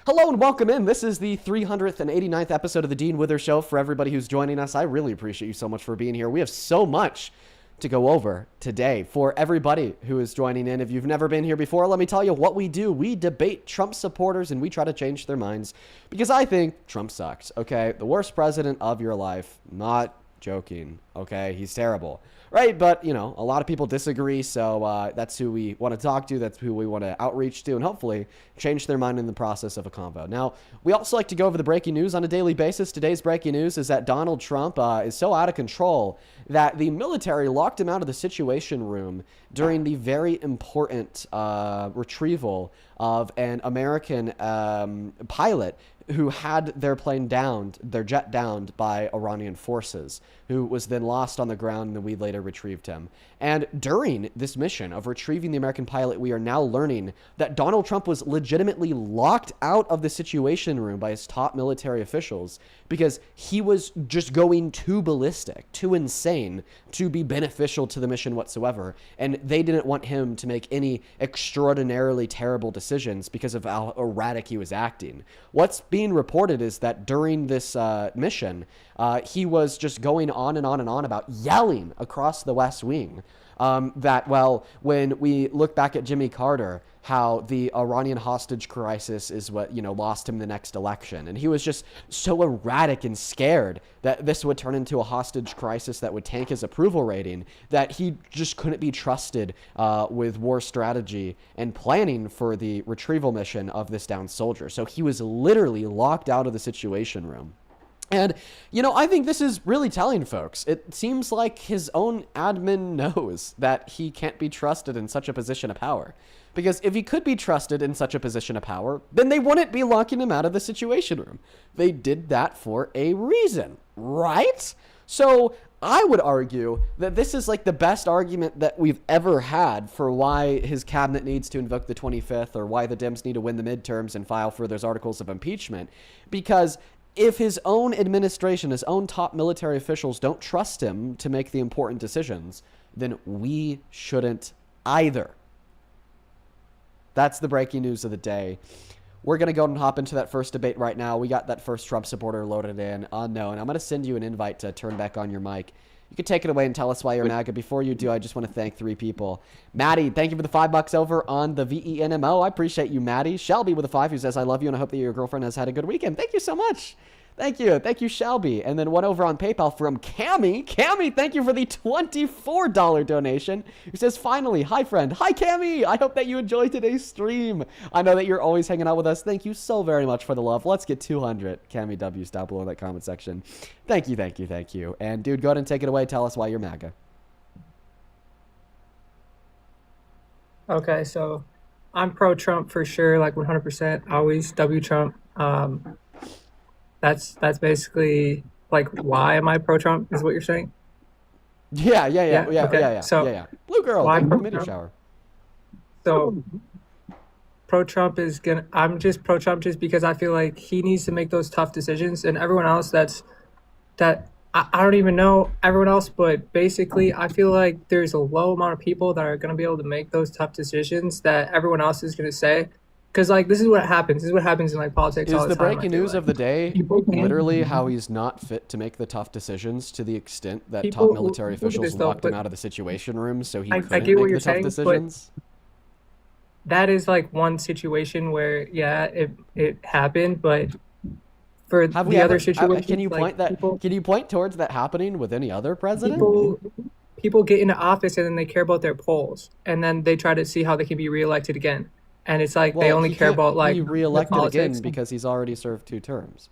Hello and welcome in. This is the 389th episode of the Dean Wither Show. For everybody who's joining us, I really appreciate you so much for being here. We have so much to go over today. For everybody who is joining in, if you've never been here before, let me tell you what we do. We debate Trump supporters and we try to change their minds because I think Trump sucks, okay? The worst president of your life. Not joking, okay? He's terrible. Right, but, you know, a lot of people disagree, so that's who we want to talk to, that's who we want to outreach to, and hopefully change their mind in the process of a convo. Now, we also like to go over the breaking news on a daily basis. Today's breaking news is that Donald Trump is so out of control that the military locked him out of the Situation Room during the very important retrieval of an American pilot who had their plane downed, their jet downed by Iranian forces, who was then lost on the ground, and then we later retrieved him. And during this mission of retrieving the American pilot, we are now learning that Donald Trump was legitimately locked out of the Situation Room by his top military officials because he was just going too ballistic, too insane to be beneficial to the mission whatsoever. And they didn't want him to make any extraordinarily terrible decisions because of how erratic he was acting. What's being reported is that during this mission, he was just going on and on and on about yelling across the West Wing when we look back at Jimmy Carter, how the Iranian hostage crisis is what, lost him the next election. And he was just so erratic and scared that this would turn into a hostage crisis that would tank his approval rating, that he just couldn't be trusted with war strategy and planning for the retrieval mission of this downed soldier. So he was literally locked out of the Situation Room. And, I think this is really telling, folks. It seems like his own admin knows that he can't be trusted in such a position of power. Because if he could be trusted in such a position of power, then they wouldn't be locking him out of the Situation Room. They did that for a reason, right? So I would argue that this is like the best argument that we've ever had for why his cabinet needs to invoke the 25th, or why the Dems need to win the midterms and file for those articles of impeachment. Because if his own administration, his own top military officials don't trust him to make the important decisions, then we shouldn't either. That's the breaking news of the day. We're going to go and hop into that first debate right now. We got that first Trump supporter loaded in. Unknown. I'm going to send you an invite to turn back on your mic. You can take it away and tell us why you're MAGA. Before you do, I just want to thank three people. Maddie, thank you for the $5 over on the VENMO. I appreciate you, Maddie. Shelby with a 5 who says, I love you and I hope that your girlfriend has had a good weekend. Thank you so much. Thank you. Thank you, Shelby. And then one over on PayPal from Cammy. Cammy, thank you for the $24 donation. Who says, finally, hi, friend. Hi, Cammy. I hope that you enjoyed today's stream. I know that you're always hanging out with us. Thank you so very much for the love. Let's get 200 Cammy W's down below in that comment section. Thank you, thank you, thank you. And, dude, go ahead and take it away. Tell us why you're MAGA. Okay, so I'm pro-Trump for sure, like 100%. Always W-Trump. That's basically like, why am I pro-Trump is what you're saying? Yeah. Okay. So Blue girl, why thank you for the mini pro-Trump? shower. So pro-Trump I'm just pro-Trump just because I feel like he needs to make those tough decisions, and everyone else I don't even know everyone else, but basically I feel like there's a low amount of people that are going to be able to make those tough decisions that everyone else is going to say. Because, like, this is what happens. This is what happens in, like, politics all the time. Is the breaking news of the day literally how he's not fit to make the tough decisions, to the extent that top military officials locked him out of the Situation Room so he couldn't make the tough decisions? That is, like, one situation where, yeah, it happened, but for the other situations, can you point towards that happening with any other president? People get into office and then they care about their polls, and then they try to see how they can be reelected again. And it's like they only care about, like, he reelected again because he's already served 2 terms.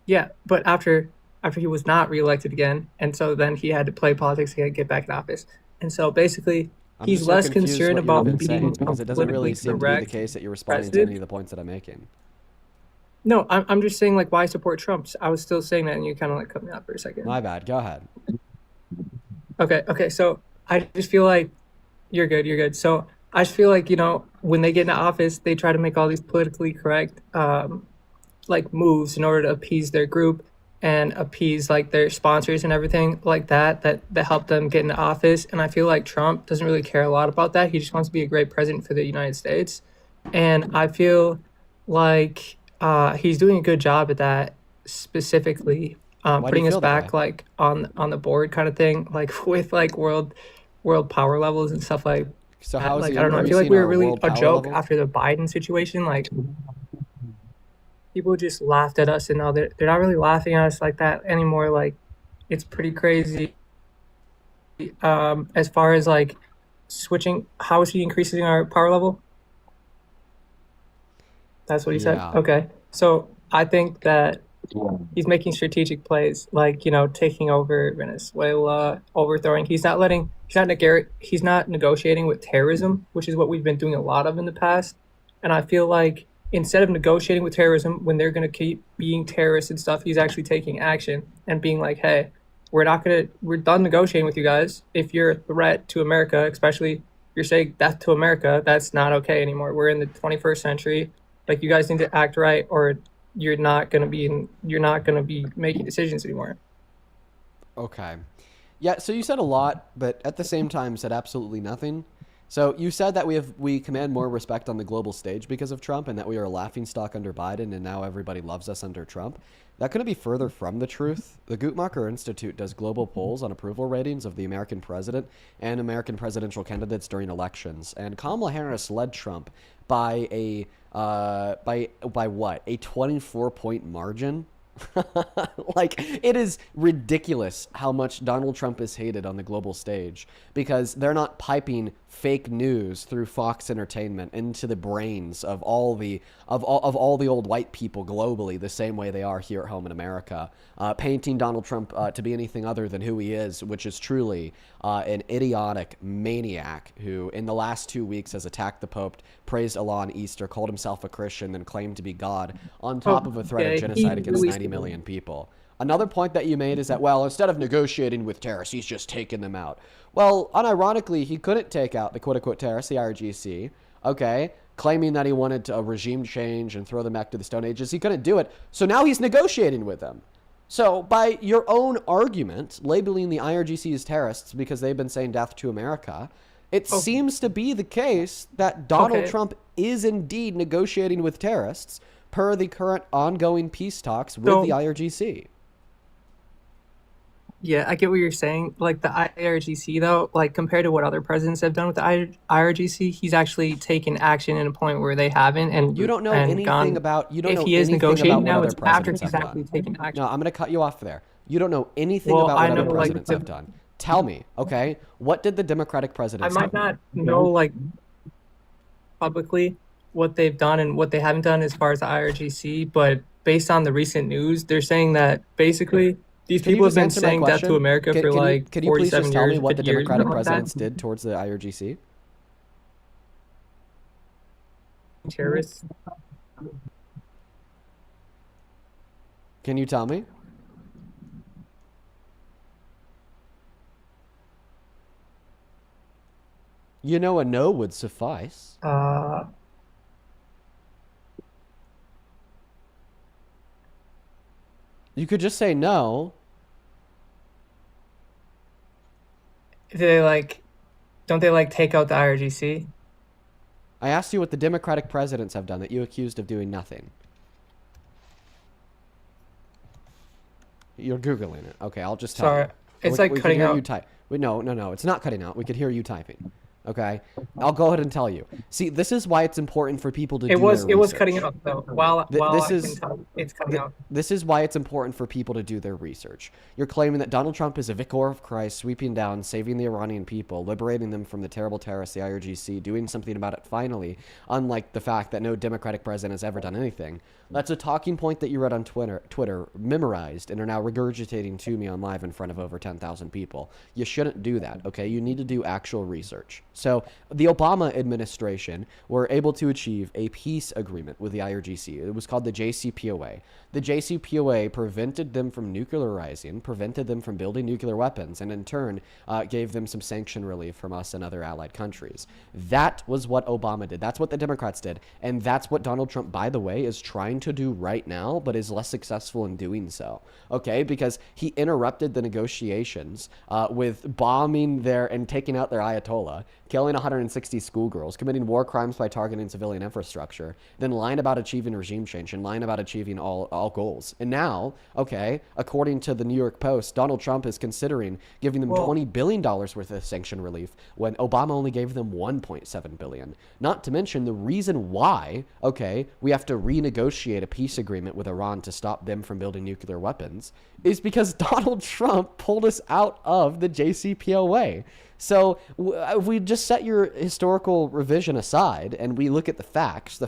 Yeah, but after he was not reelected again, and so then he had to play politics to get back in office. And so basically, he's less concerned about being because it doesn't really seem to be the case that you're responding to any of the points that I'm making. No, I'm just saying, like, why support Trump? I was still saying that, and you kind of, like, cut me off for a second. My bad. Go ahead. Okay. So I just feel like you're good. So I just feel like, when they get into office, they try to make all these politically correct, like, moves in order to appease their group and appease, like, their sponsors and everything like that help them get into office. And I feel like Trump doesn't really care a lot about that. He just wants to be a great president for the United States. And I feel like he's doing a good job at that specifically, Why do you putting us feel that way? back like on the board kind of thing, like with like world power levels and stuff like So that. how is Like he I don't know, I feel like increasing we were our really world a power joke level? after the Biden situation. Like people just laughed at us, and now they're not really laughing at us like that anymore. Like it's pretty crazy. As far as like switching, how is he increasing our power level? That's what he said. Yeah. Okay. So I think that he's making strategic plays, like, taking over Venezuela, overthrowing. He's not negotiating with terrorism, which is what we've been doing a lot of in the past. And I feel like instead of negotiating with terrorism when they're going to keep being terrorists and stuff, he's actually taking action and being like, hey, we're done negotiating with you guys. If you're a threat to America, especially if you're saying death to America, that's not okay anymore. We're in the 21st century. Like, you guys need to act right, or you're not gonna be making decisions anymore. Okay. Yeah, so you said a lot, but at the same time said absolutely nothing. So you said that we command more respect on the global stage because of Trump and that we are a laughingstock under Biden and now everybody loves us under Trump. That couldn't be further from the truth. The Guttmacher Institute does global polls on approval ratings of the American president and American presidential candidates during elections. And Kamala Harris led Trump by by what? A 24-point margin. Like, it is ridiculous how much Donald Trump is hated on the global stage because they're not piping fake news through Fox Entertainment into the brains of all the old white people globally the same way they are here at home in America, painting Donald Trump to be anything other than who he is, which is truly an idiotic maniac who in the last 2 weeks has attacked the Pope, praised Allah on Easter, called himself a Christian, then claimed to be God, on top Oh, of a threat of yeah, he genocide against really 90 million people. Another point that you made is that, well, instead of negotiating with terrorists, he's just taking them out. Well, unironically, he couldn't take out the quote-unquote terrorists, the IRGC, okay, claiming that he wanted a regime change and throw them back to the Stone Ages. He couldn't do it, so now he's negotiating with them. So, by your own argument, labeling the IRGC as terrorists because th've been saying death to America, it oh, seems to be the case that Donald okay. Trump is indeed negotiating with terrorists per the current ongoing peace talks with the So IRGC. yeah, I get what you're saying. Like the IRGC though, like compared to what other presidents have done with the IRGC, he's actually taken action in a point where they haven't, and gone. You don't If know he is anything about negotiating what now, other it's after presidents he's have actually done. taken action. No, I'm going to cut you off there. You don't know anything Well, about I what know other like presidents have done. Tell me, okay? What did the Democratic I presidents might do? not know like publicly what they've done and what they haven't done as far as the IRGC, but based on the recent news, they're saying that basically these Can you people have just been answer my saying death to question? America Can, for can you like can you please just 47 tell me years, what the 50 years, Democratic something like that. presidents did towards the IRGC? Terrorists. Can you tell me? You know, a no would suffice. Uh, You could just say no. they like, don't they like take out the IRGC? I asked you what the Democratic presidents have done that you accused of doing nothing. You're Googling it. Okay, I'll just tell Sorry, you. it's like We can cutting hear you out. type. Wait, no. It's not cutting out. We could hear you typing. Okay? I'll go ahead and tell you. See, this is why it's important for people to It do their was cutting research. out though. While This I can is tell, it's cutting out. this is why it's important for people to do their research. You're claiming that Donald Trump is a vicar of Christ, sweeping down, saving the Iranian people, liberating them from the terrible terrorists, the IRGC, doing something about it finally, unlike the fact that no Democratic president has ever done anything. That's a talking point that you read on Twitter, memorized, and are now regurgitating to me on live in front of over 10,000 people. You shouldn't do that, okay? You need to do actual research. So the Obama administration were able to achieve a peace agreement with the IRGC. It was called the JCPOA. The JCPOA prevented them from nuclearizing, prevented them from building nuclear weapons, and in turn gave them some sanction relief from us and other allied countries. That was what Obama did. That's what the Democrats did. And that's what Donald Trump, by the way, is trying to do right now, but is less successful in doing so. Okay? Because he interrupted the negotiations with bombing their and taking out their Ayatollah, killing 160 schoolgirls, committing war crimes by targeting civilian infrastructure, then lying about achieving regime change and lying about achieving all goals. And now, okay, according to the New York Post, Donald Trump is considering giving them $20 billion worth of sanction relief when Obama only gave them $1.7 billion. Not to mention the reason why, okay, we have to renegotiate a peace agreement with Iran to stop them from building nuclear weapons is because Donald Trump pulled us out of the JCPOA. So if we just set your historical revision aside and we look at the facts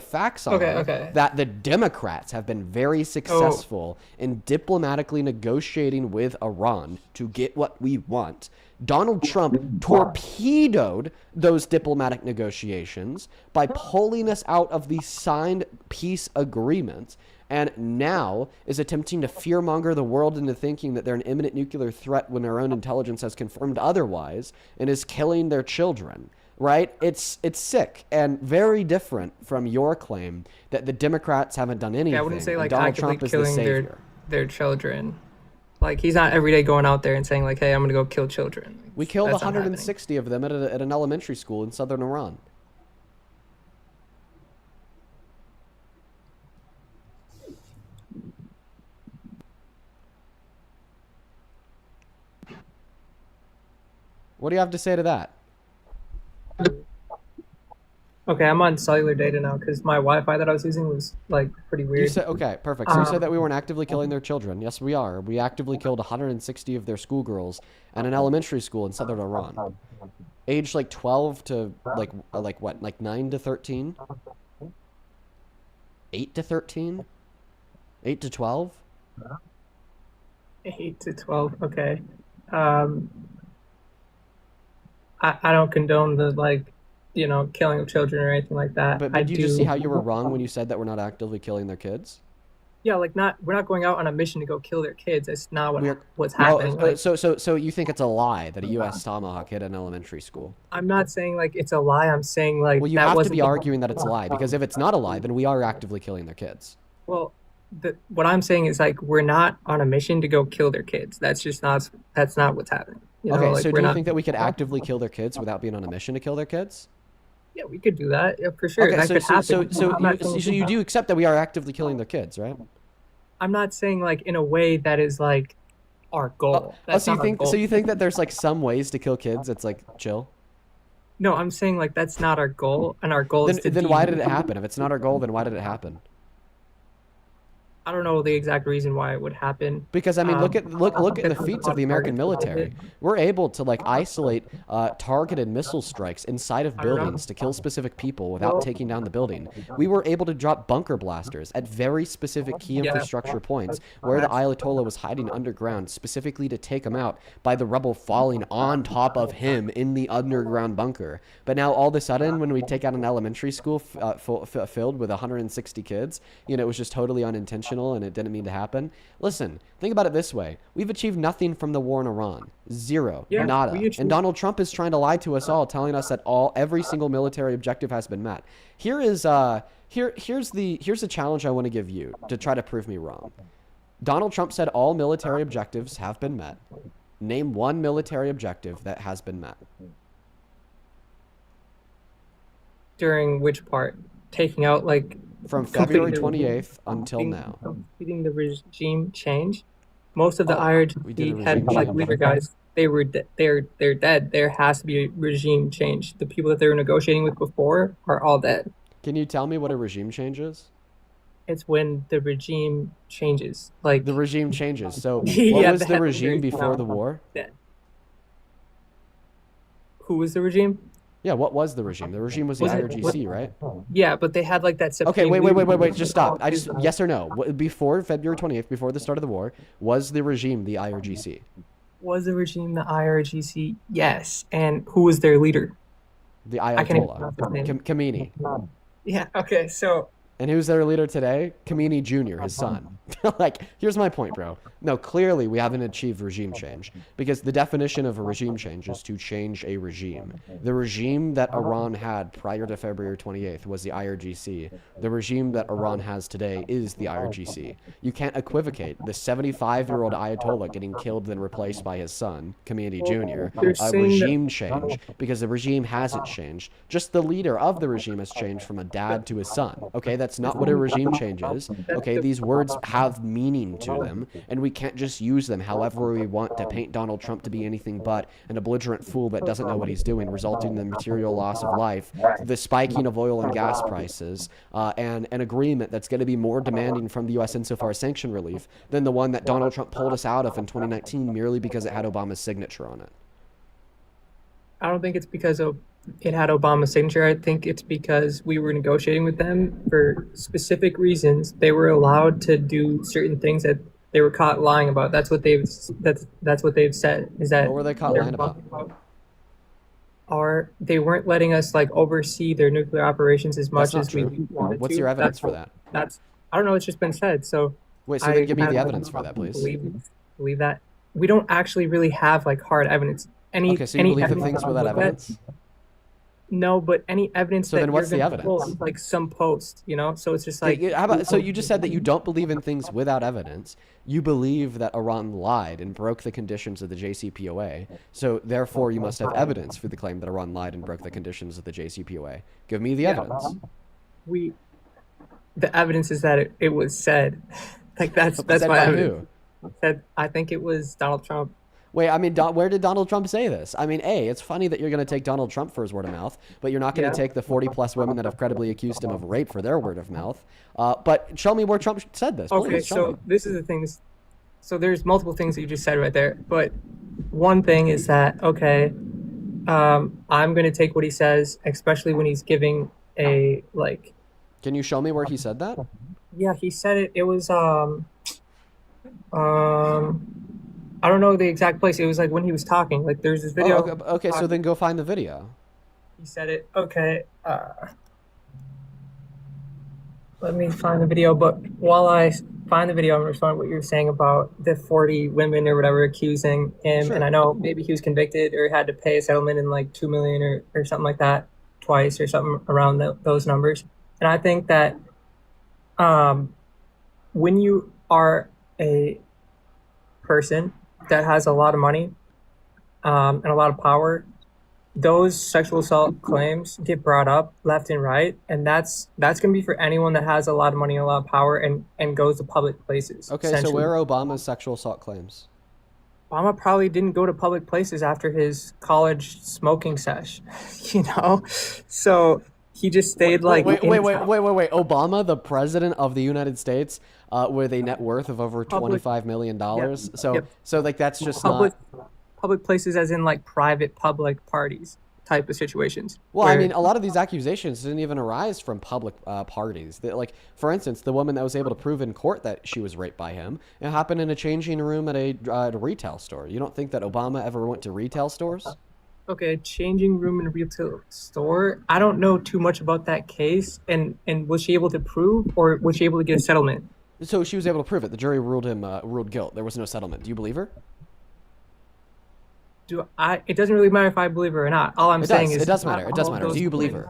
are that the Democrats have been very successful in diplomatically negotiating with Iran to get what we want. Donald Trump torpedoed those diplomatic negotiations by pulling us out of the signed peace agreement, and now is attempting to fearmonger the world into thinking that they're an imminent nuclear threat when our own intelligence has confirmed otherwise, and is killing their children, right? It's sick and very different from your claim that the Democrats haven't done anything. Yeah, I wouldn't say like Donald actively Trump is the killing savior. their children. Like, he's not every day going out there and saying like, hey, I'm gonna go kill children. Like, We killed 160 of them at an elementary school in southern Iran. What do you have to say to that? Okay, I'm on cellular data now because my Wi-Fi that I was using was like pretty weird. You said, okay, perfect. So you said that we weren't actively killing their children. Yes, we are. We actively killed 160 of their schoolgirls at an elementary school in southern Iran, aged like 12 to like 9 to 13, 8 to 13, 8 to 12. 8 to 12. Okay. I don't condone the killing of children or anything like that. But did you just see how you were wrong when you said that we're not actively killing their kids? Yeah, we're not going out on a mission to go kill their kids. That's not what's happening. So you think it's a lie that a U.S. Tomahawk hit an elementary school? I'm not saying like it's a lie. I'm saying like well, you have to be arguing that it's a lie, because if it's not a lie, then we are actively killing their kids. Well, what I'm saying is like we're not on a mission to go kill their kids. That's not what's happening. Okay, so do you think that we could actively kill their kids without being on a mission to kill their kids? Yeah, we could do that. Yeah, for sure. Okay, that could happen. So you do accept that we are actively killing their kids, right? I'm not saying like in a way that is like our goal. So you think that there's like some ways to kill kids that's like chill? No, I'm saying like that's not our goal, and our goal is to. Then why did it happen? If it's not our goal, then why did it happen? I don't know the exact reason why it would happen. Because I mean, look at the feats of the American military. We're able to like isolate targeted missile strikes inside of buildings to kill specific people without taking down the building. We were able to drop bunker blasters at very specific key infrastructure points where the Ayatollah was hiding underground, specifically to take him out by the rubble falling on top of him in the underground bunker. But now all of a sudden, when we take out an elementary school filled with 160 kids, it was just totally unintentional and it didn't mean to happen. Listen, think about it this way. We've achieved nothing from the war in Iran. Zero. Nada. And Donald Trump is trying to lie to us all, telling us that every single military objective has been met. Here's the challenge I want to give you to try to prove me wrong. Donald Trump said all military objectives have been met. Name one military objective that has been met. During which part? Taking out like from February 28th until now. Completing the regime change. Most of the IRGC had like leader guys. They're dead. There has to be a regime change. The people that they were negotiating with before are all dead. Can you tell me what a regime change is? It's when the regime changes. Like the regime changes. So what was the regime before the war? Dead. Who was the regime? Yeah, what was the regime? The regime was the IRGC, right? Yeah, but they had like that. Okay, wait, just stop. Yes or no? Before February 28th, before the start of the war, was the regime the IRGC? Was the regime the IRGC? Yes. And who was their leader? The Ayatollah. Khomeini. Yeah, okay, so. And who's their leader today? Khomeini Jr., his son. Like, here's my point, bro. No, clearly we haven't achieved regime change, because the definition of a regime change is to change a regime. The regime that Iran had prior to February 28th was the IRGC. The regime that Iran has today is the IRGC. You can't equivocate the 75-year-old Ayatollah getting killed then replaced by his son, Khamenei Jr., a regime change, because the regime hasn't changed. Just the leader of the regime has changed from a dad to his son. Okay, that's not what a regime change is. Okay, these words have meaning to them, and we can't just use them however we want to paint Donald Trump to be anything but an belligerent fool that doesn't know what he's doing, resulting in the material loss of life, the spiking of oil and gas prices, and an agreement that's going to be more demanding from the U.S. insofar as sanction relief than the one that Donald Trump pulled us out of in 2019 merely because it had Obama's signature on it. I don't think it's because it had Obama's signature. I think it's because we were negotiating with them for specific reasons. They were allowed to do certain things that they were caught lying about. That's what they've said. Is that what were they caught lying about? They weren't letting us like oversee their nuclear operations as much as we wanted to. What's your evidence for that? I don't know. It's just been said. So wait, so then give me the evidence for that, please. Believe that we don't actually really have like hard evidence. Okay, so you believe the things without evidence? No, but any evidence so that then what's you're the evidence? Pull, like some post, you know? So it's just like... So you just said that you don't believe in things without evidence. You believe that Iran lied and broke the conditions of the JCPOA. So therefore you must have evidence for the claim that Iran lied and broke the conditions of the JCPOA. Give me the evidence. The evidence is that it was said. Like that's my evidence. I think it was Donald Trump. Wait, I mean, where did Donald Trump say this? I mean, it's funny that you're going to take Donald Trump for his word of mouth, but you're not going to take the 40-plus women that have credibly accused him of rape for their word of mouth. But show me where Trump said this. Okay, so this is the thing. So there's multiple things that you just said right there. But one thing is that, okay, I'm going to take what he says, especially when he's giving a, like... Can you show me where he said that? Yeah, he said it. It was, I don't know the exact place. It was like when he was talking. Like there's this video. Oh, okay, so then go find the video. He said it. Okay. Let me find the video. But while I find the video, I'm responding to what you're saying about the 40 women or whatever accusing him. Sure. And I know maybe he was convicted or had to pay a settlement in like $2 million or something like that twice or something around those numbers. And I think that when you are a person that has a lot of money and a lot of power, those sexual assault claims get brought up left and right, and that's going to be for anyone that has a lot of money and a lot of power and goes to public places. Okay, so where are Obama's sexual assault claims? Obama probably didn't go to public places after his college smoking sesh, you know? So he just stayed like... Wait. Obama, the president of the United States, with a net worth of over $25 million. Yep. So like that's just public places as in like private public parties type of situations. Well, I mean, a lot of these accusations didn't even arise from public parties. Like, for instance, the woman that was able to prove in court that she was raped by him, it happened in a changing room at a retail store. You don't think that Obama ever went to retail stores? Okay, changing room in a retail store. I don't know too much about that case. And was she able to prove, or was she able to get a settlement? So she was able to prove it. The jury ruled guilt. There was no settlement. Do you believe her? It doesn't really matter if I believe her or not. All I'm saying is it does matter. It does matter. Do you believe her?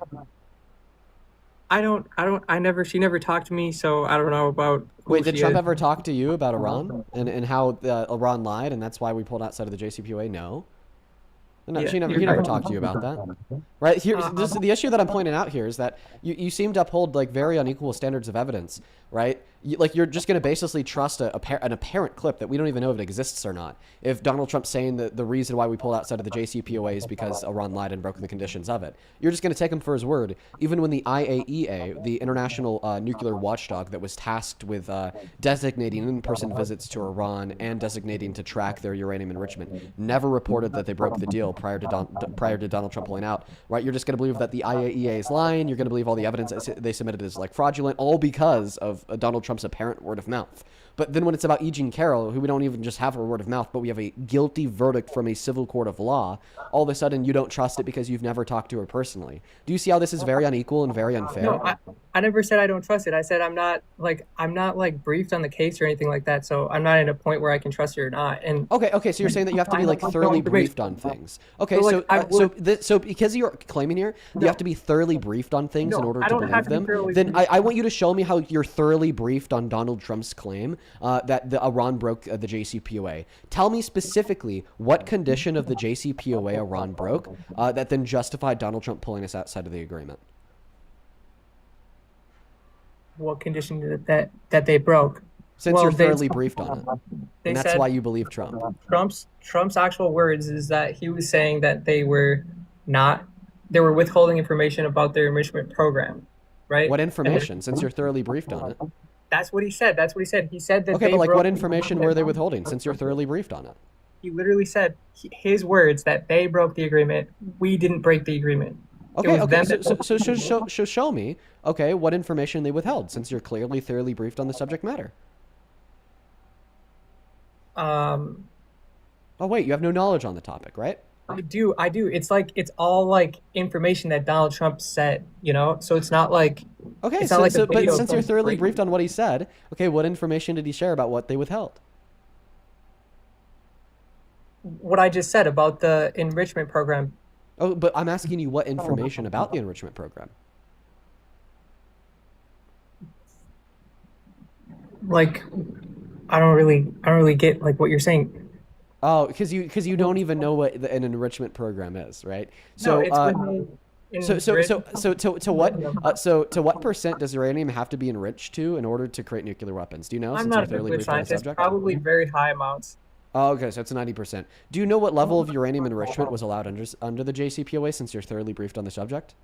She never talked to me, so I don't know about. Wait, did Trump ever talk to you about Iran and how Iran lied and that's why we pulled outside of the JCPOA? No. No, he never talked to you about that, right? Here, the issue that I'm pointing out here is that you seem to uphold like very unequal standards of evidence, right? You're just going to basically trust an apparent clip that we don't even know if it exists or not. If Donald Trump's saying that the reason why we pulled outside of the JCPOA is because Iran lied and broke the conditions of it, you're just going to take him for his word, even when the IAEA, the International Nuclear Watchdog that was tasked with designating in-person visits to Iran and designating to track their uranium enrichment, never reported that they broke the deal prior to Donald Trump pulling out, right? You're just going to believe that the IAEA is lying. You're going to believe all the evidence that they submitted is like fraudulent, all because of Donald Trump's apparent word of mouth. But then when it's about E. Jean Carroll, who we don't even just have her word of mouth, but we have a guilty verdict from a civil court of law, all of a sudden you don't trust it because you've never talked to her personally. Do you see how this is very unequal and very unfair? No, I never said I don't trust it. I said I'm not like briefed on the case or anything like that, so I'm not in a point where I can trust it or not. And Okay, so you're saying that you have to be like thoroughly briefed on things. Okay, So, like, so because you're claiming here, you have to be thoroughly briefed on things in order I to don't have believe to be them. thoroughly Then briefed. I want you to show me how you're thoroughly briefed on Donald Trump's claim that Iran broke the JCPOA. Tell me specifically what condition of the JCPOA Iran broke that then justified Donald Trump pulling us outside of the agreement. What condition that they broke? Since Well, you're they- thoroughly briefed on it, They and that's said why you believe Trump. Trump's actual words is that he was saying that they were withholding information about their enrichment program, right? What information? Since you're thoroughly briefed on it. That's what he said. He said that Okay, they but like broke what the information agreement. were they withholding? Since you're thoroughly briefed on it. He literally said his words that they broke the agreement. We didn't break the agreement. Okay, was them that- so show me, okay, what information they withheld, since you're clearly thoroughly briefed on the subject matter. Um, Oh, wait, you have no knowledge on the topic, right? I do. It's all like information that Donald Trump said, so it's not like Okay, it's not like a but video since you're from thoroughly Reade. briefed on what he said, okay, what information did he share about what they withheld? What I just said about the enrichment program. Oh, but I'm asking you what information about the enrichment program. Like, I don't really get like what you're saying. Oh, because you don't even know what an enrichment program is, right? No, it's within To what percent does uranium have to be enriched to in order to create nuclear weapons? Do you know? I'm Since not you're a thoroughly nuclear briefed on the scientist. subject. Probably very high amounts. Oh, okay, so it's 90%. Do you know what level of uranium enrichment was allowed under the JCPOA, since you're thoroughly briefed on the subject?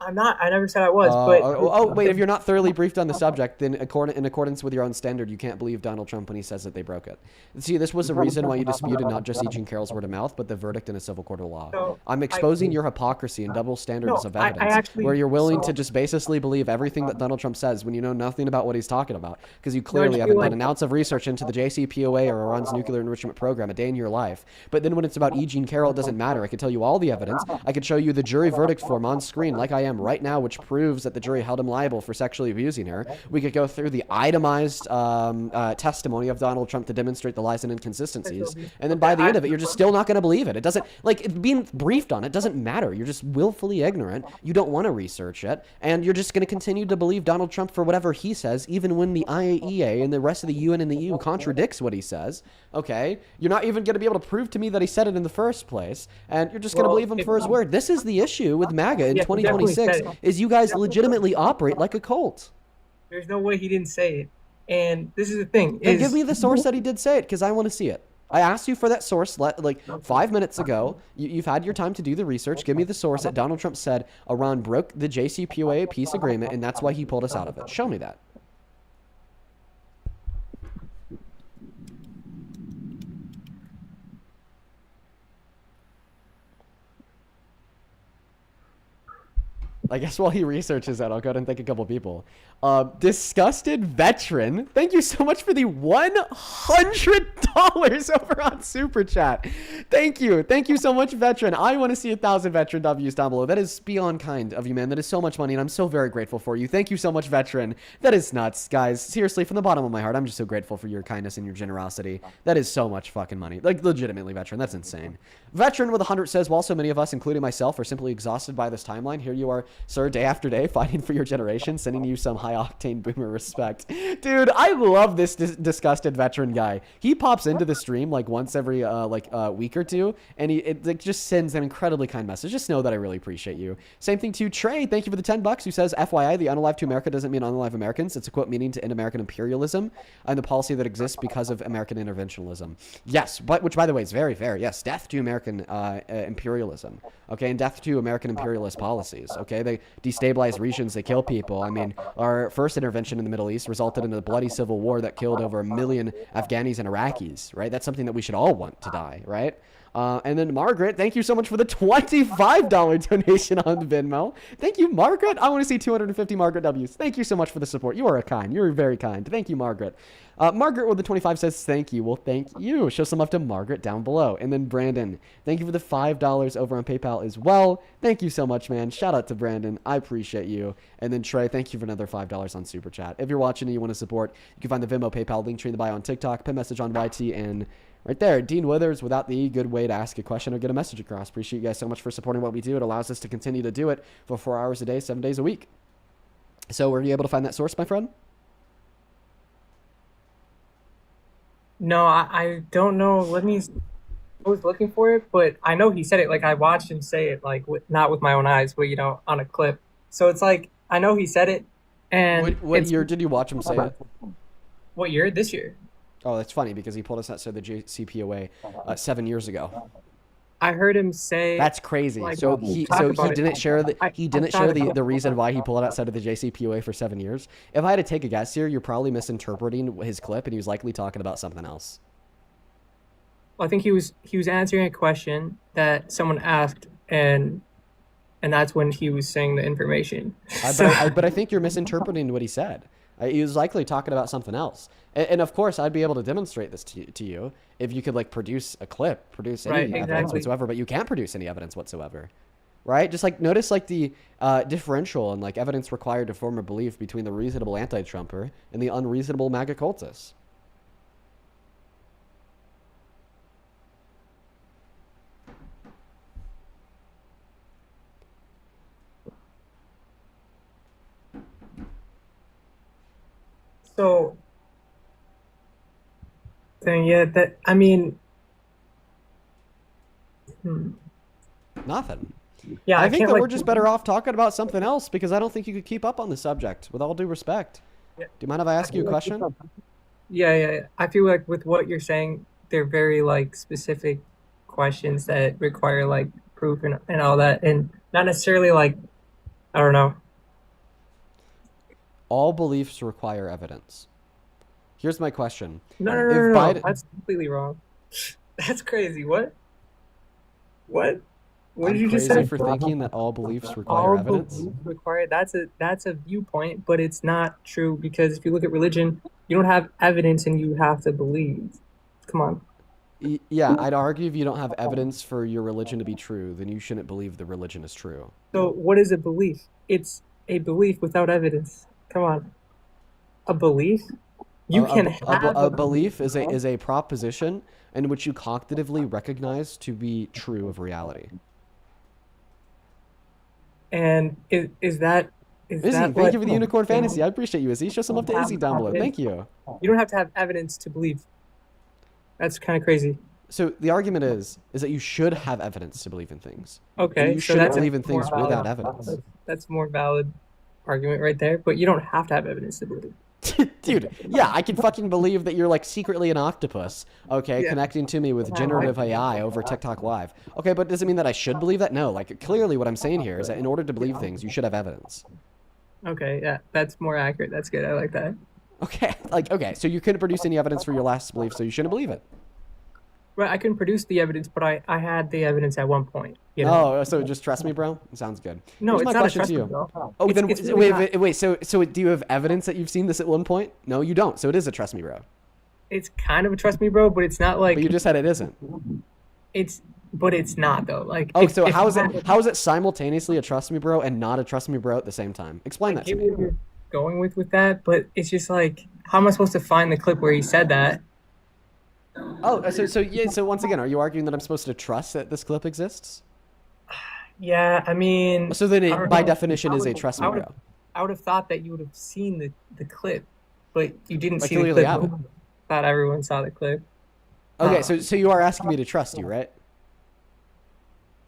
I'm not. I never said I was. But Wait, if you're not thoroughly briefed on the subject, then in accordance with your own standard, you can't believe Donald Trump when he says that they broke it. See, this was a reason why you disputed not just E. Jean Carroll's word of mouth, but the verdict in a civil court of law. So, I'm exposing your hypocrisy and double standards of evidence, where you're willing to just basically believe everything that Donald Trump says when you know nothing about what he's talking about, because you clearly haven't done an ounce of research into the JCPOA or Iran's nuclear enrichment program a day in your life. But then when it's about E. Jean Carroll, it doesn't matter. I could tell you all the evidence. I could show you the jury verdict form on screen, like I am right now, which proves that the jury held him liable for sexually abusing her. We could go through the itemized testimony of Donald Trump to demonstrate the lies and inconsistencies, and then by the end of it, you're just still not going to believe it. It doesn't, like, being briefed on it doesn't matter. You're just willfully ignorant. You don't want to research it, and you're just going to continue to believe Donald Trump for whatever he says, even when the IAEA and the rest of the UN and the EU contradicts what he says. Okay, you're not even going to be able to prove to me that he said it in the first place, and you're just going to believe him for his word. This is the issue with MAGA in Yeah, he definitely 2026, said it. is you guys legitimately operate like a cult. there's no way he didn't say it. And this is the thing. Then give me the source that he did say it, because I want to see it. I asked you for that source like 5 minutes ago. You've had your time to do the research. Give me the source that Donald Trump said Iran broke the JCPOA peace agreement, and that's why he pulled us out of it. Show me that. I guess while he researches that, I'll go ahead and thank a couple people. Disgusted Veteran, thank you so much for the $100 over on Super Chat. Thank you so much, Veteran. I want to see 1,000 Veteran W's down below. That is beyond kind of you, man. That is so much money, and I'm so very grateful for you. Thank you so much, Veteran. That is nuts, guys. Seriously, from the bottom of my heart, I'm just so grateful for your kindness and your generosity. That is so much fucking money. Like, legitimately, Veteran. That's insane. Veteran with 100 says, while so many of us, including myself, are simply exhausted by this timeline, here you are, sir, day after day, fighting for your generation, sending you some high-octane boomer respect. Dude, I love this disgusted Veteran guy. He pops into the stream like once every week or two, and it just sends an incredibly kind message. Just know that I really appreciate you. Same thing to Trey. Thank you for the $10, who says, FYI, the unalive to America doesn't mean unalive Americans. It's a quote meaning to end American imperialism and the policy that exists because of American interventionism. Yes, but which, by the way, is very fair. Yes, death to American imperialism. Okay, and death to American imperialist policies. Okay, they destabilize regions, they kill people. I mean, our first intervention in the Middle East resulted in a bloody civil war that killed over 1 million Afghanis and Iraqis, right? That's something that we should all want to die, right? And then Margaret, thank you so much for the $25 donation on Venmo. Thank you, Margaret. I want to see 250 Margaret W's. Thank you so much for the support. You are kind. You're very kind. Thank you, Margaret. Margaret with the 25 says thank you. Well, thank you. Show some love to Margaret down below. And then Brandon, thank you for the $5 over on PayPal as well. Thank you so much, man. Shout out to Brandon. I appreciate you. And then Trey, thank you for another $5 on Super Chat. If you're watching and you want to support, you can find the Venmo, PayPal link tree in the bio on TikTok, pin message on YT, and right there, Dean Withers, without the good way to ask a question or get a message across. Appreciate you guys so much for supporting what we do. It allows us to continue to do it for 4 hours a day, 7 days a week. So were you able to find that source, my friend? No, I don't know. I was looking for it, but I know he said it. Like, I watched him say it, like, not with my own eyes, but, on a clip. So it's like, I know he said it. And what year did you watch him say it? What year? This year. Oh, that's funny because he pulled us outside the JCPOA 7 years ago. I heard him say. That's crazy. Like, So he didn't share the reason why he pulled outside of the JCPOA for 7 years. If I had to take a guess here, you're probably misinterpreting his clip, and he was likely talking about something else. Well, I think he was answering a question that someone asked, and that's when he was saying the information. But I think you're misinterpreting what he said. He was likely talking about something else. And of course, I'd be able to demonstrate this to you if you could like produce a clip, produce any evidence whatsoever, but you can't produce any evidence whatsoever, right? Just like notice like the differential and like evidence required to form a belief between the reasonable anti-Trumper and the unreasonable MAGA cultist. So, then yeah, that I mean, Nothing. yeah, I think can't that like we're just better off talking about something else because I don't think you could keep up on the subject, with all due respect. Yeah. Do you mind if I ask you a question? Yeah. I feel like with what you're saying, they're very like specific questions that require like proof and all that, and not necessarily like I don't know. All beliefs require evidence. Here's my question. No. That's completely wrong. That's crazy. What? What did you just say? I'm crazy for thinking that all beliefs require evidence. Beliefs require that's a viewpoint, but it's not true because if you look at religion, you don't have evidence and you have to believe. Come on. Yeah, I'd argue if you don't have evidence for your religion to be true, then you shouldn't believe the religion is true. So what is a belief? It's a belief without evidence. Come on. A belief? You can have a belief is a proposition in which you cognitively recognize to be true of reality. And is that Izzy, thank you for the unicorn fantasy. I appreciate you, Izzy. Show some love to Izzy down below. Thank you. You don't have to have evidence to believe. That's kind of crazy. So the argument is that you should have evidence to believe in things. Okay. And you shouldn't believe in things without evidence. That's more valid argument right there, but you don't have to have evidence to believe. Dude, yeah, I can fucking believe that you're like secretly an octopus, okay, connecting to me with generative AI over TikTok Live. Okay, but does it mean that I should believe that? No, like clearly what I'm saying here is that in order to believe things, you should have evidence. Okay, yeah, that's more accurate. That's good. I like that. Okay, so you couldn't produce any evidence for your last belief, so you shouldn't believe it. Right, I couldn't produce the evidence, but I had the evidence at one point. You know? Oh, so just trust me, bro? Sounds good. No, Here's it's my not question a trust to you. me, bro. Oh, then It's really wait. So do you have evidence that you've seen this at one point? No, you don't. So it is a trust me, bro. It's kind of a trust me, bro, but it's not like. But you just said it isn't. But it's not though. Like. Oh, so how is it simultaneously a trust me, bro, and not a trust me, bro at the same time? Explain that to me. Where you're going with that, but it's just like, how am I supposed to find the clip where he said that? Oh, so once again, are you arguing that I'm supposed to trust that this clip exists? Yeah, I mean. So then it, by definition, is a trust me, bro. I would have thought that you would have seen the clip, but you didn't see the clearly clip. haven't. Thought everyone saw the clip. Okay, so you are asking me to trust you, right?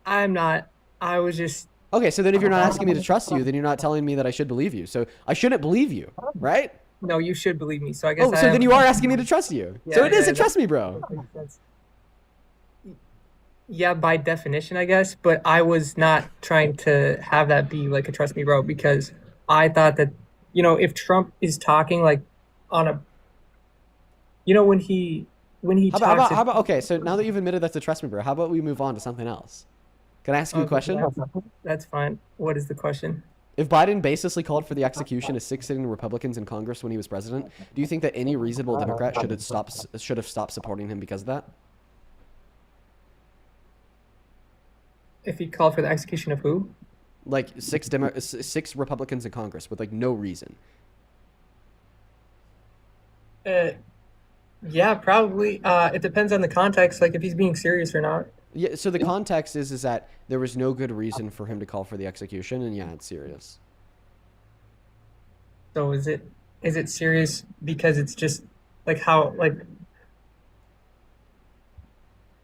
I'm not. I was just. Okay, so then if you're not asking me to trust you, then you're not telling me that I should believe you. So I shouldn't believe you, right? No, you should believe me. So I guess. Oh, so then you are asking me to trust you. Yeah, so it is a trust me, bro. Yeah, by definition, I guess. But I was not trying to have that be like a trust me, bro, because I thought that, if Trump is talking like on a, when he when he How talks. about, okay, so now that you've admitted that's a trust me, bro, how about we move on to something else? Can I ask you a question? That's fine. What is the question? If Biden baselessly called for the execution of 6 sitting Republicans in Congress when he was president, do you think that any reasonable Democrat should have stopped supporting him because of that? If he called for the execution of who? Like 6 Republicans in Congress with like no reason. Yeah, probably. It depends on the context, like if he's being serious or not. Yeah, so the context is that there was no good reason for him to call for the execution, and yeah, it's serious. So is it serious because it's just like how like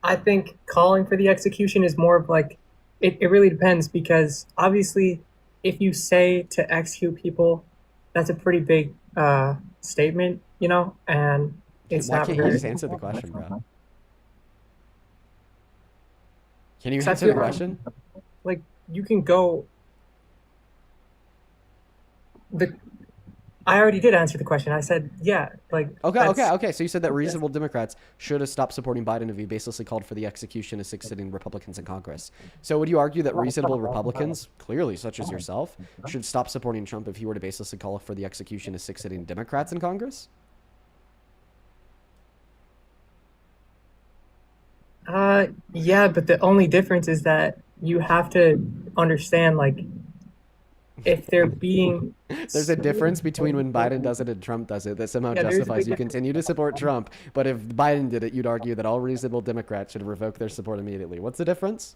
I think calling for the execution is more of like it really depends because obviously if you say to execute people, that's a pretty big statement, you know, and it's Why not can't you very just answer the question, bro? Can you so I answer the feel question? like you can go the I already did answer the question. I said, yeah, like Okay. So you said that reasonable Democrats should have stopped supporting Biden if he baselessly called for the execution of 6 sitting Republicans in Congress. So would you argue that reasonable Republicans, clearly such as yourself, should stop supporting Trump if he were to baselessly call for the execution of 6 sitting Democrats in Congress? Yeah, but the only difference is that you have to understand like if they're being There's a difference between when Biden does it and Trump does it that somehow Yeah, there's a justifies big you continue to support Trump. But if Biden did it, you'd argue that all reasonable Democrats should revoke their support immediately. What's the difference?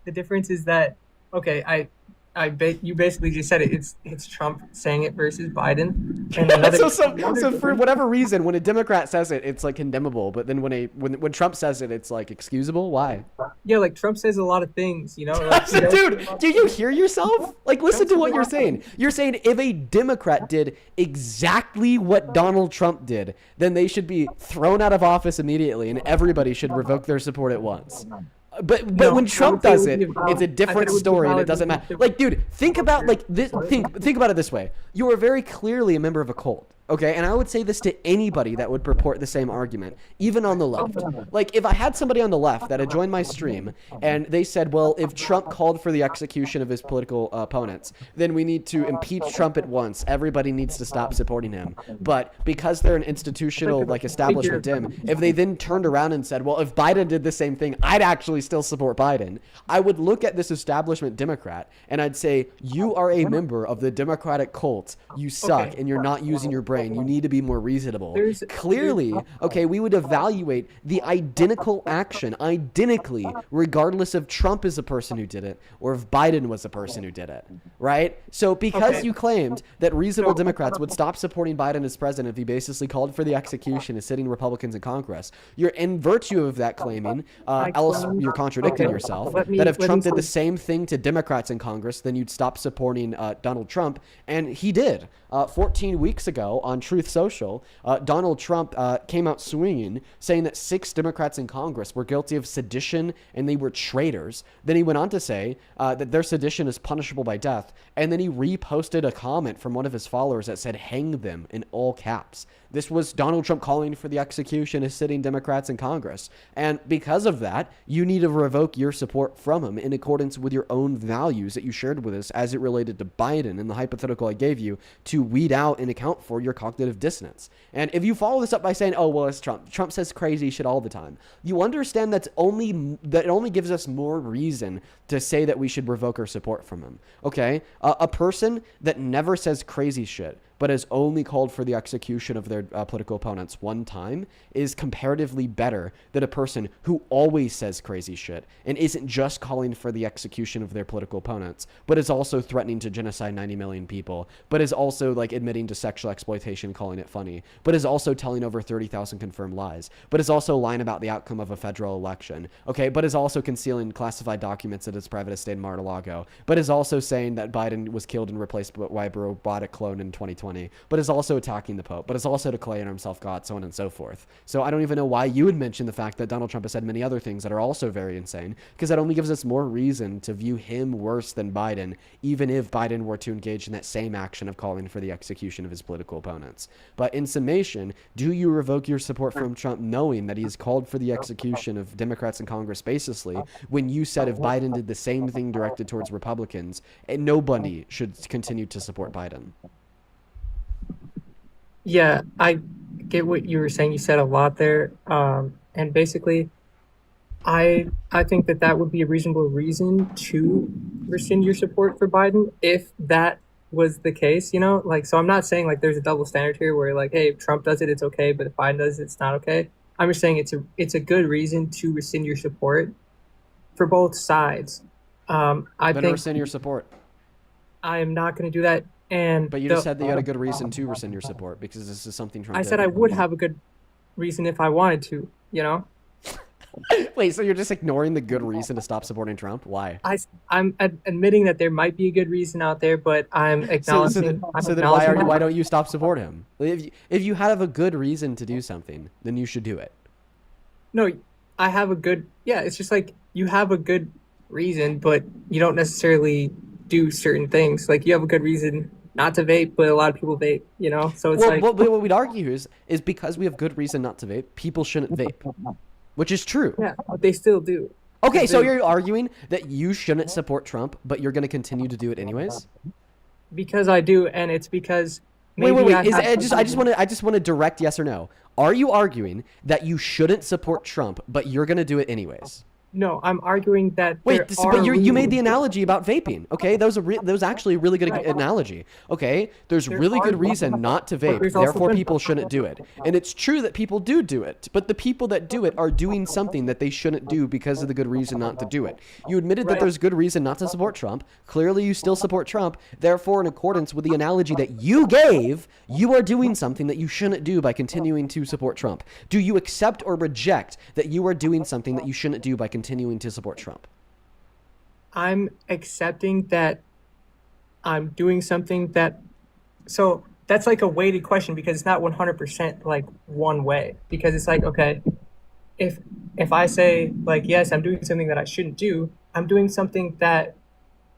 the difference is that okay, I bet you basically just said it. It's Trump saying it versus Biden. And So for whatever reason, when a Democrat says it, it's like condemnable. But then when Trump says it, it's like excusable. Why? yeah, like Trump says a lot of things, you know. Like, Dude, do you hear yourself? Like, listen to what you're saying. You're saying if a Democrat did exactly what Donald Trump did, then they should be thrown out of office immediately, and everybody should revoke their support at once. But No, when I Trump would say it does would it, be valid. it's a I said different it would be story, and it valid doesn't with matter. different Like, dude, think about like this. What? Think about it this way. You are very clearly a member of a cult. Okay, and I would say this to anybody that would purport the same argument, even on the left. Like, if I had somebody on the left that had joined my stream and they said, well, if Trump called for the execution of his political opponents, then we need to impeach Trump at once. Everybody needs to stop supporting him. But because they're an institutional, like, establishment dim, if they then turned around and said, well, if Biden did the same thing, I'd actually still support Biden, I would look at this establishment Democrat and I'd say, you are a member of the Democratic cult. You suck, Okay. and you're not using your brain. You need to be more reasonable. Clearly, okay, we would evaluate the identical action identically, regardless if Trump is the person who did it or if Biden was the person who did it, right? So because Okay. you claimed that reasonable Democrats would stop supporting Biden as president if he basically called for the execution of sitting Republicans in Congress, you're in virtue of that claiming, else you're contradicting Okay. yourself, Let me- that if let me Trump did the say- same thing to Democrats in Congress, then you'd stop supporting Donald Trump, and he did. 14 weeks ago on Truth Social, Donald Trump came out swinging, saying that 6 Democrats in Congress were guilty of sedition and they were traitors. Then he went on to say that their sedition is punishable by death, and then he reposted a comment from one of his followers that said, hang them, in all caps. This was Donald Trump calling for the execution of sitting Democrats in Congress. And because of that, you need to revoke your support from him in accordance with your own values that you shared with us as it related to Biden and the hypothetical I gave you to weed out and account for your cognitive dissonance. And if you follow this up by saying, oh, well, it's Trump. Trump says crazy shit all the time. You understand that it only gives us more reason to say that we should revoke our support from him. Okay? A person that never says crazy shit but has only called for the execution of their political opponents one time is comparatively better than a person who always says crazy shit and isn't just calling for the execution of their political opponents, but is also threatening to genocide 90 million people, but is also like admitting to sexual exploitation, calling it funny, but is also telling over 30,000 confirmed lies, but is also lying about the outcome of a federal election, okay, but is also concealing classified documents at his private estate in Mar-a-Lago, but is also saying that Biden was killed and replaced by a robotic clone in 2020. 2020, but is also attacking the Pope, but is also declaring himself God, so on and so forth. So I don't even know why you would mention the fact that Donald Trump has said many other things that are also very insane, because that only gives us more reason to view him worse than Biden, even if Biden were to engage in that same action of calling for the execution of his political opponents. But in summation, do you revoke your support from Trump knowing that he has called for the execution of Democrats in Congress basically, when you said if Biden did the same thing directed towards Republicans, and nobody should continue to support Biden? Yeah, I get what you were saying. You said a lot there. And basically, I think that that would be a reasonable reason to rescind your support for Biden if that was the case, you know? Like, so I'm not saying like there's a double standard here where like, hey, if Trump does it, it's okay, but if Biden does it, it's not okay. I'm just saying it's a good reason to rescind your support for both sides. I Then think rescind your support. I am not going to do that. And But you just said that you had a good reason to rescind your support because this is something Trump I did. said I would have a good reason if I wanted to, you know? Wait, so you're just ignoring the good reason to stop supporting Trump? Why? I'm admitting that there might be a good reason out there, but I'm acknowledging. So then why don't you stop supporting him? If you have a good reason to do something, then you should do it. No, I have a good. Yeah, it's just like you have a good reason, but you don't necessarily do certain things. Like you have a good reason not to vape, but a lot of people vape. You know, so it's like what we'd argue is because we have good reason not to vape, people shouldn't vape, which is true. yeah, but they still do. Okay, so you're arguing that you shouldn't support Trump, but you're going to continue to do it anyways? Because I do, and it's because Wait. maybe I just want to direct yes or no. Are you arguing that you shouldn't support Trump, but you're going to do it anyways? No, I'm arguing that Wait, there are but you made the reasons. analogy about vaping. Okay, that was actually a really good analogy. Okay, there's really good reason not to vape. there's also Therefore, been- people shouldn't do it. And it's true that people do it, but the people that do it are doing something that they shouldn't do because of the good reason not to do it. You admitted that Right. there's good reason not to support Trump. Clearly, you still support Trump. Therefore, in accordance with the analogy that you gave, you are doing something that you shouldn't do by continuing to support Trump. Do you accept or reject that you are doing something that you shouldn't do by continuing to support Trump? I'm accepting that I'm doing something that. So that's like a weighted question because it's not 100% like one way. Because it's like, okay, if I say like yes, I'm doing something that I shouldn't do, I'm doing something that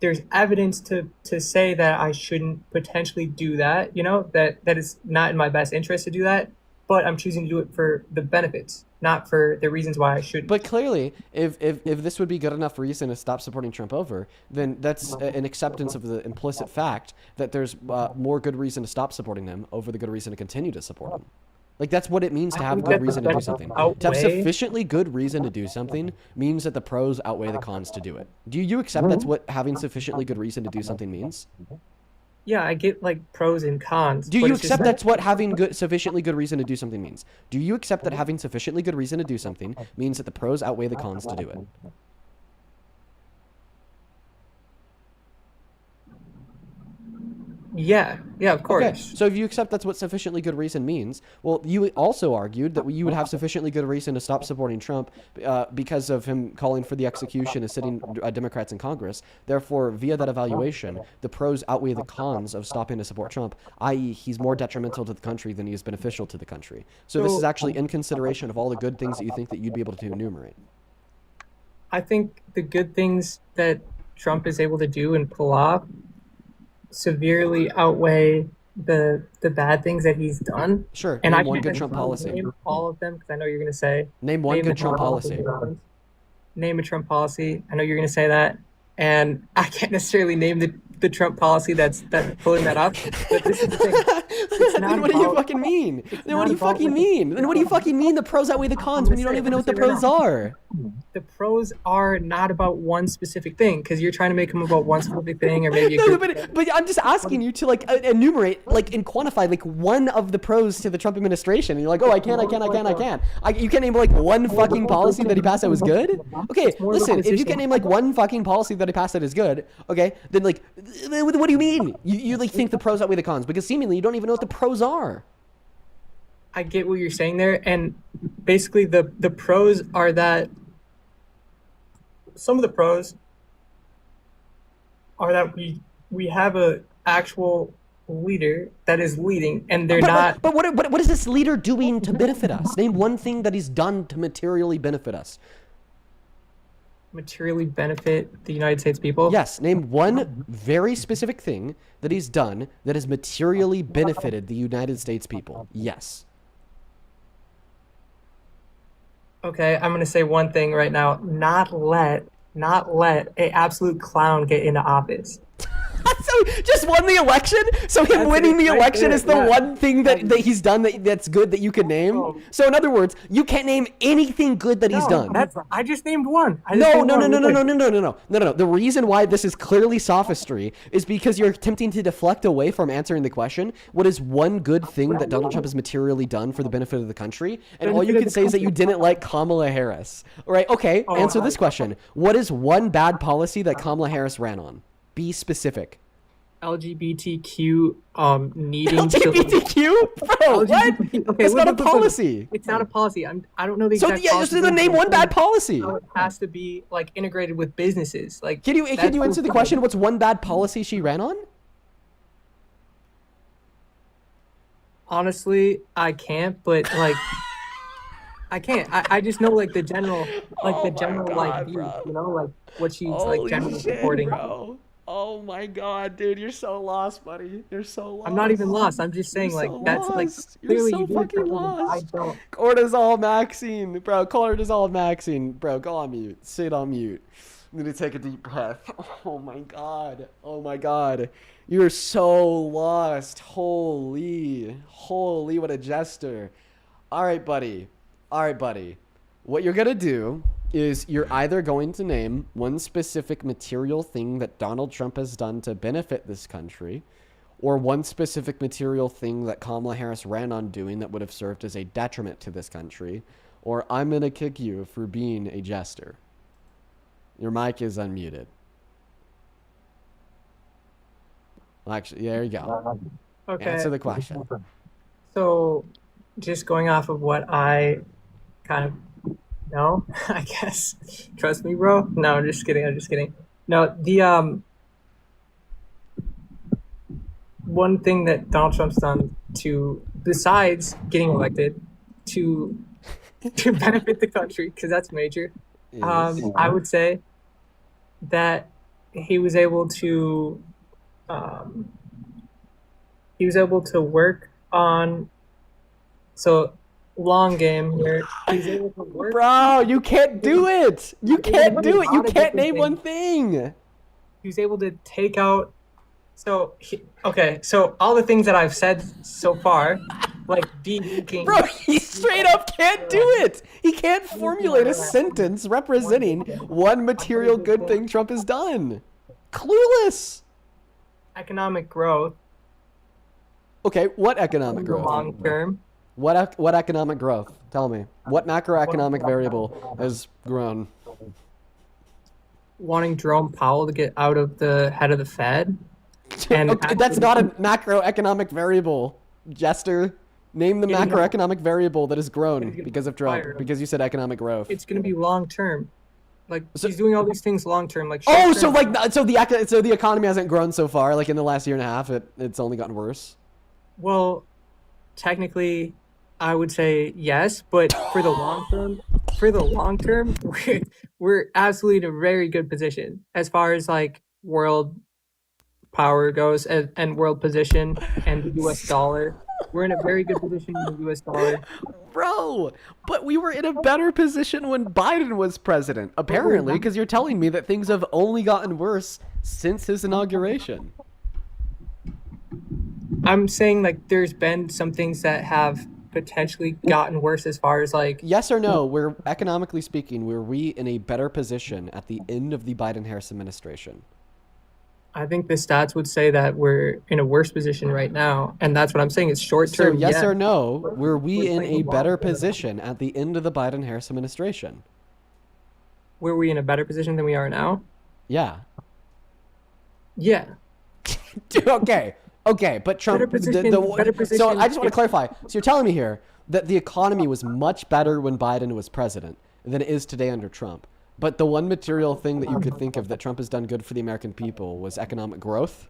there's evidence to say that I shouldn't potentially do that, you know, that is not in my best interest to do that, but I'm choosing to do it for the benefits, not for the reasons why I shouldn't. But clearly, if this would be good enough reason to stop supporting Trump over, then that's an acceptance of the implicit fact that there's more good reason to stop supporting them over the good reason to continue to support them. Like, that's what it means to have think good that reason to do something. To have outweigh- sufficiently good reason to do something means that the pros outweigh the cons to do it. Do you accept that's what having sufficiently good reason to do something means? Yeah, I get like pros and cons. Do but you it's just accept like- that's what having sufficiently good reason to do something means? Do you accept that having sufficiently good reason to do something means that the pros outweigh the cons to do it? Yeah, of course. Okay, so if you accept that's what sufficiently good reason means, well, you also argued that you would have sufficiently good reason to stop supporting Trump because of him calling for the execution of sitting Democrats in Congress. Therefore, via that evaluation, the pros outweigh the cons of stopping to support Trump, i.e. he's more detrimental to the country than he is beneficial to the country. So this is actually in consideration of all the good things that you think that you'd be able to enumerate. I think the good things that Trump is able to do and pull off severely outweigh the bad things that he's done. Sure, And name I one can't good Trump policy. name all of them because I know you're going to say Name one name good the Trump policy. Name a Trump policy. I know you're going to say that, and I can't necessarily name the Trump policy that's pulling that up. But this is the thing. It's not Then what do you about- fucking mean? Then what not do you about, fucking like- mean? Then what do you fucking mean the pros outweigh the cons when you don't even know what the pros are? The pros are not about one specific thing because you're trying to make them about one specific thing or maybe a No, group. but I'm just asking you to like enumerate, like, and quantify like one of the pros to the Trump administration. And you're like, oh, I can't. You can't name like one fucking policy that he passed that was good. Okay, more of a listen, if you position. can name like one fucking policy that he passed that is good, okay, then like, what do you mean? You like think the pros outweigh the cons because seemingly you don't even know what the pros are. I get what you're saying there, and basically the pros are that some of the pros are that we have a actual leader that is leading, and they're But not what is this leader doing to benefit us? Name one thing that he's done to materially benefit us. materially benefit the United States people. Yes, name one very specific thing that he's done that has materially benefited the United States people. Yes. Okay, I'm gonna say one thing right now. Not let a absolute clown get into office. So just won the election? So him That's winning it the right election there, is the yeah. one thing that he's done that's good that you could name? No. So in other words, you can't name anything good that he's done. I just named one. No. The reason why this is clearly sophistry is because you're attempting to deflect away from answering the question. What is one good thing that Donald Trump has materially done for the benefit of the country? And all you can say is that you didn't like Kamala Harris. All right, okay, answer this question. What is one bad policy that Kamala Harris ran on? Be specific. LGBTQ needing LGBTQ? Bro, what? Okay, It's not a look. policy. It's not a policy. I don't know the So exact yeah, policy. so then name one bad policy. So it has to be like integrated with businesses. Like Can you answer the question? What's one bad policy she ran on? Honestly, I can't, but like I can't. I just know like the general like view, bro. you know, like what she's like generally supporting. Bro. Oh my god, dude, you're so lost, buddy. You're so lost. I'm not even lost. I'm just saying like so that's like lost. clearly You're so you do it fucking for women. I lost. don't. Cortisol Maxine, bro. Cortisol Maxine, bro. Go on mute. Sit on mute. I'm gonna take a deep breath. Oh my god. Oh my god. You're so lost. Holy, what a jester. All right, buddy. What you're gonna do is you're either going to name one specific material thing that Donald Trump has done to benefit this country, or one specific material thing that Kamala Harris ran on doing that would have served as a detriment to this country, or I'm going to kick you for being a jester. Your mic is unmuted. Well, actually, there you go. Okay. Answer the question. So just going off of what I kind of know, I guess. Trust me, bro. No, I'm just kidding. No, the one thing that Donald Trump's done to, besides getting elected, to benefit the country, because that's major. I would say that he was able to work on, so long game here. He's able to work. Bro, you can't do it. You can't do it. You lot of can't different name things. one thing. He was able to take out. So all the things that I've said so far, like de-linking. Bro, he straight up can't do it. He can't formulate a sentence representing one material good thing Trump has done. Clueless. Economic growth, Okay, what economic growth? long term. What economic growth? Tell me. What macroeconomic variable has grown? Wanting Jerome Powell to get out of the head of the Fed. And Okay, that's not a macroeconomic variable, Jester. Name the macroeconomic variable that has grown because of Trump. Because you said economic growth. It's going to be long term. Like he's doing all these things long term. Like Oh, short-term. so the economy hasn't grown so far. Like in the last year and a half, it's only gotten worse. Well, technically, I would say yes, but for the long term, we're absolutely in a very good position as far as like world power goes and world position and the U.S. dollar. We're in a very good position in the U.S. dollar. Bro, but we were in a better position when Biden was president, apparently, because you're telling me that things have only gotten worse since his inauguration. I'm saying like there's been some things that have potentially gotten worse as far as like Yes or no, we're economically speaking, were we in a better position at the end of the Biden-Harris administration? I think the stats would say that we're in a worse position right now, and that's what I'm saying. It's short So term. yes or no, were we in a better position at the end of the Biden-Harris administration? Were we in a better position than we are now? Yeah. Yeah. Dude, okay, but Trump. Better position. So I just want to clarify. So you're telling me here that the economy was much better when Biden was president than it is today under Trump. But the one material thing that you could think of that Trump has done good for the American people was economic growth.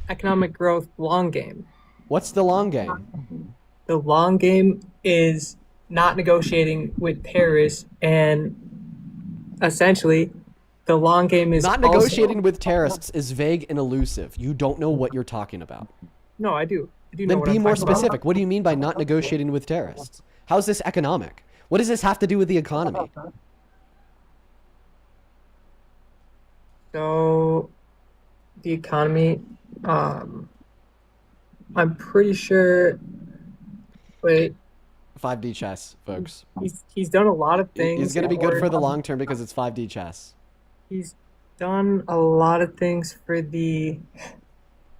economic growth long game. What's the long game? The long game is not negotiating with terrorists, and essentially, the long game is Not negotiating with terrorists is vague and elusive. You don't know what you're talking about. No, I do. I do know Then what be I'm more talking about. specific. What do you mean by not negotiating with terrorists? How's this economic? What does this have to do with the economy? So, the economy, I'm pretty sure. Wait, 5D chess, folks. he's done a lot of things. He's going to be good for the long term because it's 5D chess. He's done a lot of things for the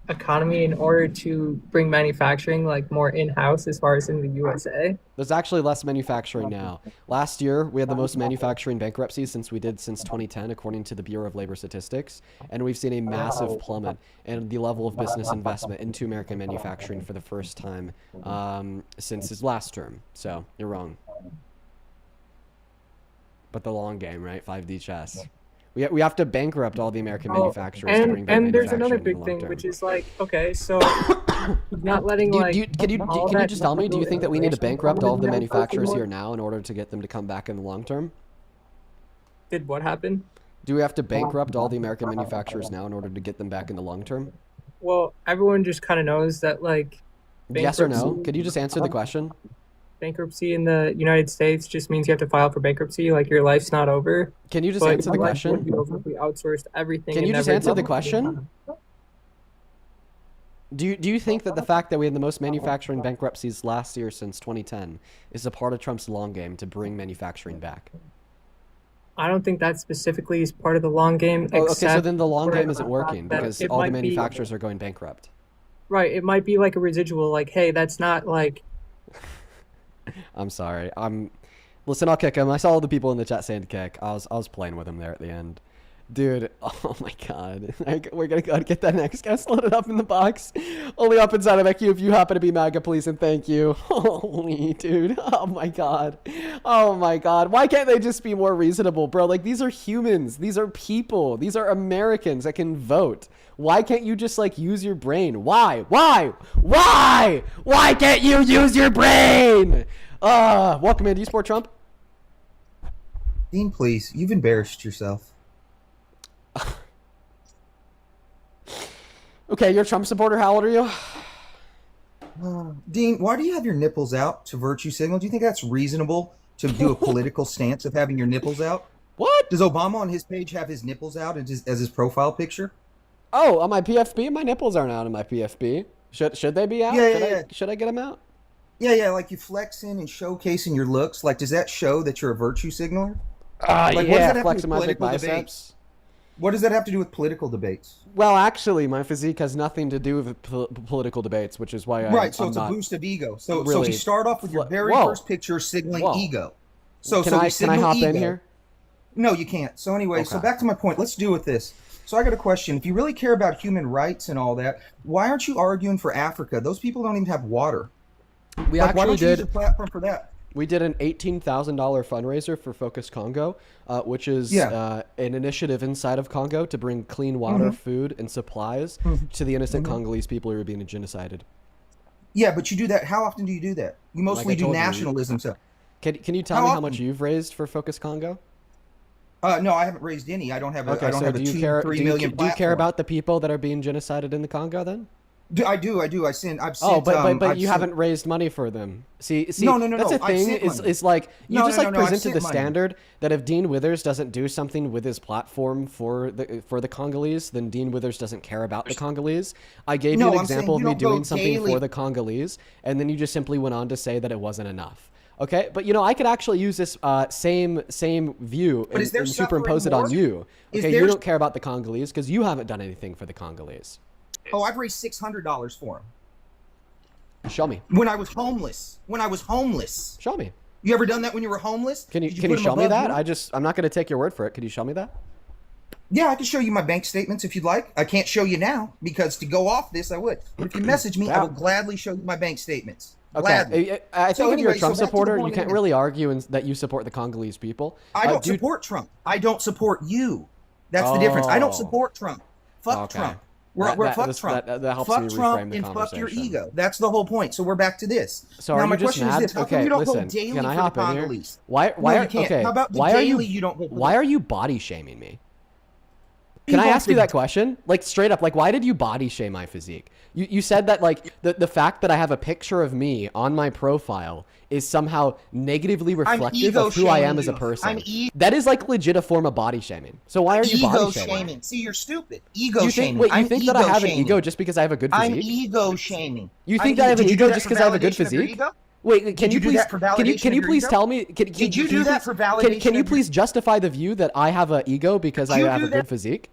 economy in order to bring manufacturing like more in-house as far as in the USA. There's actually less manufacturing now. Last year, we had the most manufacturing bankruptcies since 2010, according to the Bureau of Labor Statistics. And we've seen a massive plummet in the level of business investment into American manufacturing for the first time since his last term. So you're wrong. But the long game, right? 5D chess. We have to bankrupt all the American manufacturers to bring back and there's manufacturing another in the big long thing, term. which is like, okay, so not letting Can like you all can you that just tell me, do you think that we need to immigration bankrupt all of the come into manufacturers anymore? here now in order to get them to come back in the long term? Did what happen? Do we have to bankrupt all the American manufacturers now in order to get them back in the long term? Well, everyone just kind of knows that like Yes or no? bankruptcy Could you just answer the question? bankruptcy in the United States just means you have to file for bankruptcy, like your life's not over. Can you just But answer the your life would be question? over if we outsourced everything. Can you and just never answer the did- question? Do you think that the fact that we had the most manufacturing bankruptcies last year since 2010 is a part of Trump's long game to bring manufacturing back? I don't think that specifically is part of the long game. Oh, okay, so except then the long for game isn't the working fact that because it all the might be- manufacturers are going bankrupt. Right, it might be like a residual, like, hey, that's not like I'm sorry. Listen, I'll kick him. I saw all the people in the chat saying to kick. I was playing with him there at the end. Dude, oh my god. We're gonna go and get that next guest loaded up in the box. Only up inside of that queue if you happen to be MAGA, please and thank you. Holy dude. Oh my god. Oh my god. Why can't they just be more reasonable, bro? Like, these are humans. These are people. These are Americans that can vote. Why can't you just like use your brain? Why? Why can't you use your brain? Welcome in. Do you support Trump? Dean, please. You've embarrassed yourself. Okay, you're a Trump supporter. How old are you? Dean, why do you have your nipples out to virtue signal? Do you think that's reasonable to do a political stance of having your nipples out? What? Does Obama on his page have his nipples out as his profile picture? Oh, on my PFP? My nipples aren't out on my PFP. Should they be out? Yeah. Should I get them out? Yeah, like you flexing and showcasing your looks. Like, does that show that you're a virtue signaler? Like, what does that have to do flexing with my big political biceps. debates? What does that have to do with political debates? Well, actually, my physique has nothing to do with political debates, which is why Right, so I'm it's not a boost of ego. So really you start off with your very Whoa. first picture signaling Whoa. ego. So Can we I signal hop in ego. here? No, you can't. So anyway, so Okay. back to my point. Let's do with this. So I got a question. If you really care about human rights and all that, why aren't you arguing for Africa? Those people don't even have water. We Like, why actually don't you use did. your platform for that? We did an $18,000 fundraiser for Focus Congo, which is Yeah. an initiative inside of Congo to bring clean water, food, and supplies to the innocent Congolese people who are being genocided. Yeah, but you do that. How often do you do that? You mostly do told you. nationalism. So Can you tell How me how often? much you've raised for Focus Congo? no, I haven't raised any. I don't have a. Okay, I don't so have do a you 2, care? 3 Do you, million do you care platform. about the people that are being genocided in the Congo then? I do. I've sent. Oh, but I've you sent- haven't raised money for them. See, No, that's the I've thing. sent Is money. is like you No, just no, like no, I've presented sent the money. standard that if Dean Withers doesn't do something with his platform for the Congolese, then Dean Withers doesn't care about the Congolese. I gave No, you an I'm saying example of you me don't go doing something daily- for the Congolese, and then you just simply went on to say that it wasn't enough. Okay, but I could actually use this same view But is there and superimpose it suffering on more? you. Is Okay, there- you don't care about the Congolese because you haven't done anything for the Congolese. Oh, I've raised $600 for him Show me. when I was homeless. Show me. You ever done that when you were homeless? Can you Did can put you them show me above that? you? I'm not going to take your word for it. Could you show me that? Yeah, I can show you my bank statements if you'd like. I can't show you now because to go off this, I would. But if you message me, I will gladly show you my bank statements. Gladly. Okay. I think So if you're a anyway, so Trump back to the supporter, you point can't again. really argue that you support the Congolese people. I don't dude, support Trump. I don't support you. That's the difference. I don't Oh. support Trump. Fuck Okay. Trump. We're fuck Trump. That helps fuck me Trump reframe the and conversation. fuck your ego. That's the whole point. So we're back to this. So now are my you just question mad? is this: How come Okay, you don't listen. vote daily Can I for the hop in here? Congolese? Why No, are you can't. okay? How about the why daily are you? you don't vote for Why are you body shaming me? Can I ask you that question? Like straight up, like why did you body shame my physique? You said that like the fact that I have a picture of me on my profile is somehow negatively reflective of who I am as a person. That is like legit a form of body shaming. So why are you body shaming? See, you're stupid. Ego shaming. Wait, you think that I have an ego just because I have a good physique? I'm ego shaming. You think that I have an ego just because I have a good physique? Wait, can you please tell me? Did you do that for validation? Can you please justify the view that I have an ego because I have a good physique?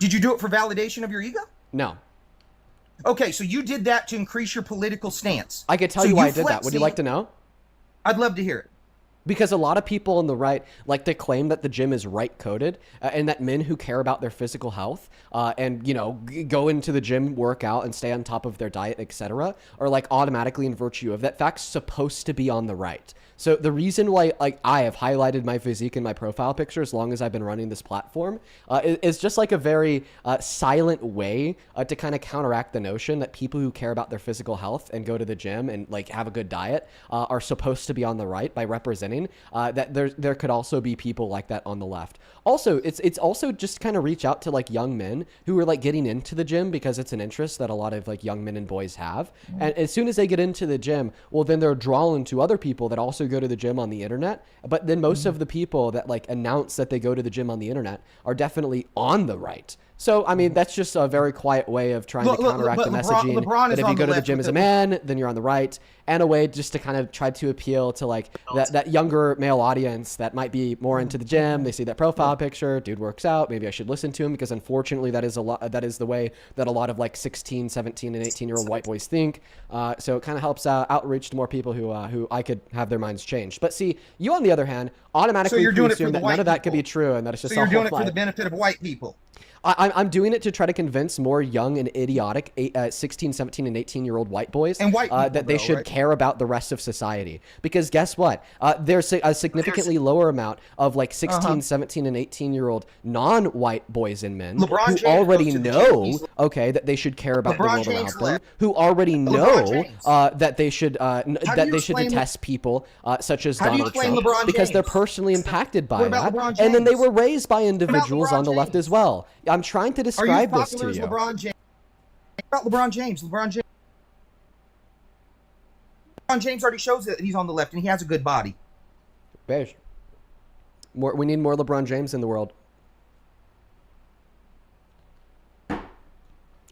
Did you do it for validation of your ego? No. Okay, so you did that to increase your political stance. I could tell you why I did that. Would you like to know? I'd love to hear it. Because a lot of people on the right like to claim that the gym is right coded and that men who care about their physical health and, you know, go into the gym, work out and stay on top of their diet, etc., are like automatically in virtue of that fact supposed to be on the right. So the reason why like I have highlighted my physique in my profile picture as long as I've been running this platform is just like a very silent way to kind of counteract the notion that people who care about their physical health and go to the gym and like have a good diet are supposed to be on the right by representing that there could also be people like that on the left. Also, it's also just kind of reach out to like young men who are like getting into the gym because it's an interest that a lot of like young men and boys have. And as soon as they get into the gym, well, then they're drawn to other people that also go to the gym on the internet. But then most of the people that like announce that they go to the gym on the internet are definitely on the right. So, I mean, that's just a very quiet way of trying to counteract the messaging that if you go to the gym as a man, then you're on the right, and a way just to kind of try to appeal to like that younger male audience that might be more into the gym. They see that profile picture, dude works out, maybe I should listen to him, because unfortunately that is the way that a lot of like 16, 17, and 18-year-old white boys think. So it kind of helps outreach to more people who I could have their minds changed. But see, you on the other hand automatically assume that none of that could be true and that it's just so you're doing it for the benefit of white people. I'm doing it to try to convince more young and idiotic 16, 17, and 18-year-old white boys and white people, that they should care about the rest of society. Because guess what? There's a significantly lower amount of like 16, 17, and 18-year-old non-white boys and men who already know, okay, that they should care about the world around them, who already know that they should detest people such as Donald Trump because they're personally impacted by that. And then they were raised by individuals on the left as well. I'm trying to describe this to you. LeBron James? About LeBron James. LeBron James already shows that he's on the left and he has a good body. Beige. We need more LeBron James in the world.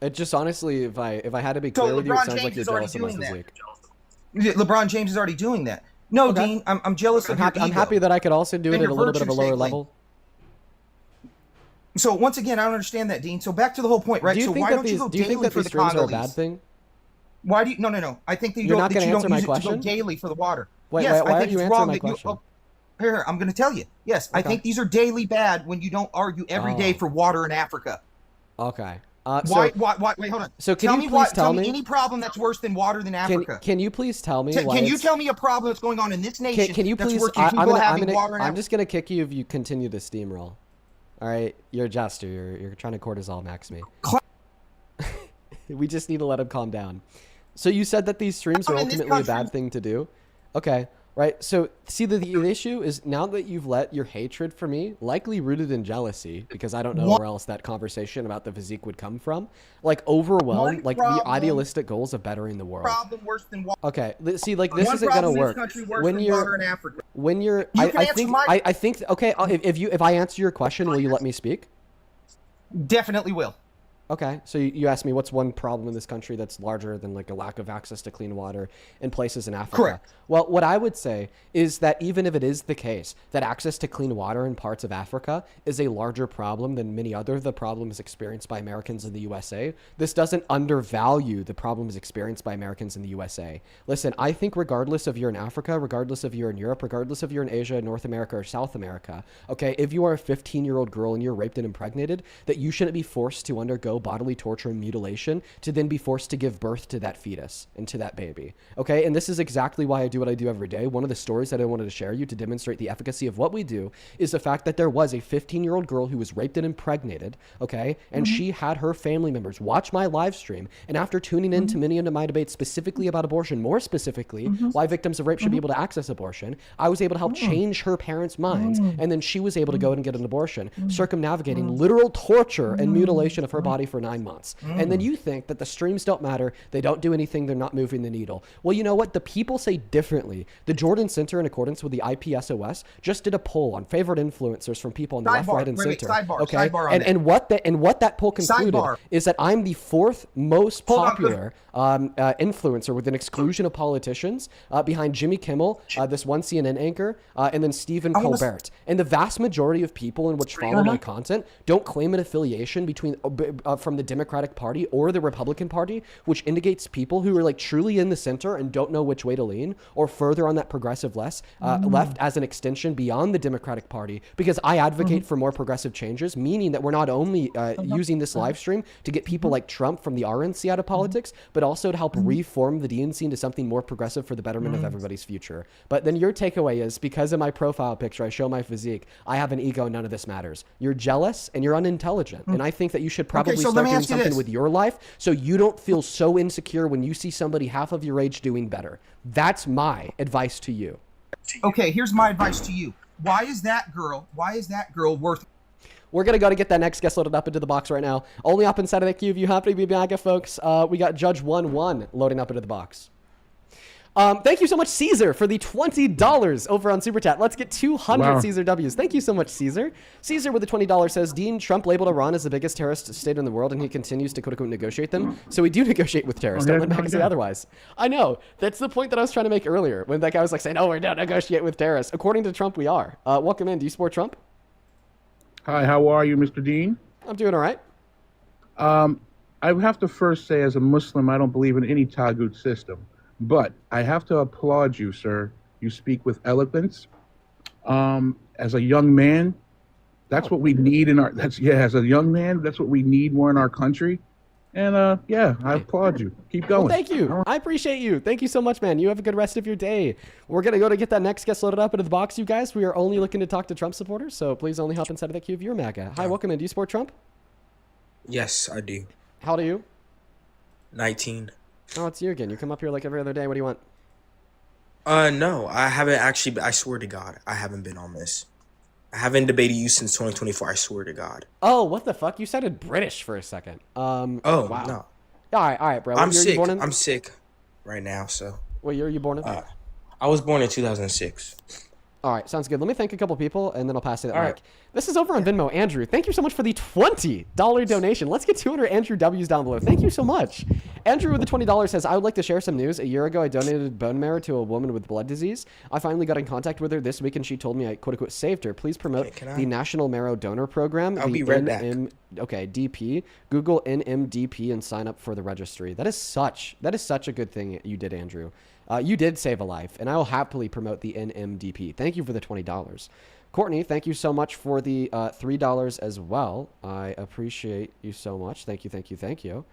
It just honestly, if I had to be clear with you, it sounds like you're jealous of my physique. LeBron James is already doing that. No, okay. Dean, I'm jealous of your ego. I'm happy that I could also do it at a little bit of a lower level. So once again, I don't understand that, Dean. So back to the whole point, right? So why don't you go daily for the Congolese? Are a bad thing? Why do you? No. I think that you don't use it to go daily for the water. Wait, yes, why I think are you it's answering wrong my that question? you. Here, I'm going to tell you. Yes, I think these are daily bad when you don't argue every day for water in Africa. Okay. Why? Wait, hold on. So can you please tell me any problem that's worse than water than Africa? Can you please tell me? Can you tell me a problem that's going on in this nation? Can you please? I'm just going to kick you if you continue to steamroll. All right, you're a jester. You're trying to cortisol max me. We just need to let him calm down. So you said that these streams are ultimately a bad thing to do. Okay, right. So see, the issue is now that you've let your hatred for me, likely rooted in jealousy, because I don't know where else that conversation about the physique would come from, like overwhelm like the idealistic goals of bettering the world. Problem worse than water. Okay, see, like this isn't gonna work. When you're, I think okay. If I answer your question, will you let me speak? Definitely will. Okay, so you asked me what's one problem in this country that's larger than like a lack of access to clean water in places in Africa. Correct. Well, what I would say is that even if it is the case that access to clean water in parts of Africa is a larger problem than many other of the problems experienced by Americans in the USA, this doesn't undervalue the problems experienced by Americans in the USA. Listen, I think regardless of you're in Africa, regardless of you're in Europe, regardless of you're in Asia, North America, or South America, okay, if you are a 15-year-old girl and you're raped and impregnated, that you shouldn't be forced to undergo bodily torture and mutilation to then be forced to give birth to that fetus and to that baby. Okay, and this is exactly why I do what I do every day. One of the stories that I wanted to share you to demonstrate the efficacy of what we do is the fact that there was a 15-year-old girl who was raped and impregnated, okay, and she had her family members watch my live stream, and after tuning in to many of my debates specifically about abortion, more specifically why victims of rape should be able to access abortion, I was able to help change her parents' minds, and then she was able to go and get an abortion, circumnavigating literal torture and mutilation of her body for 9 months. And then you think that the streams don't matter, they don't do anything, they're not moving the needle. Well, you know what? The people say differently. The Jordan Center, in accordance with the IPSOS, just did a poll on favorite influencers from people on the left, right, and center. Okay, and what that poll concluded is that I'm the fourth most popular influencer with an exclusion of politicians, behind Jimmy Kimmel, this one CNN anchor, and then Stephen Colbert. And the vast majority of people in which follow my content don't claim an affiliation between from the Democratic Party or the Republican Party, which indicates people who are like truly in the center and don't know which way to lean, or further on that progressive left as an extension beyond the Democratic Party, because I advocate for more progressive changes, meaning that we're not only using this live stream to get people like Trump from the RNC out of politics, but also to help reform the DNC into something more progressive for the betterment of everybody's future. But then your takeaway is, because of my profile picture, I show my physique, I have an ego, none of this matters. You're jealous and you're unintelligent. And I think that you should probably start doing something with your life so you don't feel so insecure when you see somebody half of your age doing better. That's my advice to you. Okay, here's my advice to you. Why is that girl worth? We're going to go to get that next guest loaded up into the box right now. Only up inside of the queue if you happen to be MAGA, folks. We got Judge 1-1 loading up into the box. Thank you so much, Caesar, for the $20 over on Super Chat. Let's get 200 Caesar W's. Thank you so much, Caesar. Caesar with the $20 says, Dean, Trump labeled Iran as the biggest terrorist state in the world, and he continues to quote-unquote negotiate them. So we do negotiate with terrorists. Don't let Mac say otherwise. I know. That's the point that I was trying to make earlier, when that guy was like saying, oh, we don't negotiate with terrorists. According to Trump, we are. Welcome in. Do you support Trump? Hi, how are you, Mr. Dean? I'm doing all right. I have to first say, as a Muslim, I don't believe in any Taghut system. But I have to applaud you, sir. You speak with eloquence. As a young man, that's what we need in our. As a young man, that's what we need more in our country. And I applaud you. Keep going. Well, thank you. I appreciate you. Thank you so much, man. You have a good rest of your day. We're gonna go to get that next guest loaded up into the box, you guys. We are only looking to talk to Trump supporters, so please only hop inside of the queue if you're MAGA. Hi, welcome in. Do you support Trump? Yes, I do. How old are you? 19. Oh, it's you again. You come up here like every other day. What do you want? No, I haven't actually. I swear to God, I haven't been on this. I haven't debated you since 2024. I swear to God. Oh, what the fuck? You sounded British for a second. Oh, wow. No. All right, bro. I'm sick. I'm sick right now. So. What year are you born in? I was born in 2006. All right, sounds good. Let me thank a couple people, and then I'll pass it at Mike. This is over on Venmo. Andrew, thank you so much for the $20 donation. Let's get 200 Andrew W's down below. Thank you so much. Andrew with the $20 says, I would like to share some news. A year ago, I donated bone marrow to a woman with blood disease. I finally got in contact with her this week, and she told me I quote-unquote saved her. Please promote the National Marrow Donor Program. I'll be right back. Okay, DP. Google NMDP and sign up for the registry. That is such a good thing you did, Andrew. You did save a life, and I will happily promote the NMDP. Thank you for the $20. Courtney, thank you so much for the $3 as well. I appreciate you so much. Thank you, thank you, thank you.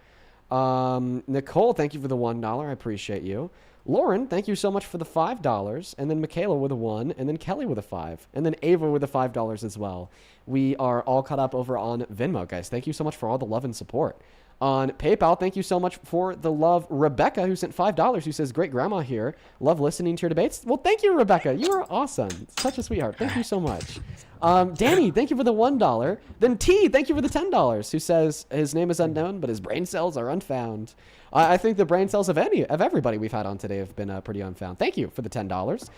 Nicole, thank you for the $1. I appreciate you. Lauren, thank you so much for the $5. And then Michaela with a 1. And then Kelly with a 5. And then Ava with the $5 as well. We are all caught up over on Venmo, guys. Thank you so much for all the love and support. On PayPal, thank you so much for the love. Rebecca, who sent $5, who says, great grandma here. Love listening to your debates. Well, thank you, Rebecca. You are awesome. Such a sweetheart. Thank you so much. Danny, thank you for the $1. Then T, thank you for the $10, who says his name is unknown, but his brain cells are unfound. I think the brain cells of everybody we've had on today have been pretty unfound. Thank you for the $10.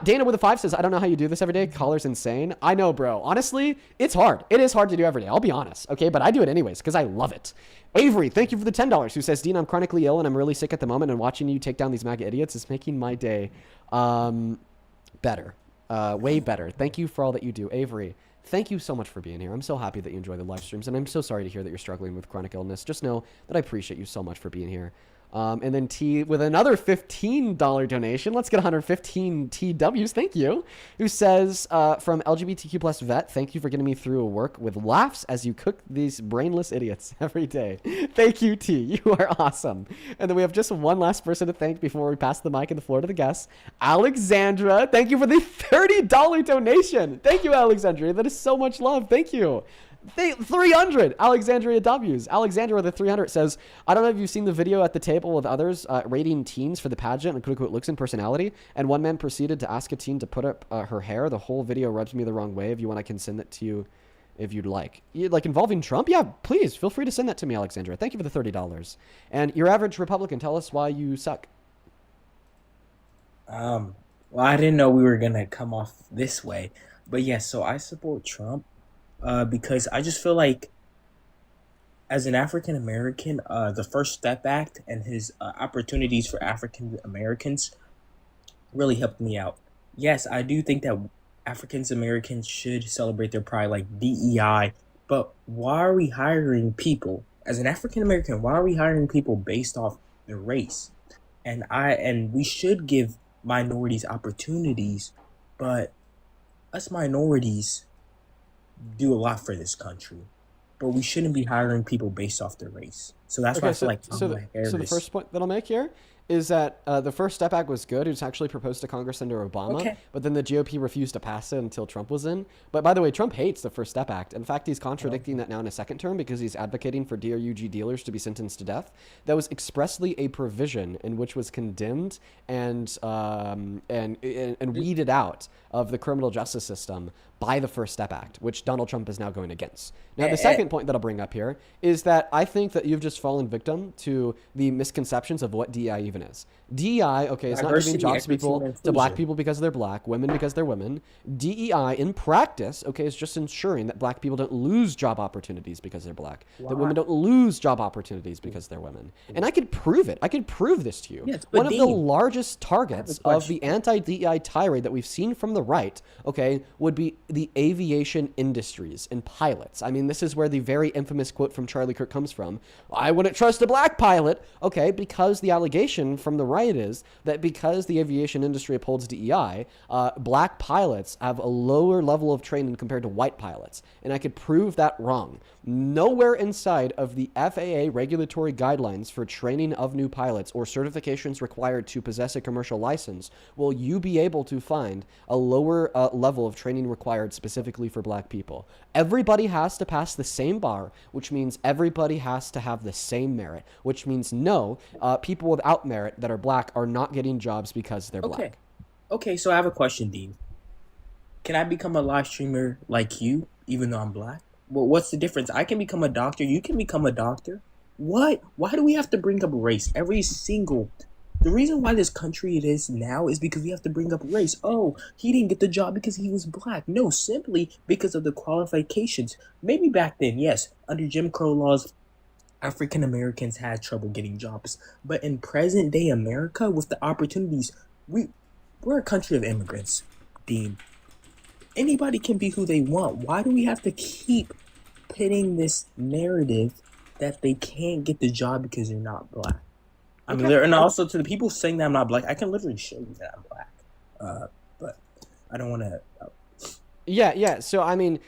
Dana with a 5 says, I don't know how you do this every day. Caller's insane. I know, bro. Honestly, it's hard. It is hard to do every day. I'll be honest. Okay, but I do it anyways because I love it. Avery, thank you for the $10, who says, Dean, I'm chronically ill and I'm really sick at the moment, and watching you take down these MAGA idiots is making my day better. Way better. Thank you for all that you do. Avery, thank you so much for being here. I'm so happy that you enjoy the live streams, and I'm so sorry to hear that you're struggling with chronic illness. Just know that I appreciate you so much for being here. And then T with another $15 donation. Let's get 115 TWs. Thank you. Who says, from LGBTQ plus vet, thank you for getting me through work with laughs as you cook these brainless idiots every day. Thank you, T. You are awesome. And then we have just one last person to thank before we pass the mic and the floor to the guests. Alexandra, thank you for the $30 donation. Thank you, Alexandria. That is so much love. Thank you. 300 Alexandria W's. Alexandra with the 300 says, I don't know if you've seen the video at the table with others rating teens for the pageant and quote-unquote looks and personality, and one man proceeded to ask a teen to put up her hair. The whole video rubs me the wrong way. If you want, I can send it to you if you'd like. Like involving Trump? Yeah, please feel free to send that to me, Alexandra. Thank you for the $30. And your average Republican, tell us why you suck. Well, I didn't know we were gonna come off this way, but yes, so I support Trump. Because I just feel like, as an African American, the First Step Act and his opportunities for African Americans really helped me out. Yes, I do think that African Americans should celebrate their pride like DEI, but why are we hiring people? As an African American, why are we hiring people based off their race? And we should give minorities opportunities, but us minorities do a lot for this country, but we shouldn't be hiring people based off their race. So that's why I feel like so the first point that I'll make here is that the First Step Act was good. It was actually proposed to Congress under Obama, but then the GOP refused to pass it until Trump was in. But by the way, Trump hates the First Step Act. In fact, he's contradicting that now in a second term because he's advocating for DRUG dealers to be sentenced to death. That was expressly a provision in which was condemned and weeded out of the criminal justice system by the First Step Act, which Donald Trump is now going against. Now, the second point that I'll bring up here is that I think that you've just fallen victim to the misconceptions of what DEI even is. DEI, okay, it's not giving jobs to black people because they're black, women because they're women. DEI, in practice, okay, is just ensuring that black people don't lose job opportunities because they're black, that women don't lose job opportunities because they're women. And I could prove it. I could prove this to you. Yes, one of the largest targets of the anti-DEI tirade that we've seen from the right, okay, would be the aviation industries and pilots. I mean, this is where the very infamous quote from Charlie Kirk comes from. I wouldn't trust a black pilot. Okay, because the allegation from the right is that because the aviation industry upholds DEI, black pilots have a lower level of training compared to white pilots. And I could prove that wrong. Nowhere inside of the FAA regulatory guidelines for training of new pilots or certifications required to possess a commercial license will you be able to find a lower level of training required specifically for black people. Everybody has to pass the same bar, which means everybody has to have the same merit, which means no, people without merit that are black are not getting jobs because they're black. Okay, so I have a question, Dean. Can I become a live streamer like you, even though I'm black? Well, what's the difference? I can become a doctor. You can become a doctor. What? Why do we have to bring up race? The reason why this country it is now is because we have to bring up race. Oh, he didn't get the job because he was black. No, simply because of the qualifications. Maybe back then, yes, under Jim Crow laws, African Americans had trouble getting jobs. But in present day America, with the opportunities, we're a country of immigrants, Dean. Anybody can be who they want. Why do we have to keep pitting this narrative that they can't get the job because they're not black? I mean, and also to the people saying that I'm not black, I can literally show you that I'm black. But I don't want to. Yeah. So, I mean,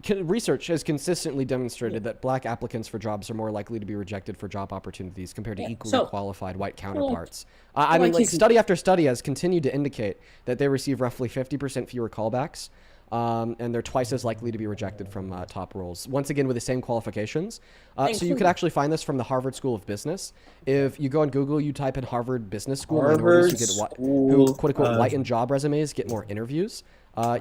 research has consistently demonstrated that black applicants for jobs are more likely to be rejected for job opportunities compared to equally qualified white counterparts. I mean, study after study has continued to indicate that they receive roughly 50% fewer callbacks. And they're twice as likely to be rejected from top roles. Once again, with the same qualifications. So you could actually find this from the Harvard School of Business. If you go on Google, you type in Harvard Business School, minorities who quote-unquote whiten job resumes get more interviews.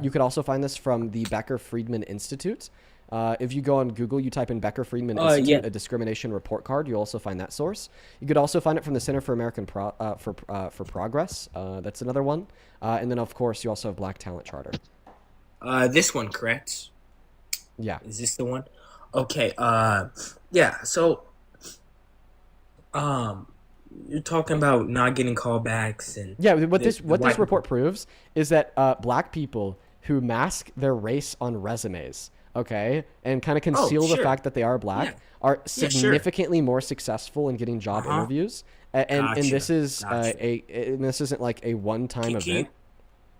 You could also find this from the Becker-Friedman Institute. If you go on Google, you type in Becker-Friedman Institute, a discrimination report card, you'll also find that source. You could also find it from the Center for American for Progress. That's another one. And then, of course, you also have Black Talent Charter. This one, correct? Yeah. Is this the one? Okay. Yeah. So, you're talking about not getting callbacks and what this report proves is that black people who mask their race on resumes, okay, and kind of conceal the fact that they are black, are significantly more successful in getting job interviews And this Gotcha, is gotcha. and this isn't like a one-time Can you- event.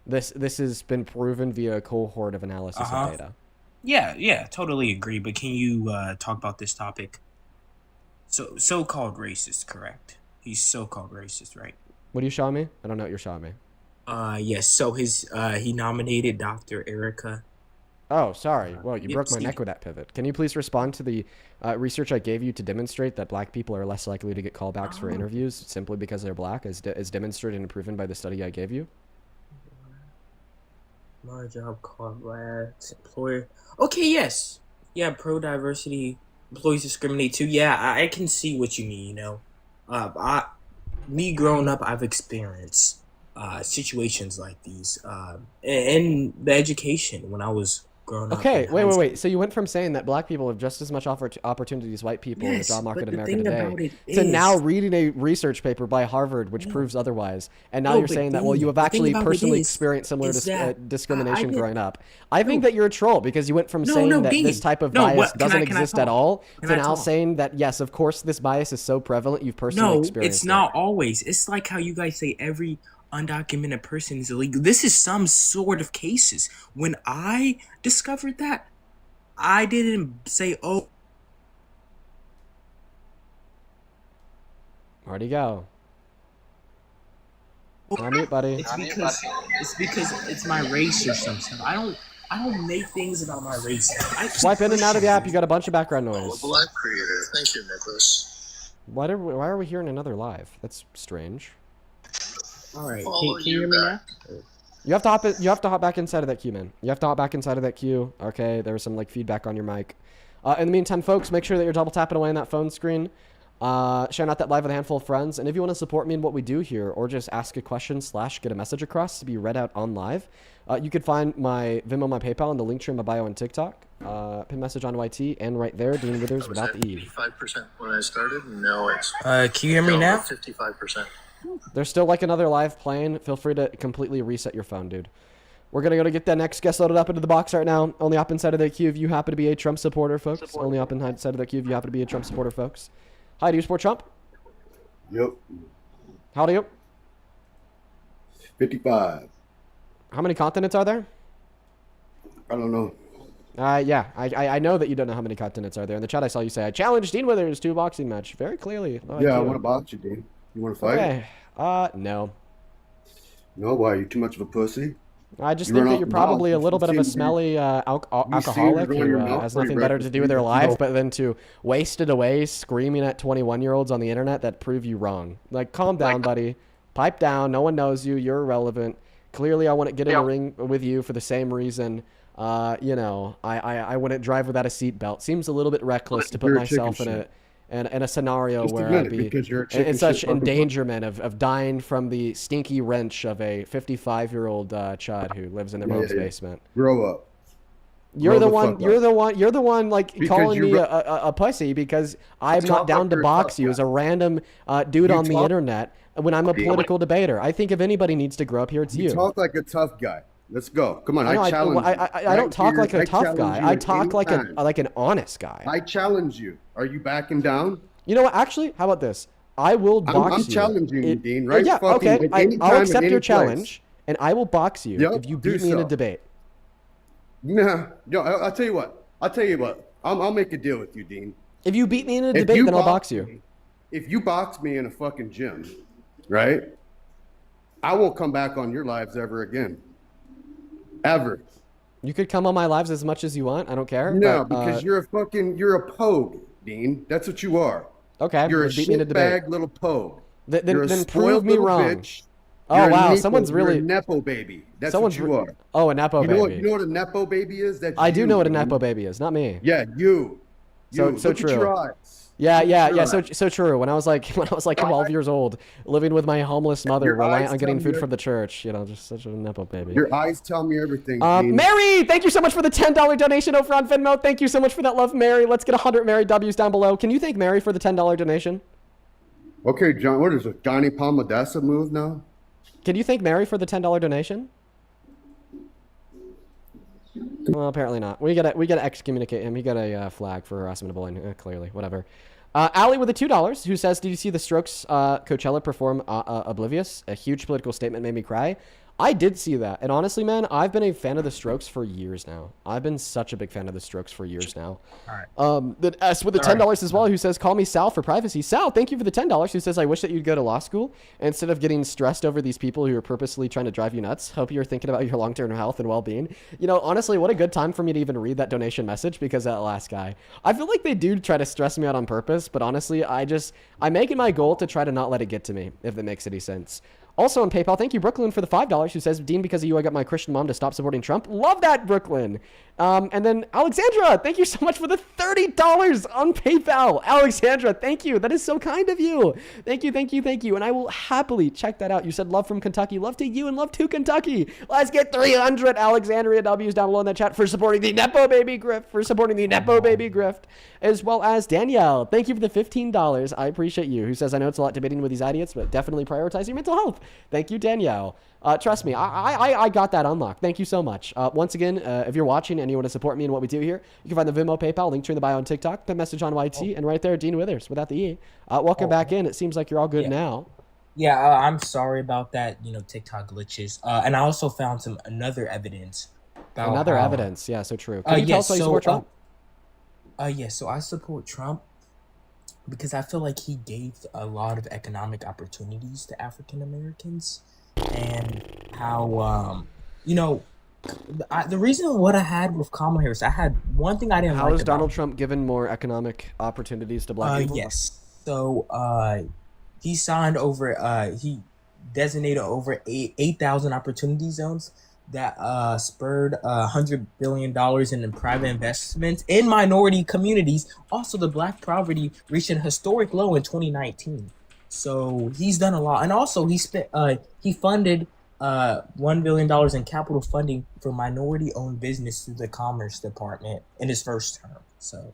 This has been proven via a cohort of analysis Uh-huh. of data. Yeah, totally agree. But can you talk about this topic? So-called racist, correct? He's so-called racist, right? What are you showing me? I don't know what you're showing me. Yes. So he nominated Dr. Erica. Oh, sorry. Well, you Yeah, broke my Steve. neck with that pivot. Can you please respond to the research I gave you to demonstrate that black people are less likely to get callbacks for interviews simply because they're black, as demonstrated and proven by the study I gave you? My job called blacks employer. Okay, yes. Yeah, pro diversity employees discriminate too. Yeah, I can see what you mean. Me growing up, I've experienced situations like these in the education when I was growing up. Okay, in high wait. school. So you went from saying that black people have just as much opportunity as white people in the Yes, job market but in the America thing today about it to is- now reading a research paper by Harvard which No. proves otherwise. And now No, you're but saying that, well, Dean, you have the thing actually about it personally is experienced similar that discrimination I did- growing up. I think No. that you're a troll because you went from saying that Dean. this type of No, bias what- can doesn't I- can I exist at talk? all Can to I now talk? saying that, yes, of course, this bias is so prevalent, you've personally No, experienced it's it. not always. It's like how you guys say every undocumented person is illegal. This is some sort of cases. When I discovered that, I didn't say, "Oh, Where'd he go? On mute, buddy. it's because it's my race or something." I don't make things about my race. I keep Swipe in and out of the app, you pushing. got a bunch of background noise. Black creator. Thank you, Nicholas. Why are we hearing another live? That's strange. All right, Follow can you you hear me now? back. You have to hop back inside of that queue, man. You have to hop back inside of that queue. Okay, there was some like feedback on your mic. In the meantime, folks, make sure that you're double tapping away on that phone screen. Sharing out that live with a handful of friends. And if you want to support me in what we do here, or just ask a question / get a message across to be read out on live, you could find my Venmo, my PayPal, and the link tree in my bio on TikTok. Pin message on YT, and right there, Dean Withers Was without at the E. 85% when I started. No, it's Can you hear me now? 55%. There's still like another live playing. Feel free to completely reset your phone, dude. We're going to go to get that next guest loaded up into the box right now. Only up inside of that queue if you happen to be a Trump supporter, folks. Only up inside of that queue if you happen to be a Trump supporter, folks. Hi, do you support Trump? Yep. How do you? 55. How many continents are there? I don't know. Yeah, I know that you don't know how many continents are there. In the chat, I saw you say, I challenged Dean Withers to a boxing match. Very clearly. Oh, Yeah, I do. want to box you, dude. You want to fight? Okay. No. No, why? You too much of a pussy? I just You think run that off you're the probably a mouth. little bit of a You seem to be- smelly alcoholic to run who your mouth has pretty nothing better to do with their recklessly. life but then to waste it away screaming at 21-year-olds on the internet that prove you wrong. Like, calm down, buddy. Pipe down. No one knows you. You're irrelevant. Clearly, I wouldn't get in a ring with you for the same reason. I wouldn't drive without a seatbelt. Seems a little bit reckless to put You're a chicken myself in a scenario Just where admit I'd it, be because you're a in chicken such shit fucking pussy. endangerment of dying from the stinky wrench of a 55-year-old chud who lives in their mom's yeah. basement. Grow up. You're Grow the the one. fuck You're up. the one. You're the one. Like Because calling you me ru- a pussy because I'm Talk not down like to you're a box tough you guy. as a random dude You on the talk- internet when I'm a political debater. I think if anybody needs to grow up here, it's you. You talk like a tough guy. Let's go. Come on, I know, I challenge you. I don't Right talk here, like a I tough challenge guy. you I at talk any like time. an honest guy. I challenge you. Are you backing down? You know what? Actually, how about this? I will box I'm you. challenging you, Dean, right? Yeah. Fucking Okay. at any I'll time, accept at your any place. challenge, and I will box you Yep, if you do beat me in a so. debate. Nah, yo, I'll tell you what. I'll make a deal with you, Dean. If you beat me in a If debate, you then I'll box you. me- If you box me in a fucking gym, right? I won't come back on your lives ever again. Ever. You could come on my lives as much as you want. I don't care. No, but, because you're a pogue, Dean. That's what you are. okay. You're a beat me in a debate. shitbag little pogue. Then You're a prove spoiled me little wrong. bitch. Oh, You're a wow, nepo- someone's you're a really- nepo baby. That's Someone's what you are. Oh, a nepo You know what? baby. You know what a nepo baby is? That's I do you, know what a Dean. nepo baby is. Not me. Yeah, you. So- You. so Look true. At your eyes. Yeah, Look yeah, at your yeah. eyes. So true. When I was like 12 years old, living with my homeless mother, Your reliant eyes on getting tell food me- from the church. You know, just such a nepo baby. Your eyes tell me everything, Dean. Mary, thank you so much for the $10 donation over on Venmo. Thank you so much for that love, Mary. Let's get 100 Mary W's down below. Can you thank Mary for the $10 donation? Okay, John, what is it? Johnny Palmadessa move now? Can you thank Mary for the $10 donation? Well, apparently not. We gotta excommunicate him. He got a flag for harassment of bullying. Clearly, whatever. Allie with the $2 who says, did you see the Strokes Coachella perform Oblivious? A huge political statement made me cry. I did see that. And honestly, man, I've been a fan of the Strokes for years now. I've been such a big fan of the Strokes for years now. All right. The S with the $10 as well, who says, call me Sal for privacy. Sal, thank you for the $10, who says, I wish that you'd go to law school instead of getting stressed over these people who are purposely trying to drive you nuts. Hope you're thinking about your long-term health and well-being. You know, honestly, what a good time for me to even read that donation message, because that last guy, I feel like they do try to stress me out on purpose, but honestly, I make it my goal to try to not let it get to me, if that makes any sense. Also on PayPal, thank you, Brooklyn, for the $5, who says, Dean, because of you, I got my Christian mom to stop supporting Trump. Love that, Brooklyn. And then Alexandra, thank you so much for the $30 on PayPal. Alexandra, thank you. That is so kind of you. Thank you, thank you, thank you. And I will happily check that out. You said love from Kentucky. Love to you and love to Kentucky. Let's get 300 Alexandria W's down below in that chat for supporting the Nepo Baby Grift, as well as Danielle. Thank you for the $15. I appreciate you. Who says, I know it's a lot debating with these idiots, but definitely prioritize your mental health. Thank you, Danielle. Trust me, I got that unlocked. Thank you so much. Once again, if you're watching and you want to support me and what we do here, you can find the Venmo, PayPal, link in the bio on TikTok, the message on YT, and right there, Dean Withers, without the E. Welcome back in. It seems like you're all good now. Yeah, I'm sorry about that, TikTok glitches. And I also found another evidence. Evidence, yeah, so true. Can you tell us why you support Trump? So I support Trump because I feel like he gave a lot of economic opportunities to African Americans, and how the reason what I had with Kamala Harris, I had one thing I didn't like. How is Donald Trump given more economic opportunities to black people? Yes. So he signed over he designated over 8,000 opportunity zones that spurred $100 billion in private investments in minority communities. Also, the black poverty reached a historic low in 2019. So he's done a lot, and also he funded $1 billion in capital funding for minority-owned business through the Commerce Department in his first term. So,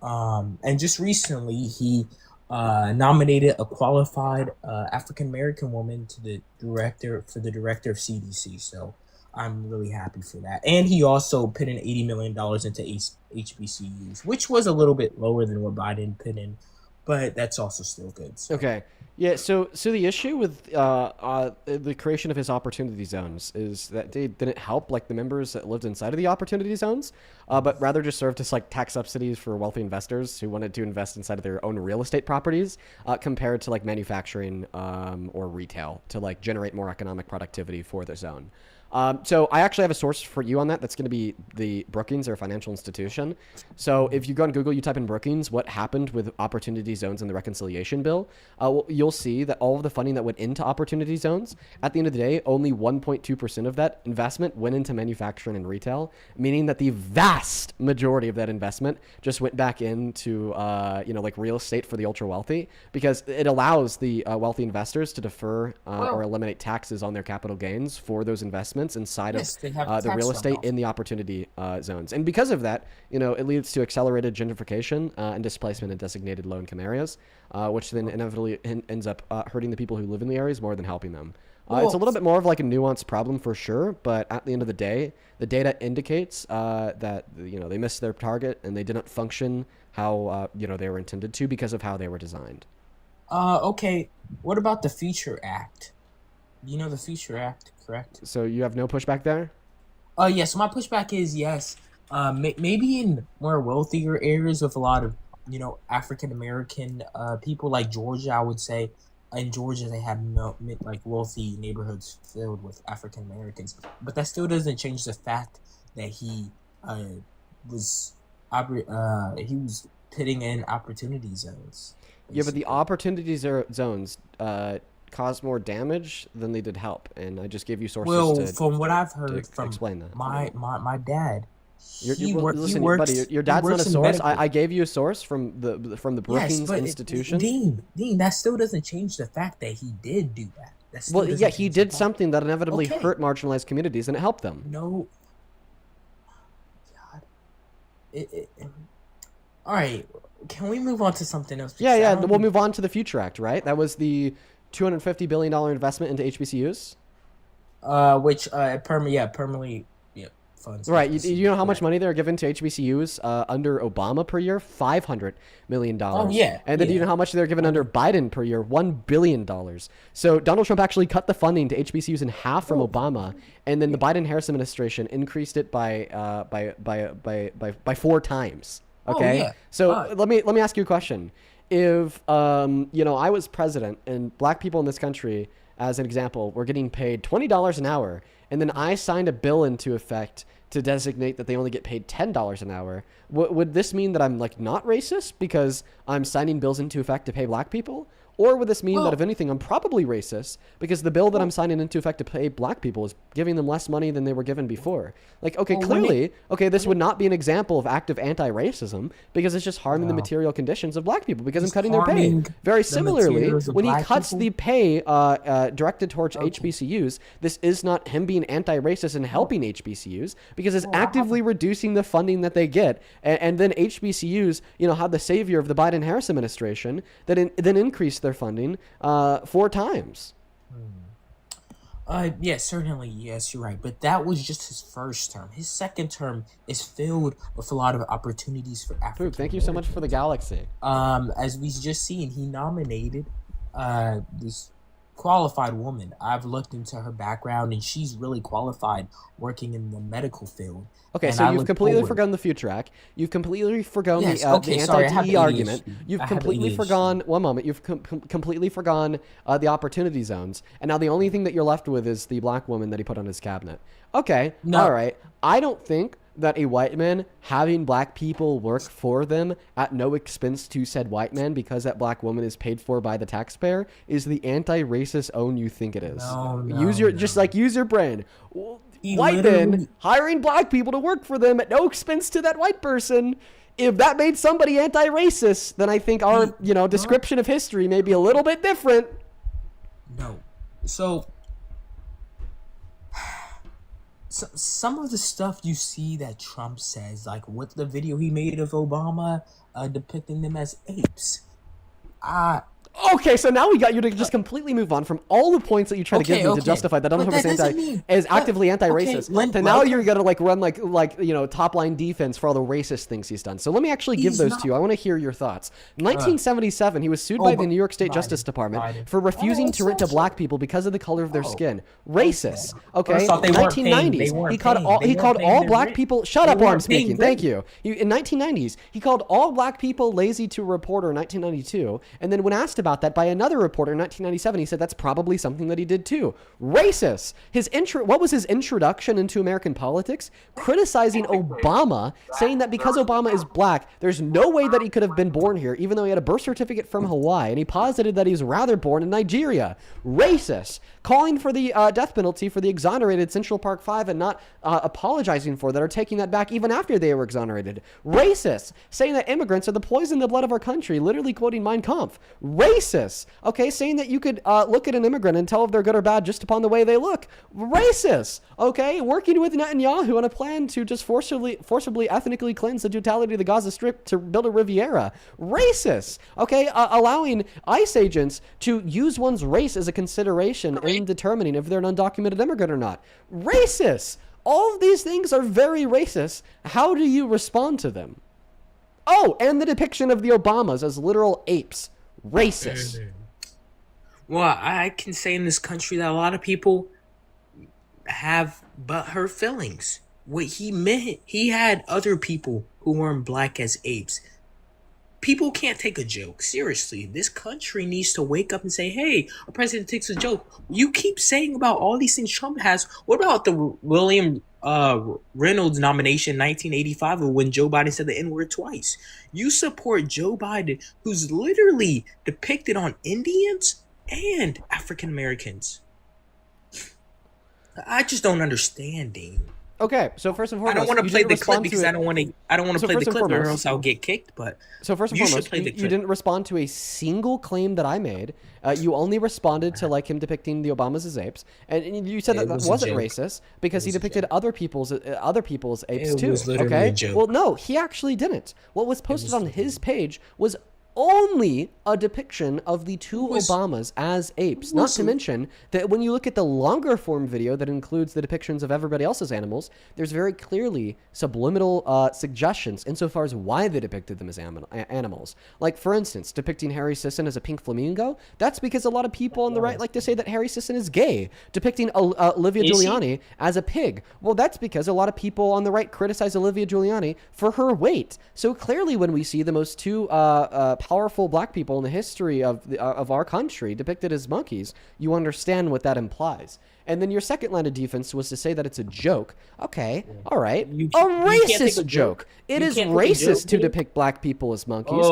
and just recently he nominated a qualified African American woman to the director of CDC. So I'm really happy for that. And he also put in $80 million into HBCUs, which was a little bit lower than what Biden put in, but that's also still good. So. Okay. Yeah, so the issue with the creation of his opportunity zones is that they didn't help like the members that lived inside of the opportunity zones, but rather just served as like tax subsidies for wealthy investors who wanted to invest inside of their own real estate properties, compared to like manufacturing or retail to like generate more economic productivity for the zone. So I actually have a source for you on that. That's going to be the Brookings, or financial institution. So if you go on Google, you type in Brookings, what happened with opportunity zones in the reconciliation bill, you'll see that all of the funding that went into opportunity zones, at the end of the day, only 1.2% of that investment went into manufacturing and retail, meaning that the vast majority of that investment just went back into, like real estate for the ultra wealthy, because it allows the wealthy investors to defer or eliminate taxes on their capital gains for those investments inside of the real estate in the opportunity zones. And because of that, it leads to accelerated gentrification and displacement in designated low-income areas, which then inevitably ends up hurting the people who live in the areas more than helping them. It's a little bit more of like a nuanced problem for sure, but at the end of the day, the data indicates that they missed their target and they didn't function how they were intended to because of how they were designed. Okay, what about the Future Act? The Future Act, correct? So you have no pushback there? Yes. My pushback is yes. Maybe in more wealthier areas with a lot of, African American people, like Georgia, I would say. In Georgia, they have wealthy neighborhoods filled with African Americans, but that still doesn't change the fact that he was putting in opportunity zones. Basically. Yeah, but the opportunity zones caused more damage than they did help, and I just gave you sources. From what I've heard from explain that. My dad. Listen, buddy, your dad's not a source. I gave you a source from the Brookings institution. Dean, that still doesn't change the fact that he did do that. He did something that inevitably hurt marginalized communities, and it helped them. No. God. All right. Can we move on to something else? Yeah. We'll move on to the Future Act, right? That was the $250 billion investment into HBCUs. Which permanently funds. Right. You know how much money they're given to HBCUs under Obama per year? $500 million. Oh, yeah. And then do you know how much they're given under Biden per year? $1 billion. So Donald Trump actually cut the funding to HBCUs in half from Obama, and then the Biden-Harris administration increased it by 4 times. Okay. yeah. So let me ask you a question. If I was president and black people in this country, as an example, were getting paid $20 an hour, and then I signed a bill into effect to designate that they only get paid $10 an hour, would this mean that I'm like not racist because I'm signing bills into effect to pay black people? Or would this mean that if anything, I'm probably racist because the bill that I'm signing into effect to pay black people is giving them less money than they were given before? Like, okay, clearly, this would not be an example of active anti-racism because it's just harming the material conditions of black people because I'm cutting their pay. Very similarly, when he cuts the pay directed towards HBCUs, this is not him being anti-racist and helping HBCUs because it's actively reducing the funding that they get. And then HBCUs, have the savior of the Biden-Harris administration that then increased their funding 4 times. Yes, certainly. Yes, you're right. But that was just his first term. His second term is filled with a lot of opportunities for African. Thank you so much for the galaxy. As we just seen, he nominated this qualified woman. I've looked into her background, and she's really qualified working in the medical field. Okay, and so you've completely forgone the future track. You've completely forgone the anti-DE argument. You've completely forgone, one moment, you've completely forgone the opportunity zones. And now the only thing that you're left with is the black woman that he put on his cabinet. Okay, all right. I don't think that a white man having black people work for them at no expense to said white man because that black woman is paid for by the taxpayer is the anti-racist own you think it is. Use your brain. White men hiring black people to work for them at no expense to that white person. If that made somebody anti-racist, then I think our description of history may be a little bit different. No. So some of the stuff you see that Trump says, like with the video he made of Obama depicting them as apes. Okay, so now we got you to just completely move on from all the points that you try to give me to justify that Donald Trump is actively anti-racist. Now you're gonna run top line defense for all the racist things he's done. So let me actually give those to you. I want to hear your thoughts. In 1977, he was sued by the New York State Justice Department for refusing to rent to black people because of the color of their skin. Racist. Okay. In 1990s, he called all black people. Shut up while I'm speaking. Thank you. In 1990s, he called all black people lazy to a reporter in 1992, and then when asked about that by another reporter in 1997, he said that's probably something that he did too. Racist. What was his introduction into American politics? Criticizing Obama, saying that because Obama is black, there's no way that he could have been born here, even though he had a birth certificate from Hawaii, and he posited that he was rather born in Nigeria. Racist. Calling for the death penalty for the exonerated Central Park 5 and not apologizing for that or taking that back even after they were exonerated. Racist. Saying that immigrants are the poison in the blood of our country, literally quoting Mein Kampf. Racist. Okay, saying that you could look at an immigrant and tell if they're good or bad just upon the way they look. Racist. Okay, working with Netanyahu on a plan to just forcibly ethnically cleanse the totality of the Gaza Strip to build a Riviera. Racist. Okay, allowing ICE agents to use one's race as a consideration in determining if they're an undocumented immigrant or not. Racist. All of these things are very racist. How do you respond to them? Oh, and the depiction of the Obamas as literal apes. Racist. Well, I can say in this country that a lot of people have butthurt feelings. What he meant, he had other people who weren't black as apes. People can't take a joke seriously. This country needs to wake up and say, hey, a president takes a joke. You keep saying about all these things Trump has. What about the William Reynolds nomination in 1985 when Joe Biden said the N-word twice? You support Joe Biden, who's literally depicted on Indians and African Americans. I just don't understand, Dean. Okay, so first and foremost, I don't want to play the clip because I don't want to play the clip or else I'll get kicked. But so first and foremost, you didn't respond to a single claim that I made. You only responded to him depicting the Obamas as apes, and you said that wasn't racist because he depicted other people's apes too. Was literally a joke. Well, no, he actually didn't. What was posted on his page was only a depiction of the two Obamas as apes. Not to mention that when you look at the longer form video that includes the depictions of everybody else's animals, there's very clearly subliminal suggestions insofar as why they depicted them as animals. Like, for instance, depicting Harry Sisson as a pink flamingo, that's because a lot of people on the right like to say that Harry Sisson is gay. Depicting Olivia Giuliani as a pig, well, that's because a lot of people on the right criticize Olivia Giuliani for her weight. So clearly when we see the most two powerful black people in the history of our country depicted as monkeys, you understand what that implies. And then your second line of defense was to say that it's a joke. Okay, all right. A racist joke. It is racist to depict black people as monkeys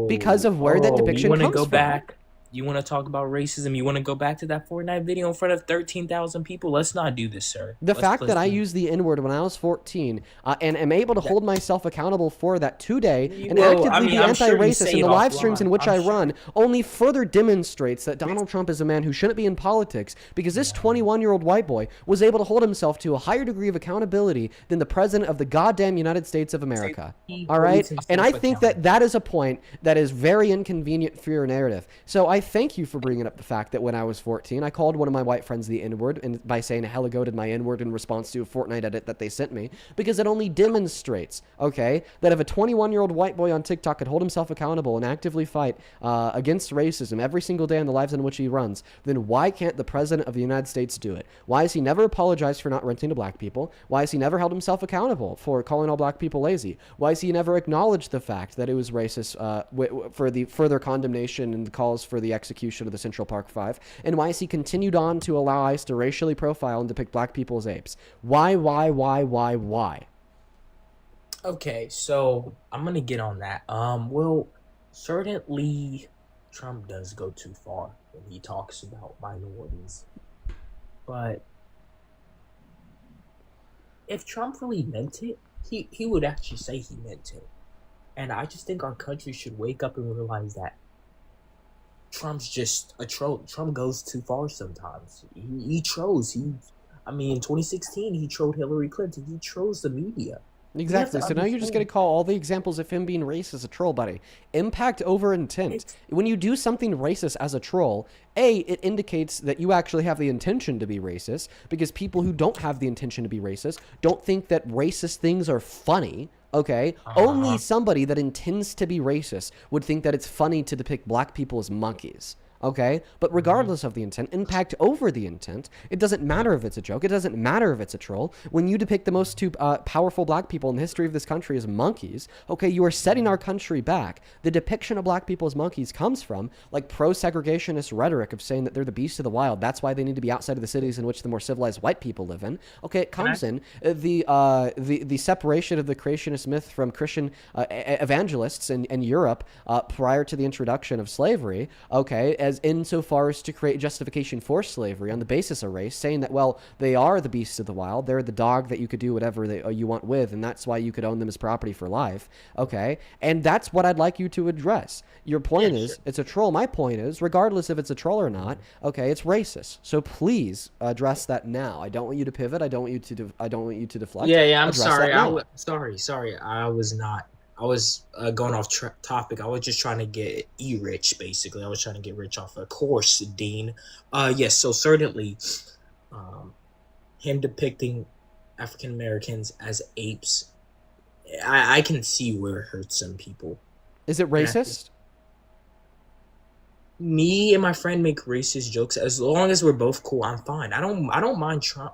because of where that depiction comes from. Back? You want to talk about racism? You want to go back to that Fortnite video in front of 13,000 people? Let's not do this, sir. The fact that I used the N-word when I was 14 and am able to hold myself accountable for that today and actively be anti-racist in the live streams in which I run only further demonstrates that Donald Trump is a man who shouldn't be in politics, because this 21-year-old white boy was able to hold himself to a higher degree of accountability than the president of the goddamn United States of America. All right? And I think that that is a point that is very inconvenient for your narrative. So I thank you for bringing up the fact that when I was 14, I called one of my white friends the N-word, and by saying hella goated my N-word in response to a Fortnite edit that they sent me, because it only demonstrates, okay, that if a 21-year-old white boy on TikTok could hold himself accountable and actively fight against racism every single day in the lives in which he runs, then why can't the president of the United States do it? Why has he never apologized for not renting to black people? Why has he never held himself accountable for calling all black people lazy? Why has he never acknowledged the fact that it was racist for the further condemnation and the calls for the execution of the Central Park Five? And why has he continued on to allow ICE to racially profile and depict black people as apes? Why? Okay, so I'm gonna get on that. Well, certainly Trump does go too far when he talks about minorities. But if Trump really meant it, he would actually say he meant it. And I just think our country should wake up and realize that Trump's just a troll. Trump goes too far sometimes. He trolls. In 2016, he trolled Hillary Clinton. He trolls the media. Exactly. So now you're just going to call all the examples of him being racist a troll, buddy. Impact over intent. When you do something racist as a troll, it indicates that you actually have the intention to be racist, because people who don't have the intention to be racist don't think that racist things are funny. Okay, only somebody that intends to be racist would think that it's funny to depict black people as monkeys. Okay, but regardless of the intent, impact over the intent, it doesn't matter if it's a joke. It doesn't matter if it's a troll. When you depict the most two powerful black people in the history of this country as monkeys, okay, you are setting our country back. The depiction of black people as monkeys comes from like pro-segregationist rhetoric of saying that they're the beasts of the wild. That's why they need to be outside of the cities in which the more civilized white people live in. Okay, it comes in the separation of the creationist myth from Christian evangelists in Europe prior to the introduction of slavery. Okay, as insofar as to create justification for slavery on the basis of race, saying that, well, they are the beasts of the wild, they're the dog that you could do whatever you want with, and that's why you could own them as property for life. Okay, and that's what I'd like you to address. Your point is, it's a troll. My point is, regardless if it's a troll or not, okay, it's racist. So please address that now. I don't want you to pivot. I don't want you to deflect. I'm sorry. Sorry. I was going off topic. I was just trying to get rich, basically. I was trying to get rich off a course, Dean. Yes, so certainly him depicting African Americans as apes, I can see where it hurts some people. Is it racist? Me and my friend make racist jokes. As long as we're both cool, I'm fine. I don't mind Trump.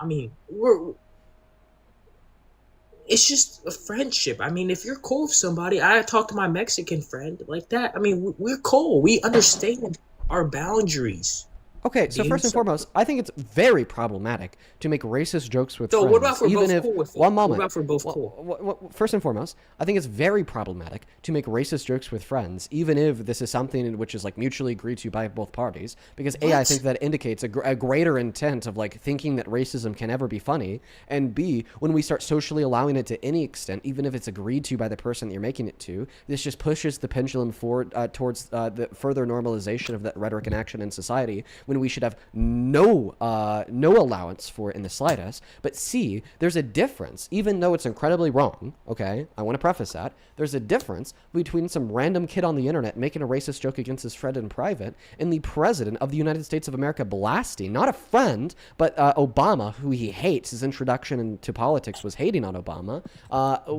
It's just a friendship. If you're cool with somebody, I talk to my Mexican friend like that. We're cool. We understand our boundaries. Okay, so first and foremost, I think it's very problematic to make racist jokes with friends. So what about if we're both cool with it? One moment. What about if we're both cool? First and foremost, I think it's very problematic to make racist jokes with friends, even if this is something in which is like mutually agreed to by both parties. Because I think that indicates a greater intent of like thinking that racism can ever be funny, and B, when we start socially allowing it to any extent, even if it's agreed to by the person that you're making it to, this just pushes the pendulum forward towards the further normalization of that rhetoric and action in society, when we should have no allowance for it in the slightest. But C, there's a difference, even though it's incredibly wrong, okay? I want to preface that. There's a difference between some random kid on the internet making a racist joke against his friend in private and the president of the United States of America blasting, not a friend, but Obama, who he hates. His introduction into politics was hating on Obama,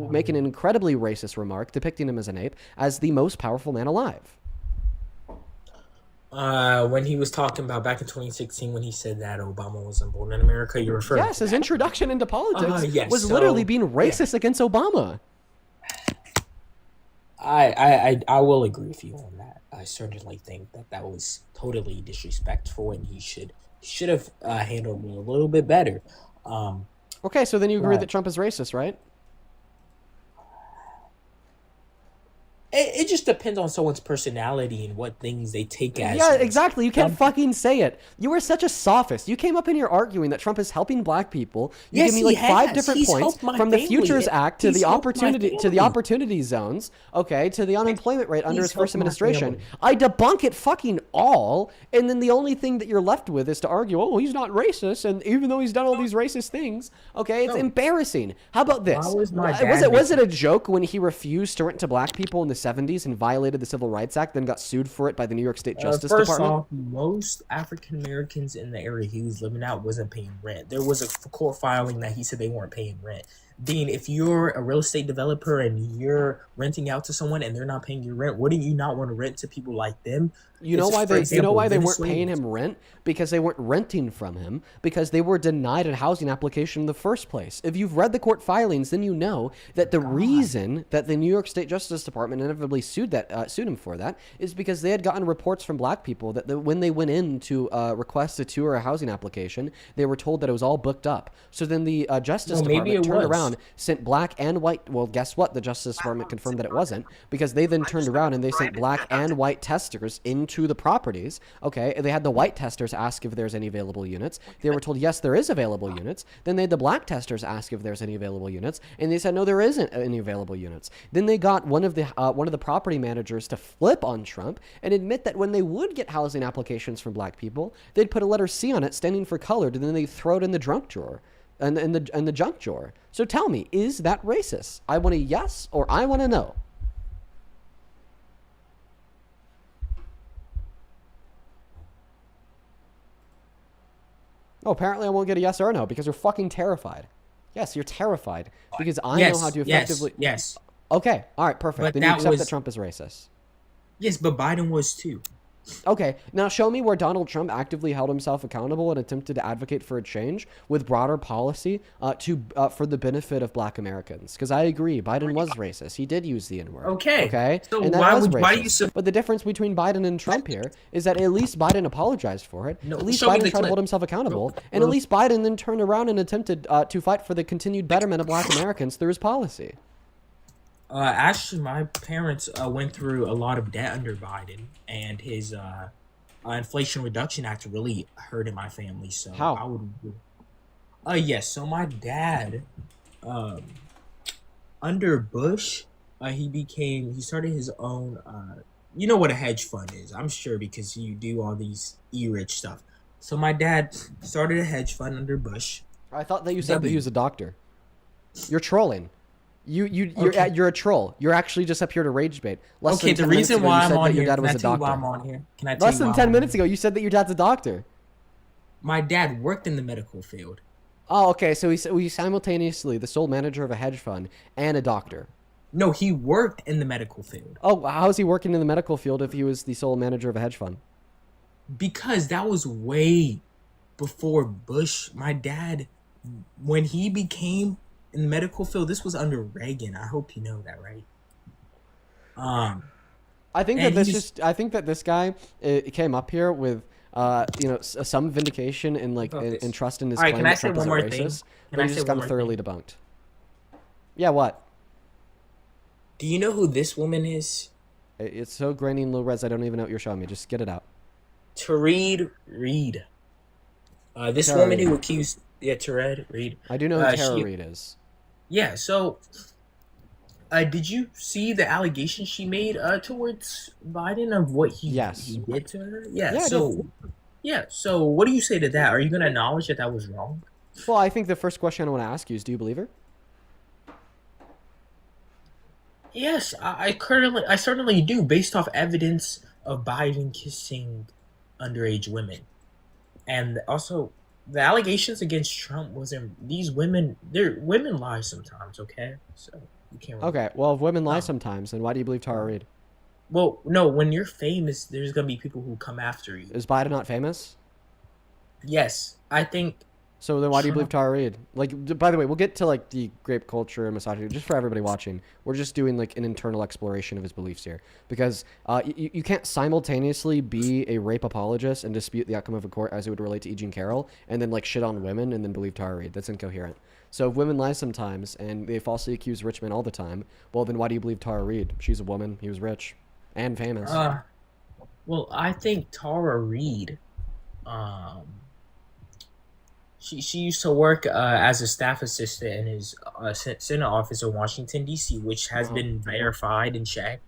making an incredibly racist remark, depicting him as an ape, as the most powerful man alive. When he was talking about back in 2016 when he said that Obama wasn't born in America, you're referring Yes, to his that. introduction into politics Yes, was so, literally being racist against Obama. I will agree with you on that. I certainly think that was totally disrespectful, and he should have handled me a little bit better. Okay, so then you agree Right. that Trump is racist, right? It just depends on someone's personality and what things they take as. Yeah, exactly. You can't fucking say it. You were such a sophist. You came up in here arguing that Trump is helping black people. You Yes, give me like he 5 has. different He's points helped my from the family. Futures Act to He's the helped my opportunity family. zones, okay, to the unemployment rate under He's his first helped my administration. family. I debunk it fucking all, and then the only thing that you're left with is to argue, oh, he's not racist, and even though he's done all these racist things, okay, it's No. embarrassing. How about this? Why was my Was dad it a joke when he refused to rent to black people in the 70s and violated the Civil Rights Act, then got sued for it by the New York State Justice First Department? off, most African Americans in the area he was living out wasn't paying rent. There was a court filing that he said they weren't paying rent. Dean, if you're a real estate developer and you're renting out to someone and they're not paying your rent, wouldn't you not want to rent to people like them? You know It's, why for they example, weren't paying Venezuelans. him rent? Because they weren't renting from him, because they were denied a housing application in the first place. If you've read the court filings, then you know that the reason that the New York State Justice Department inevitably sued him for that is because they had gotten reports from black people that when they went in to request a tour or a housing application, they were told that it was all booked up. So then the Justice Well, maybe Department it turned was. around, sent black and white. Well, guess what? The Justice Department confirmed that it wasn't, because they then turned around and they sent black and white testers into the properties. Okay, they had the white testers ask if there's any available units. They were told, yes, there is available units. Then they had the black testers ask if there's any available units, and they said, no, there isn't any available units. Then they got one of the property managers to flip on Trump and admit that when they would get housing applications from black people, they'd put a letter C on it standing for colored, and then they throw it in the junk drawer. And the junk drawer. So tell me, is that racist? I want a yes or I want a no. Oh, apparently I won't get a yes or a no because you're fucking terrified. Yes, you're terrified because I know how to effectively. Yes. Okay, all right, perfect. But Then you that accept was- that Trump is racist. Yes, but Biden was too. Okay, now show me where Donald Trump actively held himself accountable and attempted to advocate for a change with broader policy for the benefit of black Americans. Because I agree, Biden was racist. He did use the N-word. Okay? So And that why was why do you racist. But the difference between Biden and Trump here is that at least Biden apologized for it. No, At least show me Biden the tried to clip. hold himself accountable. And at least Biden then turned around and attempted to fight for the continued betterment of black Americans through his policy. Actually, my parents went through a lot of debt under Biden, and his Inflation Reduction Act really hurted my family. So How? I would. Yes. So my dad, under Bush, he started his own. You know what a hedge fund is, I'm sure, because you do all these e-rich stuff. So my dad started a hedge fund under Bush. I thought that you said that he was a doctor. You're trolling. You're a troll. You're actually just up here to rage bait. Okay, the reason why I'm on here. Can I tell you why I'm on here? Can I tell Less you than why 10 I'm minutes on here? ago, you said that your dad's a doctor. My dad worked in the medical field. Oh, okay. So he's simultaneously the sole manager of a hedge fund and a doctor. No, he worked in the medical field. Oh, how is he working in the medical field if he was the sole manager of a hedge fund? Because that was way before Bush. My dad, when he became in the medical field, this was under Reagan. I hope you know that, right? I think And I think that this guy came up here with some vindication and and trust in his All right, claim can I that say Trump one isn't more thing? racist, Can but I he's say just one gotten more thoroughly debunked. Yeah, what? Do you know who this woman is? It's so grainy and low res, I don't even know what you're showing me. Just get it out. Reade. This Tara woman Reade. who accused Reade. I do know who Tara she- Reade is. Yeah, so did you see the allegation she made towards Biden of what he Yes. he did to her? Yeah, Yeah, I so Yeah. So what do you say to that? Are you gonna acknowledge that that was wrong? Well, I think the first question I want to ask you is, do you believe her? Yes, I certainly do, based off evidence of Biden kissing underage women, and also the allegations against Trump wasn't these women. They're women lie sometimes, okay? So you can't. Really, Okay, well, if women lie No. sometimes, then why do you believe Tara Reade? Well, no, when you're famous, there's gonna be people who come after you. Is Biden not famous? Yes, I think. So then why do you believe Trump- Tara Reade? Like, by the way, we'll get to like the grape culture and misogyny just for everybody watching. We're just doing like an internal exploration of his beliefs here because you can't simultaneously be a rape apologist and dispute the outcome of a court as it would relate to E. Jean Carroll and then like shit on women and then believe Tara Reade. That's incoherent. So if women lie sometimes and they falsely accuse rich men all the time, well then why do you believe Tara Reade? She's a woman. He was rich and famous. Well, I think Tara Reade, um, she used to work as a staff assistant in his Senate office in Washington D.C., which has been verified and checked.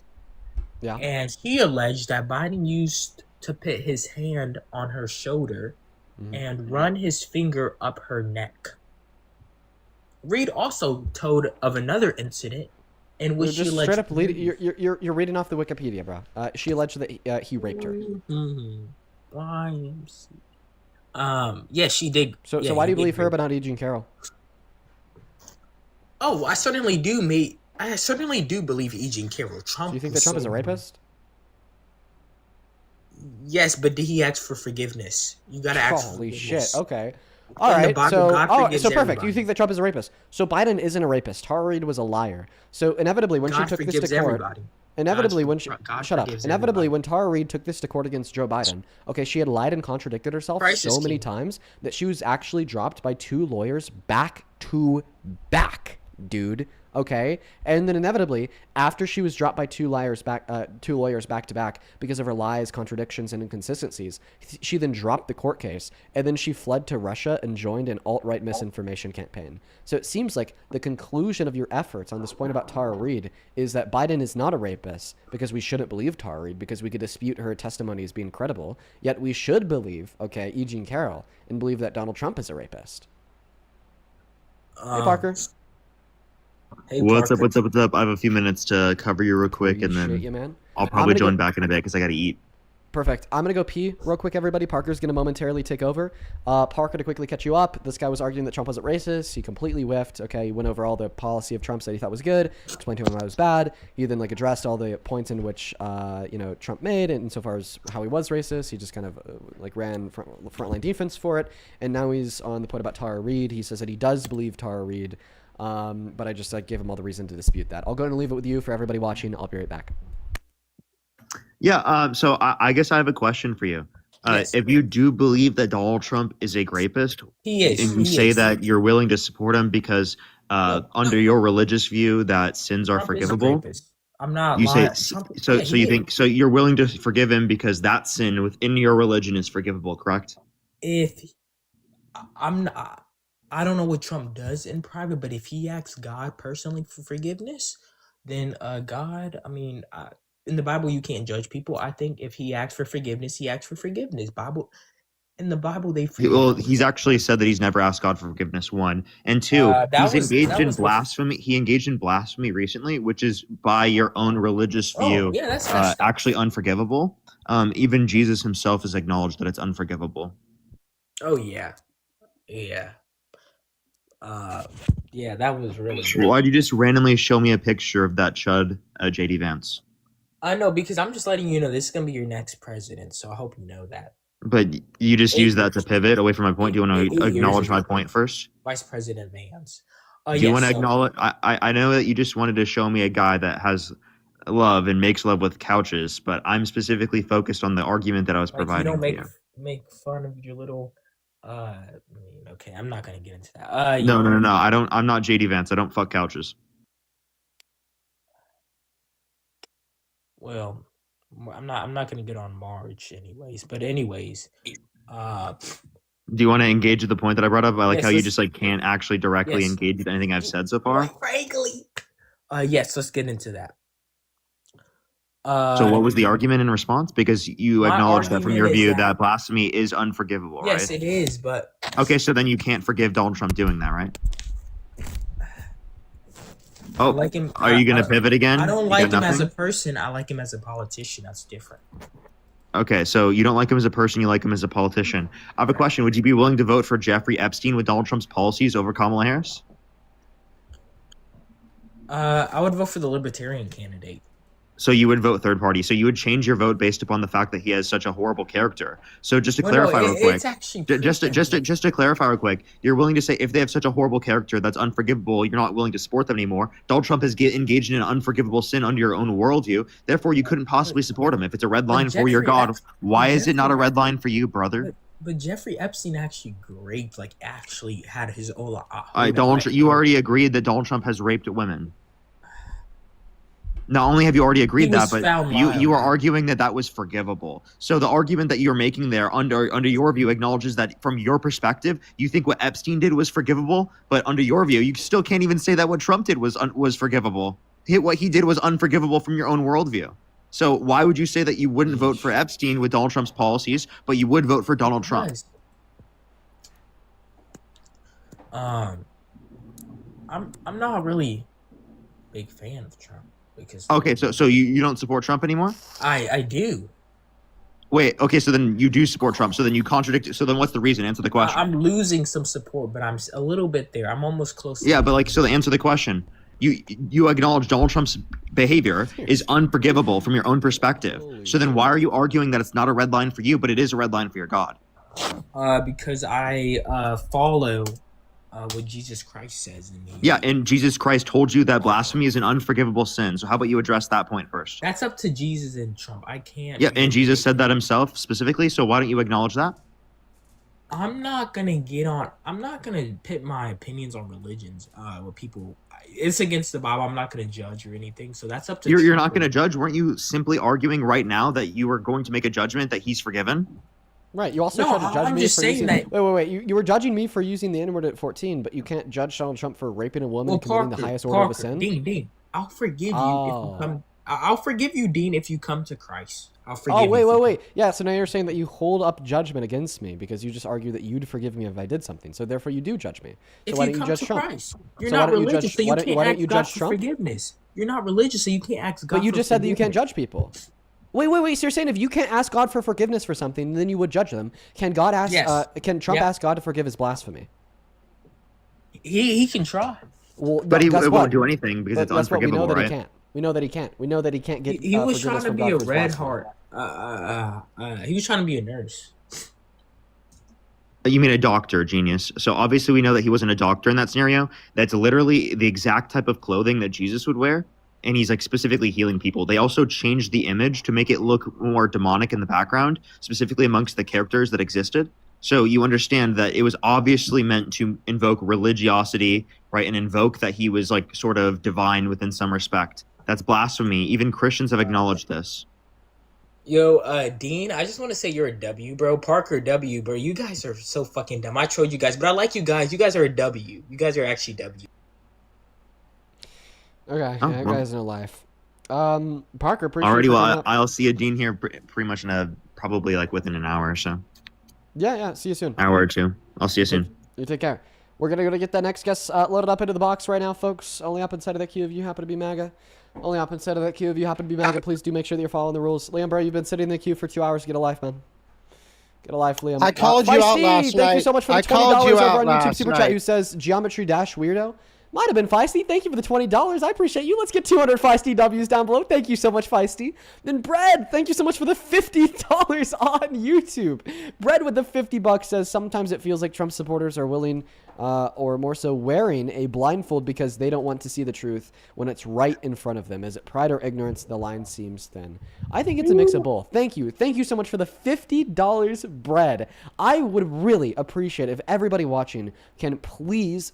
Yeah. And she alleged that Biden used to put his hand on her shoulder and run his finger up her neck. Reade also told of another incident in which she just alleged straight up you're reading off the Wikipedia, bro. She alleged that he raped her. YMC. Yeah, she did. So why do you believe her but not E. Jean Carroll? Oh, I certainly do, mate. I certainly do believe E. Jean Carroll. Trump. Do you think that Trump is a rapist? Yes, but did he ask for forgiveness? You gotta ask. Holy for shit! forgiveness. Okay. All In the right. Bible, So God forgives so perfect. everybody. You think that Trump is a rapist? So Biden isn't a rapist. Tara Reade was a liar. So inevitably, when God she took this forgives to court, everybody. inevitably God's- when she God shut up. forgives Inevitably, everybody. when Tara Reade took this to court against Joe Biden, okay, she had lied and contradicted herself Christ is so many king. times that she was actually dropped by 2 lawyers back to back, dude. Okay, and then inevitably, after she was dropped by 2 lawyers back to back because of her lies, contradictions, and inconsistencies, she then dropped the court case, and then she fled to Russia and joined an alt-right misinformation campaign. So it seems like the conclusion of your efforts on this point about Tara Reade is that Biden is not a rapist because we shouldn't believe Tara Reade because we could dispute her testimony as being credible. Yet we should believe, okay, E. Jean Carroll, and believe that Donald Trump is a rapist. Hey, Parker. Hey, What's Parker. up? What's up? What's up? I have a few minutes to cover you real quick, and then Appreciate you, man. I'll I'm probably gonna join go- back in a bit because I got to eat. Perfect. I'm going to go pee real quick, everybody. Parker's going to momentarily take over. Parker, to quickly catch you up, this guy was arguing that Trump wasn't racist. He completely whiffed. Okay, he went over all the policy of Trump's that he thought was good, explained to him why it was bad. He then addressed all the points in which Trump made, and insofar as how he was racist, he just kind of ran frontline defense for it. And now he's on the point about Tara Reade. He says that he does believe Tara Reade, but I just gave him all the reason to dispute that. I'll go and leave it with you for everybody watching. I'll be right back. Yeah. So I guess I have a question for you. Yes. If you do believe that Donald Trump is a rapist, He is. and you he say is. that you're willing to support him because under your religious view that sins are Trump is a forgivable, rapist. I'm not you say lying. Trump, so. yeah, So he you is. think so? You're willing to forgive him because that sin within your religion is forgivable, correct? If I'm not, I don't know what Trump does in private, but if he asks God personally for forgiveness, then God, in the Bible you can't judge people. I think if he asks for forgiveness, he asks for forgiveness. In the Bible they forgive. Well, he's actually said that he's never asked God for forgiveness. 1 and 2, that he's engaged that in was with- blasphemy. He engaged in blasphemy recently, which is by your own religious view, yeah, that's actually unforgivable. Even Jesus himself has acknowledged that it's unforgivable. Oh yeah. Yeah, that was really Well, why'd you just randomly show me a picture of that chud, JD Vance? I know, because I'm just letting you know this is gonna be your next president, so I hope you know that. But you just 8 use that to years. pivot away from my point. Do you want 8 to years acknowledge my ago. point first? Vice President Vance. Do you want to acknowledge? I know that you just wanted to show me a guy that has love and makes love with couches, but I'm specifically focused on the argument that I was Like, you providing don't to you. make fun of your little okay, I'm not gonna get into that. No. I don't. I'm not JD Vance. I don't fuck couches. Well, I'm not gonna get on March anyways. But anyways, Do you want to engage with the point that I brought up? I like Yes, how you let's- just can't actually directly Yes. engage with anything I've said so far. frankly. Yes, let's get into that. So what was the argument in response? Because you My acknowledge that from your argument is view that- that blasphemy is unforgivable, Yes, right? it is, but Okay, so then you can't forgive Donald Trump doing that, right? I Oh, like him. are you going to pivot again? I don't You like got him as a nothing? person. I like him as a politician. That's different. Okay, so you don't like him as a person, you like him as a politician. I have a question. Would you be willing to vote for Jeffrey Epstein with Donald Trump's policies over Kamala Harris? I would vote for the libertarian candidate. So you would vote third party. So you would change your vote based upon the fact that he has such a horrible character. So just to Well, clarify no, real quick, it's actually just to clarify real quick, you're willing to say if they have such a horrible character that's unforgivable, you're not willing to support them anymore. Donald Trump has engaged in an unforgivable sin under your own worldview. Therefore, you couldn't possibly support him. If it's a red line for your Jeffrey God, Epstein- why is it not a Jeffrey red line for you, brother? But Jeffrey Epstein actually raped, like actually had his own. You already agreed that Donald Trump has raped women. Not only have you already agreed was that, but found you liable. are arguing that that was forgivable. So the argument that you're making there under your view acknowledges that from your perspective, you think what Epstein did was forgivable, but under your view, you still can't even say that what Trump did was forgivable. What he did was unforgivable from your own worldview. So why would you say that you wouldn't vote for Epstein with Donald Trump's policies, but you would vote for Donald Trump? Guys, I'm not a really big fan of Trump because Okay, so you don't support Trump anymore? I do. Wait, okay, so then you do support Trump. So then you contradict. So then what's the reason? Answer the question. I'm losing some support, but I'm a little bit there. I'm almost close. Yeah, but like, so to answer the question, you acknowledge Donald Trump's behavior is unforgivable from your own perspective. So then why are you arguing that it's not a red line for you, but it is a red line for your God? Because I follow what Jesus Christ says in me. Yeah, and Jesus Christ told you that blasphemy is an unforgivable sin. So how about you address that point first? That's up to Jesus and Trump. I can't. Yeah, and Jesus said that himself specifically. So why don't you acknowledge that? I'm not gonna pit my opinions on religions with people. It's against the Bible. I'm not gonna judge or anything. So that's up to. You're not going to judge. Weren't you simply arguing right now that you were going to make a judgment that he's forgiven? Right. You also No, tried to judge I'm me just for saying using. that- Wait. You were judging me for using the N-word at 14, but you can't judge Donald Trump for raping a woman and committing the highest order of a sin. Dean, I'll forgive you Oh. if you come. I'll forgive you, Dean, if you come to Christ. I'll forgive Oh, you. if you wait. Yeah, so now you're saying that you hold up judgment against me because you just argue that you'd forgive me if I did something. So therefore you do judge me. So If why you don't you come judge to Trump? Christ, you're So why not don't you religious, judge- so you why don't- can't why don't ask you God judge for Trump? forgiveness. You're not religious, so you can't ask God. But you for just said that you can't forgiveness. judge people. Wait. So you're saying if you can't ask God for forgiveness for something, then you would judge them. Can God ask? Yes. Can Trump Yep. ask God to forgive his blasphemy? He can try. Well, But he guess won't what? do anything because But it's guess what? We know unforgivable, that right? he can't. We know that he can't. We know that he can't get. He was forgiveness trying to from be God a for his red blasphemy. heart. He was trying to be a nurse. You mean a doctor, genius. So obviously we know that he wasn't a doctor in that scenario. That's literally the exact type of clothing that Jesus would wear. And he's like specifically healing people. They also changed the image to make it look more demonic in the background, specifically amongst the characters that existed. So you understand that it was obviously meant to invoke religiosity, right? And invoke that he was like sort of divine within some respect. That's blasphemy. Even Christians have acknowledged this. Yo, Dean, I just want to say you're a W, bro. Parker W, bro. You guys are so fucking dumb. I trolled you guys, but I like you guys. You guys are a W. You guys are actually W. Okay, Oh, that well. guy's no life. Parker, appreciate Already, you well, coming up. I'll see a Dean here pretty much in probably like within an hour or so. Yeah. See you soon. Hour or two. I'll see you soon. You take care. We're gonna go get that next guest loaded up into the box right now, folks. Only up inside of that queue if you happen to be MAGA. Only up inside of that queue if you happen to be MAGA. Please do make sure that you're following the rules. Liam, bro, you've been sitting in the queue for 2 hours. Get a life, man. Get a life, Liam. I called you out Feisty, last thank you night. so much for the I $20 called you over out on YouTube last Super night. Chat who says Geometry Dash Weirdo. Might have been Feisty. Thank you for the $20. I appreciate you. Let's get 200 Feisty W's down below. Thank you so much, Feisty. Then Bread, thank you so much for the $50 on YouTube. Bread with the $50 says sometimes it feels like Trump supporters are willing or more so wearing a blindfold because they don't want to see the truth when it's right in front of them. Is it pride or ignorance? The line seems thin. I think it's a mix of both. Thank you. Thank you so much for the $50, Bread. I would really appreciate if everybody watching can please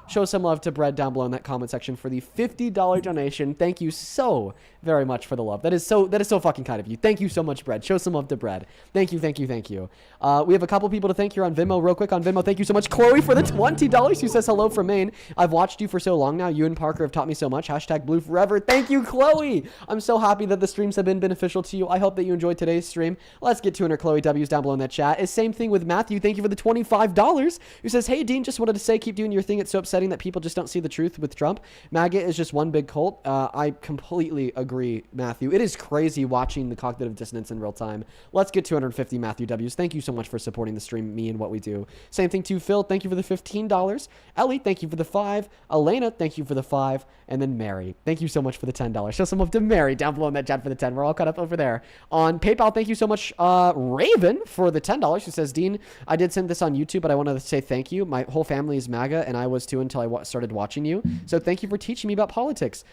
show some love to Bread down below in that comment section for the $50 donation. Thank you so very much for the love. That is so fucking kind of you. Thank you so much, Bread. Show some love to Bread. Thank you. We have a couple people to thank here on Venmo real quick. On Venmo, thank you so much. Chloe for the $20 who says hello from Maine. I've watched you for so long now. You and Parker have taught me so much. Hashtag blue forever. Thank you, Chloe. I'm so happy that the streams have been beneficial to you. I hope that you enjoyed today's stream. Let's get 200 Chloe W's down below in that chat. It's same thing with Matthew. Thank you for the $25 who says, hey, Dean, just wanted to say, keep doing your thing. It's so upsetting that people just don't see the truth with Trump. MAGA is just one big cult. I completely agree, Matthew. It is crazy watching the cognitive dissonance in real time. Let's get 250 Matthew W's. Thank you so much for supporting the stream, me and what we do. Same thing to Phil. Thank you for the $15. Ellie, thank you for the 5. Elena, thank you for the 5. And then Mary, thank you so much for the $10. Show some love to Mary down below in that chat for the 10. We're all caught up over there. On PayPal, thank you so much, Raven, for the $10. She says, Dean, I did send this on YouTube, but I wanted to say thank you. My whole family is MAGA, and I was too until I started watching you. So thank you for teaching me about politics.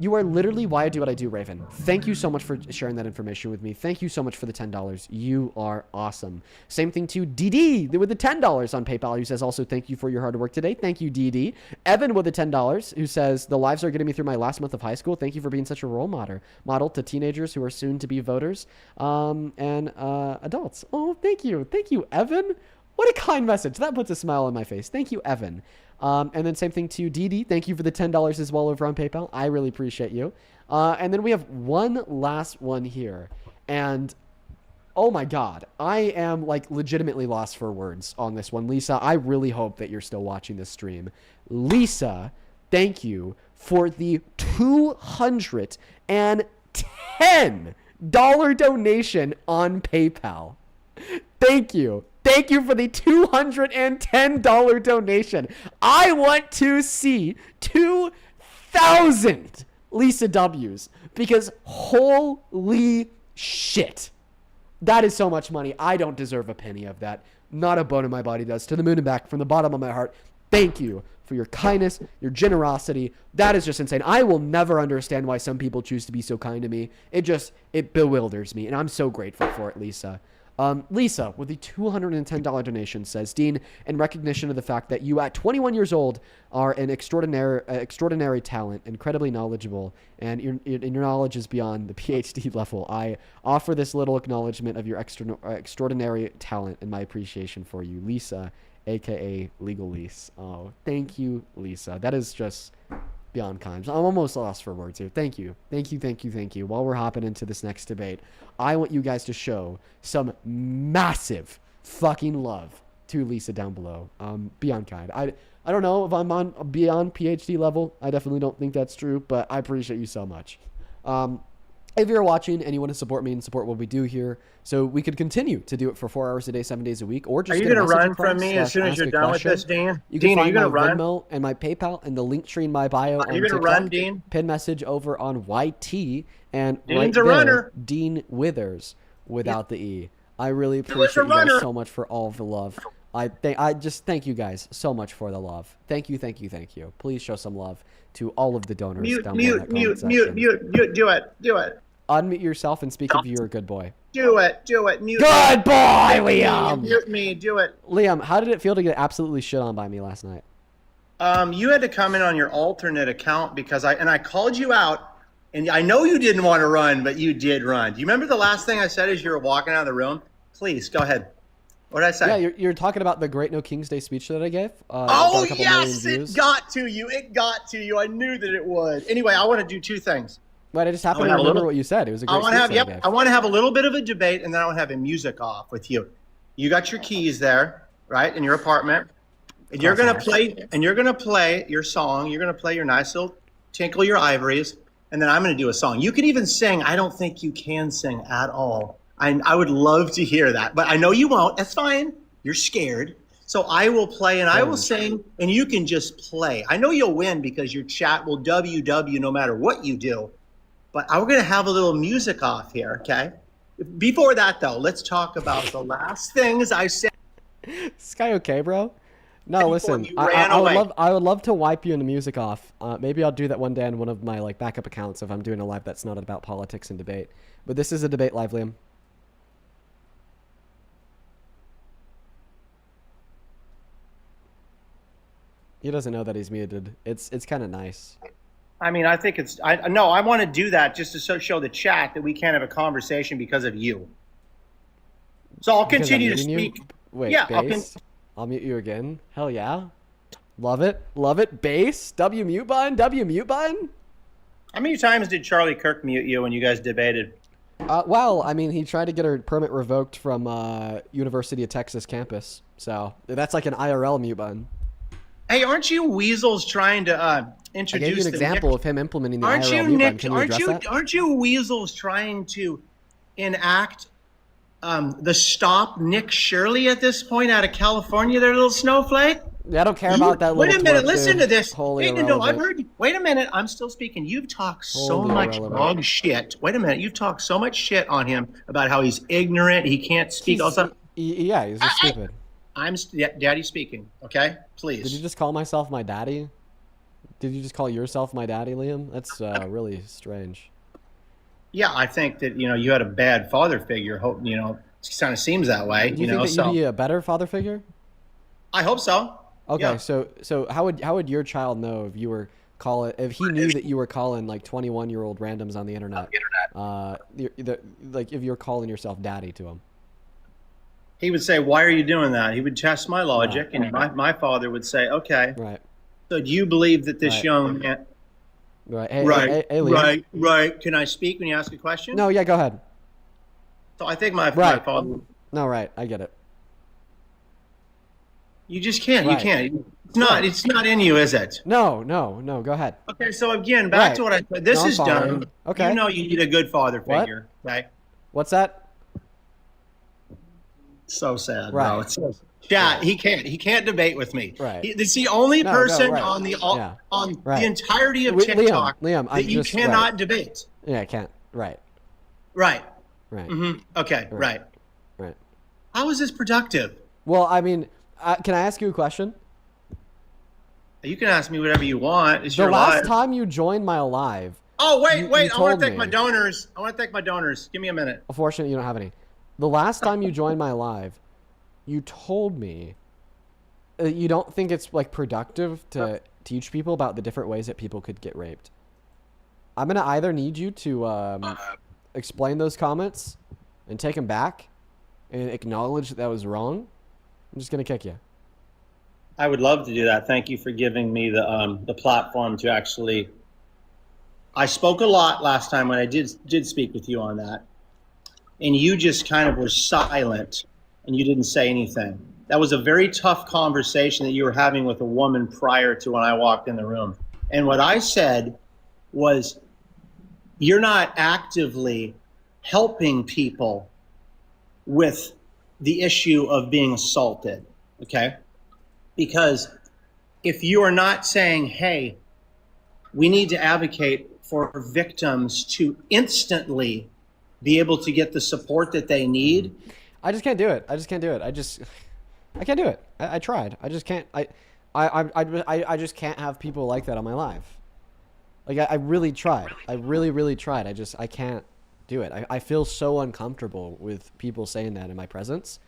You are literally why I do what I do, Raven. Thank you so much for sharing that information with me. Thank you so much for the $10. You are awesome. Same thing to DD with the $10 on PayPal, who says also thank you for your hard work today. Thank you, DD. Evan with the $10, who says the lives are getting me through my last month of high school. Thank you for being such a role model to teenagers who are soon to be voters and adults. Oh, thank you. Thank you, Evan. What a kind message. That puts a smile on my face. Thank you, Evan. And then same thing to Dee. Thank you for the $10 as well over on PayPal. I really appreciate you. And then we have one last one here. And oh my God, I am like legitimately lost for words on this one. Lisa, I really hope that you're still watching this stream. Lisa, thank you for the $210 donation on PayPal. Thank you. Thank you for the $210 donation. I want to see 2,000 Lisa W's because holy shit. That is so much money. I don't deserve a penny of that. Not a bone in my body does. To the moon and back from the bottom of my heart. Thank you for your kindness, your generosity. That is just insane. I will never understand why some people choose to be so kind to me. It bewilders me, and I'm so grateful for it, Lisa. Lisa, with the $210 donation, says, Dean, in recognition of the fact that you at 21 years old are an extraordinary talent, incredibly knowledgeable, and your knowledge is beyond the PhD level, I offer this little acknowledgement of your extraordinary talent and my appreciation for you. Lisa, a.k.a. Legal Lease. Oh, thank you, Lisa. That is just beyond kind. I'm almost lost for words here. Thank you. Thank you, thank you, thank you. While we're hopping into this next debate, I want you guys to show some massive fucking love to Lisa down below. Beyond kind. I don't know if I'm on beyond PhD level. I definitely don't think that's true, but I appreciate you so much. If you're watching and you want to support me and support what we do here, so we could continue to do it for 4 hours a day, 7 days a week, or just are you going to run from me as soon as you're done with this, Dean? You can Dean, are you find going to my run? Venmo and my PayPal and the link tree in my bio. Are you going to run, Dean? Pin message over on YT and Dean's right a there, runner. Dean Withers without the E. I really appreciate you guys so much for all of the love. I just thank you guys so much for the love. Thank you, thank you, thank you. Please show some love to all of the donors down below in that comment section. Mute, do it. Unmute yourself and speak if you're a good boy. Do it, mute. Good boy, Liam! Mute me, do it. Liam, how did it feel to get absolutely shit on by me last night? You had to come in on your alternate account because I called you out, and I know you didn't want to run, but you did run. Do you remember the last thing I said as you were walking out of the room? Please, go ahead. What did I say? Yeah, you're talking about the Great No King's Day speech that I gave. Oh, yes, it got to you. I knew that it would. Anyway, I want to do two things. But I just happened to remember what you said. It was a great speech. I want to have a little bit of a debate, and then I want to have a music off with you. You got your keys there, right, in your apartment. And you're gonna play your song. You're gonna play your nice little Tinkle Your Ivories, and then I'm gonna do a song. You can even sing. I don't think you can sing at all. I would love to hear that, but I know you won't. That's fine. You're scared. So I will play and I will sing, and you can just play. I know you'll win because your chat will WW no matter what you do. But we're going to have a little music off here, okay? Before that, though, let's talk about the last things I said. Is this guy okay, bro? No, listen. I would love to wipe you in the music off. Maybe I'll do that one day on one of my backup accounts if I'm doing a live that's not about politics and debate. But this is a debate live, Liam. He doesn't know that he's muted. It's kind of nice. I mean, I think I want to do that just to show the chat that we can't have a conversation because of you. So I'll continue to speak. Wait, yeah, bass? I'll mute you again. Hell yeah. Love it. Love it. Bass. W mute button. W mute button. How many times did Charlie Kirk mute you when you guys debated? Well, I mean, he tried to get her permit revoked from University of Texas campus. So that's like an IRL mute button. Hey, aren't you weasels trying to introduce? I gave you an example of him implementing the IRL mute button. Can you address that? Aren't you weasels trying to enact the stop Nick Shirley at this point out of California? Their little snowflake. I don't care about that little Wait a minute, twerk, listen dude. to this. Wholly No, I've irrelevant. heard you. Wait a minute, I'm still speaking. You've talked so Wholly much irrelevant. dog shit. Wait a minute, you've talked so much shit on him about how he's ignorant, he can't speak. Also, Yeah, he's just stupid. Daddy speaking, okay? Please. Did you just call myself my daddy? Did you just call yourself my daddy, Liam? That's really strange. Yeah, I think that, you had a bad father figure. Hope, it kind of seems that way. Do you think that you'd be a better father figure? I hope so. Okay, Yeah. so how would your child know if you were if he knew that you were calling like 21-year-old randoms on the internet? Like if you're calling yourself daddy to him. He would say, "Why are you doing that?" He would test my logic, and my father would say, "Okay, Right. so do you believe that this Right. young man?" Right. Hey, Right. hey, Liam. Right. Can I speak when you ask a question? No, yeah, go ahead. So I think my Right. father. No, right. I get it. You just can't. Right. You can't. It's not in you, is it? No. Go ahead. Okay. So again, back to what I said. This No, I'm is following. dumb. Okay. You know you need a good father What? figure. Okay. What's that? So sad, Right. bro. It's so chat. He can't debate with me. Right. It's the only No, person right. on Right. the entirety of Liam, TikTok Liam, that you cannot debate. Yeah, I can't. Right. Right. Right. Okay. Right. Right. How is this productive? Well, I mean, can I ask you a question? You can ask me whatever you want. It's The your last life. time you joined my live, Oh, wait. you I want told to thank me. my donors. Give me a minute. unfortunately, you don't have any. The last time you joined my live, you told me that you don't think it's like productive to teach people about the different ways that people could get raped. I'm gonna either need you to explain those comments and take them back and acknowledge that was wrong. I'm just gonna kick you. I would love to do that. Thank you for giving me the platform to actually. I spoke a lot last time when I did speak with you on that, and you just kind of were silent and you didn't say anything. That was a very tough conversation that you were having with a woman prior to when I walked in the room. And what I said was, you're not actively helping people with the issue of being assaulted, okay? Because if you are not saying, hey, we need to advocate for victims to instantly be able to get the support that they need. I just can't do it. I can't do it. I tried. I just can't. I just can't have people like that on my live. Like I really tried. I really tried. I can't do it. I feel so uncomfortable with people saying that in my presence.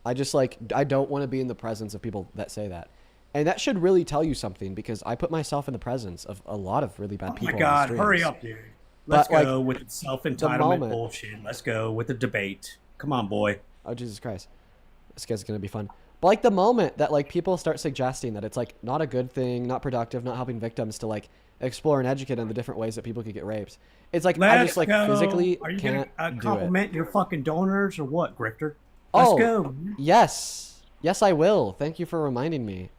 I don't want to be in the presence of people that say that. And that should really tell you something, because I put myself in the presence of a lot of really bad people. Oh my God, hurry up, dude. Let's go with the self-entitlement bullshit. Let's go with the debate. Come on, boy. Oh, Jesus Christ. This guy's going to be fun. But like the moment that like people start suggesting that it's like not a good thing, not productive, not helping victims to like explore and educate on the different ways that people could get raped. It's like I just like physically Are you can't gonna do it. compliment your fucking donors or what, Grifter? Let's go. Yes. Yes, I will. Thank you for reminding me.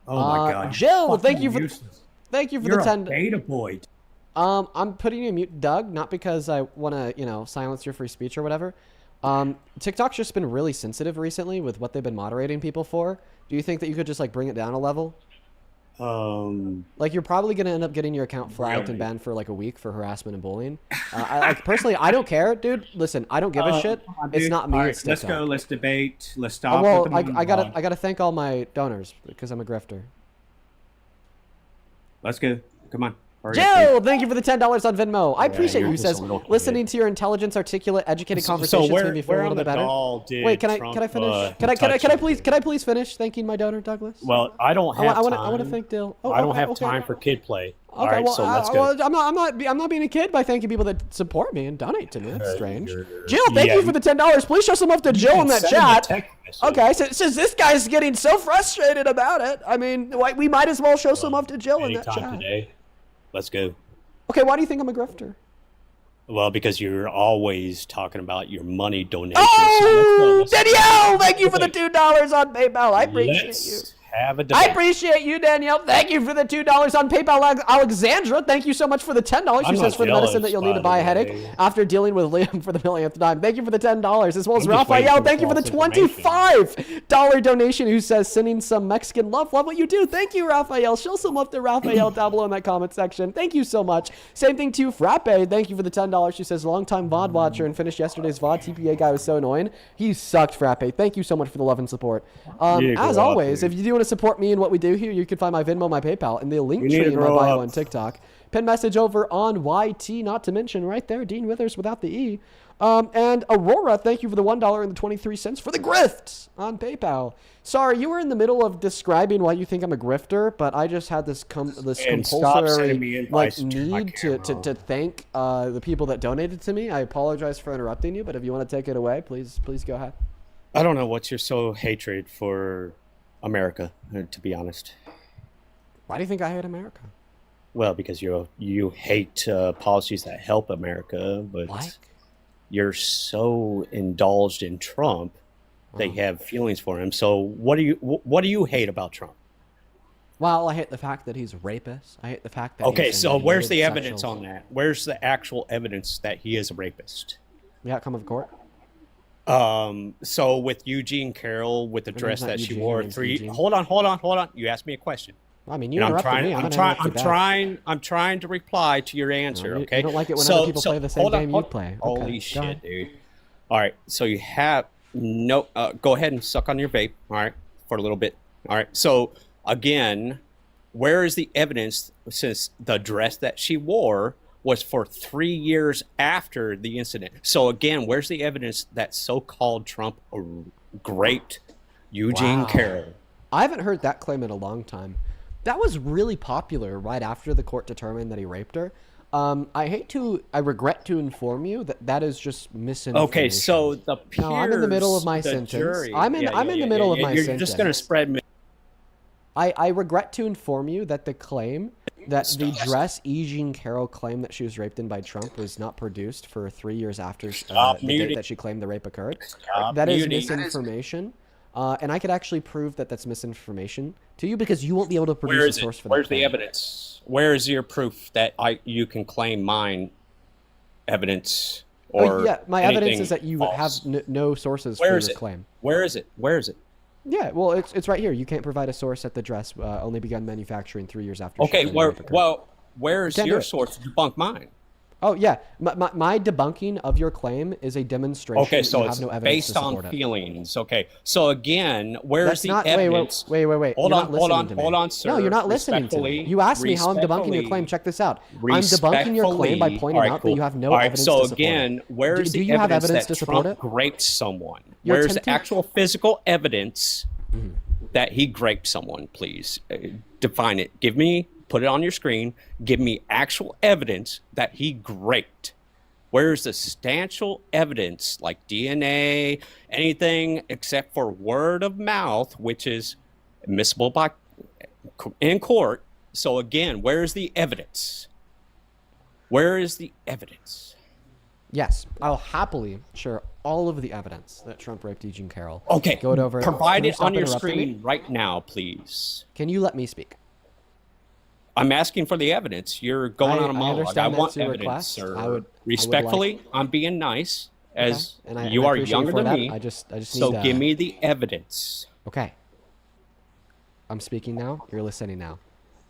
Oh my God. Jill, thank you for useless. the 10. A beta boy. I'm putting you in mute, Doug, not because I want to, silence your free speech or whatever. TikTok's just been really sensitive recently with what they've been moderating people for. Do you think that you could just like bring it down a level? Like you're probably going to end up getting your account flagged and banned for like a week for harassment and bullying. Personally, I don't care, dude. Listen, I don't give a shit. It's not me. All right, it's TikTok. let's go. Let's debate. Let's stop. Well, with the I gotta thank all my donors because I'm a grifter. Let's go. Come on. Jill, thank you for the $10 on Venmo. I appreciate you. Says listening to your intelligent, articulate, educated conversations made me feel a little bit better. Wait, can I finish? Can I please finish thanking my donor, Douglas? Well, I don't have time. I want to thank Dill. I don't have time for kid play. All Okay, right, well, so let's go. I'm not being a kid by thanking people that support me and donate to me. That's strange. Jill, thank you for the $10. Please show some love to Jill in that chat. Okay, since this guy's getting so frustrated about it, I mean, we might as well show some love to Jill in that chat. Today. Let's go. Okay, why do you think I'm a grifter? Well, because you're always talking about your money donations. Oh, so Danielle, thank you for the $2 on PayPal. I appreciate you. Have a debate. I appreciate you, Danielle. Thank you for the $2 on PayPal. Alexandra, thank you so much for the $10. She says for the medicine that you'll need to buy a headache after dealing with Liam for the millionth time. Thank you for the $10. As well as Raphael, thank you for the $25 donation, who says sending some Mexican love. Love what you do. Thank you, Raphael. Show some love to Raphael down below in that comment section. Thank you so much. Same thing to Frappe. Thank you for the $10. She says longtime VOD watcher and finished yesterday's VOD. TPA guy was so annoying. He sucked, Frappe. Thank you so much for the love and support. As always, if you do want to support me and what we do here, you can find my Venmo, my PayPal, and the link tree in my bio on TikTok. Pin message over on YT, not to mention right there, Dean Withers without the E. And Aurora, thank you for the $1 and the 23 cents for the grift on PayPal. Sorry, you were in the middle of describing why you think I'm a grifter, but I just had this compulsory need to thank the people that donated to me. I apologize for interrupting you, but if you want to take it away, please go ahead. I don't know what's your so hatred for America, to be honest. Why do you think I hate America? Well, because you hate policies that help America, but you're so indulged in Trump that you have feelings for him. So what do you hate about Trump? Well, I hate the fact that he's a rapist. I hate the fact that so where's the evidence on that? Where's the actual evidence that he is a rapist? The outcome of court. So with Eugene Carroll, with the dress that she wore, hold on. You asked me a question. Well, I mean, you interrupted me. I'm trying to reply to your answer. Okay. You don't like it when other people play the same game you play. Okay, holy shit, dude. All right. So you have go ahead and suck on your vape. All right, for a little bit. All right. So again, where is the evidence since the dress that she wore was for 3 years after the incident? So again, where's the evidence that so-called Trump raped Eugene Carroll? I haven't heard that claim in a long time. That was really popular right after the court determined that he raped her. I regret to inform you that that is just misinformation. Okay, so the peers, I'm in the middle of my sentence. Jury, I'm in the middle of my sentence. You're just going to spread. I regret to inform you that the claim that the dress Eugene Carroll claimed that she was raped in by Trump was not produced for 3 years after the date that she claimed the rape occurred. That is misinformation. And I could actually prove that that's misinformation to you because you won't be able to produce a source for that. Where's the evidence? Where is your proof that you can claim mine evidence or my evidence is that you have no sources for your claim. Where is it? Yeah, well, it's right here. You can't provide a source that the dress only began manufacturing 3 years after. Okay, where's your source to debunk mine? Oh yeah, my debunking of your claim is a demonstration. Okay, so that you have it's no evidence based to support on feelings. Okay, so again, where's the evidence? Wait. Hold on, sir. No, you're not listening to me. You asked me how I'm debunking your claim. Check this out. I'm debunking your claim by pointing out that you have no evidence to support it. So again, where is do the you have evidence evidence that to support Trump it? raped someone? Where's the actual physical evidence that he raped someone? Please define it. Put it on your screen. Give me actual evidence that he raped. Where's the substantial evidence like DNA, anything except for word of mouth, which is admissible in court? So again, where's the evidence? Where is the evidence? Yes, I'll happily share all of the evidence that Trump raped Eugene Carroll. Okay, go over. Provide it on your screen right now, please. Can you let me speak? I'm asking for the evidence. You're going on a monologue. I want evidence, sir. Respectfully, I'm being nice, as you are younger than me. I just need so give me the evidence. Okay. I'm speaking now. You're listening now.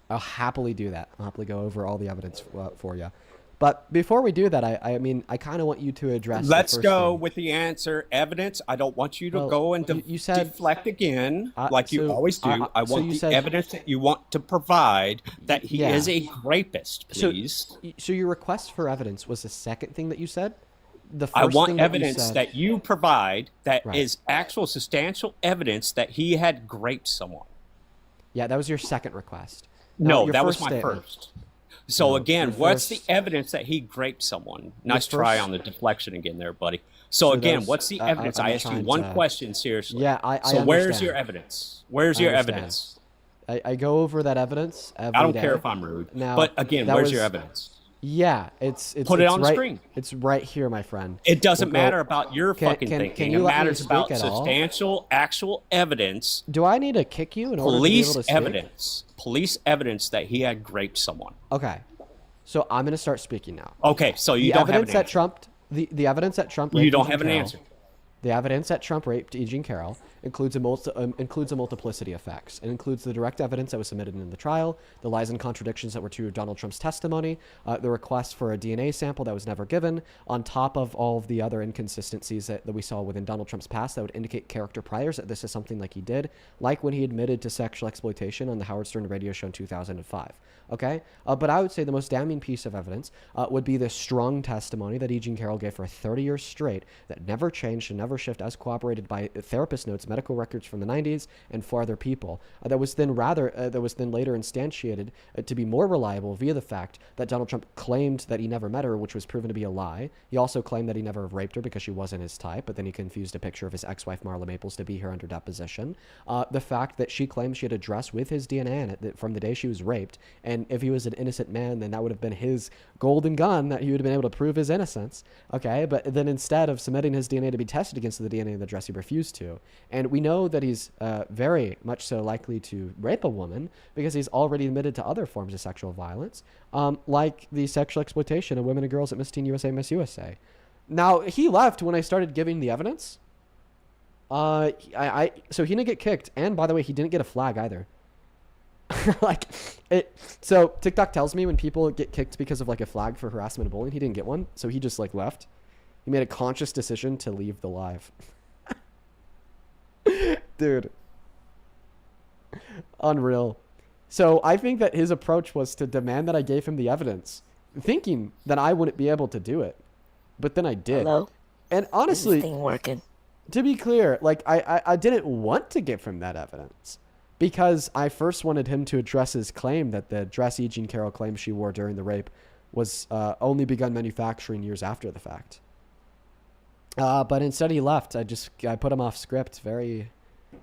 I'll happily do that. I'll happily go over all the evidence for you. But before we do that, I mean, I kind of want you to address. Let's the first go thing. with the answer. Evidence. I don't want you to Well, go and you said deflect again, like you so always do. I so want you the said- evidence that you want to provide that he Yeah. is a rapist, please. So your request for evidence was the second thing that you said. The first I want thing evidence that you provide that Right. is actual substantial evidence that he had raped someone. Yeah, that was your second request. No, your that was first my statement- first. So No, again, your what's first- the evidence that he raped someone? Nice try first- on the deflection again there, buddy. So So again, those- what's the I- evidence? I'm I asked you trying one to- question, seriously. Yeah, I So where's understand. your evidence? Where's I your understand. evidence? I go over that evidence every I don't day. care if I'm rude. Now, But again, that where's your was- evidence? Yeah, it's Put it it's on the right, screen. It's right here, my friend. It doesn't We'll go- matter about your fucking thinking. Can you It let me matters speak about at all? substantial, actual evidence. Do I need to kick you in order to be able Police to speak? evidence. Police evidence that he had raped someone. Okay, so I'm going to start speaking now. Okay, so you The don't have evidence an that answer. Trump, the evidence that Trump You raped don't Eugene have an Carroll- answer. The evidence that Trump raped E. Jean Carroll includes a multiplicity of facts. It includes the direct evidence that was submitted in the trial, the lies and contradictions that were true of Donald Trump's testimony, the request for a DNA sample that was never given, on top of all of the other inconsistencies that we saw within Donald Trump's past that would indicate character priors that this is something like he did, like when he admitted to sexual exploitation on the Howard Stern radio show in 2005. Okay? But I would say the most damning piece of evidence would be the strong testimony that E. Jean Carroll gave for 30 years straight that never changed and never shifted, as corroborated by therapist notes, medical records from the 90s, and four other people. That was then later instantiated to be more reliable via the fact that Donald Trump claimed that he never met her, which was proven to be a lie. He also claimed that he never raped her because she wasn't his type, but then he confused a picture of his ex-wife Marla Maples to be her under deposition. The fact that she claimed she had a dress with his DNA in it from the day she was raped, and if he was an innocent man, then that would have been his golden gun that he would have been able to prove his innocence. Okay, but then instead of submitting his DNA to be tested against the DNA in the dress, he refused to. And we know that he's very much so likely to rape a woman because he's already admitted to other forms of sexual violence, like the sexual exploitation of women and girls at Miss Teen USA, Miss USA. Now, he left when I started giving the evidence. So he didn't get kicked, and by the way, he didn't get a flag either. So TikTok tells me when people get kicked because of like a flag for harassment and bullying, he didn't get one, so he just like left. He made a conscious decision to leave the live. Dude, unreal. So I think that his approach was to demand that I gave him the evidence, thinking that I wouldn't be able to do it, but then I did. Hello? And Is honestly, this thing working? to be clear, like I didn't want to give him that evidence because I first wanted him to address his claim that the dress E. Jean Carroll claims she wore during the rape was only begun manufacturing years after the fact. But instead he left. I put him off script.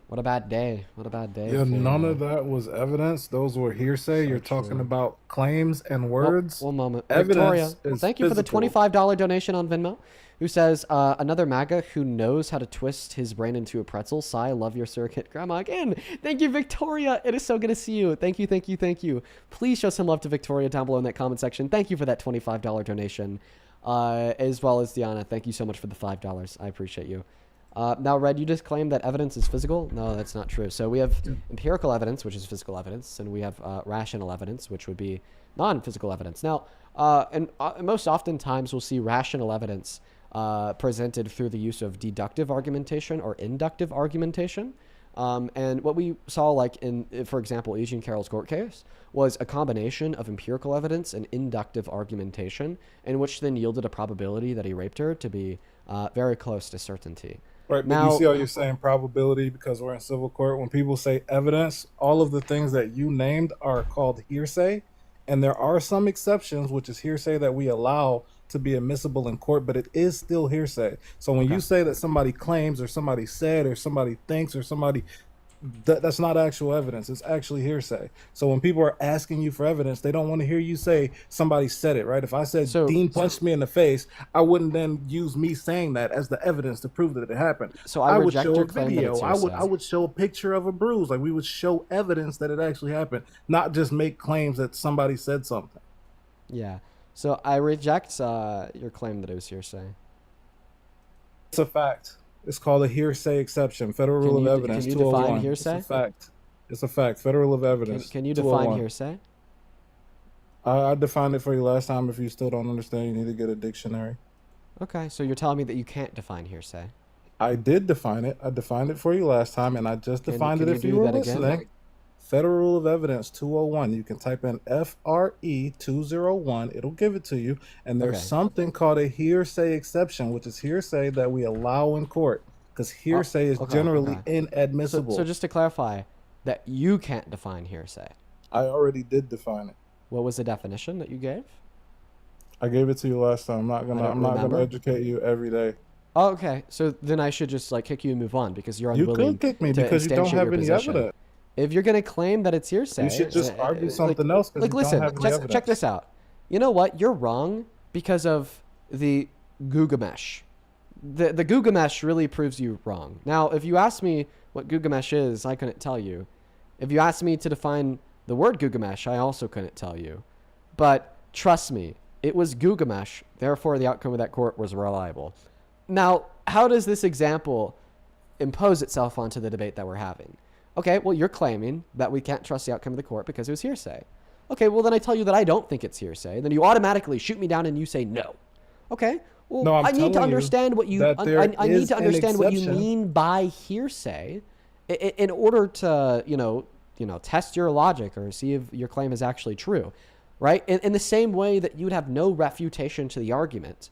What a bad day. What a bad day. Yeah, none of that was evidence. Those were hearsay. You're talking about claims and words. One moment. Evidence Victoria, is thank you for the physical. $25 donation on Venmo, who says, another MAGA who knows how to twist his brain into a pretzel. Sigh, love your surrogate grandma again. Thank you, Victoria. It is so good to see you. Thank you, thank you, thank you. Please show some love to Victoria down below in that comment section. Thank you for that $25 donation. As well as Diana, thank you so much for the $5. I appreciate you. Now, Red, you just claimed that evidence is physical. No, that's not true. So we have empirical evidence, which is physical evidence, and we have rational evidence, which would be non-physical evidence. Now, and most oftentimes we'll see rational evidence presented through the use of deductive argumentation or inductive argumentation. And what we saw, like for example, E. Jean Carroll's court case, was a combination of empirical evidence and inductive argumentation, in which then yielded a probability that he raped her to be very close to certainty. Right, but Now, you see how you're saying probability because we're in civil court. When people say evidence, all of the things that you named are called hearsay. And there are some exceptions, which is hearsay that we allow to be admissible in court, but it is still hearsay. So when you say that somebody claims or somebody said or somebody thinks or somebody, that's not actual evidence. It's actually hearsay. So when people are asking you for evidence, they don't want to hear you say somebody said it, right? If I said Dean punched me in the face, I wouldn't then use me saying that as the evidence to prove that it happened. So I would reject show your a claim that video. it's I hearsay. would show a picture of a bruise. Like we would show evidence that it actually happened, not just make claims that somebody said something. Yeah. So I reject your claim that it was hearsay. It's a fact. It's called a hearsay exception. Federal Rule of Evidence. Can you define 201. hearsay? It's a fact. It's a fact. Federal Rule of Evidence. Can you define 201. hearsay? I defined it for you last time. If you still don't understand, you need to get a dictionary. Okay, so you're telling me that you can't define hearsay. I did define it. I defined it for you last time, and I just defined it if you were listening. Federal Rule of Evidence 201. You can type in FRE 201. It'll give it to you. And there's something called a hearsay exception, which is hearsay that we allow in court, because hearsay is generally inadmissible. So just to clarify, that you can't define hearsay. I already did define it. What was the definition that you gave? I gave it to you last time. I'm not gonna educate you every day. Oh, okay. So then I should just like kick you and move on because you're unwilling. You could kick me because you don't have any evidence. If you're gonna claim that it's hearsay, you should just argue something else. Like, listen, check this out. You know what? You're wrong because of the Gilgamesh. The Gilgamesh really proves you wrong. Now, if you ask me what Gilgamesh is, I couldn't tell you. If you asked me to define the word Gilgamesh, I also couldn't tell you. But trust me, it was Gilgamesh. Therefore, the outcome of that court was reliable. Now, how does this example impose itself onto the debate that we're having? Okay, well, you're claiming that we can't trust the outcome of the court because it was hearsay. Okay, well, then I tell you that I don't think it's hearsay. Then you automatically shoot me down and you say no. Okay, well, no, I need to understand what you I need to understand what you mean by hearsay in order to, test your logic or see if your claim is actually true, right? In the same way that you would have no refutation to the argument,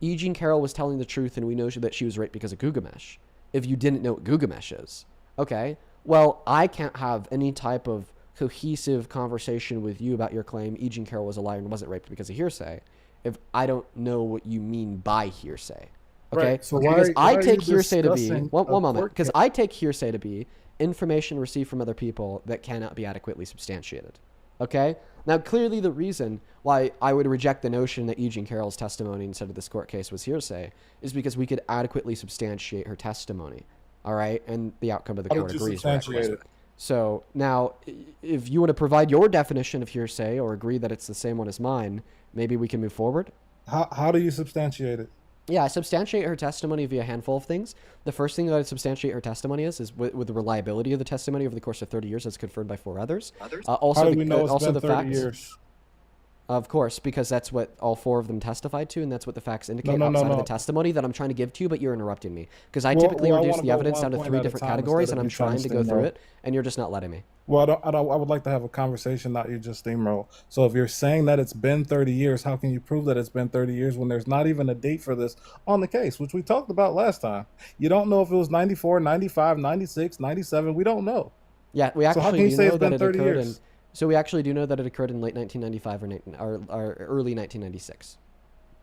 E. Jean Carroll was telling the truth and we know that she was raped because of Gilgamesh. If you didn't know what Gilgamesh is, okay? Well, I can't have any type of cohesive conversation with you about your claim E. Jean Carroll was a liar and wasn't raped because of hearsay if I don't know what you mean by hearsay. Okay? Right. So because why I take hearsay to be one moment. Because case? I take hearsay to be information received from other people that cannot be adequately substantiated. Okay? Now, clearly the reason why I would reject the notion that E. Jean Carroll's testimony instead of this court case was hearsay is because we could adequately substantiate her testimony. All right, and the outcome of the court agrees with it. So now, if you want to provide your definition of hearsay or agree that it's the same one as mine, maybe we can move forward. How do you substantiate it? Yeah, I substantiate her testimony via a handful of things. The first thing that I substantiate her testimony is with the reliability of the testimony over the course of 30 years as confirmed by 4 others. Also, how do we know it's been 30 facts. Years? Of course, because that's what all 4 of them testified to, and that's what the facts indicate outside of the testimony that I'm trying to give to you, but you're interrupting me. Because I typically reduce the evidence down to 3 different categories, and I'm trying to go through it, and you're just not letting me. Well, I would like to have a conversation, not you just steamroll. So if you're saying that it's been 30 years, how can you prove that it's been 30 years when there's not even a date for this on the case, which we talked about last time? You don't know if it was 94, 95, 96, 97. We don't know. Yeah, we actually so how can you say it's been been 30 years? So we actually do know that it occurred in late 1995 or early 1996.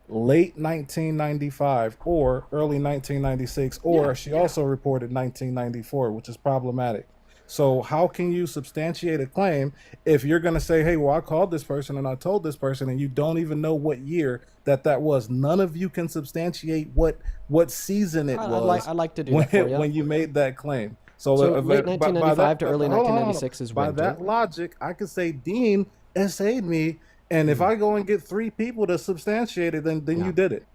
Late 1995 or early 1996, or she also reported 1994, which is problematic. So how can you substantiate a claim if you're going to say, hey, well, I called this person and I told this person, and you don't even know what year that was? None of you can substantiate what season it was. I'd like to do that for you. When you made that claim. So late 1995 to early 1996 is when? By that logic, I could say Dean essayed me, and if I go and get 3 people to substantiate it, then you did it.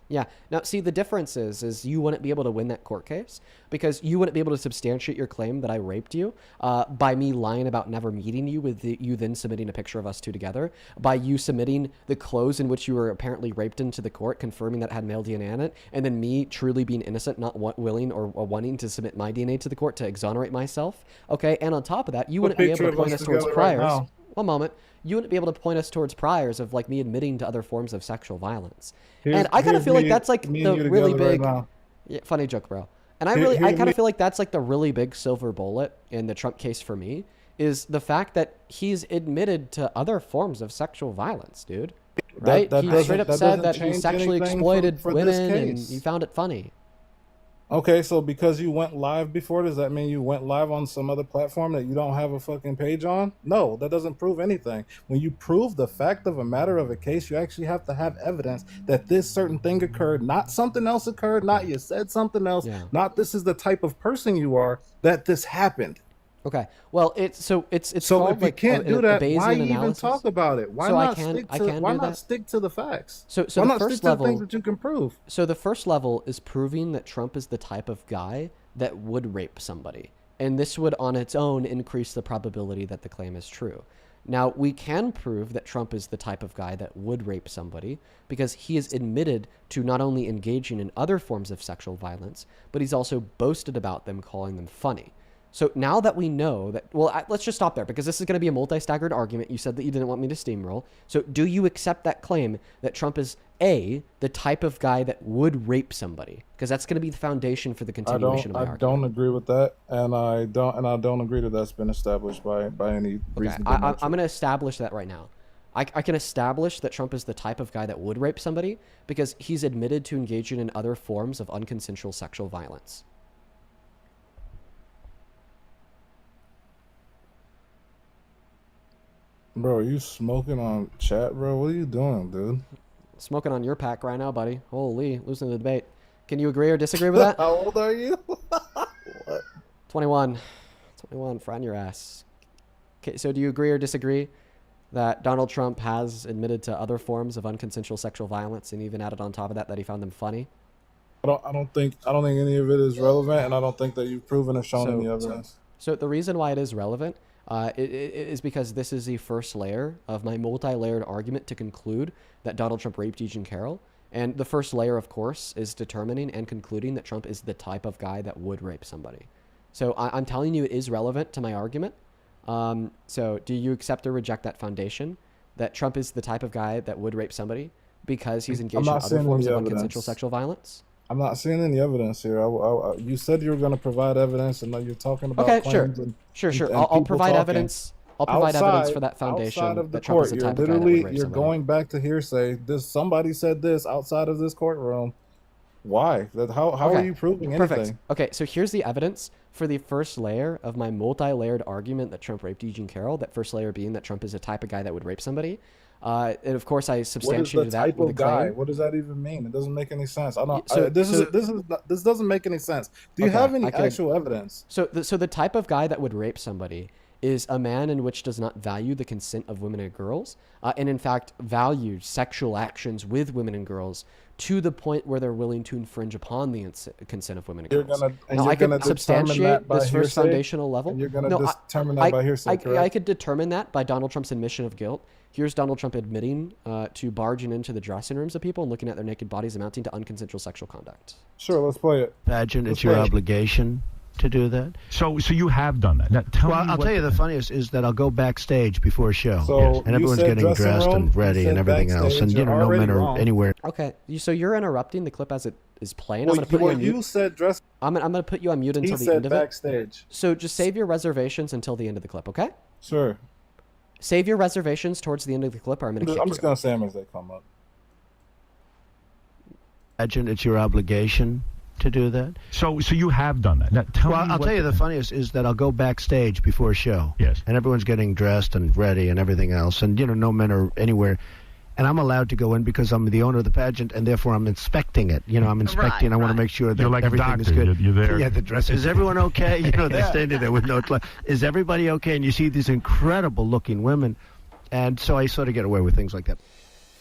Yeah. Now, see, the difference is you wouldn't be able to win that court case because you wouldn't be able to substantiate your claim that I raped you by me lying about never meeting you with you then submitting a picture of us 2 together, by you submitting the clothes in which you were apparently raped into the court, confirming that it had male DNA in it, and then me truly being innocent, not willing or wanting to submit my DNA to the court to exonerate myself. Okay. And on top of that, you wouldn't be able to point us towards priors. One moment. You wouldn't be able to point us towards priors of like me admitting to other forms of sexual violence. And I kind of feel like that's like the really big, funny joke, bro. And I kind of feel like that's like the really big silver bullet in the Trump case for me is the fact that he's admitted to other forms of sexual violence, dude. Right? He straight up said that he sexually exploited women and he found it funny. Okay, so because you went live before, does that mean you went live on some other platform that you don't have a fucking page on? No, that doesn't prove anything. When you prove the fact of a matter of a case, you actually have to have evidence that this certain thing occurred, not something else occurred, not you said something else, not this is the type of person you are, that this happened. Okay. Well, it's so called, if you can't do that, why even talk about it? Why not stick to the facts? So why the not first stick to level, the things that you can prove? So the first level is proving that Trump is the type of guy that would rape somebody, and this would on its own increase the probability that the claim is true. Now, we can prove that Trump is the type of guy that would rape somebody because he is admitted to not only engaging in other forms of sexual violence, but he's also boasted about them, calling them funny. So now that we know that, well, let's just stop there because this is going to be a multi-staggered argument. You said that you didn't want me to steamroll. So do you accept that claim that Trump is the type of guy that would rape somebody? Because that's going to be the foundation for the continuation of my argument. I don't agree with that, and I don't agree that that's been established by any reasonable metric. I'm going to establish that right now. I can establish that Trump is the type of guy that would rape somebody because he's admitted to engaging in other forms of unconsensual sexual violence. Bro, are you smoking on chat, bro? What are you doing, dude? Smoking on your pack right now, buddy. Holy, losing the debate. Can you agree or disagree with that? How old are you? What? 21. 21, frying your ass. Okay, so do you agree or disagree that Donald Trump has admitted to other forms of unconsensual sexual violence and even added on top of that he found them funny? I don't think any of it is relevant, and I don't think that you've proven or shown any evidence. So the reason why it is relevant it is because this is the first layer of my multi-layered argument to conclude that Donald Trump raped E. Jean Carroll. And the first layer, of course, is determining and concluding that Trump is the type of guy that would rape somebody. So I'm telling you it is relevant to my argument. So do you accept or reject that foundation that Trump is the type of guy that would rape somebody because he's engaged in other forms of unconsensual sexual violence? I'm not seeing any evidence here. You said you were going to provide evidence, and now you're talking about claims. Sure. I'll provide evidence. I'll provide evidence for that foundation outside of the that Trump court. is the type of guy that would rape You're somebody. going back to hearsay. Somebody said this outside of this courtroom. Why? How are you proving anything? Perfect. Okay, so here's the evidence for the first layer of my multi-layered argument that Trump raped E. Jean Carroll. That first layer being that Trump is the type of guy that would rape somebody. And of course, I substantiated that with a claim. What does that even mean? It doesn't make any sense. This doesn't make any sense. Do you have any actual evidence? So the type of guy that would rape somebody is a man in which does not value the consent of women and girls, and in fact values sexual actions with women and girls to the point where they're willing to infringe upon the consent of women and girls. Now, I could substantiate this first foundational level. You're going to determine that by hearsay, correct? I could determine that by Donald Trump's admission of guilt. Here's Donald Trump admitting to barging into the dressing rooms of people and looking at their naked bodies amounting to unconsensual sexual conduct. Sure, let's play it. Pageant, it's your obligation to do that. So you have done that. Now, I'll tell you the funniest is that I'll go backstage before a show, and everyone's getting dressed room, and ready and everything else, and no men are anywhere. Okay, so you're interrupting the clip as it is playing. Well, I'm going to put you on mute. You said dress. I'm going to put you on mute until the end of backstage. it. So just save your reservations until the end of the clip, okay? Sure. Save your reservations towards the end of the clip, or I'm going to kick you. I'm just going to say them as they come up. Pageant, it's your obligation to do that. So you have done that. Now, I'll tell you the funniest is that I'll go backstage before a show. Yes. And everyone's getting dressed and ready and everything else, and no men are anywhere. And I'm allowed to go in because I'm the owner of the pageant, and therefore I'm inspecting it. I'm inspecting. I want to make sure that like everything is doctor. good. You're there. Yeah, the dress. Is everyone okay? They're standing there with no clothes. Is everybody okay? And you see these incredible-looking women, and so I sort of get away with things like that.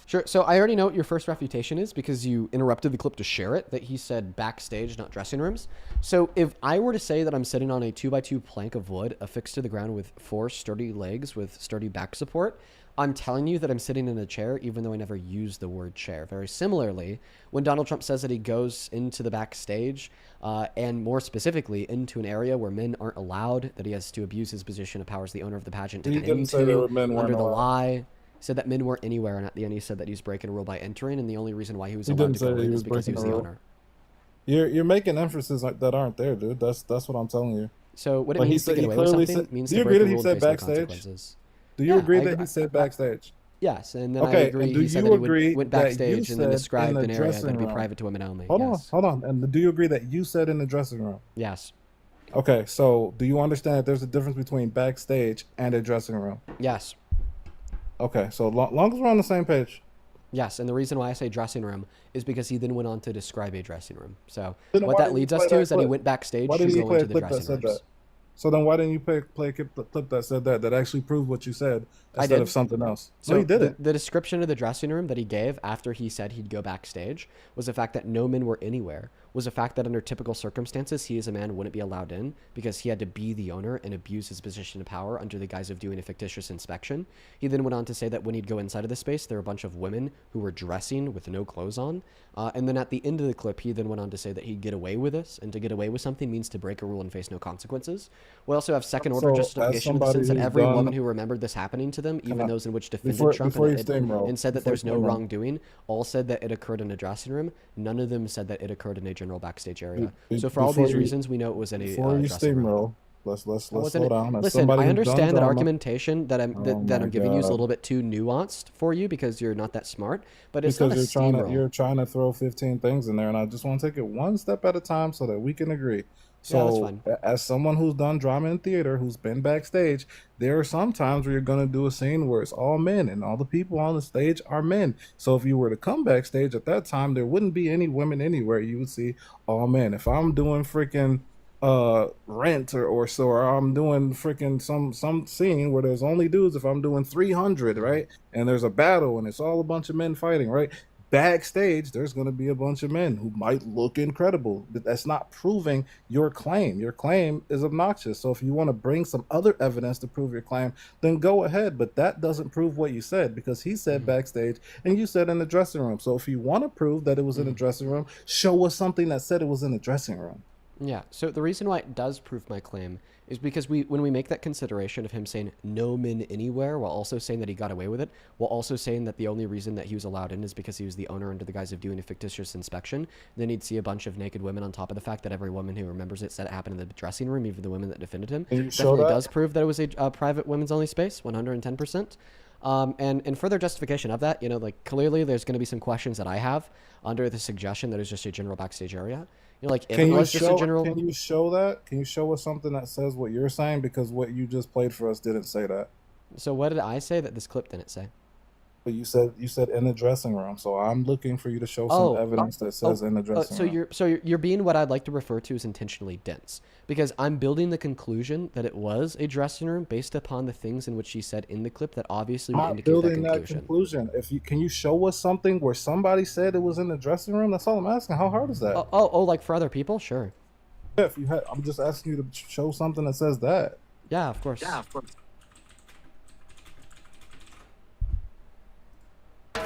Sure. So I already know what your first refutation is because you interrupted the clip to share it, that he said backstage, not dressing rooms. So if I were to say that I'm sitting on a 2x2 plank of wood affixed to the ground with 4 sturdy legs with sturdy back support, I'm telling you that I'm sitting in a chair, even though I never used the word chair. Very similarly, when Donald Trump says that he goes into the backstage, and more specifically into an area where men aren't allowed, that he has to abuse his position of power as the owner of the pageant to get into under the lie. Said that men weren't anywhere, and at the end he said that he's breaking a rule by entering, and the only reason why he was allowed to go in is because he was the owner. You're making emphasis that aren't there, dude. That's what I'm telling you. So what it means to get away with something means to break the rule and face the consequences. Do you agree that he said backstage? Yes, and then I agree. He said that he went backstage and then described an area that would be private to women only. Hold on. And do you agree that you said in the dressing room? Yes. Okay, so do you understand that there's a difference between backstage and a dressing room? Yes. Okay, so long as we're on the same page. Yes, and the reason why I say dressing room is because he then went on to describe a dressing room. So what that leads us to is that he went backstage to go into the dressing rooms. So then why didn't you play a clip that said that actually proved what you said instead of something else? So no, you didn't. The description of the dressing room that he gave after he said he'd go backstage was the fact that no men were anywhere, was the fact that under typical circumstances, he as a man wouldn't be allowed in because he had to be the owner and abuse his position of power under the guise of doing a fictitious inspection. He then went on to say that when he'd go inside of the space, there were a bunch of women who were dressing with no clothes on. And then at the end of the clip, he then went on to say that he'd get away with this, and to get away with something means to break a rule and face no consequences. We also have second order justification in the sense that every woman who remembered this happening to them, even those in which defended Trump and said that there's no wrongdoing, all said that it occurred in a dressing room. None of them said that it occurred in a general backstage area. So for all these reasons, we know it was in a dressing room. Let's slow down. Listen, I understand that argumentation that I'm giving you is a little bit too nuanced for you because you're not that smart. But it's because not you're trying to throw 15 things in there, and I just want to take it one step at a time so that we can agree. So, as someone who's done drama and theater, who's been backstage, there are some times where you're going to do a scene where it's all men and all the people on the stage are men. So if you were to come backstage at that time, there wouldn't be any women anywhere. You would see all men. If I'm doing freaking Rent or I'm doing freaking some scene where there's only dudes, if I'm doing 300, right, and there's a battle and it's all a bunch of men fighting, right, backstage there's going to be a bunch of men who might look incredible. That's not proving your claim. Your claim is obnoxious. So if you want to bring some other evidence to prove your claim, then go ahead, but that doesn't prove what you said, because he said backstage and you said in the dressing room. So if you want to prove that it was in the dressing room, show us something that said it was in the dressing room. Yeah, so the reason why it does prove my claim is because when we make that consideration of him saying no men anywhere while also saying that he got away with it, while also saying that the only reason that he was allowed in is because he was the owner under the guise of doing a fictitious inspection, then he'd see a bunch of naked women on top of the fact that every woman who remembers it said it happened in the dressing room, even the women that defended him. Definitely does prove that it was a private women's only space, 110%. And further justification of that, like clearly there's going to be some questions that I have under the suggestion that it's just a general backstage area. Like if it was just a general. Can you show that? Can you show us something that says what you're saying? Because what you just played for us didn't say that. So what did I say that this clip didn't say? But you said in the dressing room. So I'm looking for you to show some evidence that says in the dressing room. So you're being what I'd like to refer to as intentionally dense, because I'm building the conclusion that it was a dressing room based upon the things in which she said in the clip that obviously would indicate that conclusion. Can you show us something where somebody said it was in the dressing room? That's all I'm asking. How hard is that? Like for other people, sure. Yeah, I'm just asking you to show something that says that. Yeah, of course.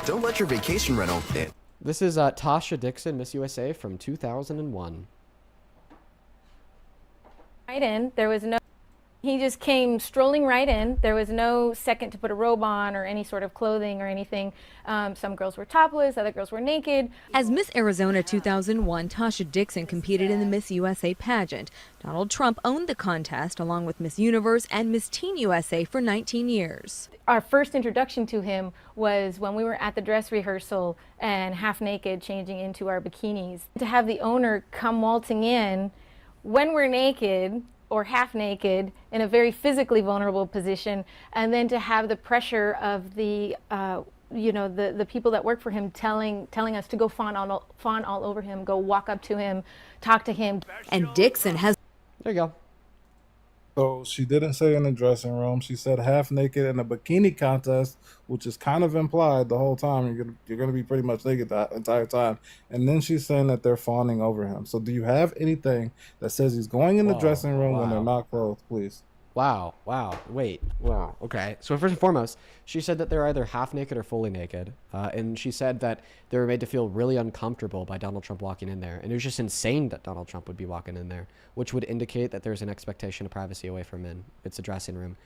Don't let your vacation rental in. This is Tasha Dixon, Miss USA from 2001. Right in. There was no. He just came strolling right in. There was no second to put a robe on or any sort of clothing or anything. Some girls were topless, other girls were naked. As Miss Arizona 2001, Tasha Dixon competed in the Miss USA pageant. Donald Trump owned the contest along with Miss Universe and Miss Teen USA for 19 years. Our first introduction to him was when we were at the dress rehearsal and half naked changing into our bikinis. To have the owner come waltzing in when we're naked or half naked in a very physically vulnerable position, and then to have the pressure of the the people that work for him telling us to go fawn all over him, go walk up to him, talk to him. And Dixon has. There you go. So she didn't say in the dressing room. She said half naked in a bikini contest, which is kind of implied the whole time. You're going to be pretty much naked the entire time. And then she's saying that they're fawning over him. So do you have anything that says he's going in the dressing room when they're not clothed, please? Wow. Wait. Wow. Okay. So first and foremost, she said that they're either half naked or fully naked. And she said that they were made to feel really uncomfortable by Donald Trump walking in there. And it was just insane that Donald Trump would be walking in there, which would indicate that there's an expectation of privacy away from men. It's a dressing room.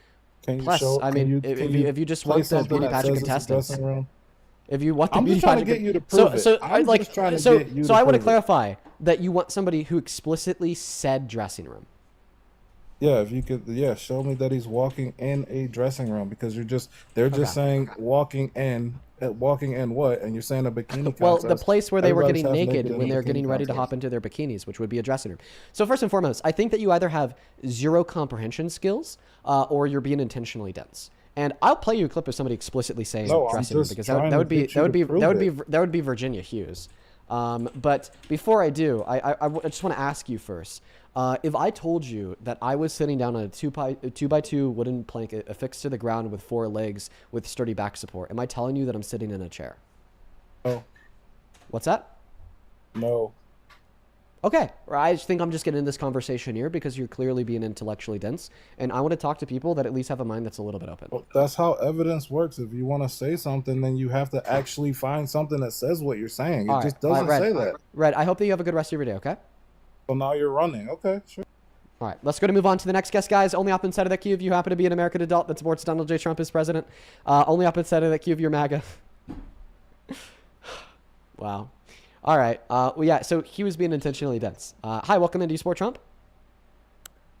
Plus, if you just want the beauty pageant contestants, if you want the I'm beauty just trying to pageant, get you to prove so it. I'm just trying to get you so to I want to prove it. clarify that you want somebody who explicitly said dressing room. Yeah, if you could, show me that he's walking in a dressing room, because they're just saying walking in what, and you're saying a bikini contest. Well, the place where they were getting Everybody's half naked when they're getting ready to hop into their bikinis, which would be a dressing room. So first and foremost, I think that you either have zero comprehension skills or you're being intentionally dense. And I'll play you a clip of somebody explicitly saying dressing room, because that would be Virginia Hughes. But before I do, I just want to ask you first. If I told you that I was sitting down on a 2x2 wooden plank affixed to the ground with 4 legs with sturdy back support, am I telling you that I'm sitting in a chair? No. What's that? No. Okay, I think I'm just getting in this conversation here because you're clearly being intellectually dense, and I want to talk to people that at least have a mind that's a little bit open. Well, that's how evidence works. If you want to say something, then you have to actually find something that says what you're saying. It just doesn't say that. Red, I hope that you have a good rest of your day, okay? Well, now you're running. Okay, sure. All right, let's go to move on to the next guest, guys. Only up inside of that queue if you happen to be an American adult that supports Donald J. Trump as president. Only up inside of that queue if you're MAGA. Wow. All right. Well, yeah, so he was being intentionally dense. Hi, welcome in. Do you support Trump?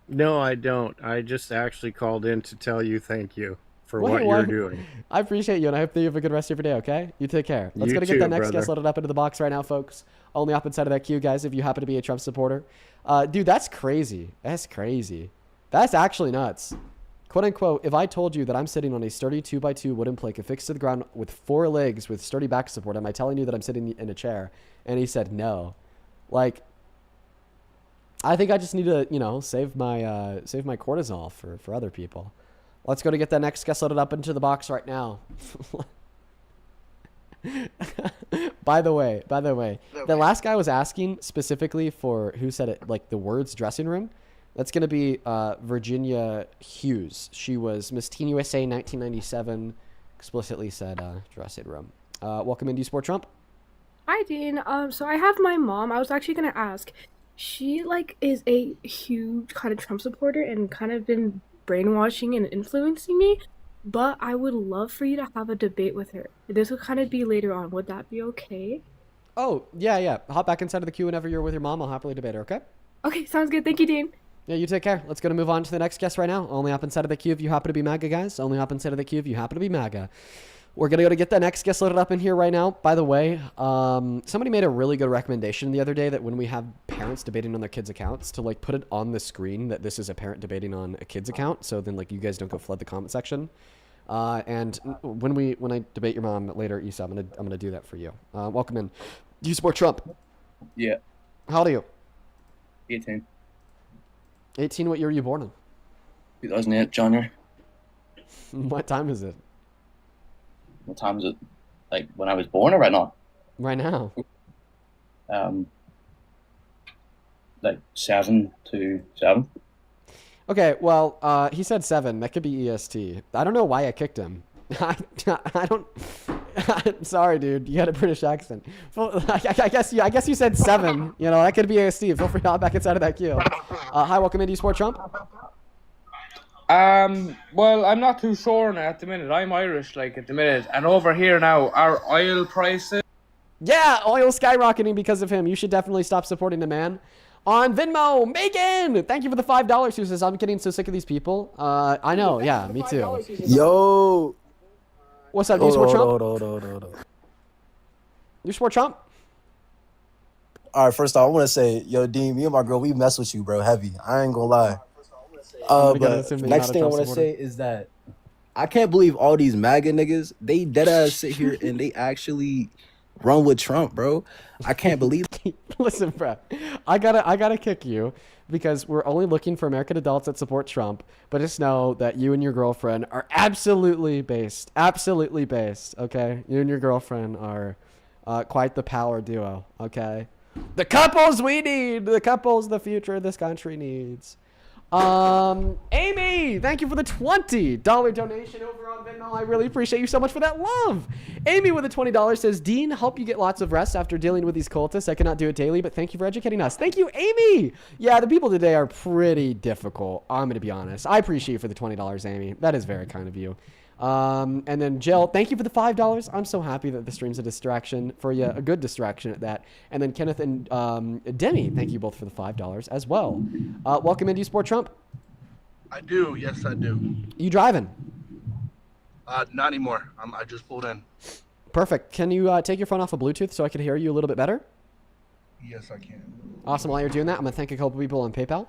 No, I don't. I just actually called in to tell you thank you for what you're doing. I appreciate you, and I hope that you have a good rest of your day, okay? You take care. Let's go to get that next guest loaded up into the box right now, folks. Only up inside of that queue, guys, if you happen to be a Trump supporter. Dude, that's crazy. That's crazy. That's actually nuts. Quote unquote, if I told you that I'm sitting on a sturdy 2x2 wooden plank affixed to the ground with 4 legs with sturdy back support, am I telling you that I'm sitting in a chair? And he said no. Like, I think I just need to, save my cortisol for other people. Let's go to get that next guest loaded up into the box right now. By the way, the last guy was asking specifically for who said it, like the words dressing room. That's going to be Virginia Hughes. She was Miss Teen USA 1997, explicitly said dressing room. Welcome in. Do you support Trump? Hi, Dean. So I have my mom. I was actually going to ask. She, is a huge kind of Trump supporter and kind of been brainwashing and influencing me. But I would love for you to have a debate with her. This would kind of be later on. Would that be okay? Oh, yeah. Hop back inside of the queue whenever you're with your mom. I'll happily debate her, okay? Okay, sounds good. Thank you, Dean. Yeah, you take care. Let's go to move on to the next guest right now. Only hop inside of the queue if you happen to be MAGA, guys. Only hop inside of the queue if you happen to be MAGA. We're going to go to get that next guest loaded up in here right now. By the way, somebody made a really good recommendation the other day that when we have parents debating on their kids' accounts to put it on the screen that this is a parent debating on a kid's account. So then you guys don't go flood the comment section. And when I debate your mom later, Issa, I'm gonna do that for you. Welcome in. Do you support Trump? Yeah. How old are you? 18. 18. What year were you born in? 2008, January. What time is it? What time is it? Like when I was born or right now? Right now. 7 to 7. Okay, well, he said 7. That could be EST. I don't know why I kicked him. I don't. I'm sorry, dude. You had a British accent. I guess you said 7. That could be EST. Feel free to hop back inside of that queue. Hi, welcome in. Do you support Trump? Well, I'm not too sure now at the minute. I'm Irish, at the minute. And over here now, our oil prices. Yeah, oil skyrocketing because of him. You should definitely stop supporting the man. On Venmo, Megan, thank you for the $5 who says, I'm getting so sick of these people. I know, yeah, me too. Yo. What's up? Do you support Trump? Hold. You support Trump? All right, first off, I want to say, yo, Dean, me and my girl, we mess with you, bro, heavy. I ain't gonna lie. But next thing I want to say is that I can't believe all these MAGA niggas, they deadass sit here and they actually run with Trump, bro. I can't believe. Listen, bro, I gotta kick you because we're only looking for American adults that support Trump. But just know that you and your girlfriend are absolutely based. Okay, you and your girlfriend are quite the power duo. Okay, the couples we need, the couples the future of this country needs. Amy, thank you for the $20 donation over on Venmo. I really appreciate you so much for that love. Amy with the $20 says, Dean, help you get lots of rest after dealing with these cultists. I cannot do it daily, but thank you for educating us. Thank you, Amy. Yeah, the people today are pretty difficult. I'm going to be honest. I appreciate you for the $20, Amy. That is very kind of you. And then Jill, thank you for the $5. I'm so happy that the stream's a distraction for you, a good distraction at that. And then Kenneth and Demi, thank you both for the $5 as well. Welcome in. Do you support Trump? I do. Yes, I do. You driving? Not anymore. I just pulled in. Perfect. Can you take your phone off of Bluetooth so I can hear you a little bit better? Yes, I can. Awesome. While you're doing that, I'm going to thank a couple people on PayPal.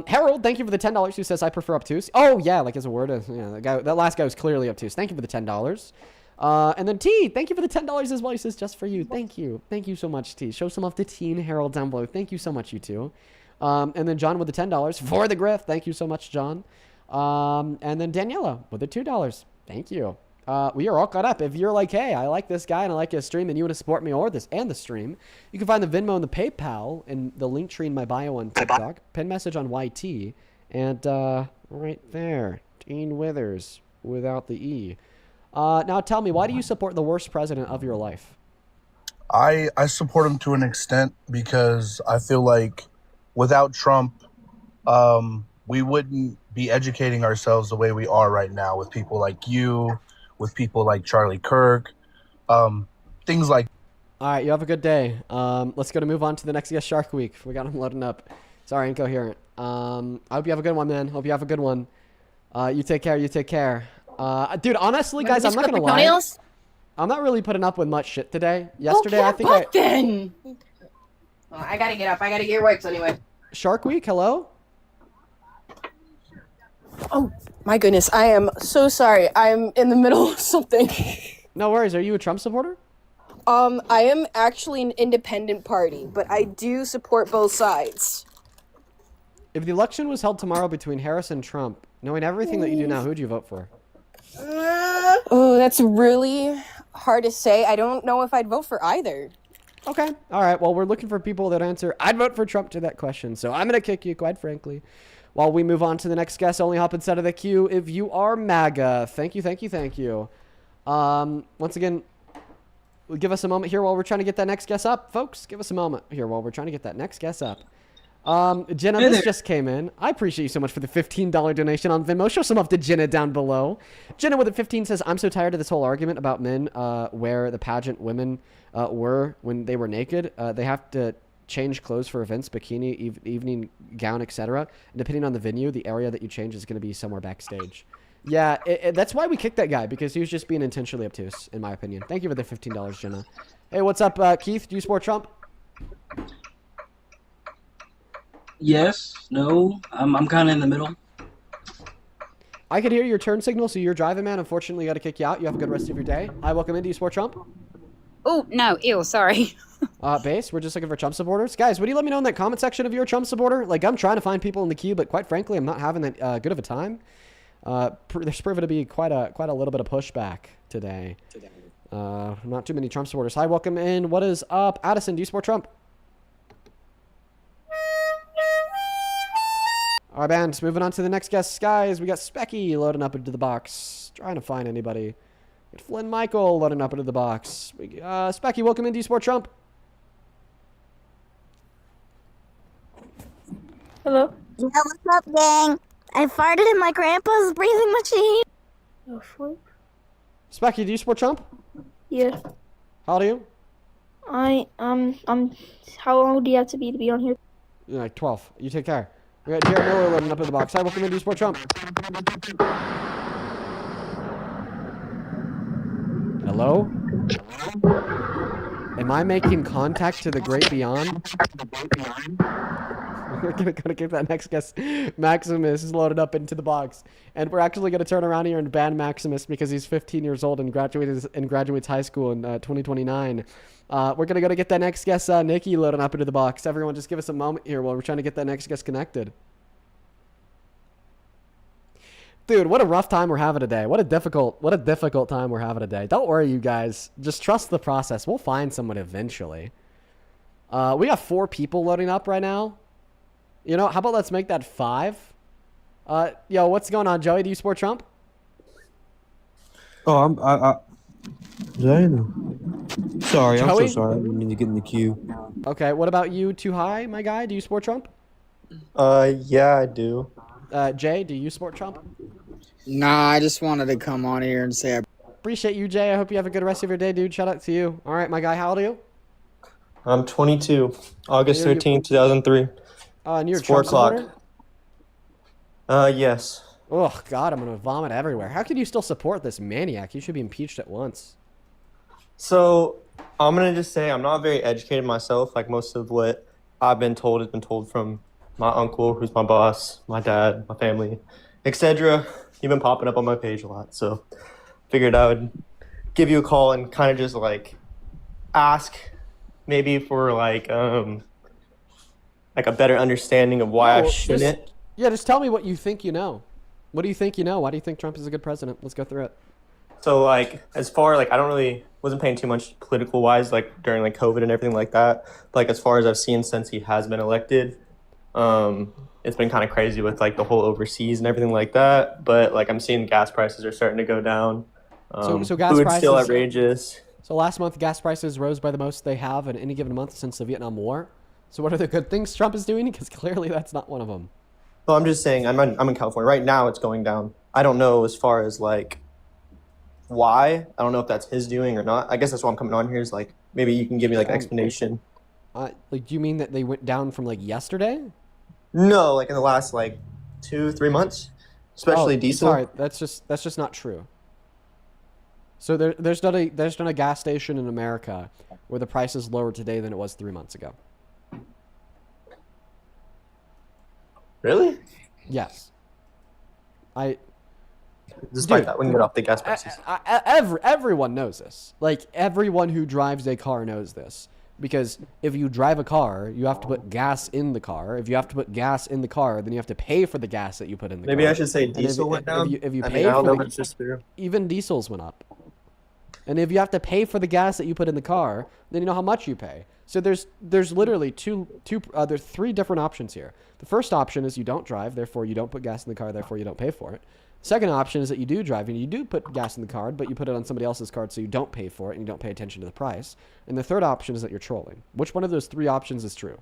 Harold, thank you for the $10 who says I prefer obtuse. Oh yeah, as a word. That last guy was clearly obtuse. Thank you for the $10. And then T, thank you for the $10 as well. He says just for you. Thank you so much, T. Show some love to T and Harold down below. Thank you so much, you two. And then John with the $10 for the grift. Thank you so much, John. And then Daniela with the $2. Thank you. we are all caught up. If you're like, hey, I like this guy and I like his stream and you want to support me or this and the stream, you can find the Venmo and the PayPal in the link tree in my bio on TikTok. Pin message on YT. And right there, Dean Withers without the E. Now tell me, why do you support the worst president of your life? I support him to an extent because I feel like without Trump, we wouldn't be educating ourselves the way we are right now with people like you, with people like Charlie Kirk, things like. All right, you have a good day. Let's go to move on to the next guest, Shark Week. We got him loading up. Sorry, incoherent. I hope you have a good one, man. Hope you have a good one. You take care. You take care. Dude, honestly, guys, I'm not gonna lie. I'm not really putting up with much shit today. Yesterday, I think then. Well, I gotta get up. I gotta get works anyway. Shark Week, hello? Oh, my goodness. I am so sorry. I'm in the middle of something. No worries. Are you a Trump supporter? I am actually an independent party, but I do support both sides. If the election was held tomorrow between Harris and Trump, knowing everything that you do now, who'd you vote for? Oh, that's really hard to say. I don't know if I'd vote for either. Okay. All right. Well, we're looking for people that answer, I'd vote for Trump to that question. So I'm going to kick you, quite frankly. While we move on to the next guest, only hop inside of the queue if you are MAGA. Thank you, thank you, thank you. Once again, give us a moment here while we're trying to get that next guest up. Folks, give us a moment here while we're trying to get that next guest up. Jenna, this just came in. I appreciate you so much for the $15 donation on Venmo. Show some love to Jenna down below. Jenna with a 15 says, I'm so tired of this whole argument about men where the pageant women were when they were naked. They have to change clothes for events, bikini, evening gown, etc. And depending on the venue, the area that you change is going to be somewhere backstage. Yeah, that's why we kicked that guy, because he was just being intentionally obtuse, in my opinion. Thank you for the $15, Jenna. Hey, what's up, Keith? Do you support Trump? Yes, no, I'm kind of in the middle. I could hear your turn signal, so you're driving, man. Unfortunately, got to kick you out. You have a good rest of your day. Hi, welcome in. Do you support Trump? Oh, no, ew, sorry. Base, we're just looking for Trump supporters. Guys, what do you let me know in that comment section if you're a Trump supporter? Like, I'm trying to find people in the queue, but quite frankly, I'm not having that good of a time. There's proven to be quite a little bit of pushback today. Not too many Trump supporters. Hi, welcome in. What is up? Addison, do you support Trump? All right, bands, moving on to the next guest. Guys, we got Specky loading up into the box. Trying to find anybody. We got Flynn Michael loading up into the box. Specky, welcome in. Do you support Trump? Hello? Yeah, what's up, gang? I farted in my grandpa's breathing machine. Oh, fuck. Specky, do you support Trump? Yeah. How old are you? How old do you have to be on here? You're like 12. You take care. We got Jared Miller loading up in the box. Hi, welcome in. Do you support Trump? Hello? Am I making contact to the great beyond? We're gonna get that next guest. Maximus is loaded up into the box, and we're actually gonna turn around here and ban Maximus because he's 15 years old and graduates high school in 2029. We're gonna go to get that next guest, Nikki, loading up into the box. Everyone, just give us a moment here while we're trying to get that next guest connected. Dude, what a rough time we're having today. What a difficult time we're having today. Don't worry, you guys. Just trust the process. We'll find someone eventually. We got 4 people loading up right now. You know, how about let's make that 5? Yo, what's going on, Joey? Do you support Trump? Oh, sorry, Joey? I'm so sorry. I didn't mean to get in the queue. Okay, what about you, Too High, my guy? Do you support Trump? Yeah, I do. Jay, do you support Trump? Nah, I just wanted to come on here and say Appreciate you, Jay. I hope you have a good rest of your day, dude. Shout out to you. All right, my guy, how old are you? I'm 22. August 13, 2003. And you're a It's 4 Trump o'clock. supporter? Yes. Oh, God, I'm going to vomit everywhere. How can you still support this maniac? You should be impeached at once. So, I'm going to just say I'm not very educated myself. Like, most of what I've been told has been told from my uncle, who's my boss, my dad, my family, etc. You've been popping up on my page a lot, so figured I would give you a call and kind of just, like, ask maybe for, like a better understanding of why I shouldn't. Just tell me what you think you know. What do you think you know? Why do you think Trump is a good president? Let's go through it. So like as far like I don't really wasn't paying too much political wise like during like COVID and everything like that. But, like as far as I've seen since he has been elected, it's been kind of crazy with like the whole overseas and everything like that. But like I'm seeing gas prices are starting to go down. So gas food's prices still outrageous. So last month gas prices rose by the most they have in any given month since the Vietnam War. So what are the good things Trump is doing? Because clearly that's not one of them. Well, I'm just saying I'm in California right now. It's going down. I don't know as far as like why. I don't know if that's his doing or not. I guess that's why I'm coming on here is like maybe you can give me like an explanation. Like, do you mean that they went down from like yesterday? No, like in the last like 2-3 months, especially diesel. Sorry, that's just not true. So there's not a gas station in America where the price is lower today than it was 3 months ago. Really? Yes. Despite that, we can get off the gas prices. Everyone knows this. Like, everyone who drives a car knows this. Because if you drive a car, you have to put gas in the car. If you have to put gas in the car, then you have to pay for the gas that you put in the car. Maybe I should say diesel went down. If you I pay mean, I don't for know if it's just through. even diesels went up. And if you have to pay for the gas that you put in the car, then you know how much you pay. So there's literally there's three different options here. The first option is you don't drive, therefore you don't put gas in the car, therefore you don't pay for it. Second option is that you do drive and you do put gas in the card, but you put it on somebody else's card so you don't pay for it and you don't pay attention to the price. And the third option is that you're trolling. Which one of those three options is true?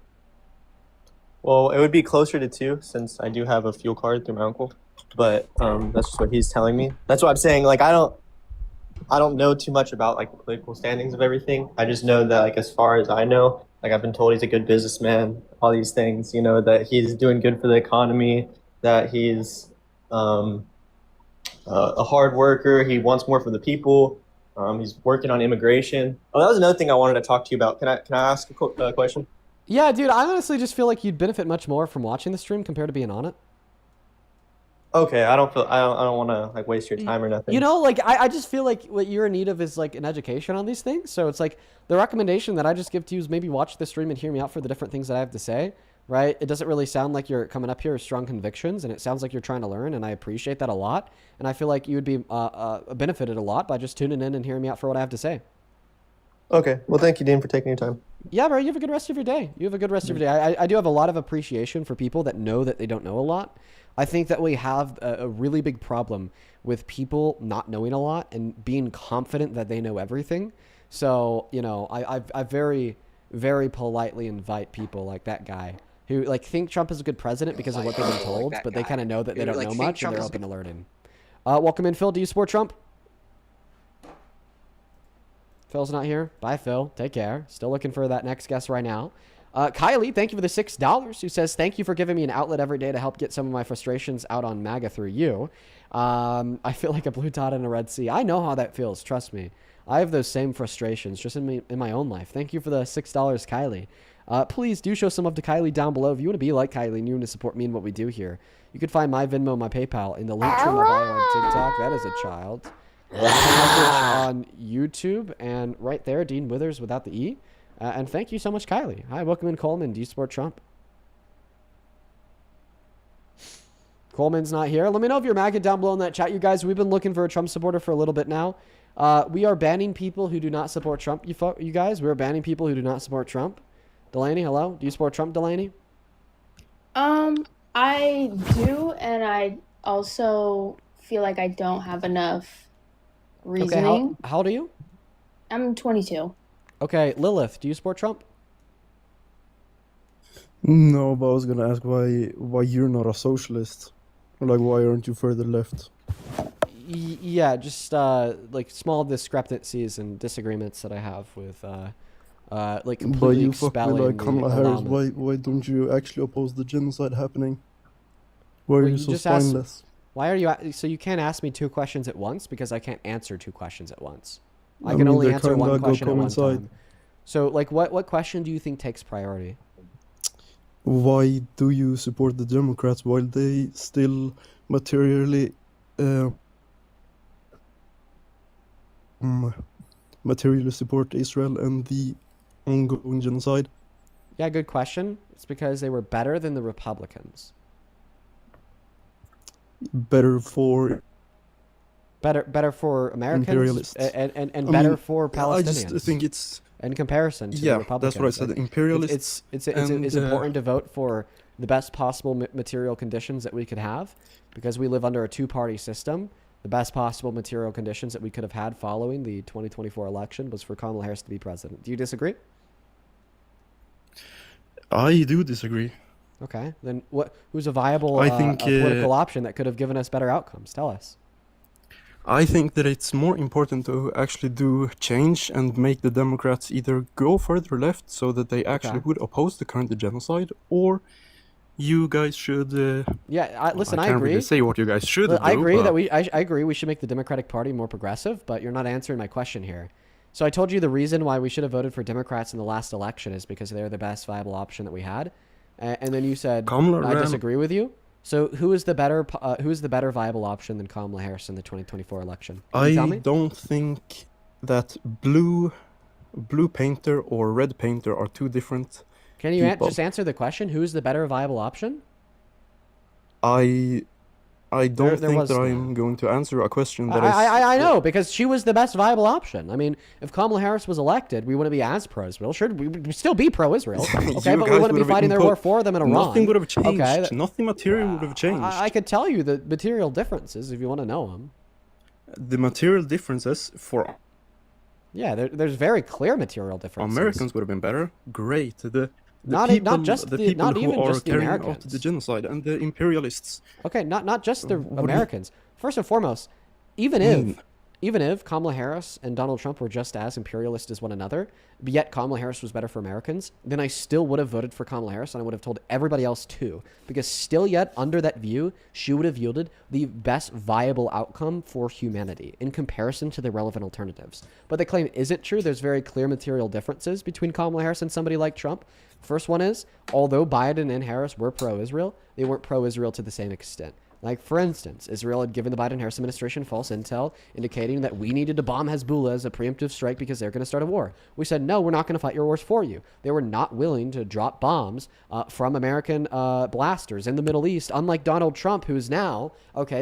Well, it would be closer to 2 since I do have a fuel card through my uncle. But that's just what he's telling me. That's what I'm saying. Like I don't know too much about like the political standings of everything. I just know that like as far as I know, like I've been told he's a good businessman, all these things, you know, that he's doing good for the economy, that he's a hard worker. He wants more for the people. He's working on immigration. Oh, that was another thing I wanted to talk to you about. Can I ask a question? Yeah, dude, I honestly just feel like you'd benefit much more from watching the stream compared to being on it. Okay, I don't want to like waste your time or nothing. You know, like I just feel like what you're in need of is like an education on these things. So it's like the recommendation that I just give to you is maybe watch the stream and hear me out for the different things that I have to say, right? It doesn't really sound like you're coming up here with strong convictions, and it sounds like you're trying to learn, and I appreciate that a lot. And I feel like you would be benefited a lot by just tuning in and hearing me out for what I have to say. Okay, well, thank you, Dean, for taking your time. Yeah, bro, you have a good rest of your day. You have a good rest of your day. I do have a lot of appreciation for people that know that they don't know a lot. I think that we have a really big problem with people not knowing a lot and being confident that they know everything. So, you know, I very, very politely invite people like that guy who like think Trump is a good president because of what they've been told, but they kind of know that they don't know much and they're open to learning. Welcome in, Phil. Do you support Trump? Phil's not here. Bye, Phil. Take care. Still looking for that next guest right now. Kylie, thank you for the $6, who says, thank you for giving me an outlet every day to help get some of my frustrations out on MAGA through you. I feel like a blue dot in a red sea. I know how that feels. Trust me. I have those same frustrations just in my own life. Thank you for the $6, Kylie. Please do show some love to Kylie down below. If you want to be like Kylie and you want to support me and what we do here, you can find my Venmo, my PayPal in the link tree in my bio on TikTok. That is a child. On YouTube, and right there, Dean Withers without the E. And thank you so much, Kylie. Hi, welcome in, Coleman. Do you support Trump? Coleman's not here. Let me know if you're MAGA down below in that chat, you guys. We've been looking for a Trump supporter for a little bit now. We are banning people who do not support Trump, you guys. We are banning people who do not support Trump. Delaney, hello? Do you support Trump, Delaney? I do, and I also feel like I don't have enough reasoning. Okay, how old are you? I'm 22. Okay, Lilith, do you support Trump? No, but I was gonna ask why you're not a socialist. Like, why aren't you further left? Yeah, just like small discrepancies and disagreements that I have with like completely but you expelling fuck with like Kamala Harris. allowment. Why don't you actually oppose the genocide happening? Why are Well, you you so just asked- spineless? Why are you? So you can't ask me 2 questions at once because I can't answer 2 questions at once. I I can mean, only they answer kinda one go question at one coincide. time. So, like, what question do you think takes priority? Why do you support the Democrats while they still materially support Israel and the ongoing genocide? Yeah, good question. It's because they were better than the Republicans. Better for Better for Americans Imperialists. and better for Palestinians. I just think it's in comparison to the yeah, Republicans. that's what I said. Imperialists. It's important to vote for the best possible material conditions that we could have, because we live under a two-party system. The best possible material conditions that we could have had following the 2024 election was for Kamala Harris to be president. Do you disagree? I do disagree. Okay, then who's a viable I think, political option that could have given us better outcomes? Tell us. I think that it's more important to actually do change and make the Democrats either go further left so that they actually would oppose the current genocide, or you guys should. Listen, I I can't agree. really say what you guys should. I do, agree but- that I agree we should make the Democratic Party more progressive, but you're not answering my question here. So I told you the reason why we should have voted for Democrats in the last election is because they're the best viable option that we had, and then you said I disagree with you. So who is the better viable option than Kamala Harris in the 2024 election? Can you tell me? I don't think that blue painter or red painter are two different. Can you people. just answer the question? Who is the better viable option? I don't think that I'm going to answer a question that is. I know, because she was the best viable option. I mean, if Kamala Harris was elected, we wouldn't be as pro-Israel. Sure, we would still be pro-Israel, okay, but we wouldn't be fighting their war for them in Iran. Nothing would have changed. Okay, Nothing material would have changed. I could tell you the material differences if you want to know them. The material differences for yeah, there's very clear material differences. Americans would have been better. Great. The not people, just the the people not who even are just the carrying out Americans. the genocide and the imperialists. Okay, not just the What do you- Americans. First and foremost, even if Kamala Harris and Donald Trump were just as imperialist as one another, but yet Kamala Harris was better for Americans, then I still would have voted for Kamala Harris, and I would have told everybody else too, because still yet under that view, she would have yielded the best viable outcome for humanity in comparison to the relevant alternatives. But the claim isn't true. There's very clear material differences between Kamala Harris and somebody like Trump. First one is, although Biden and Harris were pro-Israel, they weren't pro-Israel to the same extent. Like, for instance, Israel had given the Biden-Harris administration false intel indicating that we needed to bomb Hezbollah as a preemptive strike because they're going to start a war. We said, no, we're not going to fight your wars for you. They were not willing to drop bombs from American blasters in the Middle East, unlike Donald Trump, who's now,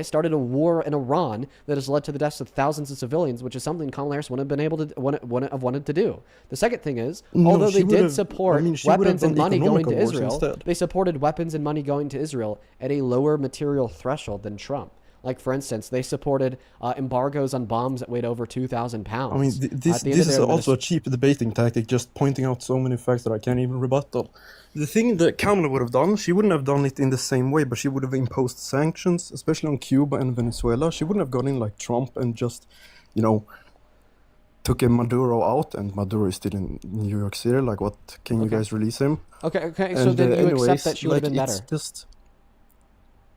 started a war in Iran that has led to the deaths of thousands of civilians, which is something Kamala Harris wouldn't have wanted to do. The second thing is, although they did support weapons and money going to Israel, they supported weapons and money going to Israel at a lower material threshold than Trump. Like, for instance, they supported embargoes on bombs that weighed over 2,000 pounds. I mean, this is also a cheap debating tactic, just pointing out so many facts that I can't even rebuttal. The thing that Kamala would have done, she wouldn't have done it in the same way, but she would have imposed sanctions, especially on Cuba and Venezuela. She wouldn't have gone in like Trump and just, took a Maduro out, and Maduro is still in New York City. Like, what? Can you guys release him? Okay, so then you accept that she would have been better.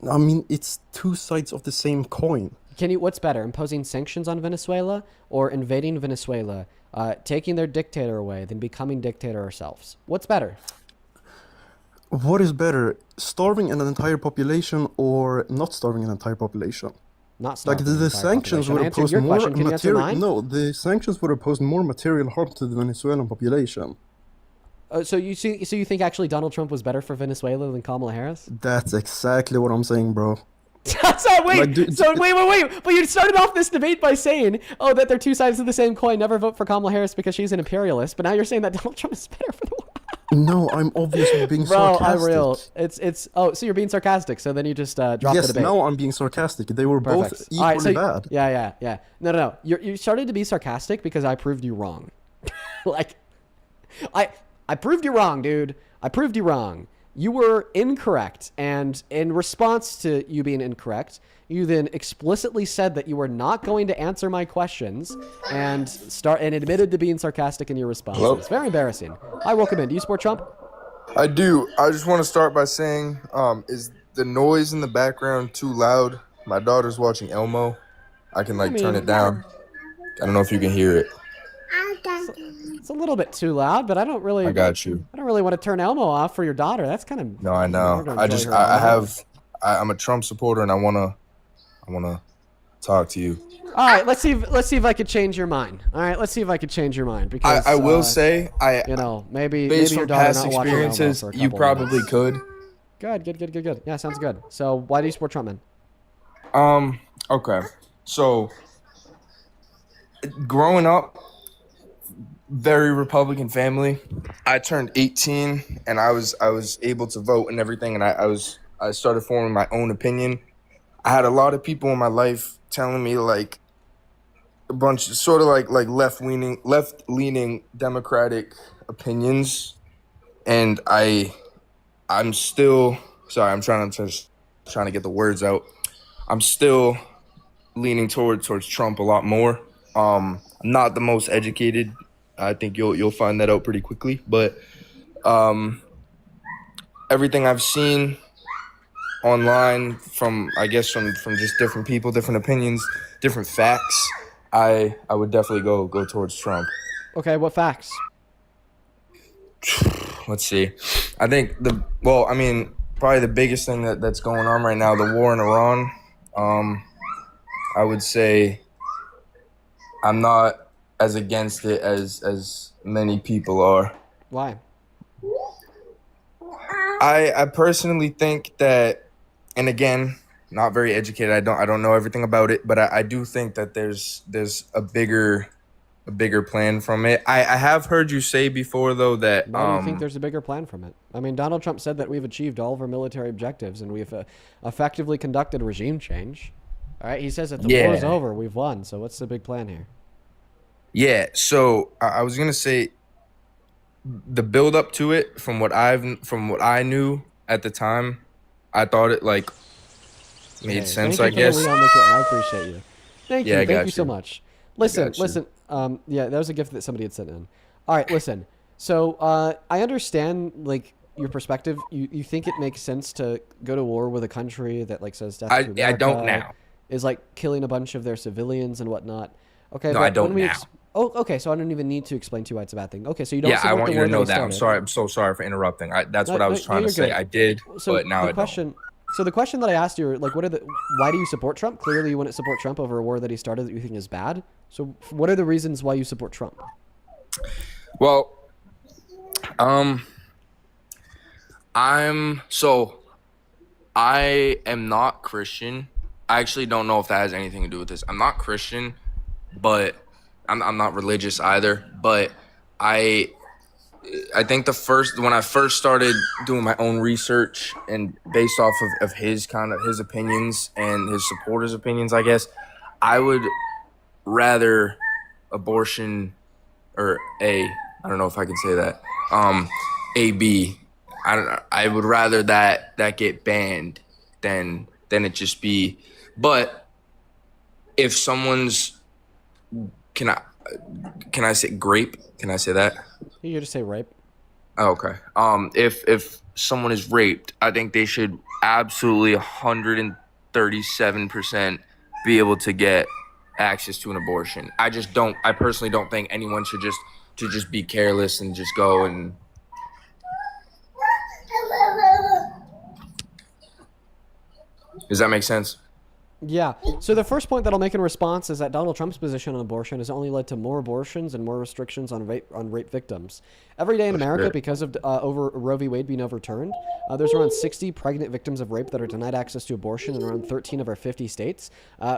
I mean, it's two sides of the same coin. What's better, imposing sanctions on Venezuela or invading Venezuela, taking their dictator away, than becoming dictator ourselves? What's better? What is better, starving an entire population or not starving an entire population? Not starving the sanctions would have posed more material. No, the sanctions would have posed more material harm to the Venezuelan population. So you think actually Donald Trump was better for Venezuela than Kamala Harris? That's exactly what I'm saying, bro. Wait. But you started off this debate by saying, that they're two sides of the same coin. Never vote for Kamala Harris because she's an imperialist. But now you're saying that Donald Trump is better for the world. No, I'm obviously being sarcastic. So you're being sarcastic. So then you just dropped the debate. Yes, now I'm being sarcastic. They were both equally bad. Yeah. No. You started to be sarcastic because I proved you wrong. I proved you wrong, dude. I proved you wrong. You were incorrect, and in response to you being incorrect, you then explicitly said that you were not going to answer my questions and admitted to being sarcastic in your responses. Hello? It's very embarrassing. Hi, welcome in. Do you support Trump? I do. I just want to start by saying, is the noise in the background too loud? My daughter's watching Elmo. I can turn it down. I don't know if you can hear it. It's a little bit too loud, but I got you. I don't really want to turn Elmo off for your daughter. That's kind of. No, I know. I'm a Trump supporter, and I wanna talk to you. All right, let's see if I could change your mind. Because I will say maybe based your from daughter past not watching Elmo experiences, for a you couple probably minutes. could. Good. Yeah, sounds good. So why do you support Trump, man? Okay. So growing up, very Republican family. I turned 18 and I was able to vote and everything, and I started forming my own opinion. I had a lot of people in my life telling me like a bunch of sort of like left leaning Democratic opinions, and I'm still sorry. I'm trying to get the words out. I'm still leaning towards Trump a lot more. I'm not the most educated. I think you'll find that out pretty quickly. But everything I've seen online from just different people, different opinions, different facts, I would definitely go towards Trump. Okay, what facts? Let's see. I think probably the biggest thing that's going on right now, the war in Iran. I would say I'm not as against it as many people are. Why? I personally think that, and again, not very educated. I don't know everything about it, but I do think that there's a bigger plan from it. I have heard you say before though that Why do you think there's a bigger plan from it? I mean, Donald Trump said that we've achieved all of our military objectives and we've effectively conducted regime change. All right, he says that the war is over, we've won. So what's the big plan here? Yeah, so I was gonna say the build up to it, from what I knew at the time, I thought it like made sense. I guess. I appreciate you. Thank you. Yeah, Thank you so much. Listen. Yeah, that was a gift that somebody had sent in. All right, listen. So I understand like your perspective. You think it makes sense to go to war with a country that like says death to America, I don't now. Is like killing a bunch of their civilians and whatnot. Okay. No, I don't now. Okay. So I don't even need to explain to you why it's a bad thing. Okay. So you don't. Yeah, I want you to know that. I'm sorry. I'm so sorry for interrupting. That's what I was trying to say. I did, but now I don't. So the question that I asked you, like, why do you support Trump? Clearly, you wouldn't support Trump over a war that he started that you think is bad. So what are the reasons why you support Trump? Well, I am not Christian. I actually don't know if that has anything to do with this. I'm not Christian, but I'm not religious either. But I think when I first started doing my own research and based off of his opinions and his supporters' opinions, I guess, I would rather abortion or I don't know if I can say that. AB. I would rather that get banned than it just be. But if someone's can I say grape? Can I say that? You just say rape. Oh, okay. If someone is raped, I think they should absolutely 137% be able to get access to an abortion. I personally don't think anyone should just be careless and just go and. Does that make sense? Yeah. So the first point that I'll make in response is that Donald Trump's position on abortion has only led to more abortions and more restrictions on rape victims. Every day in America, because of over Roe v. Wade being overturned, there's around 60 pregnant victims of rape that are denied access to abortion in around 13 of our 50 states.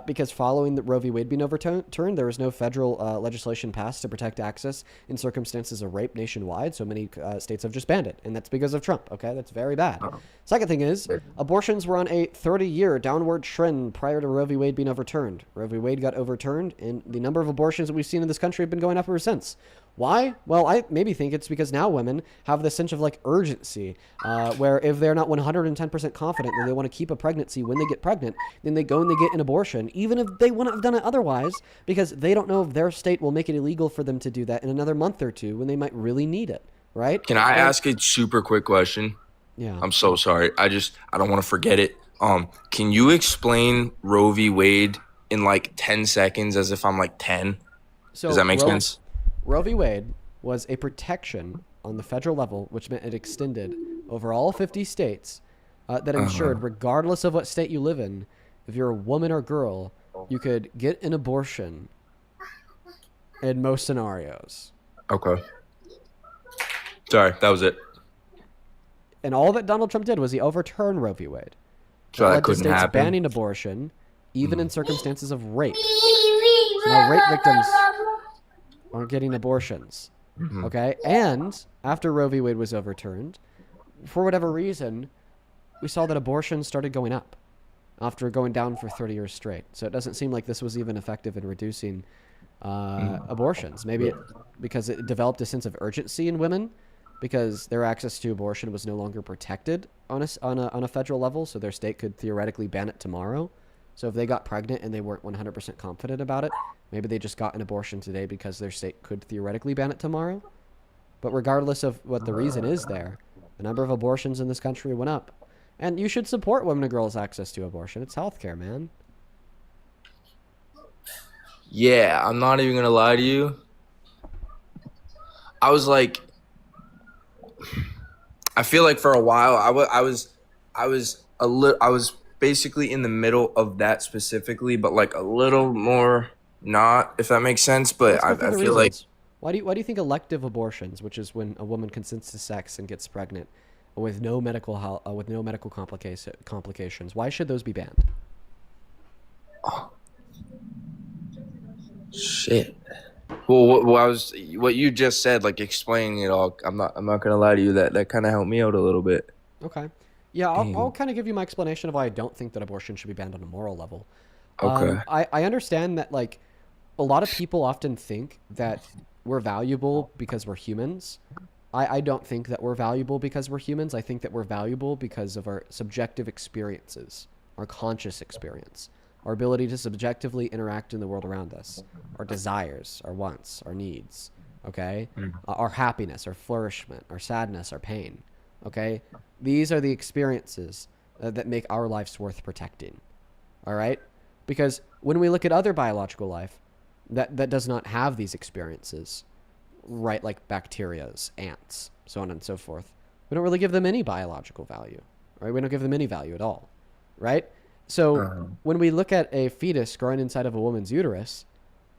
Because following the Roe v. Wade being overturned, there was no federal legislation passed to protect access in circumstances of rape nationwide. So many states have just banned it, and that's because of Trump. Okay, that's very bad. Second thing is, abortions were on a 30-year downward trend prior to Roe v. Wade being overturned. Roe v. Wade got overturned, and the number of abortions that we've seen in this country have been going up ever since. Why? Well, I maybe think it's because now women have this sense of like urgency, where if they're not 110% confident that they want to keep a pregnancy when they get pregnant, then they go and they get an abortion, even if they wouldn't have done it otherwise, because they don't know if their state will make it illegal for them to do that in another month or two when they might really need it, right? Can I ask a super quick question? Yeah. I'm so sorry. I don't want to forget it. Can you explain Roe v. Wade in like 10 seconds as if I'm like 10? So does that make sense? Roe v. Wade was a protection on the federal level, which meant it extended over all 50 states that ensured, regardless of what state you live in, if you're a woman or girl, you could get an abortion in most scenarios. Okay. Sorry, that was it. And all that Donald Trump did was he overturned Roe v. Wade. So that couldn't happen. Banning abortion, even in circumstances of rape. Now, rape victims aren't getting abortions. Mhm. Okay? And after Roe v. Wade was overturned, for whatever reason, we saw that abortion started going up after going down for 30 years straight. So it doesn't seem like this was even effective in reducing abortions. Maybe because it developed a sense of urgency in women because their access to abortion was no longer protected on a federal level, so their state could theoretically ban it tomorrow. So if they got pregnant and they weren't 100% confident about it, maybe they just got an abortion today because their state could theoretically ban it tomorrow. But regardless of what the reason is there, the number of abortions in this country went up. And you should support women and girls' access to abortion. It's healthcare, man. Yeah, I'm not even gonna lie to you. I was like, I feel like for a while I was basically in the middle of that specifically, but like a little more not, if that makes sense. But Let's go I through the feel like reasons. Why do you think elective abortions, which is when a woman consents to sex and gets pregnant with no medical complications, why should those be banned? shit. Well, what you just said, like explaining it all. I'm not gonna lie to you. That kind of helped me out a little bit. Okay. Yeah, I'll kind of give you my explanation of why I don't think that abortion should be banned on a moral level. Okay. I understand that, like, a lot of people often think that we're valuable because we're humans. I don't think that we're valuable because we're humans. I think that we're valuable because of our subjective experiences, our conscious experience, our ability to subjectively interact in the world around us, our desires, our wants, our needs, okay? Our happiness, our flourishment, our sadness, our pain, okay? These are the experiences that make our lives worth protecting, all right? Because when we look at other biological life that does not have these experiences, right, like bacterias, ants, so on and so forth, we don't really give them any biological value, right? We don't give them any value at all, right? So when we look at a fetus growing inside of a woman's uterus,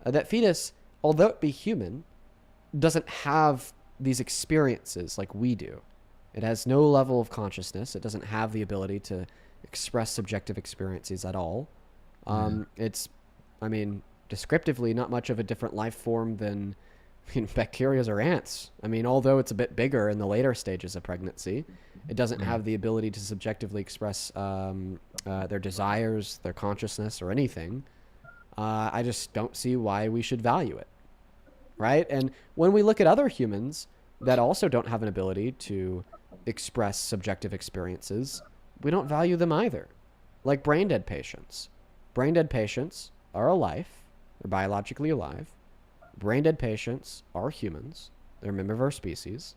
that fetus, although it be human, doesn't have these experiences like we do. It has no level of consciousness. It doesn't have the ability to express subjective experiences at all. It's, I mean, descriptively, not much of a different life form than bacteria or ants. I mean, although it's a bit bigger in the later stages of pregnancy, it doesn't have the ability to subjectively express their desires, their consciousness, or anything. I just don't see why we should value it, right? And when we look at other humans that also don't have an ability to express subjective experiences, we don't value them either. Like brain dead patients. Brain dead patients are alive. They're biologically alive. Brain dead patients are humans. They're a member of our species.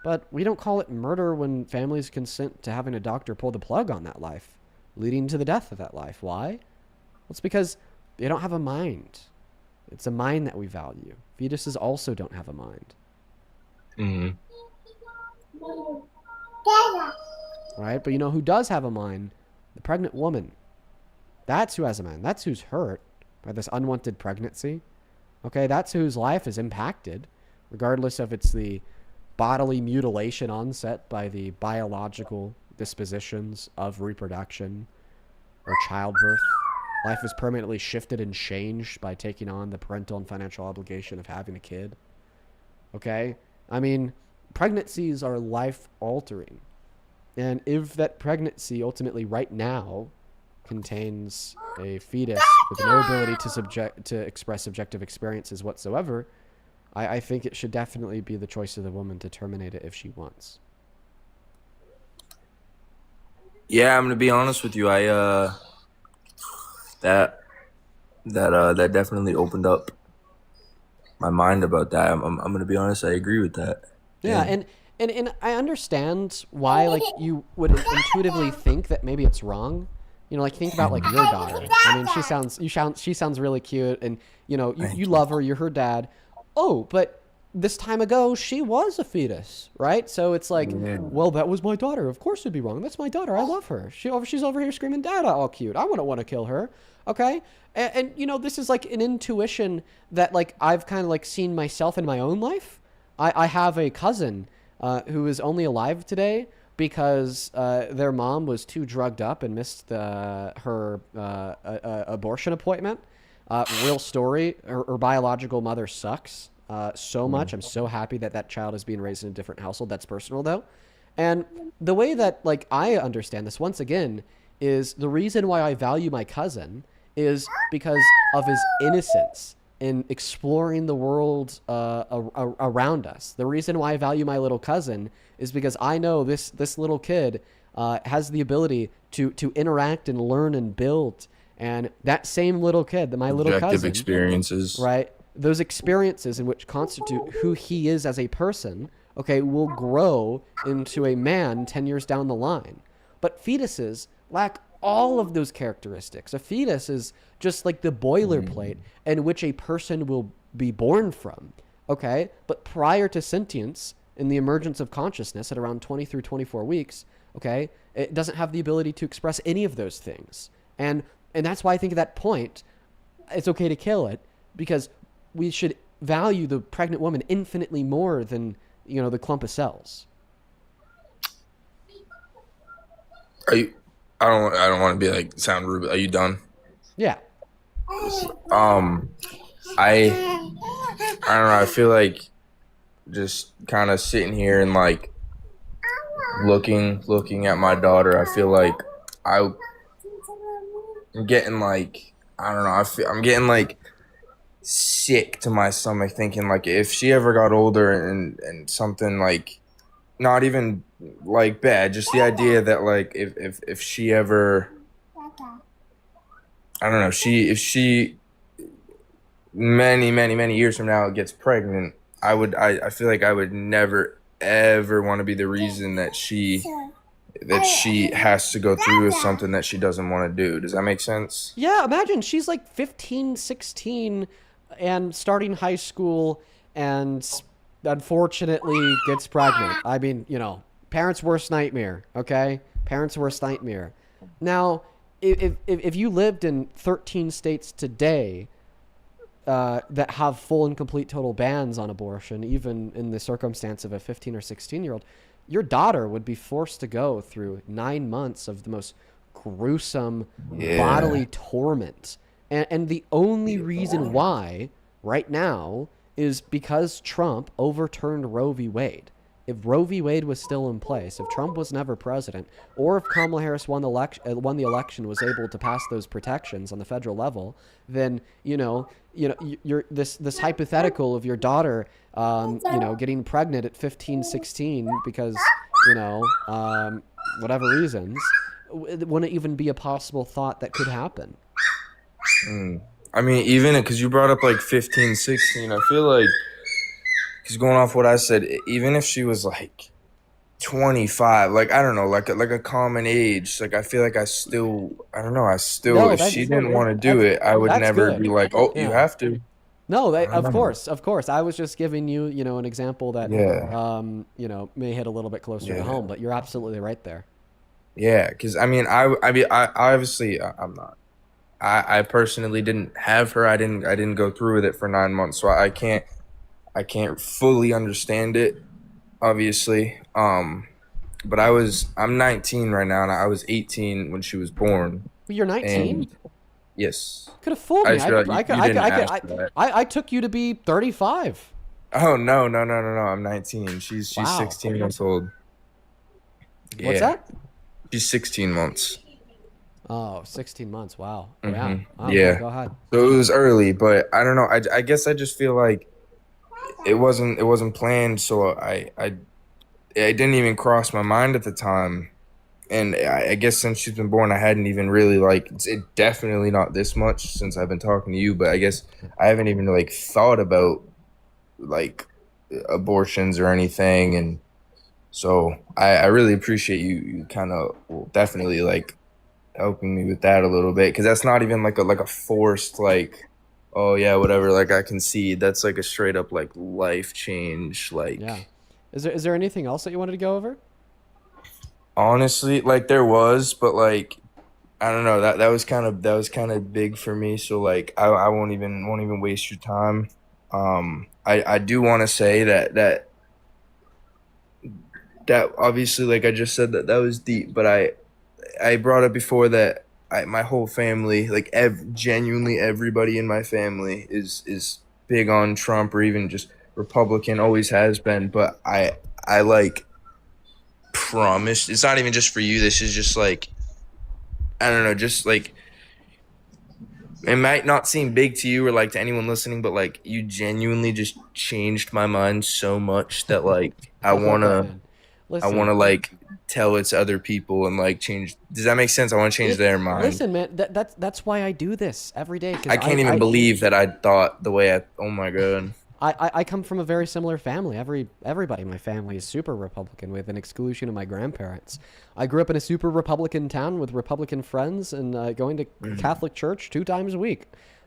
But we don't call it murder when families consent to having a doctor pull the plug on that life, leading to the death of that life. Why? Well, it's because they don't have a mind. It's a mind that we value. Fetuses also don't have a mind. Right? But you know who does have a mind? The pregnant woman. That's who has a mind. That's who's hurt by this unwanted pregnancy. Okay, that's whose life is impacted, regardless if it's the bodily mutilation onset by the biological dispositions of reproduction or childbirth. Life is permanently shifted and changed by taking on the parental and financial obligation of having a kid. Okay? I mean, pregnancies are life-altering. And if that pregnancy ultimately right now contains a fetus with no ability to express subjective experiences whatsoever, I think it should definitely be the choice of the woman to terminate it if she wants. Yeah, I'm gonna be honest with you. That definitely opened up my mind about that. I'm gonna be honest. I agree with that. Yeah, and I understand why, like, you would intuitively think that maybe it's wrong. You know, like, think about, like, your daughter. I mean, she sounds really cute, and, you know, you love her, you're her dad. Oh, but this time ago, she was a fetus, right? So it's like, well, that was my daughter. Of course it'd be wrong. That's my daughter. I love her. She's over here screaming, Dada, all cute. I wouldn't want to kill her, okay? And, you know, this is, like, an intuition that, like, I've kind of, like, seen myself in my own life. I have a cousin who is only alive today because their mom was too drugged up and missed her abortion appointment. Real story, her biological mother sucks so much. I'm so happy that that child is being raised in a different household. That's personal, though. And the way that, like, I understand this, once again, is the reason why I value my cousin is because of his innocence in exploring the world around us. The reason why I value my little cousin is because I know this little kid has the ability to interact and learn and build. And that same little kid, that my little Objective cousin, experiences, right? Those experiences in which constitute who he is as a person, okay, will grow into a man 10 years down the line. But fetuses lack all of those characteristics. A fetus is just like the boilerplate in which a person will be born from, okay? But prior to sentience, in the emergence of consciousness at around 20 through 24 weeks, okay, it doesn't have the ability to express any of those things. And that's why I think at that point, it's okay to kill it, because we should value the pregnant woman infinitely more than, the clump of cells. Are you? I don't want to be like sound rude. Are you done? Yeah. I don't know. I feel like just kind of sitting here and like looking at my daughter. I feel like I'm getting like, I don't know. I'm getting like sick to my stomach thinking like if she ever got older and something like not even like bad, just the idea that like if she ever, I don't know, if she many years from now gets pregnant, I feel like I would never ever want to be the reason that she has to go through with something that she doesn't want to do. Does that make sense? Yeah, imagine she's like 15, 16 and starting high school and unfortunately gets pregnant. I mean, parents' worst nightmare, okay? Parents' worst nightmare. Now, if you lived in 13 states today that have full and complete total bans on abortion, even in the circumstance of a 15 or 16-year-old, your daughter would be forced to go through 9 months of the most gruesome bodily torment. And the only reason why right now is because Trump overturned Roe v. Wade. If Roe v. Wade was still in place, if Trump was never president, or if Kamala Harris won the election, was able to pass those protections on the federal level, then you're this hypothetical of your daughter, getting pregnant at 15, 16 because whatever reasons, it wouldn't even be a possible thought that could happen. I mean, even because you brought up like 15, 16, I feel like, because going off what I said, even if she was like 25, like, I don't know, like a common age, like, I feel like if she didn't want to do it, I would never be like, oh, you have to. No, of course. I was just giving you, an example that, may hit a little bit closer to home, but you're absolutely right there. Yeah, because I mean, I obviously, I'm not. I personally didn't have her. I didn't go through with it for 9 months, so I can't fully understand it, obviously. But I'm 19 right now, and I was 18 when she was born. You're 19? Yes. Could have fooled me. I took you to be 35. Oh no! I'm 19. She's 16 months old. Yeah. What's that? She's 16 months. Oh, 16 months. Wow. Mm-hmm. Yeah. Oh, yeah. Go ahead. So it was early, but I don't know. I guess I just feel like it wasn't planned. So it didn't even cross my mind at the time. And I guess since she's been born, I hadn't even really definitely not this much since I've been talking to you, but I guess I haven't even thought about abortions or anything. And so I really appreciate you kind of definitely helping me with that a little bit, because that's not even like a forced oh yeah, whatever, I can see that's a straight up life change. Yeah. Is there anything else that you wanted to go over? Honestly, there was, but I don't know, that was kind of big for me, so I won't even waste your time. I do want to say that obviously, I just said, that was deep, but I brought up before that my whole family, like genuinely everybody in my family is big on Trump or even just Republican, always has been. But I like promise it's not even just for you. This is just like, I don't know, just like, it might not seem big to you or like to anyone listening, but like you genuinely just changed my mind so much that like I wanna like tell it to other people and like change. Does that make sense? I want to change their mind. Listen, man, that's why I do this every day. I can't even believe that I thought the way I. Oh my god. I come from a very similar family. Everybody in my family is super Republican, with an exclusion of my grandparents. I grew up in a super Republican town with Republican friends and going to Catholic church 2 times a week.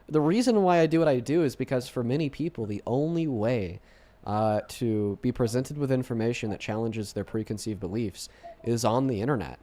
The reason why I do what I do is because for many people, the only way to be presented with information that challenges their preconceived beliefs is on the internet.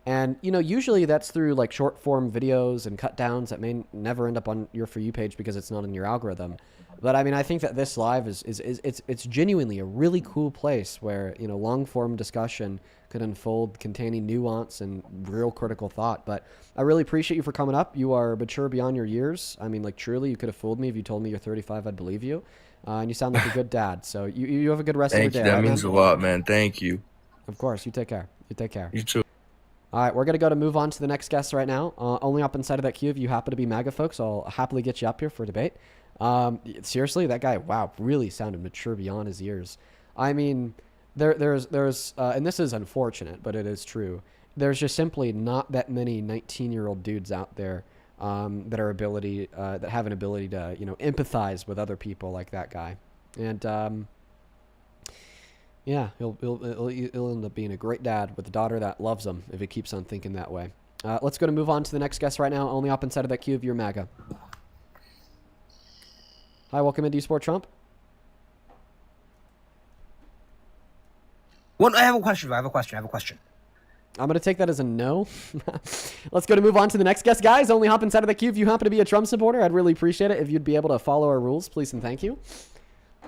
And, you know, usually that's through like short form videos and cut downs that may never end up on your For You page because it's not in your algorithm. But I mean, I think that this live it's genuinely a really cool place where, you know, long form discussion could unfold containing nuance and real critical thought. But I really appreciate you for coming up. You are mature beyond your years. I mean, like, truly, you could have fooled me if you told me you're 35. I'd believe you. And you sound like a good dad. So you have a good rest of your day. Thank you. That right, means man? a lot, man. Thank you. Of course. You take care. You take care. You too. All right, we're going to move on to the next guest right now. Only up inside of that queue if you happen to be MAGA folks. I'll happily get you up here for debate. Seriously, that guy, wow, really sounded mature beyond his years. I mean, there's and this is unfortunate, but it is true. There's just simply not that many 19-year-old dudes out there that have an ability to, you know, empathize with other people like that guy. And yeah, he'll end up being a great dad with a daughter that loves him if he keeps on thinking that way. Let's move on to the next guest right now. Only up inside of that queue if you're MAGA. Hi, welcome into Sport Trump. Well, I have a question. I'm going to take that as a no. Let's move on to the next guest, guys. Only hop inside of the queue if you happen to be a Trump supporter. I'd really appreciate it if you'd be able to follow our rules, please and thank you.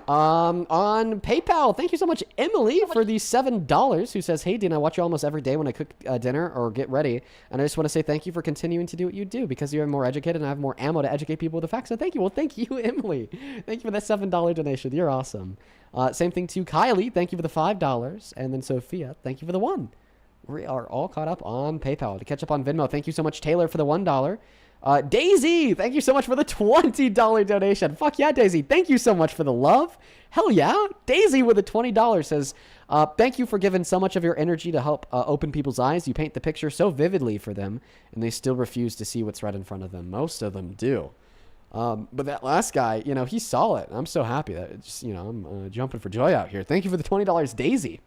On PayPal, thank you so much, Emily, for the $7, who says, "Hey, Dean, I watch you almost every day when I cook dinner or get ready, and I just want to say thank you for continuing to do what you do because you're more educated and I have more ammo to educate people with the facts." So thank you. Well, thank you, Emily. Thank you for that $7 donation. You're awesome. Same thing to Kylie. Thank you for the $5, and then Sophia, thank you for the $1. We are all caught up on PayPal. To catch up on Venmo, thank you so much, Taylor, for the $1. Daisy, thank you so much for the $20 donation. Fuck yeah, Daisy. Thank you so much for the love. Hell yeah. Daisy with the $20 says, thank you for giving so much of your energy to help open people's eyes. You paint the picture so vividly for them, and they still refuse to see what's right in front of them. Most of them do. But that last guy, you know, he saw it. I'm so happy that it's just, you know, I'm jumping for joy out here. Thank you for the $20, Daisy.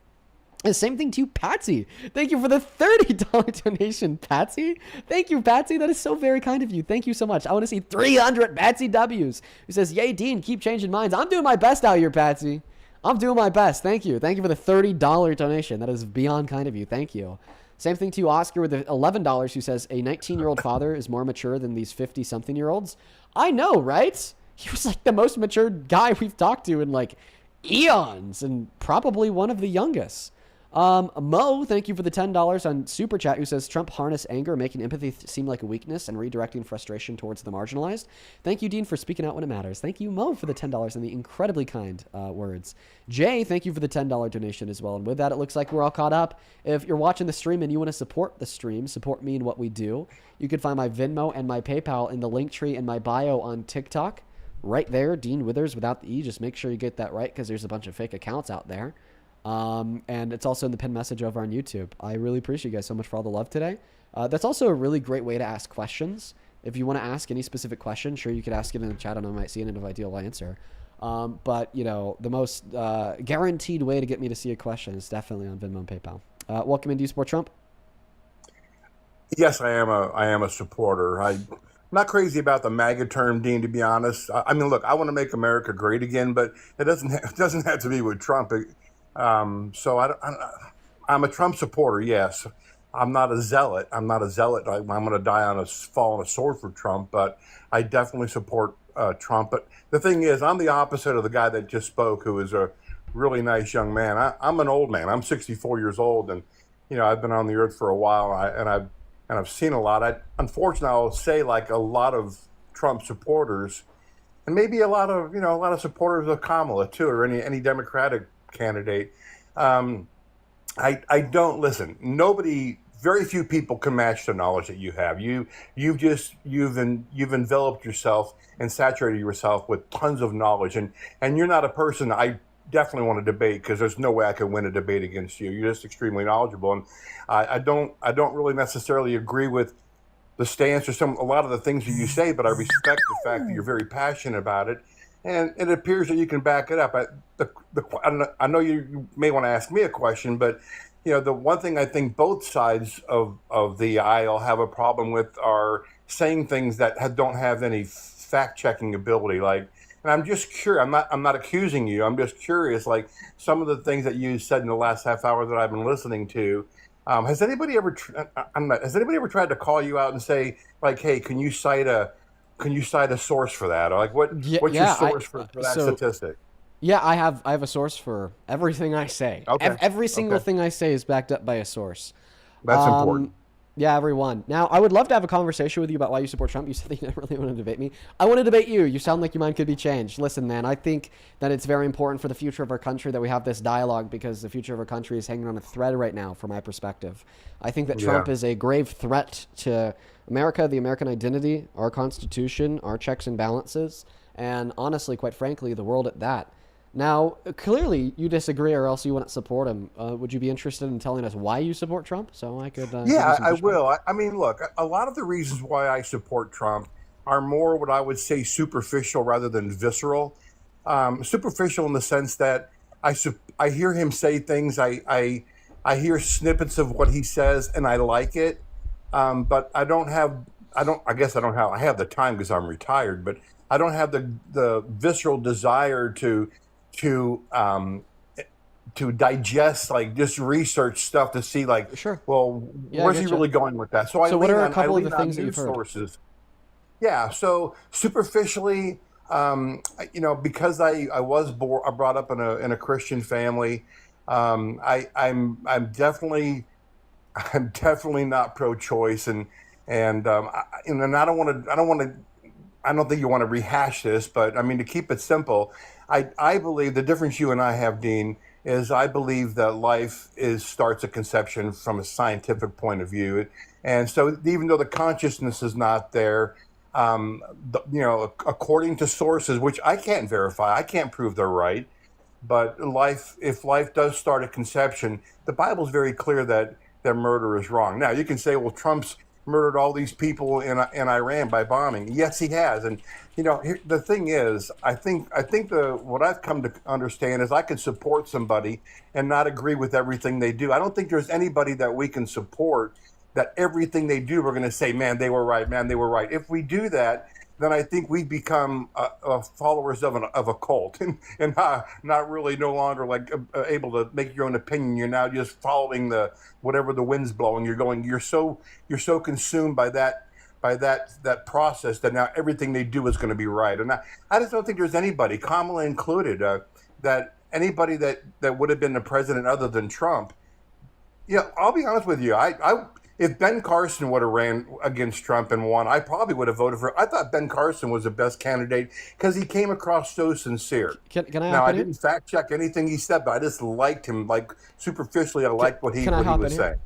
And same thing to you, Patsy. Thank you for the $30 donation, Patsy. Thank you, Patsy. That is so very kind of you. Thank you so much. I want to see 300 Patsy W's, who says, "Yay, Dean, keep changing minds." I'm doing my best out here, Patsy. I'm doing my best. Thank you. Thank you for the $30 donation. That is beyond kind of you. Thank you. Same thing to you, Oscar, with the $11, who says, "A 19-year-old father is more mature than these 50-something-year-olds." I know, right? He was like the most mature guy we've talked to in like eons, and probably one of the youngest. Mo, thank you for the $10 on Super Chat, who says, "Trump harness anger, making empathy seem like a weakness and redirecting frustration towards the marginalized." Thank you, Dean, for speaking out when it matters. Thank you, Mo, for the $10 and the incredibly kind words. Jay, thank you for the $10 donation as well. And with that, it looks like we're all caught up. If you're watching the stream and you want to support the stream, support me and what we do, you can find my Venmo and my PayPal in the link tree in my bio on TikTok. Right there, Dean Withers without the E. Just make sure you get that right because there's a bunch of fake accounts out there. And it's also in the pinned message over on YouTube. I really appreciate you guys so much for all the love today. That's also a really great way to ask questions. If you want to ask any specific question, sure, you could ask it in the chat and I might see it, and if I do, I'll answer. But, you know, the most guaranteed way to get me to see a question is definitely on Venmo and PayPal. Welcome into Sport Trump. Yes, I am a supporter. I'm not crazy about the MAGA term, Dean, to be honest. I mean, look, I want to make America great again, but it doesn't have to be with Trump. So I'm a Trump supporter, yes. I'm not a zealot. I'm going to die on fall on a sword for Trump, but I definitely support Trump. But the thing is, I'm the opposite of the guy that just spoke, who is a really nice young man. I'm an old man. I'm 64 years old, and you know I've been on the earth for a while, and and I've seen a lot. Unfortunately, I'll say like a lot of Trump supporters, and maybe a lot of supporters of Kamala too, or any Democratic candidate. I don't listen. Very few people can match the knowledge that you have. You've enveloped yourself and saturated yourself with tons of knowledge, and you're not a person I definitely want to debate, because there's no way I could win a debate against you. You're just extremely knowledgeable, and I don't really necessarily agree with the stance or a lot of the things that you say, but I respect the fact that you're very passionate about it, and it appears that you can back it up. I know you may want to ask me a question, but the one thing I think both sides of the aisle have a problem with are saying things that don't have any fact-checking ability. And I'm just curious. I'm not accusing you. I'm just curious. Like some of the things that you said in the last half hour that I've been listening to. Has anybody ever tried to call you out and say like, hey, can you cite a source for that? Or like what's your source for that statistic? Yeah, I have a source for everything I say. Okay. Every single thing I say is backed up by a source. That's important. Yeah, everyone. Now, I would love to have a conversation with you about why you support Trump. You said that you didn't really want to debate me. I want to debate you. You sound like your mind could be changed. Listen, man, I think that it's very important for the future of our country that we have this dialogue, because the future of our country is hanging on a thread right now, from my perspective. I think that Trump is a grave threat to America, the American identity, our Constitution, our checks and balances, and honestly, quite frankly, the world at that. Now, clearly you disagree, or else you wouldn't support him. Would you be interested in telling us why you support Trump? So I could. Yeah, I will. I mean, look, a lot of the reasons why I support Trump are more what I would say superficial rather than visceral. Superficial in the sense that I hear him say things. I hear snippets of what he says, and I like it. But I have the time because I'm retired, but I don't have the visceral desire to digest, like just research stuff to see like, where's he really going with that? So what are a couple of the things that you've heard? Sources. Yeah. So superficially, because I was brought up in a Christian family, I'm definitely not pro-choice, and I don't think you want to rehash this, but I mean, to keep it simple, I believe the difference you and I have, Dean, is I believe that life starts at conception from a scientific point of view. And so even though the consciousness is not there, according to sources, which I can't verify, I can't prove they're right, but if life does start at conception, the Bible's very clear that murder is wrong. Now, you can say, well, Trump's murdered all these people in Iran by bombing. Yes, he has. And the thing is, I think what I've come to understand is I can support somebody and not agree with everything they do. I don't think there's anybody that we can support that everything they do we're going to say, man, they were right, man, they were right. If we do that, then I think we become followers of a cult, and not really no longer like able to make your own opinion. You're now just following whatever the wind's blowing. You're so consumed by that process that now everything they do is going to be right. And I just don't think there's anybody, Kamala included, that anybody that would have been the president other than Trump. Yeah, I'll be honest with you. If Ben Carson would have ran against Trump and won, I probably would have voted for him. I thought Ben Carson was the best candidate because he came across so sincere. Can I now, I didn't fact check anything he said, but I just liked him. Like superficially, I liked what he was saying.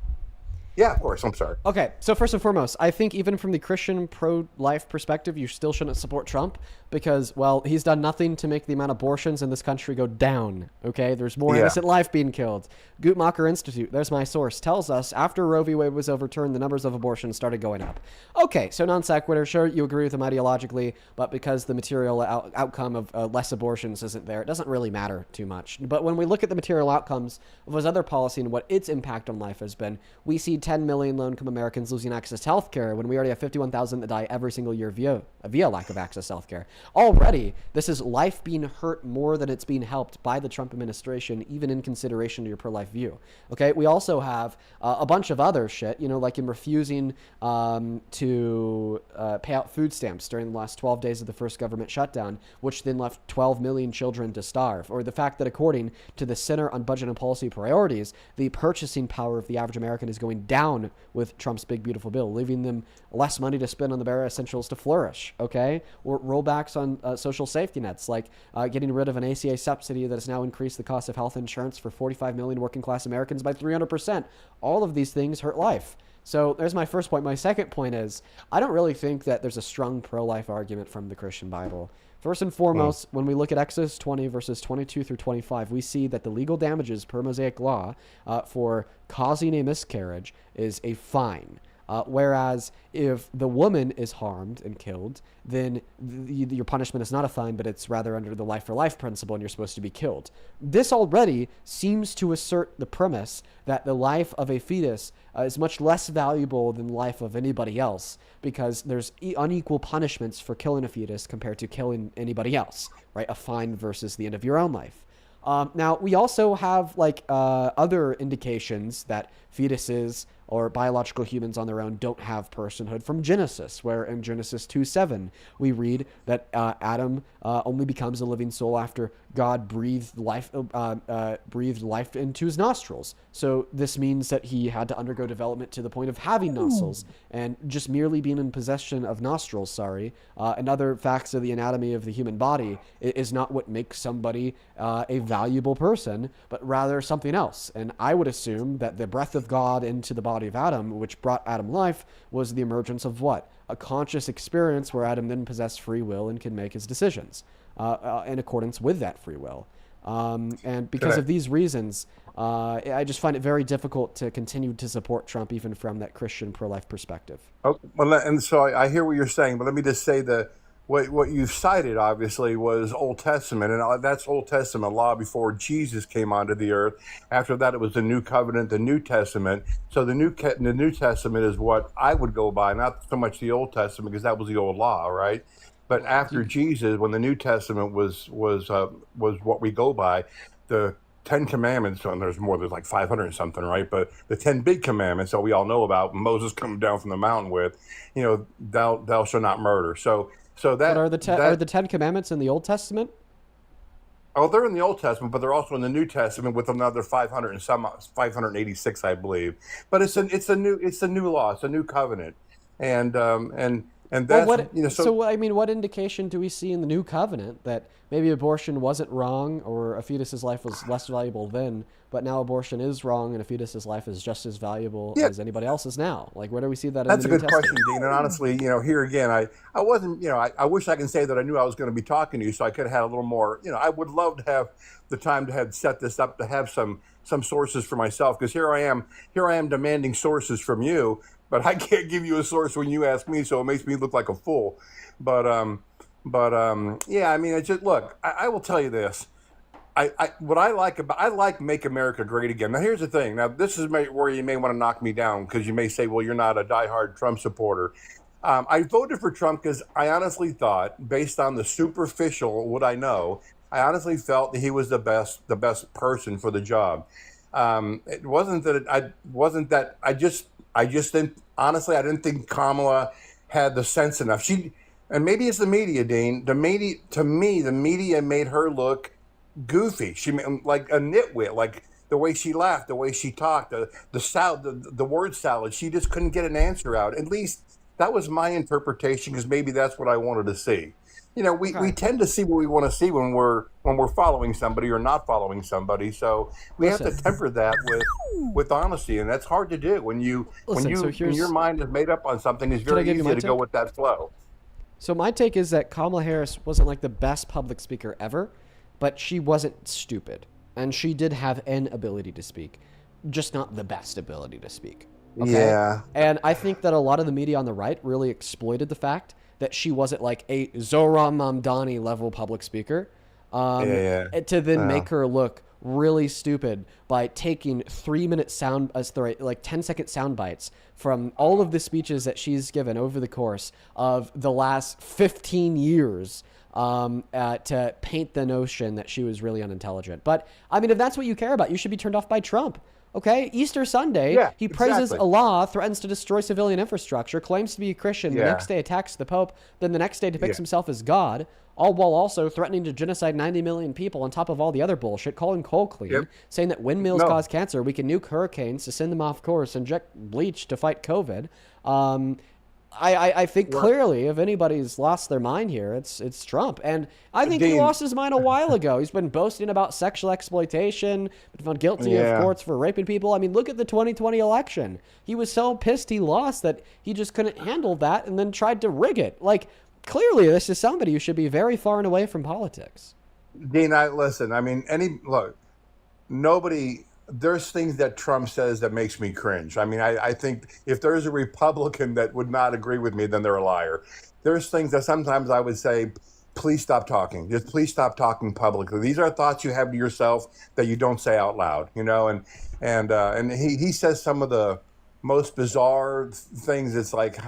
Yeah, of course. I'm sorry. Okay, so first and foremost, I think even from the Christian pro-life perspective, you still shouldn't support Trump because, well, he's done nothing to make the amount of abortions in this country go down, okay? There's more innocent life being killed. Guttmacher Institute, there's my source, tells us after Roe v. Wade was overturned, the numbers of abortions started going up. Okay, so non sequitur, sure, you agree with him ideologically, but because the material outcome of less abortions isn't there, it doesn't really matter too much. But when we look at the material outcomes of his other policy and what its impact on life has been, we see 10 million low-income Americans losing access to health care when we already have 51,000 that die every single year via lack of access to health care. Already, this is life being hurt more than it's being helped by the Trump administration, even in consideration to your pro-life view. Okay, we also have a bunch of other shit, like in refusing to pay out food stamps during the last 12 days of the first government shutdown, which then left 12 million children to starve, or the fact that according to the Center on Budget and Policy Priorities, the purchasing power of the average American is going down down with Trump's big, beautiful bill, leaving them less money to spend on the bare essentials to flourish, okay? Or rollbacks on social safety nets, like getting rid of an ACA subsidy that has now increased the cost of health insurance for 45 million working class Americans by 300%. All of these things hurt life. So there's my first point. My second point is, I don't really think that there's a strong pro-life argument from the Christian Bible. First and foremost, when we look at Exodus 20 verses 22 through 25, we see that the legal damages per Mosaic law for causing a miscarriage is a fine. Whereas if the woman is harmed and killed, then your punishment is not a fine, but it's rather under the life for life principle, and you're supposed to be killed. This already seems to assert the premise that the life of a fetus is much less valuable than the life of anybody else, because there's unequal punishments for killing a fetus compared to killing anybody else, right? A fine versus the end of your own life. Now, we also have other indications that fetuses or biological humans on their own don't have personhood from Genesis, where in Genesis 2:7 we read that Adam only becomes a living soul after God breathed life into his nostrils. So this means that he had to undergo development to the point of having nostrils, and just merely being in possession of nostrils, and other facts of the anatomy of the human body is not what makes somebody a valuable person, but rather something else. And I would assume that the breath of God into the body of Adam, which brought Adam life, was the emergence of what? A conscious experience where Adam then possessed free will and can make his decisions in accordance with that free will. And because of these reasons, I just find it very difficult to continue to support Trump, even from that Christian pro-life perspective. Oh, well, and so I hear what you're saying, but let me just say that what you cited, obviously, was Old Testament, and that's Old Testament law before Jesus came onto the earth. After that, it was the New Covenant, the New Testament. So the New Testament is what I would go by, not so much the Old Testament, because that was the old law, right? But after Jesus, when the New Testament was what we go by, the 10 Commandments, and there's like 500 and something, right? But the 10 big commandments that we all know about, Moses coming down from the mountain with, thou shalt not murder. So that are the 10 Commandments in the Old Testament? Oh, they're in the Old Testament, but they're also in the New Testament with another 586, I believe. But it's a new law, it's a new covenant, and that's what indication do we see in the New Covenant that maybe abortion wasn't wrong, or a fetus's life was less valuable then, but now abortion is wrong and a fetus's life is just as valuable as anybody else's now? Like, where do we see that? That's in the a good question, Dean. And honestly, here again, I wasn't, I wish I can say that I knew I was going to be talking to you, so I could have had a little more. I would love to have the time to have set this up, to have some sources for myself, because here I am demanding sources from you, but I can't give you a source when you ask me, so it makes me look like a fool. But yeah, I mean, it's just, look, I will tell you this. I like Make America Great Again. Now, here's the thing. Now, this is where you may want to knock me down, because you may say, well, you're not a diehard Trump supporter. I voted for Trump because I honestly thought, based on the superficial, what I know, I honestly felt that he was the best person for the job. It wasn't that I just didn't, honestly, I didn't think Kamala had the sense enough. And maybe it's the media, Dean. To me, the media made her look goofy. She like a nitwit, like the way she laughed, the way she talked, the word salad. She just couldn't get an answer out. At least that was my interpretation, because maybe that's what I wanted to see. We tend to see what we want to see when we're following somebody or not following somebody. So we have to temper that with honesty, and that's hard to do when your mind is made up on something. It's very easy to go with that flow. So my take is that Kamala Harris wasn't like the best public speaker ever, but she wasn't stupid, and she did have an ability to speak, just not the best ability to speak. Okay? Yeah. And I think that a lot of the media on the right really exploited the fact that she wasn't like a Zohran Mamdani level public speaker, to then make her look really stupid by taking 3-minute 10-second sound bites from all of the speeches that she's given over the course of the last 15 years, to paint the notion that she was really unintelligent. But I mean, if that's what you care about, you should be turned off by Trump. Okay, Easter Sunday, he praises Allah, threatens to destroy civilian infrastructure, claims to be a Christian, the next day attacks the Pope, then the next day depicts himself as God, all while also threatening to genocide 90 million people on top of all the other bullshit, calling coal clean, saying that windmills cause cancer, we can nuke hurricanes to send them off course, inject bleach to fight COVID. I think clearly, if anybody's lost their mind here, it's Trump. And I think he lost his mind a while ago. He's been boasting about sexual exploitation, been found guilty of courts for raping people. I mean, look at the 2020 election. He was so pissed he lost that he just couldn't handle that and then tried to rig it. Like, clearly, this is somebody who should be very far and away from politics. Dean, listen, I mean, nobody... There's things that Trump says that makes me cringe. I mean, I think if there's a Republican that would not agree with me, then they're a liar. There's things that sometimes I would say, please stop talking. Just please stop talking publicly. These are thoughts you have to yourself that you don't say out loud, you know? And he says some of the most bizarre things. It's like,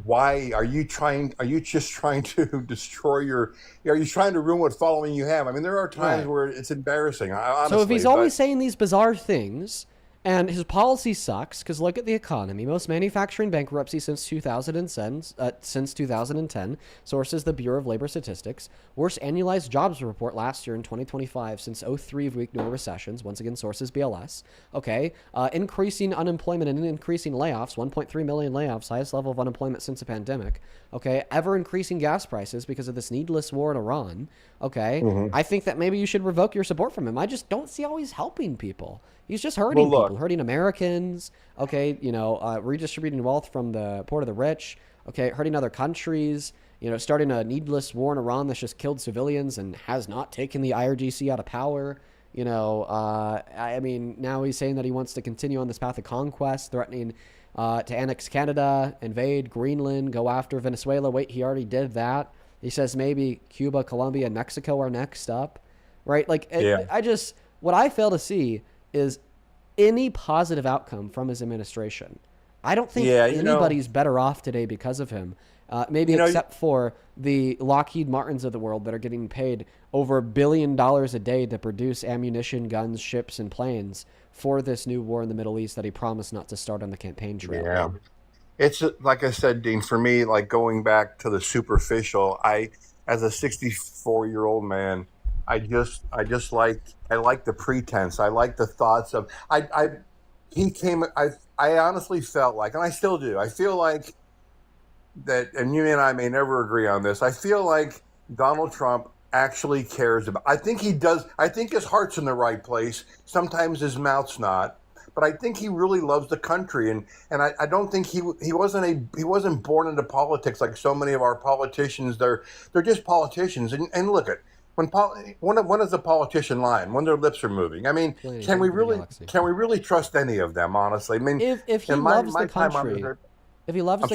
why are you just trying to destroy are you trying to ruin what following you have? I mean, there are times where it's embarrassing, honestly. So if he's always saying these bizarre things and his policy sucks, because look at the economy, most manufacturing bankruptcy since 2010, sources the Bureau of Labor Statistics, worst annualized jobs report last year in 2025 since 03 week no recessions, once again sources BLS, okay, increasing unemployment and increasing layoffs, 1.3 million layoffs, highest level of unemployment since the pandemic, okay, ever increasing gas prices because of this needless war in Iran, okay, I think that maybe you should revoke your support from him. I just don't see how he's helping people. He's just hurting people, hurting Americans, okay, redistributing wealth from the poor to the rich, okay, hurting other countries, starting a needless war in Iran that's just killed civilians and has not taken the IRGC out of power. I mean, now he's saying that he wants to continue on this path of conquest, threatening to annex Canada, invade Greenland, go after Venezuela. Wait, he already did that. He says maybe Cuba, Colombia, and Mexico are next up, right? Like, what I fail to see is any positive outcome from his administration. I don't think anybody's better off today because of him. Maybe except for the Lockheed Martins of the world that are getting paid over $1 billion a day to produce ammunition, guns, ships, and planes for this new war in the Middle East that he promised not to start on the campaign trail. Yeah. It's like I said, Dean, for me, like going back to the superficial, as a 64-year-old man, I like the pretense. I like the thoughts of, I honestly felt like, and I still do, I feel like that, and you and I may never agree on this, I feel like Donald Trump actually cares about, I think he does, I think his heart's in the right place. Sometimes his mouth's not, but I think he really loves the country. And I don't think he wasn't born into politics like so many of our politicians. They're just politicians. And look at, when is a politician lying? When their lips are moving. I mean, can we really trust any of them? Honestly, I mean, if he loves the country, if he loves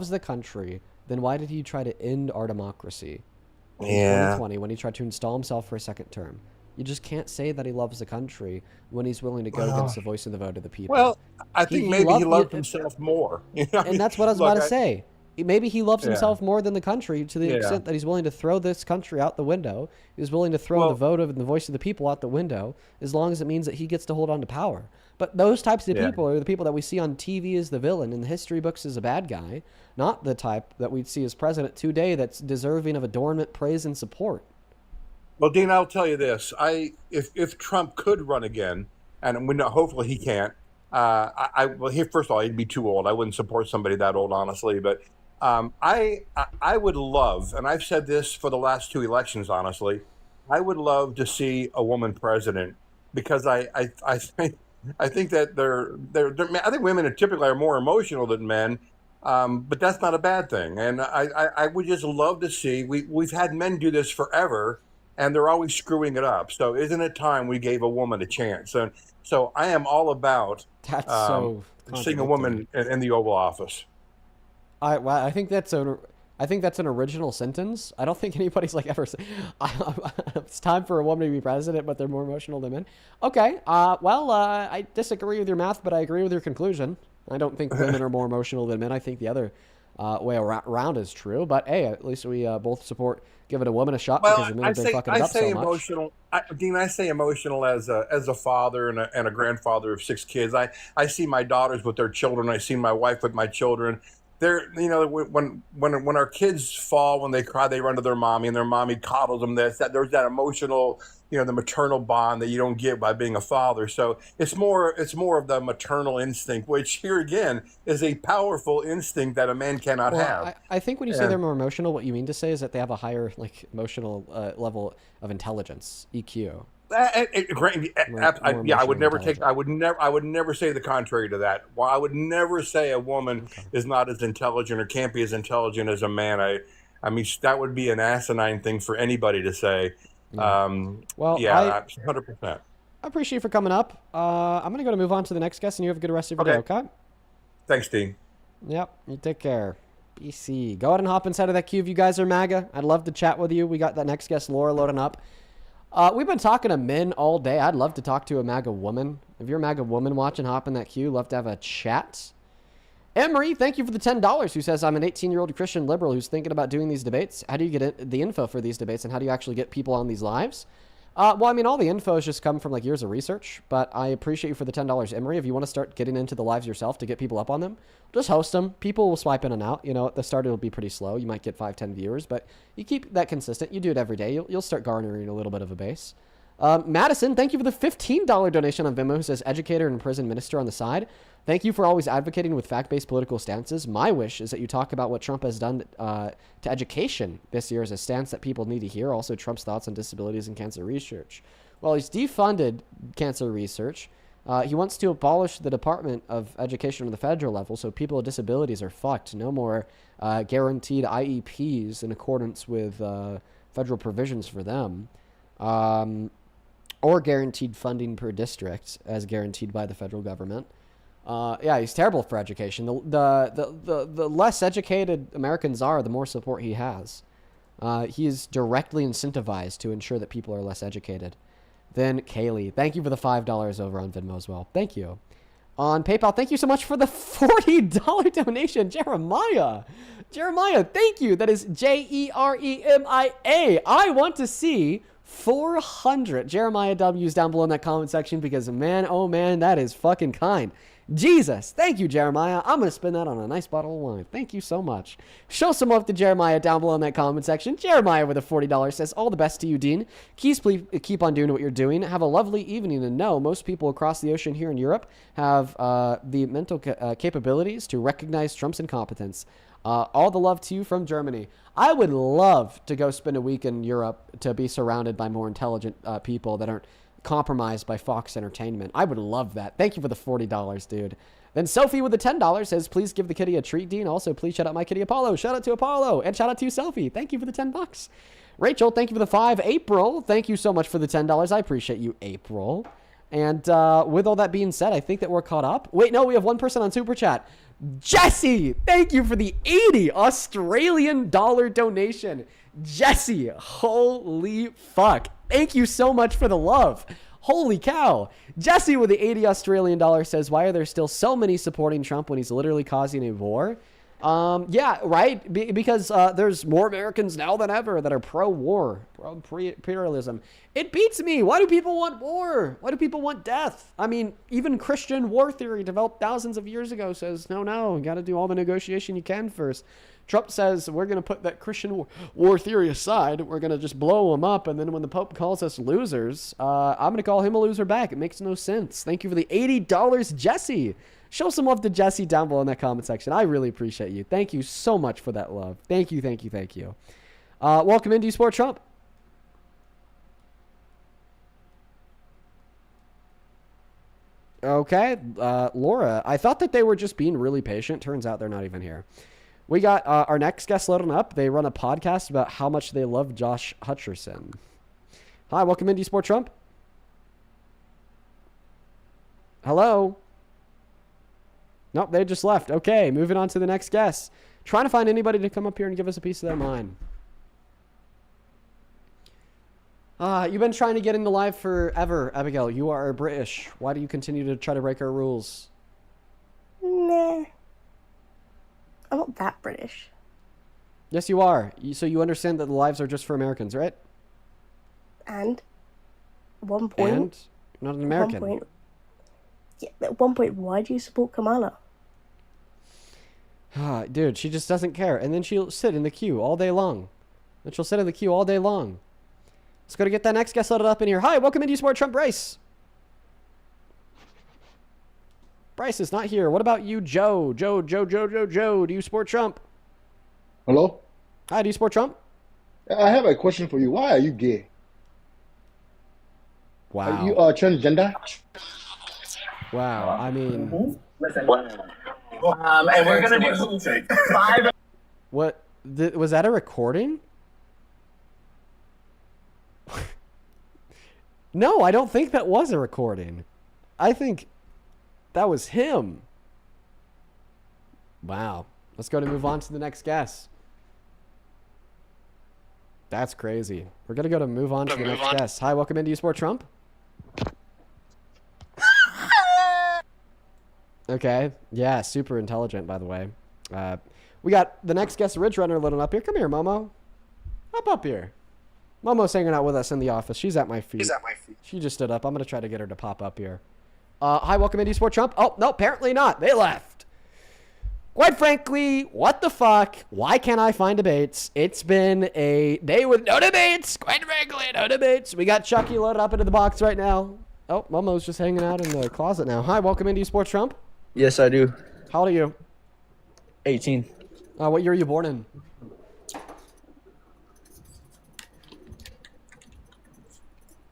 the country, then why did he try to end our democracy in 2020 when he tried to install himself for a second term? You just can't say that he loves the country when he's willing to go against the voice of the vote of the people. Well, I think maybe he loved himself more. And that's what I was about to say. Maybe he loves himself more than the country to the extent that he's willing to throw this country out the window. He's willing to throw the vote of the voice of the people out the window as long as it means that he gets to hold on to power. But those types of people are the people that we see on TV as the villain, in the history books as a bad guy, not the type that we'd see as president today that's deserving of adornment, praise, and support. Well, Dean, I'll tell you this. If Trump could run again, and we know, hopefully he can't, first of all, he'd be too old. I wouldn't support somebody that old, honestly. But I would love, and I've said this for the last two elections, honestly, I would love to see a woman president, because I think that I think women typically are more emotional than men, but that's not a bad thing. And I would just love to see, we've had men do this forever, and they're always screwing it up. So isn't it time we gave a woman a chance? And so I am all about seeing a woman in the Oval Office. I think that's an original sentence. I don't think anybody's like ever said, it's time for a woman to be president, but they're more emotional than men. Okay. I disagree with your math, but I agree with your conclusion. I don't think women are more emotional than men. I think the other way around is true. But hey, at least we both support giving a woman a shot because women have been fucking it up so much. Emotional, Dean. I say emotional as a father and a grandfather of 6 kids. I see my daughters with their children. I see my wife with my children. They're, when our kids fall, when they cry, they run to their mommy, and their mommy coddles them. There's that emotional, the maternal bond that you don't get by being a father. So it's more of the maternal instinct, which here again is a powerful instinct that a man cannot have. I think when you say they're more emotional, what you mean to say is that they have a higher emotional level of intelligence, EQ. I would never say the contrary to that. Well, I would never say a woman is not as intelligent or can't be as intelligent as a man. I mean, that would be an asinine thing for anybody to say. Well, 100%. I appreciate you for coming up. I'm going to move on to the next guest, and you have a good rest of your day, okay? Thanks, Dean. Yep, you take care. BC. Go ahead and hop inside of that queue if you guys are MAGA. I'd love to chat with you. We got that next guest, Laura, loading up. We've been talking to men all day. I'd love to talk to a MAGA woman. If you're a MAGA woman watching, hop in that queue. Love to have a chat. Emery, thank you for the $10, who says, I'm an 18-year-old Christian liberal who's thinking about doing these debates. How do you get the info for these debates, and how do you actually get people on these lives? Well, I mean, all the info has just come from years of research, but I appreciate you for the $10, Emery. If you want to start getting into the lives yourself to get people up on them, just host them. People will swipe in and out. At the start, it'll be pretty slow. You might get 5-10 viewers, but you keep that consistent. You do it every day. You'll start garnering a little bit of a base. Madison, thank you for the $15 donation on Venmo, who says educator and prison minister on the side. Thank you for always advocating with fact-based political stances. My wish is that you talk about what Trump has done to education this year as a stance that people need to hear. Also, Trump's thoughts on disabilities and cancer research. Well, he's defunded cancer research. He wants to abolish the Department of Education on the federal level, so people with disabilities are fucked. No more guaranteed IEPs in accordance with federal provisions for them. Or guaranteed funding per district as guaranteed by the federal government. He's terrible for education. The less educated Americans are, the more support he has. He is directly incentivized to ensure that people are less educated. Then Kaylee, thank you for the $5 over on Venmo as well. Thank you. On PayPal, thank you so much for the $40 donation, Jeremiah. Jeremiah, thank you. That is Jeremia. I want to see 400 Jeremiah W's down below in that comment section because, man, oh man, that is fucking kind. Jesus, thank you, Jeremiah. I'm going to spend that on a nice bottle of wine. Thank you so much. Show some love to Jeremiah down below in that comment section. Jeremiah with a $40 says, all the best to you, Dean. Please keep on doing what you're doing. Have a lovely evening. And no, most people across the ocean here in Europe have the mental capabilities to recognize Trump's incompetence. All the love to you from Germany. I would love to go spend a week in Europe to be surrounded by more intelligent people that aren't compromised by Fox Entertainment. I would love that. Thank you for the $40, dude. Then Sophie with the $10 says, please give the kitty a treat, Dean. Also, please shout out my kitty Apollo. Shout out to Apollo. And shout out to you, Sophie. Thank you for the $10. Rachel, thank you for the 5. April, thank you so much for the $10. I appreciate you, April. And with all that being said, I think that we're caught up. Wait, no, we have one person on Super Chat. Jesse, thank you for the 80 Australian dollar donation. Jesse, holy fuck. Thank you so much for the love. Holy cow. Jesse with the 80 Australian dollar says, why are there still so many supporting Trump when he's literally causing a war? Yeah, right. Because there's more Americans now than ever that are pro-war, pro-imperialism. It beats me. Why do people want war? Why do people want death? I mean, even Christian war theory developed thousands of years ago says, no, you got to do all the negotiation you can first. Trump says, we're going to put that Christian war theory aside. We're going to just blow them up. And then when the Pope calls us losers, I'm going to call him a loser back. It makes no sense. Thank you for the $80, Jesse. Show some love to Jesse down below in that comment section. I really appreciate you. Thank you so much for that love. Thank you. Welcome into Sport Trump. Okay, Laura, I thought that they were just being really patient. Turns out they're not even here. We got our next guest loading up. They run a podcast about how much they love Josh Hutcherson. Hi, welcome into Sport Trump. Hello. Nope, they just left. Okay, moving on to the next guest. Trying to find anybody to come up here and give us a piece of their mind. You've been trying to get into live forever, Abigail. You are British. Why do you continue to try to break our rules? Nah. I'm not that British. Yes, you are. So you understand that the lives are just for Americans, right? And at one point, And you're not an American. At one point, yeah, at one point, why do you support Kamala? Dude, she just doesn't care. And then she'll sit in the queue all day long. And she'll sit in the queue all day long. Let's go to get that next guest loaded up in here. Hi, welcome into Support Trump, Bryce. Bryce is not here. What about you, Joe? Joe, do you support Trump? Hello? Hi, do you support Trump? I have a question for you. Why are you gay? Wow. Are you transgender? Wow, I mean... And we're going to do 5... What? Was that a recording? No, I don't think that was a recording. I think that was him. Wow. Let's go to move on to the next guest. That's crazy. We're going to go to move on to the next guest. Hi, welcome into You Support Trump. Okay. Yeah, super intelligent, by the way. We got the next guest, Ridge Runner, loading up here. Come here, Momo. Hop up here. Momo's hanging out with us in the office. She's at my feet. She just stood up. I'm going to try to get her to pop up here. Hi, welcome into Sport Trump. Oh, no, apparently not. They left. Quite frankly, what the fuck? Why can't I find debates? It's been a day with no debates. Quite frankly, no debates. We got Chucky loaded up into the box right now. Oh, Momo's just hanging out in the closet now. Hi, welcome into Sport Trump. Yes, I do. How old are you? 18. What year are you born in?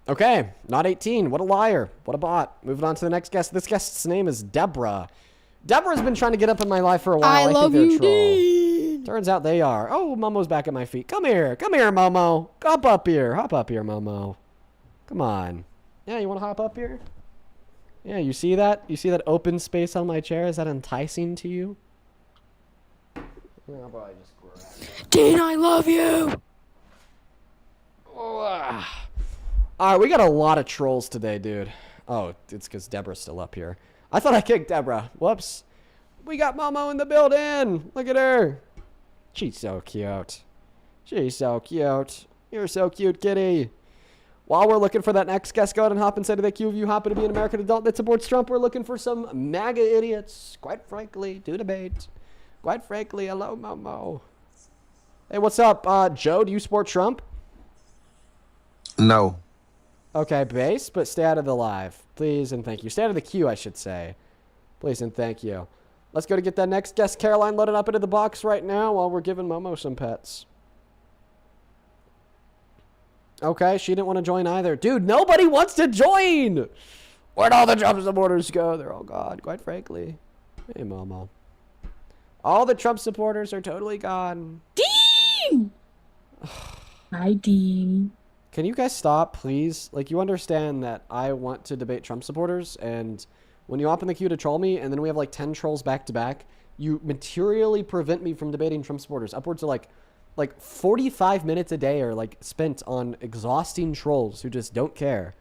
Okay, not 18. What a liar. What a bot. Moving on to the next guest. This guest's name is Deborah. Deborah's been trying to get up in my life for a while. I love think they're you, a troll. Dean. Turns out they are. Oh, Momo's back at my feet. Come here. Come here, Momo. Hop up here. Hop up here, Momo. Come on. Yeah, you want to hop up here? Yeah, you see that? You see that open space on my chair? Is that enticing to you? Yeah, I'll probably just grab. Dean, I love you. All right, we got a lot of trolls today, dude. Oh, it's because Deborah's still up here. I thought I kicked Deborah. Whoops. We got Momo in the building. Look at her. She's so cute. She's so cute. You're so cute, kitty. While we're looking for that next guest, go ahead and hop inside of that queue. If you happen to be an American adult that supports Trump, we're looking for some MAGA idiots. Quite frankly, do debate. Quite frankly, hello, Momo. Hey, what's up? Joe, do you support Trump? No. Okay, base, but stay out of the live. Please and thank you. Stay out of the queue, I should say. Please and thank you. Let's go to get that next guest, Caroline, loaded up into the box right now while we're giving Momo some pets. Okay, she didn't want to join either. Dude, nobody wants to join! Where'd all the Trump supporters go? They're all gone, quite frankly. Hey, Momo. All the Trump supporters are totally gone. Dean! Hi, Dean. Can you guys stop, please? Like, you understand that I want to debate Trump supporters, and when you hop in the queue to troll me, and then we have like 10 trolls back to back, you materially prevent me from debating Trump supporters. Upwards of like 45 minutes a day are like spent on exhausting trolls who just don't care.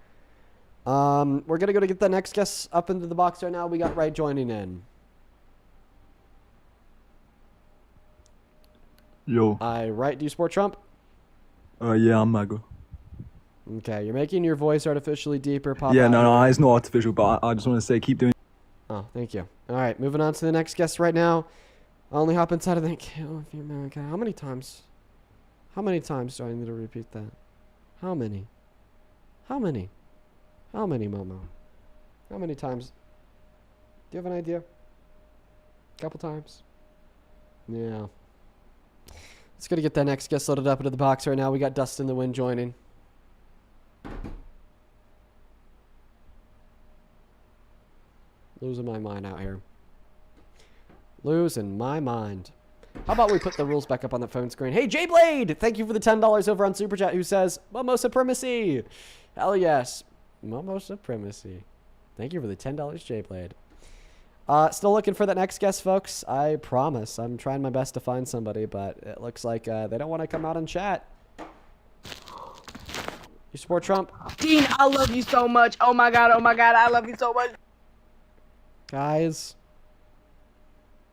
We're gonna go to get the next guest up into the box right now. We got Reade joining in. Yo. Reade, do you support Trump? Yeah, I'm MAGA. Okay, you're making your voice artificially deeper. Pop Yeah, out. no, it's not artificial, but I just want to say keep doing. Oh, thank you. All right, moving on to the next guest right now. I'll only hop inside of the queue if you're America. How many times? How many times do I need to repeat that? How many? How many? How many, Momo? How many times? Do you have an idea? A couple times? Yeah. Let's go to get that next guest loaded up into the box right now. We got Dustin the Wind joining. Losing my mind out here. Losing my mind. How about we put the rules back up on the phone screen? Hey, J-Blade! Thank you for the $10 over on Super Chat who says, Momo Supremacy! Hell yes. Momo Supremacy. Thank you for the $10, J-Blade. Still looking for that next guest, folks. I promise. I'm trying my best to find somebody, but it looks like they don't want to come out and chat. You support Trump? Dean, I love you so much. Oh my god, I love you so much. Guys.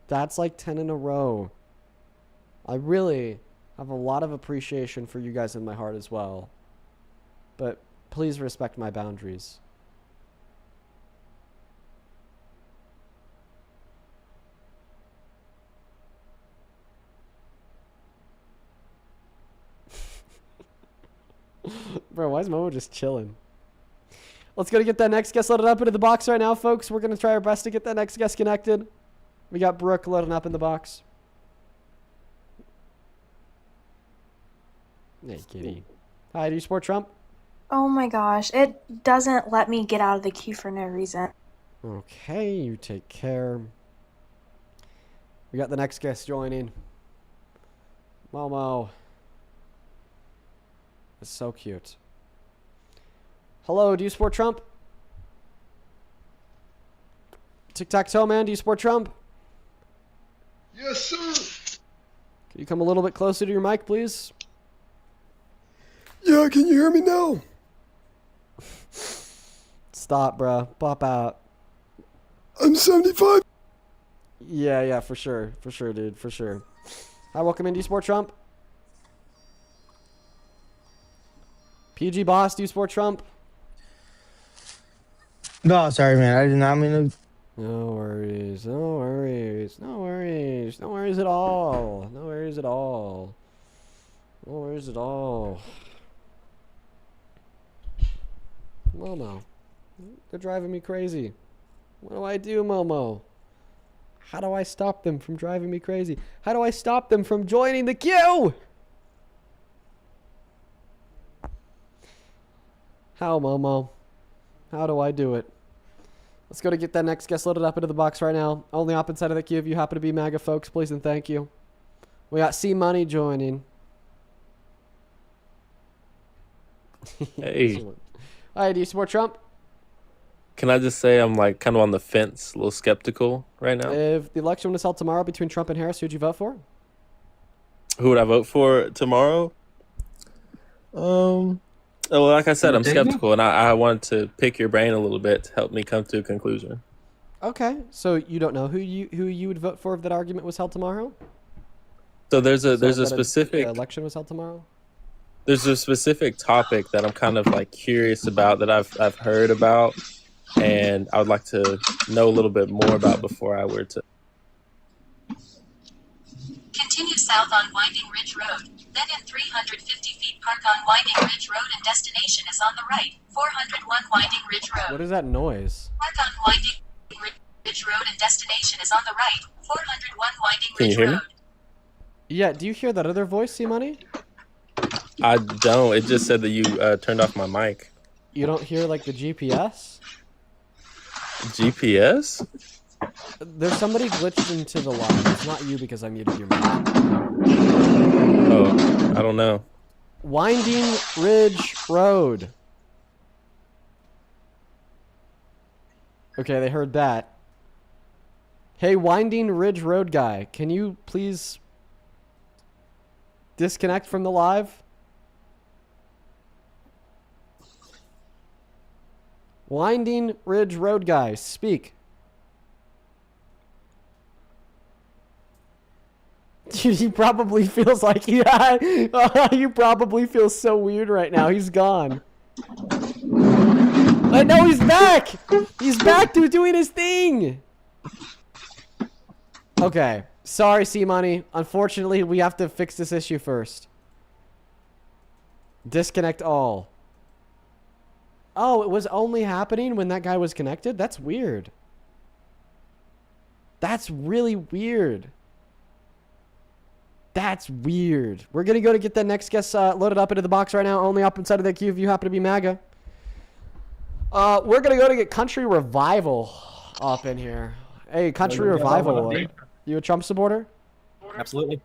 That's like 10 in a row. I really have a lot of appreciation for you guys in my heart as well. But please respect my boundaries. Bro, why is Momo just chilling? Let's go to get that next guest loaded up into the box right now, folks. We're going to try our best to get that next guest connected. We got Brooke loading up in the box. Hey, kitty. Hi, do you support Trump? Oh my gosh, it doesn't let me get out of the queue for no reason. Okay, you take care. We got the next guest joining. Momo. It's so cute. Hello, do you support Trump? Tic-tac-toe, man, do you support Trump? Yes, sir. Can you come a little bit closer to your mic, please? Yeah, can you hear me now? Stop, bruh. Pop out. I'm 75. Yeah, for sure. For sure, dude. For sure. Hi, welcome in. Do you support Trump? PG Boss, do you support Trump? No, sorry, man. I did not mean to. No worries. No worries. No worries. No worries at all. No worries at all. No worries at all. Momo. They're driving me crazy. What do I do, Momo? How do I stop them from driving me crazy? How do I stop them from joining the queue? How, Momo? How do I do it? Let's go to get that next guest loaded up into the box right now. Only up inside of the queue if you happen to be MAGA folks, please and thank you. We got C Money joining. Hey. Hi, do you support Trump? Can I just say I'm like kind of on the fence, a little skeptical right now? If the election was held tomorrow between Trump and Harris, who'd you vote for? Who would I vote for tomorrow? Well, like I said, I'm skeptical, and I wanted to pick your brain a little bit to help me come to a conclusion. Okay, so you don't know who you would vote for if that argument was held tomorrow? So there's a that specific election was held tomorrow. There's a specific topic that I'm kind of like curious about that I've heard about, and I would like to know a little bit more about before I were to. Continue south on Winding Ridge Road. Then in 350 feet park on Winding Ridge Road and destination is on the right. 401 Winding Ridge Road. What is that noise? Park on Winding Ridge Road and destination is on the right. 401 Winding Can you Ridge hear me? Road. Yeah, do you hear that other voice, C-Money? I don't. It just said that you turned off my mic. You don't hear like the GPS? GPS? There's somebody glitched into the line. It's not you because I muted your mic. Oh, I don't know. Winding Ridge Road. Okay, they heard that. Hey, Winding Ridge Road guy, can you please disconnect from the live? Winding Ridge Road guy, speak. He probably feels like he probably feels so weird right now. He's gone. But no, he's back. He's back to doing his thing. Okay. Sorry, C-Money. Unfortunately, we have to fix this issue first. Disconnect all. Oh, it was only happening when that guy was connected? That's weird. That's really weird. That's weird. We're going to go to get that next guest loaded up into the box right now. Only up inside of the queue if you happen to be MAGA. We're going to go to get Country Revival up in here. Hey, Country Revival. You a Trump supporter? Absolutely.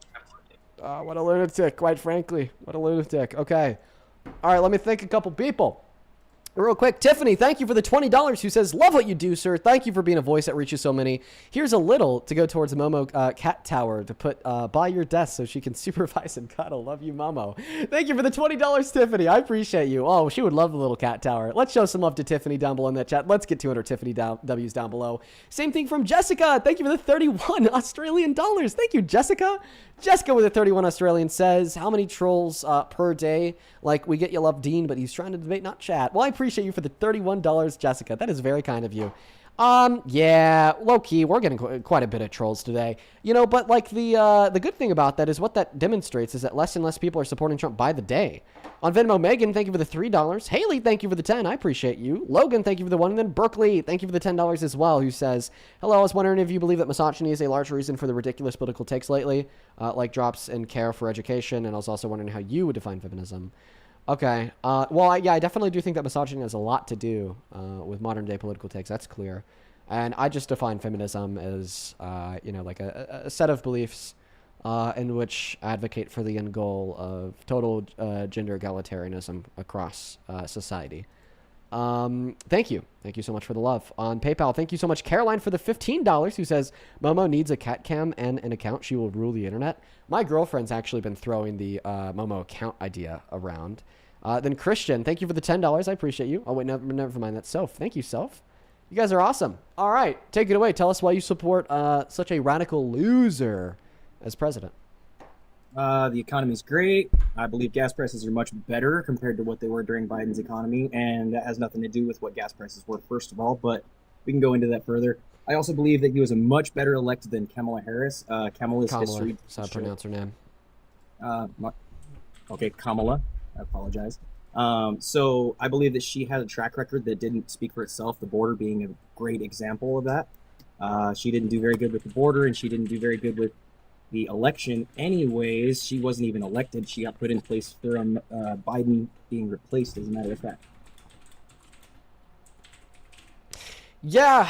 What a lunatic, quite frankly. What a lunatic. Okay. All right, let me thank a couple people. Real quick, Tiffany, thank you for the $20, who says, love what you do, sir. Thank you for being a voice that reaches so many. Here's a little to go towards Momo cat tower to put by your desk so she can supervise and cuddle. Love you, Momo. Thank you for the $20, Tiffany. I appreciate you. Oh, she would love the little cat tower. Let's show some love to Tiffany down below in that chat. Let's get 200 Tiffany W's down below. Same thing from Jessica. Thank you for the 31 Australian dollars. Thank you, Jessica. Jessica with a 31 Australian says, how many trolls per day? Like, we get you love Dean, but he's trying to debate, not chat. Well, I appreciate you for the $31, Jessica. That is very kind of you. Yeah, low key, we're getting quite a bit of trolls today, you know, but like the good thing about that is what that demonstrates is that less and less people are supporting Trump by the day. On Venmo, Megan, thank you for the $3. Haley, thank you for the 10. I appreciate you. Logan, thank you for the 1. And then Berkeley, thank you for the $10 as well, who says, hello, I was wondering if you believe that misogyny is a large reason for the ridiculous political takes lately, like drops in care for education, and I was also wondering how you would define feminism. Okay. Well, I definitely do think that misogyny has a lot to do with modern day political takes. That's clear. And I just define feminism as, you know, like a set of beliefs in which advocate for the end goal of total gender egalitarianism across society. Thank you. Thank you so much for the love. On PayPal, thank you so much, Caroline, for the $15, who says, Momo needs a cat cam and an account. She will rule the internet. My girlfriend's actually been throwing the Momo account idea around. Then Christian, thank you for the $10. I appreciate you. Oh, wait, never mind. That's Soph. Thank you, Soph. You guys are awesome. All right, take it away. Tell us why you support such a radical loser as president. The economy's great. I believe gas prices are much better compared to what they were during Biden's economy, and that has nothing to do with what gas prices were, first of all, but we can go into that further. I also believe that he was a much better elected than Kamala Harris. Kamala's history... That's how I pronounce her name. Okay, Kamala. I apologize. So I believe that she had a track record that didn't speak for itself, the border being a great example of that. She didn't do very good with the border, and she didn't do very good with the election anyways. She wasn't even elected. She got put in place from Biden being replaced, as a matter of fact. Yeah,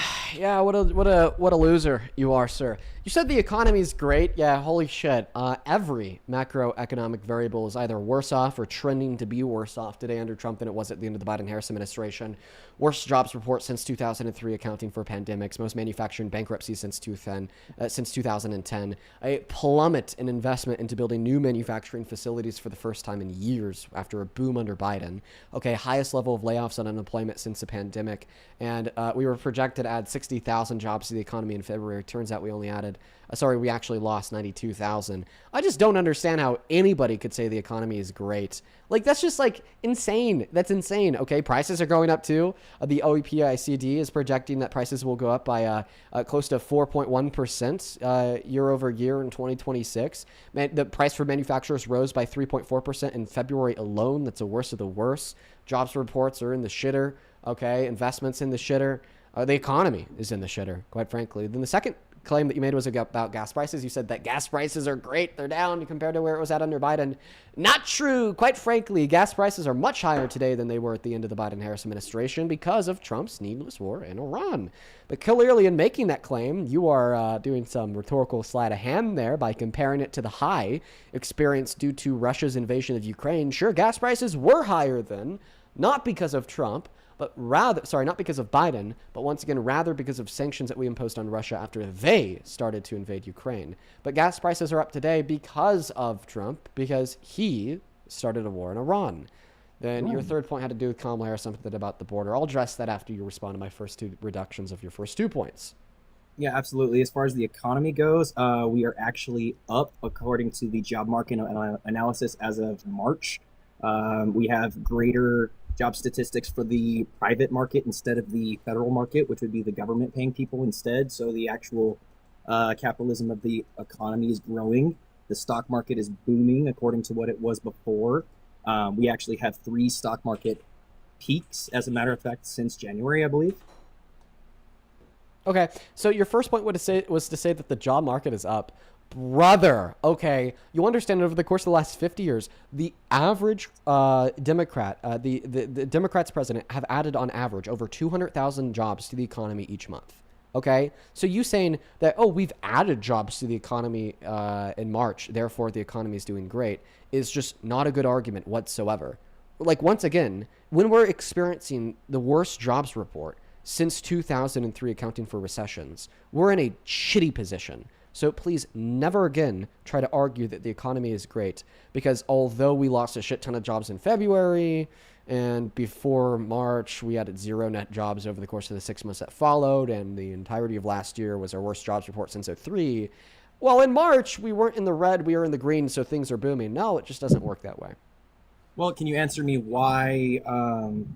what a loser you are, sir. You said the economy's great. Yeah, holy shit. Every macroeconomic variable is either worse off or trending to be worse off today under Trump than it was at the end of the Biden-Harris administration. Worst jobs report since 2003, accounting for pandemics. Most manufacturing bankruptcies since 2010. A plummet in investment into building new manufacturing facilities for the first time in years after a boom under Biden. Okay, highest level of layoffs and unemployment since the pandemic. And we were projected to add 60,000 jobs to the economy in February. Turns out we only added, we actually lost 92,000. I just don't understand how anybody could say the economy is great. Like, that's just like insane. That's insane. Okay, prices are going up too. The OECD is projecting that prices will go up by close to 4.1% year over year in 2026. The price for manufacturers rose by 3.4% in February alone. That's the worst of the worst. Jobs reports are in the shitter. Okay, investments in the shitter. The economy is in the shitter, quite frankly. Then the second claim that you made was about gas prices. You said that gas prices are great. They're down compared to where it was at under Biden. Not true. Quite frankly, gas prices are much higher today than they were at the end of the Biden-Harris administration because of Trump's needless war in Iran. But clearly in making that claim, you are doing some rhetorical sleight of hand there by comparing it to the high experienced due to Russia's invasion of Ukraine. Sure, gas prices were higher then, not because of Trump, but rather, not because of Biden, but once again, rather because of sanctions that we imposed on Russia after they started to invade Ukraine. But gas prices are up today because of Trump, because he started a war in Iran. Then your third point had to do with Kamala Harris, something about the border. I'll address that after you respond to my first two reductions of your first 2 points. Yeah, absolutely. As far as the economy goes, we are actually up according to the job market analysis as of March. We have greater job statistics for the private market instead of the federal market, which would be the government paying people instead. So the actual capitalism of the economy is growing. The stock market is booming according to what it was before. We actually have 3 stock market peaks, as a matter of fact, since January, I believe. Okay, so your first point was to say that the job market is up. Brother, okay, you understand over the course of the last 50 years, the average Democrat, the Democrats president have added on average over 200,000 jobs to the economy each month. Okay, so you saying that, oh, we've added jobs to the economy in March, therefore the economy is doing great, is just not a good argument whatsoever. like, once again, when we're experiencing the worst jobs report since 2003, accounting for recessions, we're in a shitty position. So please never again try to argue that the economy is great, because although we lost a shit ton of jobs in February, and before March we had 0 net jobs over the course of the 6 months that followed, and the entirety of last year was our worst jobs report since '03. Well, in March we weren't in the red, we were in the green, so things are booming. No, it just doesn't work that way. Well, can you answer me why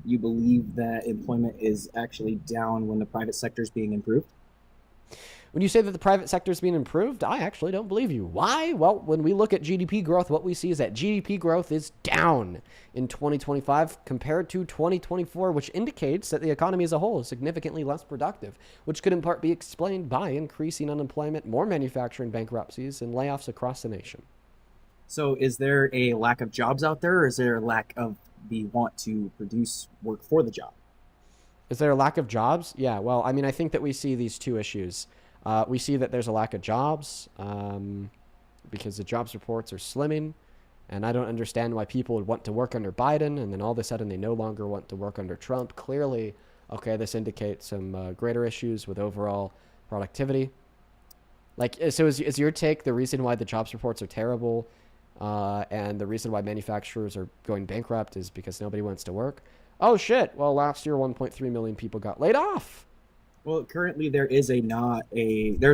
you believe that employment is actually down when the private sector is being improved? When you say that the private sector is being improved, I actually don't believe you. Why? Well, when we look at GDP growth, what we see is that GDP growth is down in 2025 compared to 2024, which indicates that the economy as a whole is significantly less productive, which could in part be explained by increasing unemployment, more manufacturing bankruptcies, and layoffs across the nation. So is there a lack of jobs out there, or is there a lack of the want to produce work for the job? Is there a lack of jobs? Yeah, well, I mean, I think that we see these two issues. We see that there's a lack of jobs because the jobs reports are slimming, and I don't understand why people would want to work under Biden, and then all of a sudden they no longer want to work under Trump. Clearly, okay, this indicates some greater issues with overall productivity. Like, so is your take the reason why the jobs reports are terrible and the reason why manufacturers are going bankrupt is because nobody wants to work? Oh, shit. Well, last year, 1.3 million people got laid off. Well, currently there's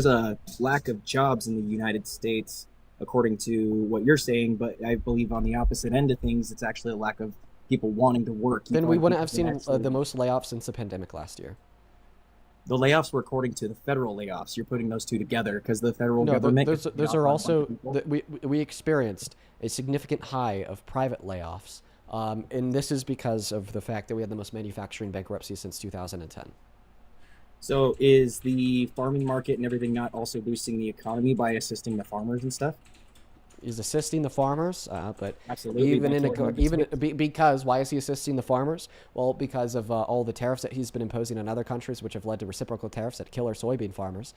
a lack of jobs in the United States, according to what you're saying, but I believe on the opposite end of things, it's actually a lack of people wanting to work. Then we wouldn't have seen the most layoffs since the pandemic last year. The layoffs were according to the federal layoffs. You're putting those two together because the federal government. Those are also we experienced a significant high of private layoffs, and this is because of the fact that we had the most manufacturing bankruptcies since 2010. So is the farming market and everything not also boosting the economy by assisting the farmers and stuff? He's assisting the farmers, but absolutely. Because why is he assisting the farmers? Well, because of all the tariffs that he's been imposing on other countries, which have led to reciprocal tariffs that kill our soybean farmers.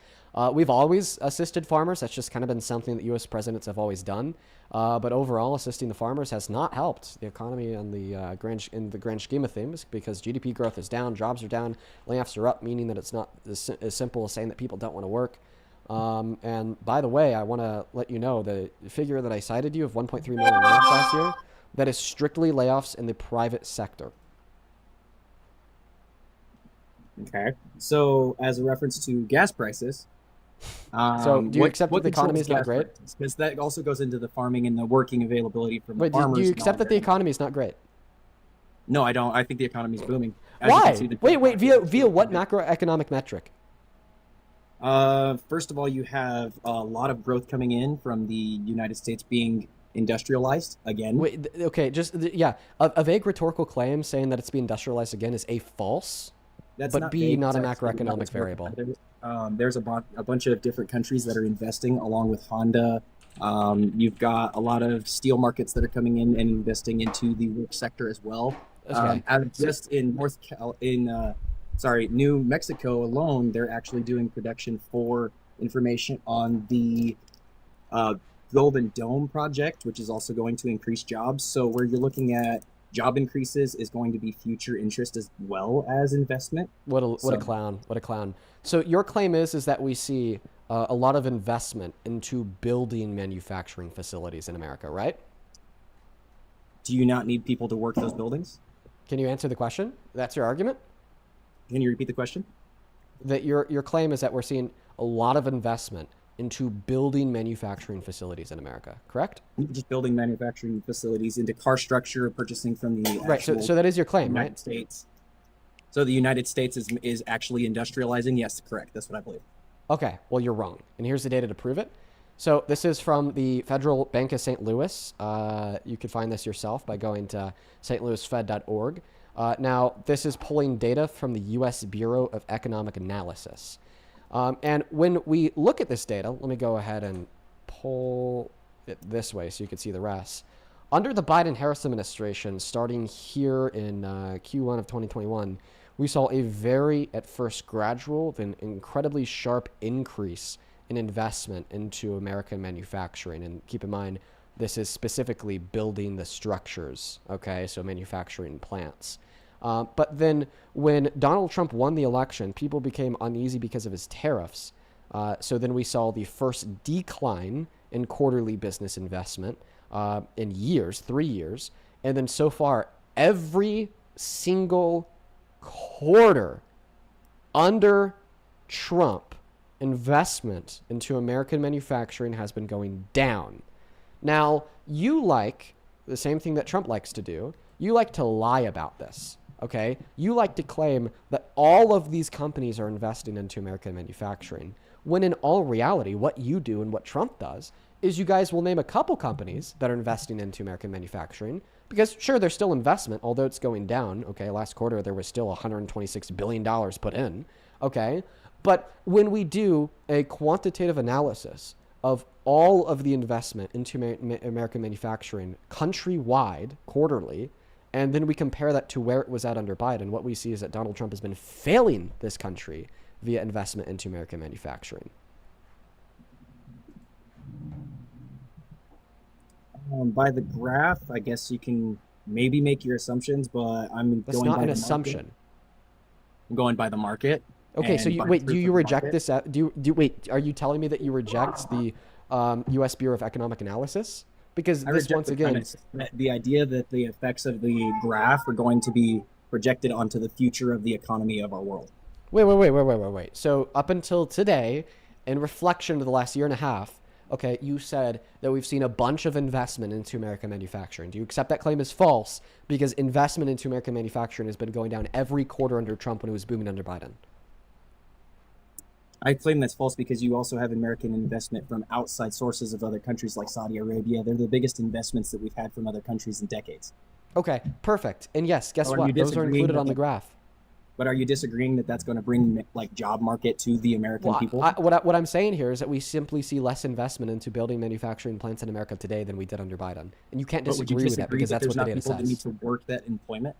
We've always assisted farmers. That's just kind of been something that U.S. presidents have always done. But overall, assisting the farmers has not helped the economy in the grand scheme of things, because GDP growth is down, jobs are down, layoffs are up, meaning that it's not as simple as saying that people don't want to work. And by the way, I want to let you know the figure that I cited you of 1.3 million layoffs last year, that is strictly layoffs in the private sector. Okay. So as a reference to gas prices, so do you accept that the economy is not great? Because that also goes into the farming and the working availability from the farmers. Do you accept that the economy is not great? No, I don't. I think the economy is booming. Why? Wait, via what macroeconomic metric? First of all, you have a lot of growth coming in from the United States being industrialized again. Wait, okay, a vague rhetorical claim saying that it's being industrialized again is A, false, but B, not a macroeconomic variable. There's a bunch of different countries that are investing along with Honda. You've got a lot of steel markets that are coming in and investing into the work sector as well. Okay. Just in New Mexico alone, they're actually doing production for information on the Golden Dome project, which is also going to increase jobs. So where you're looking at job increases is going to be future interest as well as investment. What a clown. What a clown. So your claim is that we see a lot of investment into building manufacturing facilities in America, right? Do you not need people to work those buildings? Can you answer the question? That's your argument? Can you repeat the question? That your claim is that we're seeing a lot of investment into building manufacturing facilities in America, correct? Just building manufacturing facilities into car structure, purchasing from the right. So that is your claim, United right? States. So the United States is actually industrializing. Yes, correct. That's what I believe. Okay. Well, you're wrong, and here's the data to prove it. So this is from the Federal Bank of St. Louis. You could find this yourself by going to stlouisfed.org. Now, this is pulling data from the U.S. Bureau of Economic Analysis. And when we look at this data, let me go ahead and pull it this way so you can see the rest. Under the Biden-Harris administration, starting here in Q1 of 2021, we saw a very, at first, gradual, then incredibly sharp increase in investment into American manufacturing. And keep in mind, This is specifically building the structures, okay? So manufacturing plants. But then when Donald Trump won the election, people became uneasy because of his tariffs. So then we saw the first decline in quarterly business investment in years, 3 years. And then so far, every single quarter under Trump, investment into American manufacturing has been going down. Now, you like the same thing that Trump likes to do. You like to lie about this, okay? You like to claim that all of these companies are investing into American manufacturing, when in all reality, what you do and what Trump does is you guys will name a couple companies that are investing into American manufacturing, because sure, there's still investment, although it's going down, okay? Last quarter, there was still $126 billion put in, okay? But when we do a quantitative analysis of all of the investment into American manufacturing countrywide quarterly, and then we compare that to where it was at under Biden, what we see is that Donald Trump has been failing this country via investment into American manufacturing. By the graph, I guess you can maybe make your assumptions, but That's going not by an the assumption. market. I'm going by the market. Okay, so and by wait, proof do of you reject market. this? Wait, are you telling me that you reject the U.S. Bureau of Economic Analysis? Because I this, reject once the again, premise that the idea that the effects of the graph are going to be projected onto the future of the economy of our world. Wait. So up until today, in reflection of the last year and a half, okay, you said that we've seen a bunch of investment into American manufacturing. Do you accept that claim as false? Because investment into American manufacturing has been going down every quarter under Trump when it was booming under Biden. I claim that's false because you also have American investment from outside sources of other countries like Saudi Arabia. They're the biggest investments that we've had from other countries in decades. Okay, perfect. And yes, guess So are what? you Those are disagreeing included that on the graph. But are you disagreeing that that's going to bring like job market to the American people? What I'm saying here is that we simply see less investment into building manufacturing plants in America today than we did under Biden. And you can't But would you disagree with that disagree because that that's what the there's data not people that need says. to work that employment?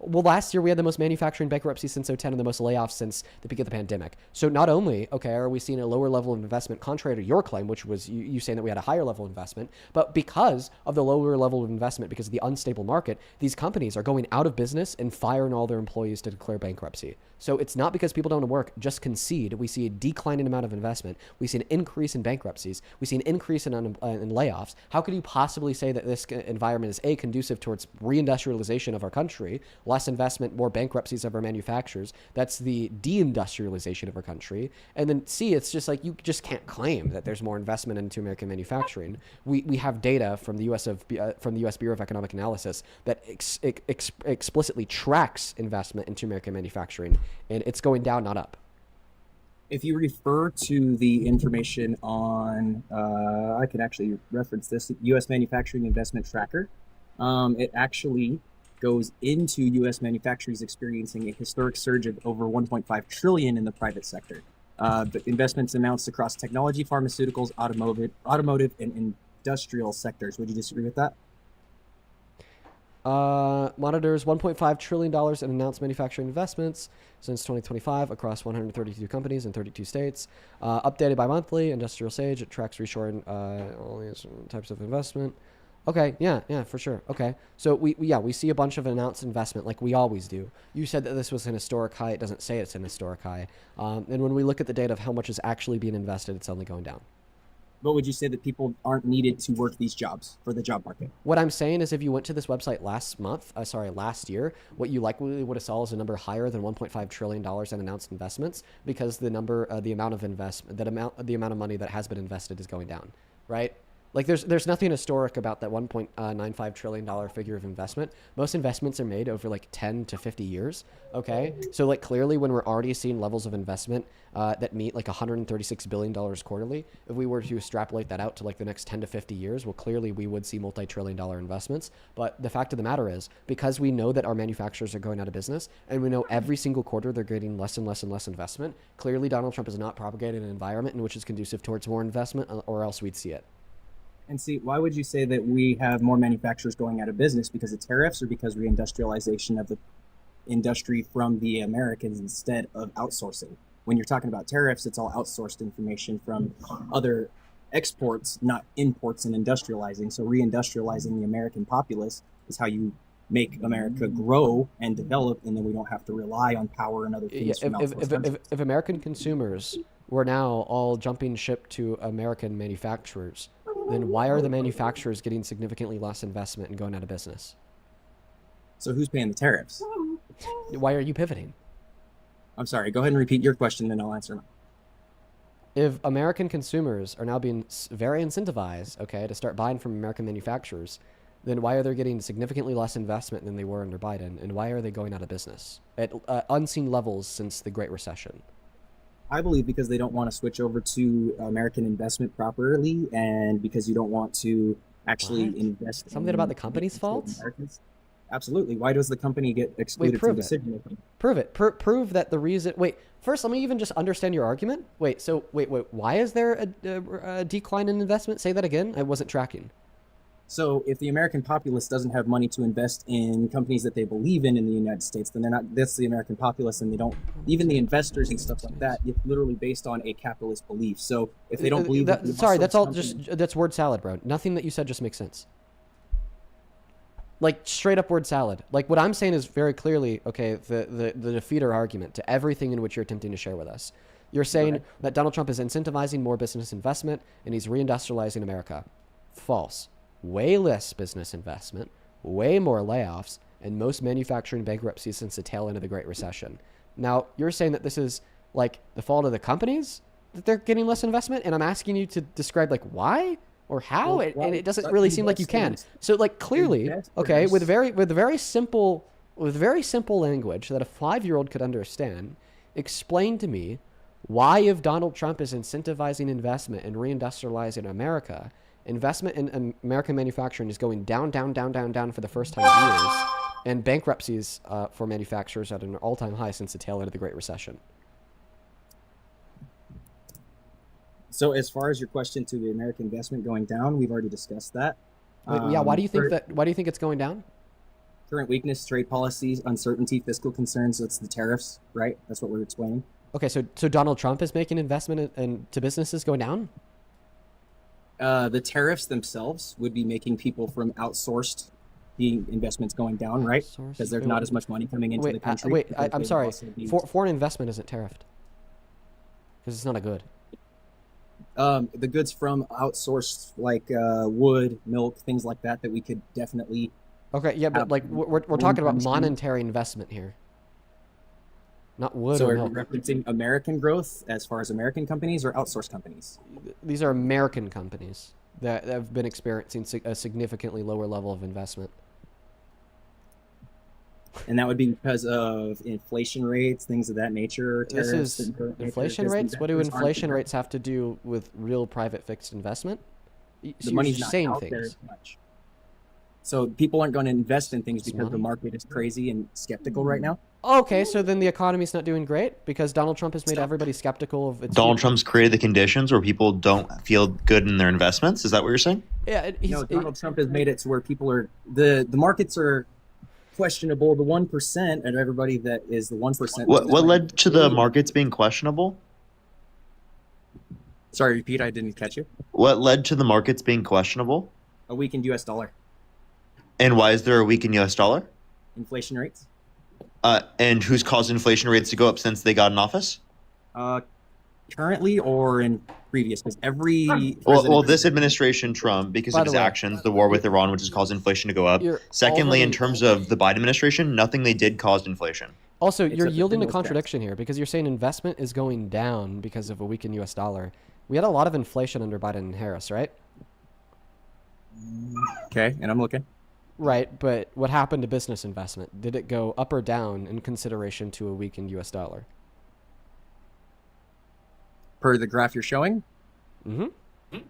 Well, last year we had the most manufacturing bankruptcies since 2010 and the most layoffs since the peak of the pandemic. So not only, okay, are we seeing a lower level of investment, contrary to your claim, which was you saying that we had a higher level of investment, but because of the lower level of investment, because of the unstable market, these companies are going out of business and firing all their employees to declare bankruptcy. So it's not because people don't want to work, just concede. We see a declining amount of investment. We see an increase in bankruptcies. We see an increase in layoffs. How could you possibly say that this environment is A, conducive towards reindustrialization of our country, less investment, more bankruptcies of our manufacturers? That's the deindustrialization of our country. And then C, it's just like you just can't claim that there's more investment into American manufacturing. We have data from the U.S. Bureau of Economic Analysis that explicitly tracks investment into American manufacturing, and it's going down, not up. If you refer to the information on, I can actually reference this, U.S. Manufacturing Investment Tracker, it actually goes into U.S. manufacturers experiencing a historic surge of over 1.5 trillion in the private sector. The investments announced across technology, pharmaceuticals, automotive, and industrial sectors. Would you disagree with that? Monitors $1.5 trillion in announced manufacturing investments since 2025 across 132 companies in 32 states. Updated bi-monthly, Industrial Sage, it tracks reshoring all these types of investment. Okay, yeah, for sure. Okay, so we see a bunch of announced investment like we always do. You said that this was an historic high. It doesn't say it's an historic high. And when we look at the data of how much is actually being invested, it's only going down. But would you say that people aren't needed to work these jobs for the job market? What I'm saying is if you went to this website last year, what you likely would have saw is a number higher than $1.5 trillion in announced investments because the amount of money that has been invested is going down, right? Like there's nothing historic about that $1.95 trillion figure of investment. Most investments are made over like 10 to 50 years. Okay. So like clearly when we're already seeing levels of investment that meet like $136 billion quarterly, if we were to extrapolate that out to like the next 10 to 50 years, well, clearly we would see multi-trillion-dollar investments. But the fact of the matter is, because we know that our manufacturers are going out of business and we know every single quarter they're getting less and less and less investment, clearly Donald Trump is not propagating an environment in which is conducive towards more investment, or else we'd see it. And see, why would you say that we have more manufacturers going out of business? Because of tariffs or because reindustrialization of the industry from the Americans instead of outsourcing? When you're talking about tariffs, it's all outsourced information from other exports, not imports and industrializing. So reindustrializing the American populace is how you make America grow and develop, and then we don't have to rely on power and other things. If American consumers were now all jumping ship to American manufacturers, then why are the manufacturers getting significantly less investment and going out of business? So who's paying the tariffs? Why are you pivoting? I'm sorry, go ahead and repeat your question, then I'll answer mine. If American consumers are now being very incentivized, okay, to start buying from American manufacturers, then why are they getting significantly less investment than they were under Biden? And why are they going out of business at unseen levels since the Great Recession? I believe because they don't want to switch over to American investment properly, and because you don't want to actually invest. Something about the company's fault? Absolutely. Why does the company get excluded from decision making? Prove it. Prove that the reason. Wait. First, let me even just understand your argument. Wait. Why is there a decline in investment? Say that again. I wasn't tracking. So if the American populace doesn't have money to invest in companies that they believe in the United States, then they're not, that's the American populace, and they don't, even the investors and stuff like that, it's literally based on a capitalist belief. So if they don't believe that, that's word salad, bro. Nothing that you said just makes sense. Like straight up word salad. Like what I'm saying is very clearly, okay, the defeater argument to everything in which you're attempting to share with us. You're saying that Donald Trump is incentivizing more business investment and he's reindustrializing America. False. Way less business investment, way more layoffs, and most manufacturing bankruptcies since the tail end of the Great Recession. Now, you're saying that this is like the fault of the companies that they're getting less investment, and I'm asking you to describe like why or how, and it doesn't really seem like you can. So like clearly, okay, with very simple language that a 5-year-old could understand, explain to me why, if Donald Trump is incentivizing investment and reindustrializing America, investment in American manufacturing is going down for the first time in years, and bankruptcies for manufacturers at an all-time high since the tail end of the Great Recession. So as far as your question to the American investment going down, we've already discussed that. Yeah, why do you think that? Why do you think it's going down? Current weakness, trade policies, uncertainty, fiscal concerns. That's the tariffs, right? That's what we're explaining. Okay, so Donald Trump is making investment to businesses going down? The tariffs themselves would be making people from outsourced the investments going down, right? Because there's not as much money coming into the country. I'm sorry. Foreign investment isn't tariffed because it's not a good. The goods from outsourced, like wood, milk, things like that, that we could definitely. Okay, yeah, but like we're talking about monetary investment here, not wood. So or are you milk. referencing American growth as far as American companies or outsourced companies? These are American companies that have been experiencing a significantly lower level of investment. And that would be because of inflation rates, things of that nature. This is inflation rates? What do inflation rates have to do with real private fixed investment? The money's not out there as much. So people aren't going to invest in things because the market is crazy and skeptical right now. Okay, so then the economy's not doing great because Donald Trump has made everybody skeptical of its. Donald Trump's created the conditions where people don't feel good in their investments. Is that what you're saying? Yeah, Donald Trump has made it to where people are the markets are questionable. The 1% and everybody that is the 1%. What led to the markets being questionable? Sorry, repeat. I didn't catch you. What led to the markets being questionable? A weakened U.S. dollar. And why is there a weakened U.S. dollar? Inflation rates. And who's caused inflation rates to go up since they got in office? Currently or in previous? Because every well, this administration, Trump, because of his actions, the war with Iran, which has caused inflation to go up. Secondly, in terms of the Biden administration, nothing they did caused inflation. Also, you're yielding a contradiction here because you're saying investment is going down because of a weakened U.S. dollar. We had a lot of inflation under Biden and Harris, right? Okay, and I'm looking. Right, but what happened to business investment? Did it go up or down in consideration to a weakened U.S. dollar? Per the graph you're showing?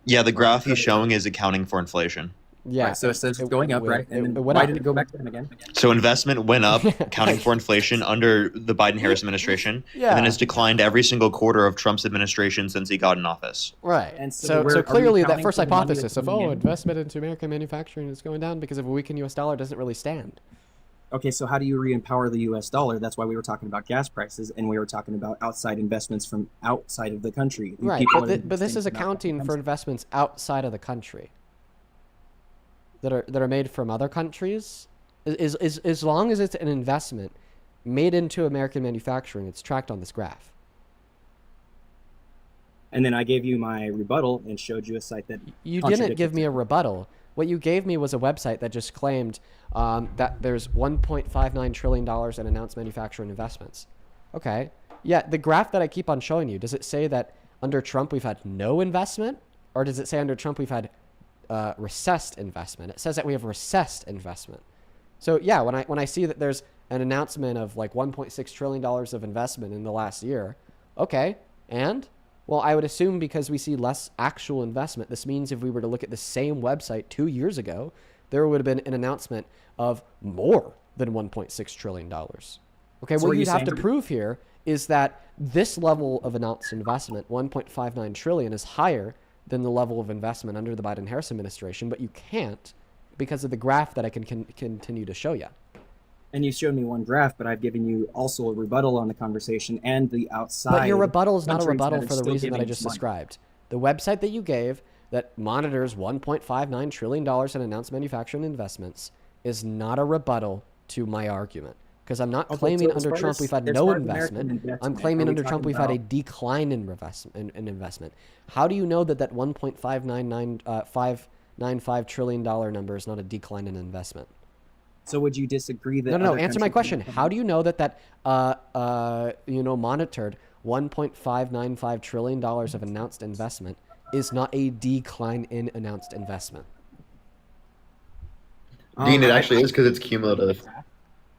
Yeah, the graph he's showing is accounting for inflation. Yeah. Right, so it says it's going up, right? And then why did it go back down again? So investment went up, accounting for inflation under the Biden-Harris administration, and then it's declined every single quarter of Trump's administration since he got in office. Right. And so clearly that first hypothesis of, investment into American manufacturing is going down because of a weakened U.S. dollar doesn't really stand. Okay, so how do you re-empower the U.S. dollar? That's why we were talking about gas prices, and we were talking about outside investments from outside of the country. Right, but this is accounting for investments outside of the country that are made from other countries. As long as it's an investment made into American manufacturing, it's tracked on this graph. And then I gave you my rebuttal and showed you a site that you didn't give me a rebuttal. What you gave me was a website that just claimed that there's $1.59 trillion in announced manufacturing investments. Okay. Yeah, the graph that I keep on showing you, does it say that under Trump we've had no investment? Or does it say under Trump we've had recessed investment? It says that we have recessed investment. So yeah, when I see that there's an announcement of like $1.6 trillion of investment in the last year, okay, and? Well, I would assume because we see less actual investment, this means if we were to look at the same website 2 years ago, there would have been an announcement of more than $1.6 trillion. Okay, So what are you you'd have to saying- prove here is that this level of announced investment, $1.59 trillion, is higher than the level of investment under the Biden-Harris administration, but you can't because of the graph that I can continue to show you. And you showed me one graph, but I've given you also a rebuttal on the conversation and the outside. But your rebuttal is not a countries rebuttal that are for the still reason that I giving just money. described. The website that you gave that monitors $1.59 trillion in announced manufacturing investments is not a rebuttal to my argument. Because I'm not Okay, claiming so as under far Trump as- we've had as no far as American investment. I'm investment, claiming are we under Trump talking we've had a about- decline in investment. How do you know that that $1.595 trillion number is not a decline in investment? So would you disagree that? No. other Answer my countries- question. How do you know that monitored $1.595 trillion of announced investment is not a decline in announced investment? Dean, it actually is because it's cumulative.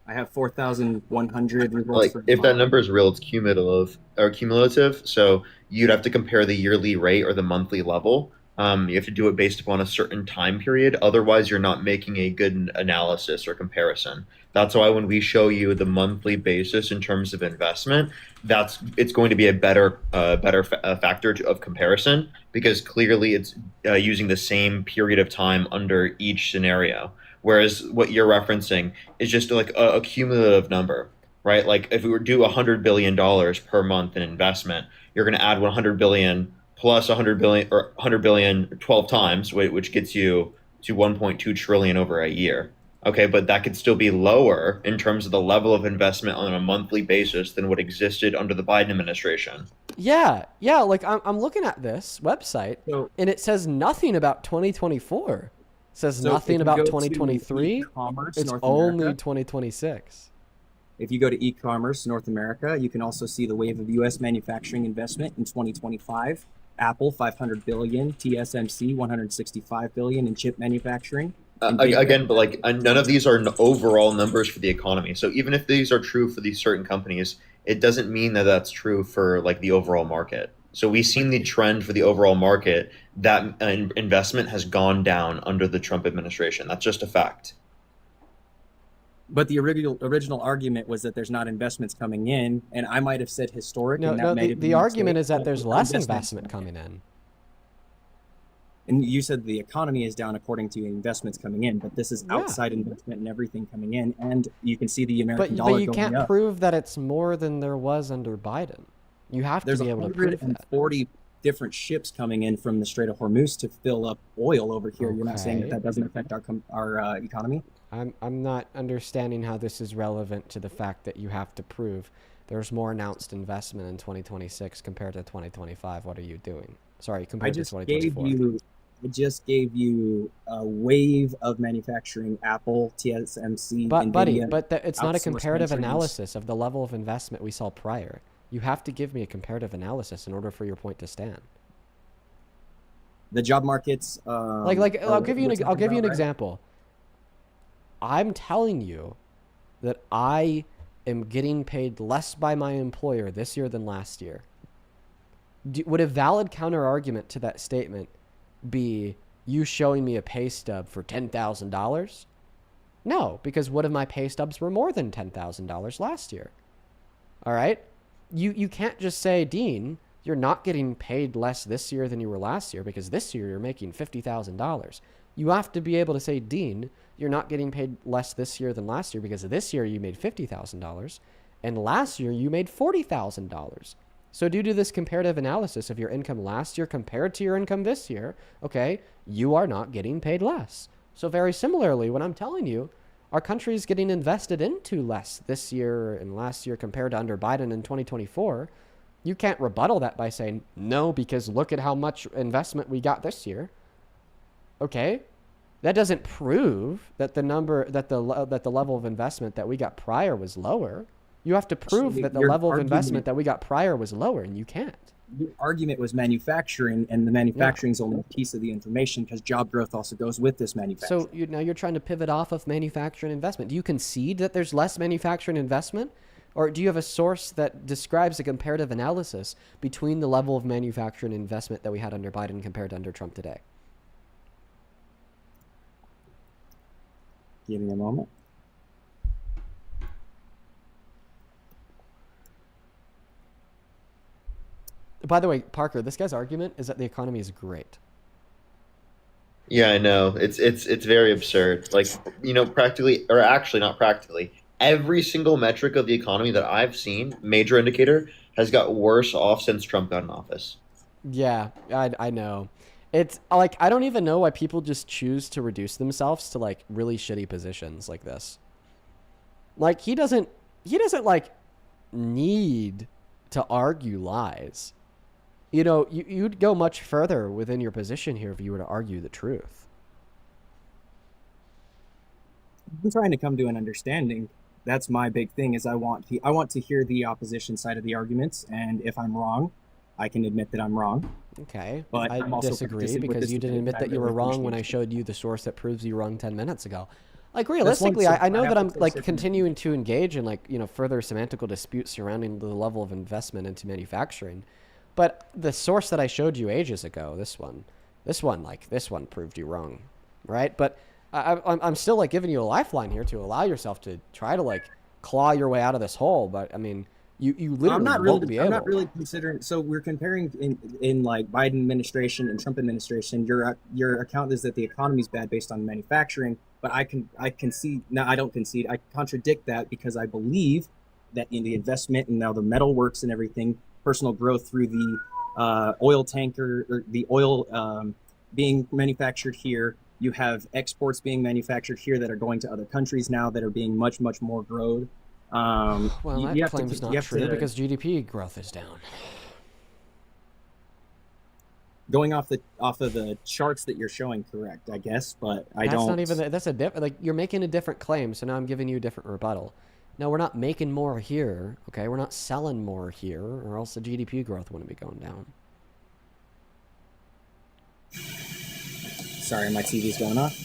I have 4,100 results. Like, for if that number is real, it's cumulative. So you'd have to compare the yearly rate or the monthly level. You have to do it based upon a certain time period. Otherwise, you're not making a good analysis or comparison. That's why when we show you the monthly basis in terms of investment, it's going to be a better factor of comparison because clearly it's using the same period of time under each scenario. Whereas what you're referencing is just like a cumulative number, right? Like if we were to do $100 billion per month in investment, you're going to add 100 billion plus 100 billion or 100 billion 12 times, which gets you to 1.2 trillion over a year. Okay, but that could still be lower in terms of the level of investment on a monthly basis than what existed under the Biden administration. Yeah. Like I'm looking at this website and it says nothing about 2024. It says So nothing if you about go to 2023. e-commerce It's North only America- 2026. If you go to e-commerce North America, you can also see the wave of U.S. manufacturing investment in 2025. Apple, 500 billion, TSMC, 165 billion in chip manufacturing. Again, but like none of these are overall numbers for the economy. So even if these are true for these certain companies, it doesn't mean that that's true for like the overall market. So we've seen the trend for the overall market that investment has gone down under the Trump administration. That's just a fact. But the original argument was that there's not investments coming in, and I might have said historic. and that No. might have been The a argument mistake, is that but there's less investment coming in. And you said the economy is down according to investments coming in, but this is outside investment and everything coming in, and you can see the American dollar But you going can't up. prove that it's more than there was under Biden. You have There's to be able to prove that. 140 different ships coming in from the Strait of Hormuz to fill up oil over here. You're not saying that doesn't affect our economy? I'm not understanding how this is relevant to the fact that you have to prove there's more announced investment in 2026 compared to 2025. What are you doing? Sorry, compared to 2024. I just gave you a wave of manufacturing, Apple, TSMC, But buddy, NVIDIA, it's not a outsourced comparative countries. analysis of the level of investment we saw prior. You have to give me a comparative analysis in order for your point to stand. The job markets. I'll give you an example. I'm telling you that I am getting paid less by my employer this year than last year. Would a valid counter argument to that statement be you showing me a pay stub for $10,000? No, because what if my pay stubs were more than $10,000 last year? All right? You can't just say, Dean, you're not getting paid less this year than you were last year because this year you're making $50,000. You have to be able to say, Dean, you're not getting paid less this year than last year because this year you made $50,000 and last year you made $40,000. So due to this comparative analysis of your income last year compared to your income this year, okay, you are not getting paid less. So very similarly, when I'm telling you, our country is getting invested into less this year and last year compared to under Biden in 2024, you can't rebuttal that by saying, no, because look at how much investment we got this year. Okay, that doesn't prove that the level of investment that we got prior was lower. You have to prove that the level of investment that we got prior was lower, and you can't. Your argument was manufacturing, and the manufacturing is only a piece of the information because job growth also goes with this manufacturing. So now you're trying to pivot off of manufacturing investment. Do you concede that there's less manufacturing investment? Or do you have a source that describes a comparative analysis between the level of manufacturing investment that we had under Biden compared to under Trump today? Give me a moment. By the way, Parker, this guy's argument is that the economy is great. Yeah, I know. It's very absurd. Like, practically, or actually not practically, every single metric of the economy that I've seen, major indicator, has got worse off since Trump got in office. Yeah, I know. It's like, I don't even know why people just choose to reduce themselves to like really shitty positions like this. Like he doesn't like need to argue lies. You'd go much further within your position here if you were to argue the truth. I'm trying to come to an understanding. That's my big thing is I want to hear the opposition side of the arguments, and if I'm wrong, I can admit that I'm wrong. Okay, but I disagree because you didn't admit that you were wrong when I showed you the source that proves you wrong 10 minutes ago. Like realistically, I know that I'm like continuing to engage in like further semantical disputes surrounding the level of investment into manufacturing, but the source that I showed you ages ago, this one proved you wrong, right? But I'm still like giving you a lifeline here to allow yourself to try to like claw your way out of this hole. But I mean, you literally won't be able. I'm not really considering. So we're comparing in like Biden administration and Trump administration. Your account is that the economy is bad based on manufacturing, but I concede. No, I don't concede. I contradict that because I believe that in the investment and now the metal works and everything, personal growth through the oil tanker or the oil being manufactured here. You have exports being manufactured here that are going to other countries now that are being much, much more growed. Well, that claim's not true because GDP growth is down. Going off of the charts that you're showing, correct, I guess, but that's not even that's a different. Like you're making a different claim, so now I'm giving you a different rebuttal. No, we're not making more here. Okay, we're not selling more here, or else the GDP growth wouldn't be going down. Sorry, my TV's going off.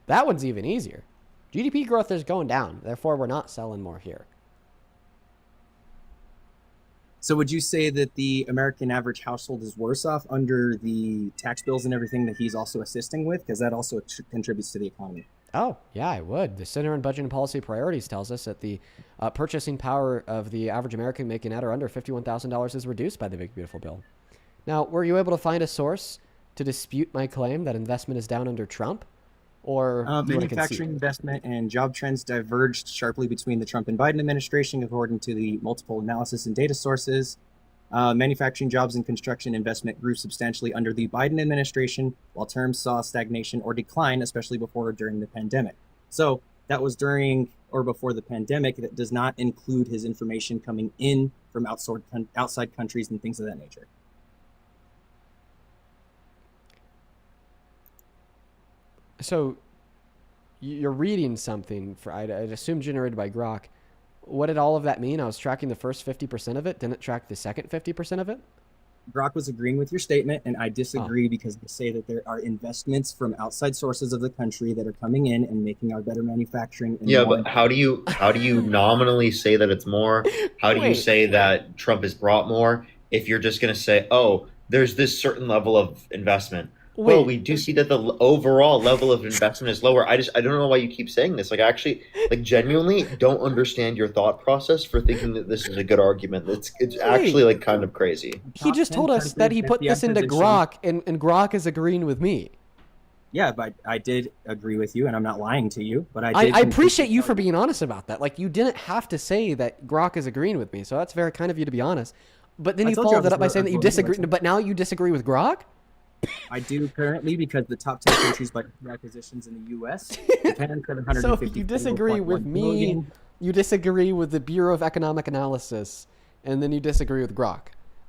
That one's even easier. GDP growth is going down. Therefore, we're not selling more here. So would you say that the American average household is worse off under the tax bills and everything that he's also assisting with? Because that also contributes to the economy. Oh, yeah, I would. The Center on Budget and Policy Priorities tells us that the purchasing power of the average American making at or under $51,000 is reduced by the Big Beautiful Bill. Now, were you able to find a source to dispute my claim that investment is down under Trump? Or manufacturing investment and job trends diverged sharply between the Trump and Biden administration, according to the multiple analysis and data sources. Manufacturing jobs and construction investment grew substantially under the Biden administration, while terms saw stagnation or decline, especially before or during the pandemic. So that was during or before the pandemic. That does not include his information coming in from outside countries and things of that nature. So you're reading something, I'd assume generated by Grok. What did all of that mean? I was tracking the first 50% of it. Didn't it track the second 50% of it? Grok was agreeing with your statement, and I disagree because they say that there are investments from outside sources of the country that are coming in and making our better manufacturing. Yeah, but how do you nominally say that it's more? How do you say that Trump has brought more if you're just going to say, oh, there's this certain level of investment? Well, we do see that the overall level of investment is lower. I don't know why you keep saying this. Like, I actually, genuinely don't understand your thought process for thinking that this is a good argument. It's actually, like, kind of crazy. He just told us that he put this into Grok, and Grok is agreeing with me. Yeah, but I did agree with you, and I'm not lying to you. But I appreciate you for being honest about that. Like, you didn't have to say that Grok is agreeing with me, so that's very kind of you to be honest. But then you followed that up by saying that you disagree. But now you disagree with Grok? I do currently, because the top 10 countries by acquisitions in the U.S. Japan 750. So you disagree with me. Billion. You disagree with the Bureau of Economic Analysis, and then you disagree with Grok.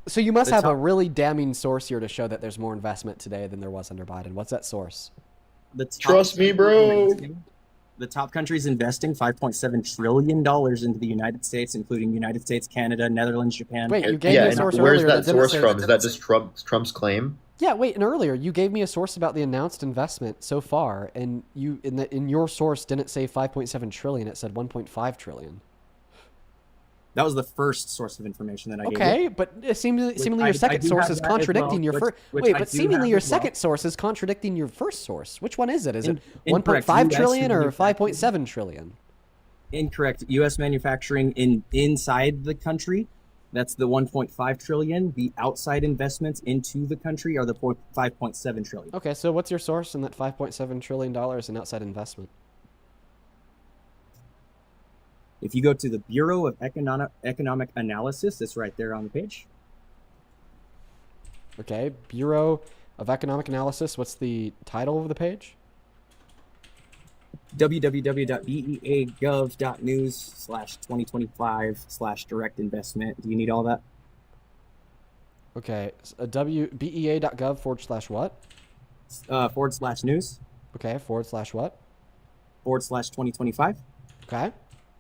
So you must have a really damning source here to show that there's more investment today than there was under Biden. What's that source? Trust me, bro. The top countries investing $5.7 trillion into the United States, including United States, Canada, Netherlands, Japan. Wait, you gave me a source earlier. Where's that source from? Is that just Trump's claim? Yeah, wait, and earlier you gave me a source about the announced investment so far, and you in your source didn't say 5.7 trillion, it said 1.5 trillion. That was the first source of information that I gave you. Okay, but seemingly your second source is contradicting your first. Wait, but seemingly your second source is contradicting your first source. Which one is it? Is it 1.5 trillion or 5.7 trillion? Incorrect. U.S. manufacturing inside the country, that's the 1.5 trillion. The outside investments into the country are the 5.7 trillion. Okay, so what's your source in that 5.7 trillion dollars in outside investment? If you go to the Bureau of Economic Analysis, it's right there on the page. Okay, Bureau of Economic Analysis. What's the title of the page? www.beagov.news/2025/direct investment. Do you need all that? Okay, bea.gov/what? /news. Okay, /what? /2025. Okay.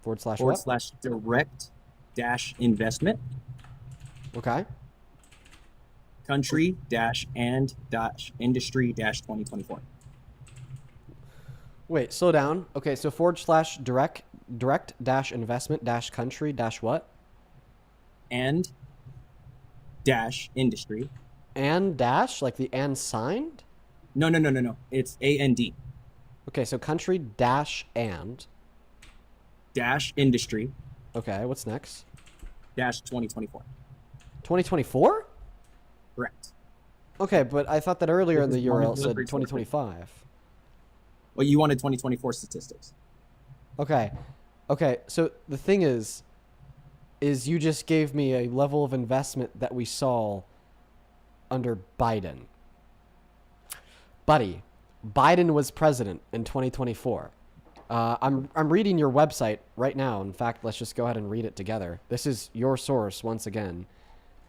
/what? /direct-investment. Okay. Country-and-industry-2024. Wait, slow down. Okay, so /direct-investment-country-what? And-industry. And dash, like the and signed? No. It's AND. Okay, so country dash and dash industry. Okay, what's next? Dash 2024. 2024? Correct. Okay, but I thought that earlier in the URL said 2025. Well, you wanted 2024 statistics. Okay. Okay, so the thing is you just gave me a level of investment that we saw under Biden. Buddy, Biden was president in 2024. I'm reading your website right now. In fact, let's just go ahead and read it together. This is your source once again.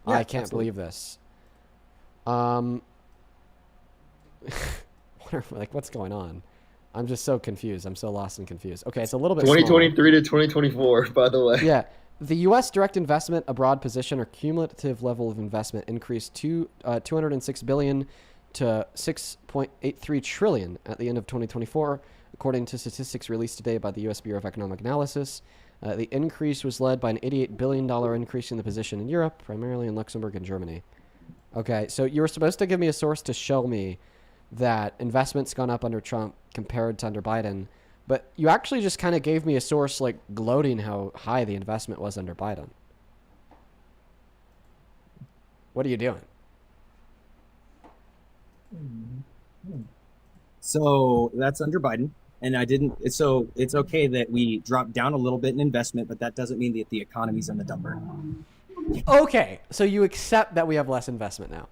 Yeah, I can't believe this. What's going on? I'm just so confused. I'm so lost and confused. Okay, it's a little bit 2023 to 2024, by the way. Yeah. The U.S. direct investment abroad position or cumulative level of investment increased to $206 billion to $6.83 trillion at the end of 2024, according to statistics released today by the U.S. Bureau of Economic Analysis. The increase was led by an $88 billion increase in the position in Europe, primarily in Luxembourg and Germany. Okay, so you were supposed to give me a source to show me that investment's gone up under Trump compared to under Biden, but you actually just kind of gave me a source like gloating how high the investment was under Biden. What are you doing? So that's under Biden. And so it's okay that we dropped down a little bit in investment, but that doesn't mean that the economy's in the dumper. Okay, so you accept that we have less investment now.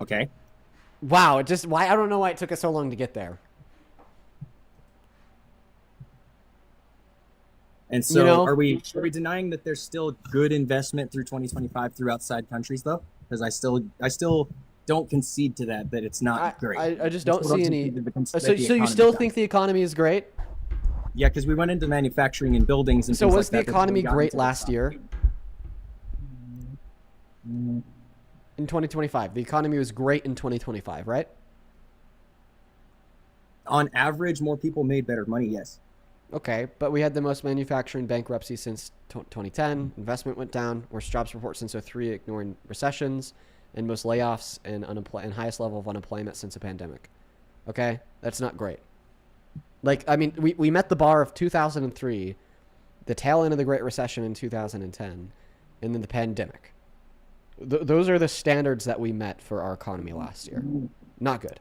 Okay. Wow, I don't know why it took us so long to get there. And so are we denying that there's still good investment through 2025 through outside countries though? Because I still don't concede to that it's not great. I just don't see any. So you still think the economy is great? Yeah, because we went into manufacturing and buildings and so things was like the economy great last year? In 2025, the economy was great in 2025, right? On average, more people made better money, yes. Okay, but we had the most manufacturing bankruptcy since 2010. Investment went down. Worst jobs report since 2003, ignoring recessions, and most layoffs and highest level of unemployment since the pandemic. Okay, that's not great. Like, I mean, we met the bar of 2003, the tail end of the Great Recession in 2010, and then the pandemic. Those are the standards that we met for our economy last year. Not good.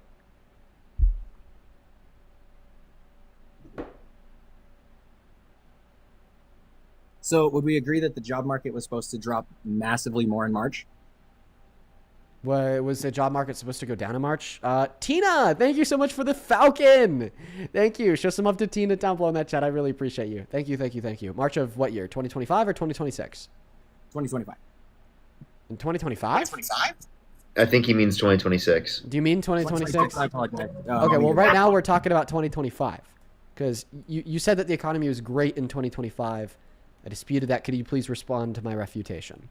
So would we agree that the job market was supposed to drop massively more in March? Was the job market supposed to go down in March? Tina, thank you so much for the Falcon. Thank you. Show some love to Tina down below in that chat. I really appreciate you. Thank you, thank you, thank you. March of what year? 2025 or 2026? 2025. In 2025? I think he means 2026. Do you mean 2026? I apologize. Okay, well, right now we're talking about 2025. Because you said that the economy was great in 2025. I disputed that. Could you please respond to my refutation?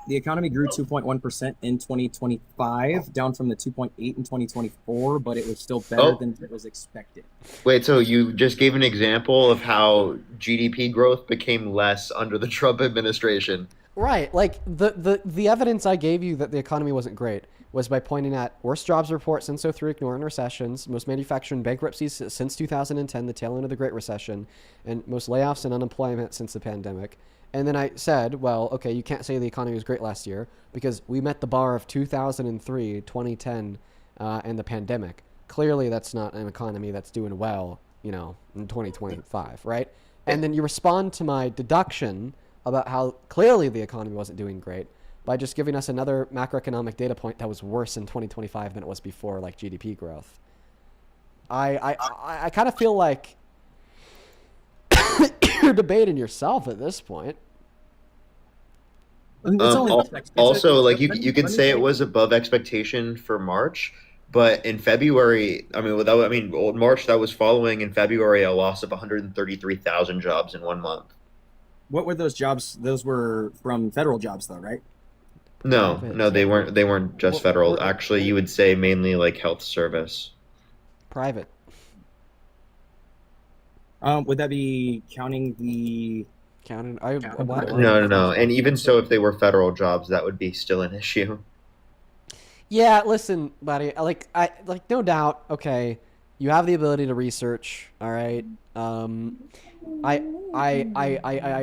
The economy grew 2.1% in 2025, down from the 2.8 in 2024, but it was still better than it was expected. Wait, so you just gave an example of how GDP growth became less under the Trump administration. Right. Like, the evidence I gave you that the economy wasn't great was by pointing at worst jobs report since 03 ignoring recessions, most manufacturing bankruptcies since 2010, the tail end of the Great Recession, and most layoffs and unemployment since the pandemic. And then I said, well, okay, you can't say the economy was great last year because we met the bar of 2003, 2010, and the pandemic. Clearly, that's not an economy that's doing well, in 2025, right? And then you respond to my deduction about how clearly the economy wasn't doing great by just giving us another macroeconomic data point that was worse in 2025 than it was before, like GDP growth. I kind of feel like you're debating yourself at this point. Also, like you could say it was above expectation for March, but in February, March that was following in February a loss of 133,000 jobs in 1 month. What were those jobs? Those were from federal jobs, though, right? No, they weren't. They weren't just federal. Actually, you would say mainly like health service. Private. Would that be counting the? No. And even so, if they were federal jobs, that would be still an issue. Yeah, listen, buddy. No doubt. Okay, you have the ability to research. All right. I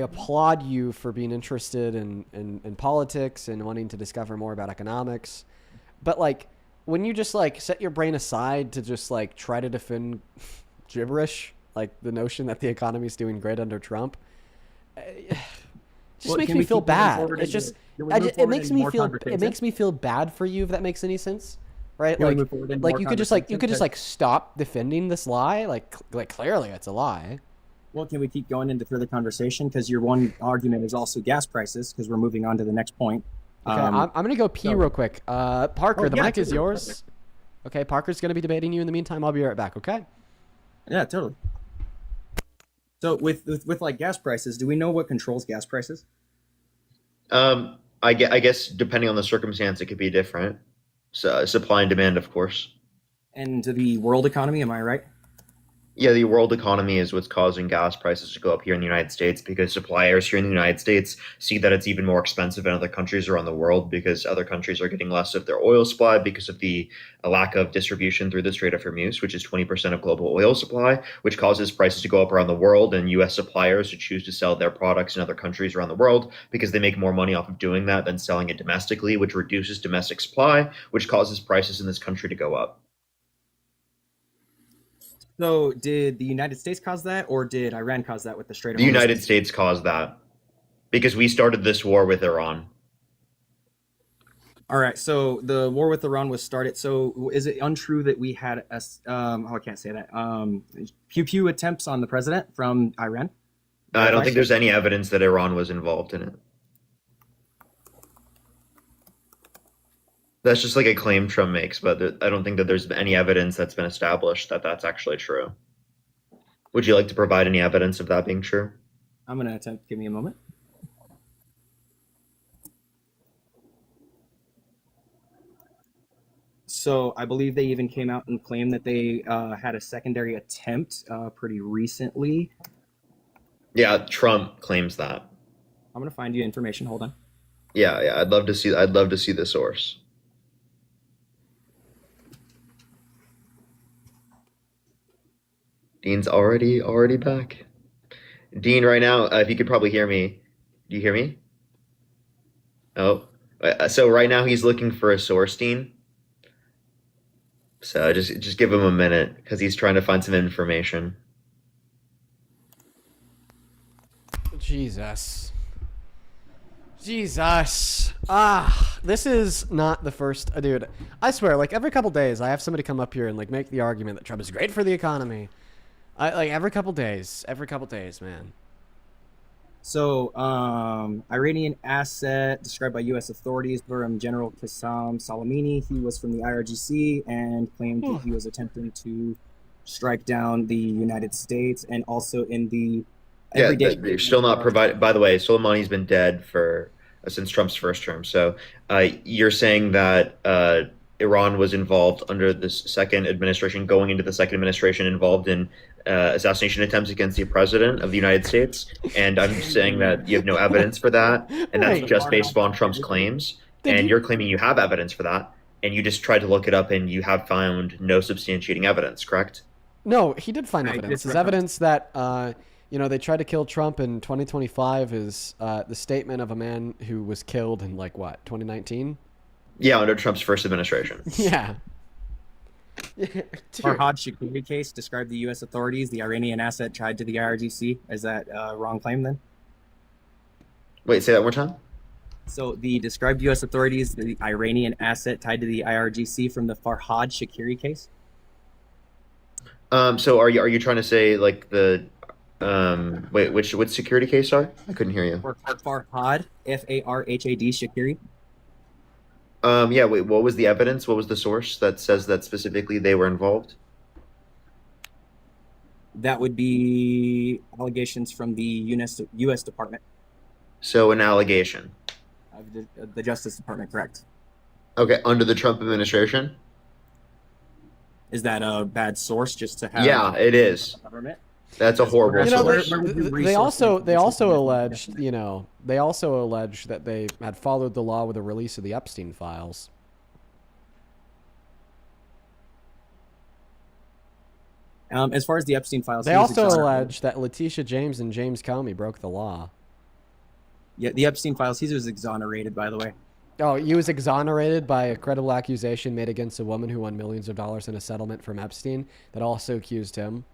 applaud you for being interested in politics and wanting to discover more about economics. But like, when you just like set your brain aside to just like try to defend gibberish, like the notion that the economy is doing great under Trump, it just makes me feel bad. It's just it makes me feel bad for you, if that makes any sense. Right? Like you could just stop defending this lie. Like clearly it's a lie. Well, can we keep going into further conversation? Because your one argument is also gas prices, because we're moving on to the next point. Okay, I'm going to go pee real quick. Parker, the mic is yours. Okay, Parker's going to be debating you in the meantime. I'll be right back, okay? Yeah, totally. So with like gas prices, do we know what controls gas prices? I guess depending on the circumstance, it could be different. So supply and demand, of course. And to the world economy, am I right? Yeah, the world economy is what's causing gas prices to go up here in the United States because suppliers here in the United States see that it's even more expensive in other countries around the world because other countries are getting less of their oil supply because of the lack of distribution through the Strait of Hormuz, which is 20% of global oil supply, which causes prices to go up around the world, and U.S. suppliers to choose to sell their products in other countries around the world because they make more money off of doing that than selling it domestically, which reduces domestic supply, which causes prices in this country to go up. So did the United States cause that, or did Iran cause that with the Strait of Hormuz? The United States caused that because we started this war with Iran. All right, so the war with Iran was started. So is it untrue that we had I can't say that. Pew attempts on the president from Iran? I don't think there's any evidence that Iran was involved in it. That's just like a claim Trump makes, but I don't think that there's any evidence that's been established that that's actually true. Would you like to provide any evidence of that being true? I'm going to attempt. Give me a moment. So I believe they even came out and claimed that they had a secondary attempt pretty recently. Yeah, Trump claims that. I'm going to find you information. Hold on. Yeah, I'd love to see the source. Dean's already back. Dean, right now, if you could probably hear me. Do you hear me? Oh, so right now he's looking for a source, Dean. So just give him a minute because he's trying to find some information. Jesus. This is not the first, dude. I swear, like every couple days, I have somebody come up here and like make the argument that Trump is great for the economy. Like every couple days, man. So, Iranian asset described by U.S. authorities from General Qassam Soleimani. He was from the IRGC and claimed that he was attempting to strike down the United States and also in the everyday. They're still not provided. By the way, Soleimani's been dead for since Trump's first term. So you're saying that Iran was involved under this second administration, going into the second administration, involved in assassination attempts against the president of the United States, and I'm saying that you have no evidence for that, and that's just based upon Trump's claims, and you're claiming you have evidence for that, and you just tried to look it up, and you have found no substantiating evidence, correct? No, he did find evidence. His evidence that they tried to kill Trump in 2025 is the statement of a man who was killed in 2019. Yeah, under Trump's first administration. Yeah. Farhad Shakiri case described the U.S. authorities, the Iranian asset tied to the IRGC. Is that wrong claim then? Wait, say that one more time. So the described U.S. authorities, the Iranian asset tied to the IRGC from the Farhad Shakiri case. So are you trying to say like the which security case? Sorry, I couldn't hear you. Farhad, Farhad Shakiri. Yeah, wait, what was the evidence? What was the source that says that specifically they were involved? That would be allegations from the U.S. Department. So an allegation. Of the Justice Department, correct. Okay, under the Trump administration? Is that a bad source just to have? Yeah, it is. Government? That's a horrible source. They also alleged that they had followed the law with the release of the Epstein files. As far as the Epstein files, they also alleged that Letitia James and James Comey broke the law. Yeah, the Epstein files. He was exonerated, by the way. Oh, he was exonerated by a credible accusation made against a woman who won millions of dollars in a settlement from Epstein that also accused him.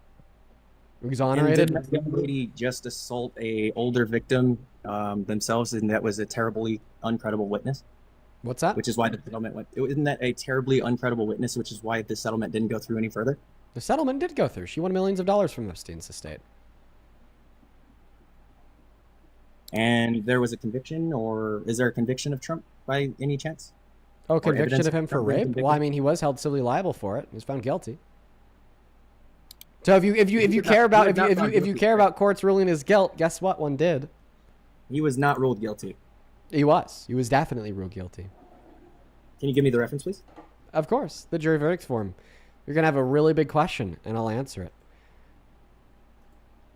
Exonerated. And did that young lady just assault a older victim themselves, and that was a terribly uncredible witness? What's that? Which is why the settlement went. Isn't that a terribly uncredible witness? Which is why the settlement didn't go through any further. The settlement did go through. She won millions of dollars from Epstein's estate. And there was a conviction, or is there a conviction of Trump by any chance? Oh, conviction of him for rape? Well, I mean, he was held civilly liable for it. He was found guilty. So if you care about courts ruling his guilt, guess what? One did. He was not ruled guilty. He was. He was definitely ruled guilty. Can you give me the reference, please? Of course. The jury verdict form. You're going to have a really big question, and I'll answer it.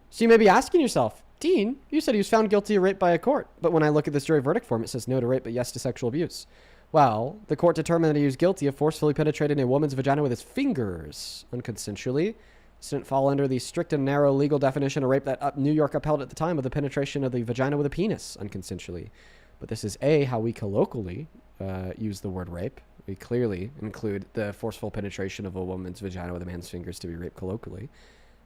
So you may be asking yourself, Dean, you said he was found guilty of rape by a court, but when I look at this jury verdict form, it says no to rape, but yes to sexual abuse. Well, the court determined that he was guilty of forcefully penetrating a woman's vagina with his fingers unconsensually. This didn't fall under the strict and narrow legal definition of rape that New York upheld at the time of the penetration of the vagina with a penis unconsensually. But this is A, how we colloquially use the word rape. We clearly include the forceful penetration of a woman's vagina with a man's fingers to be rape colloquially.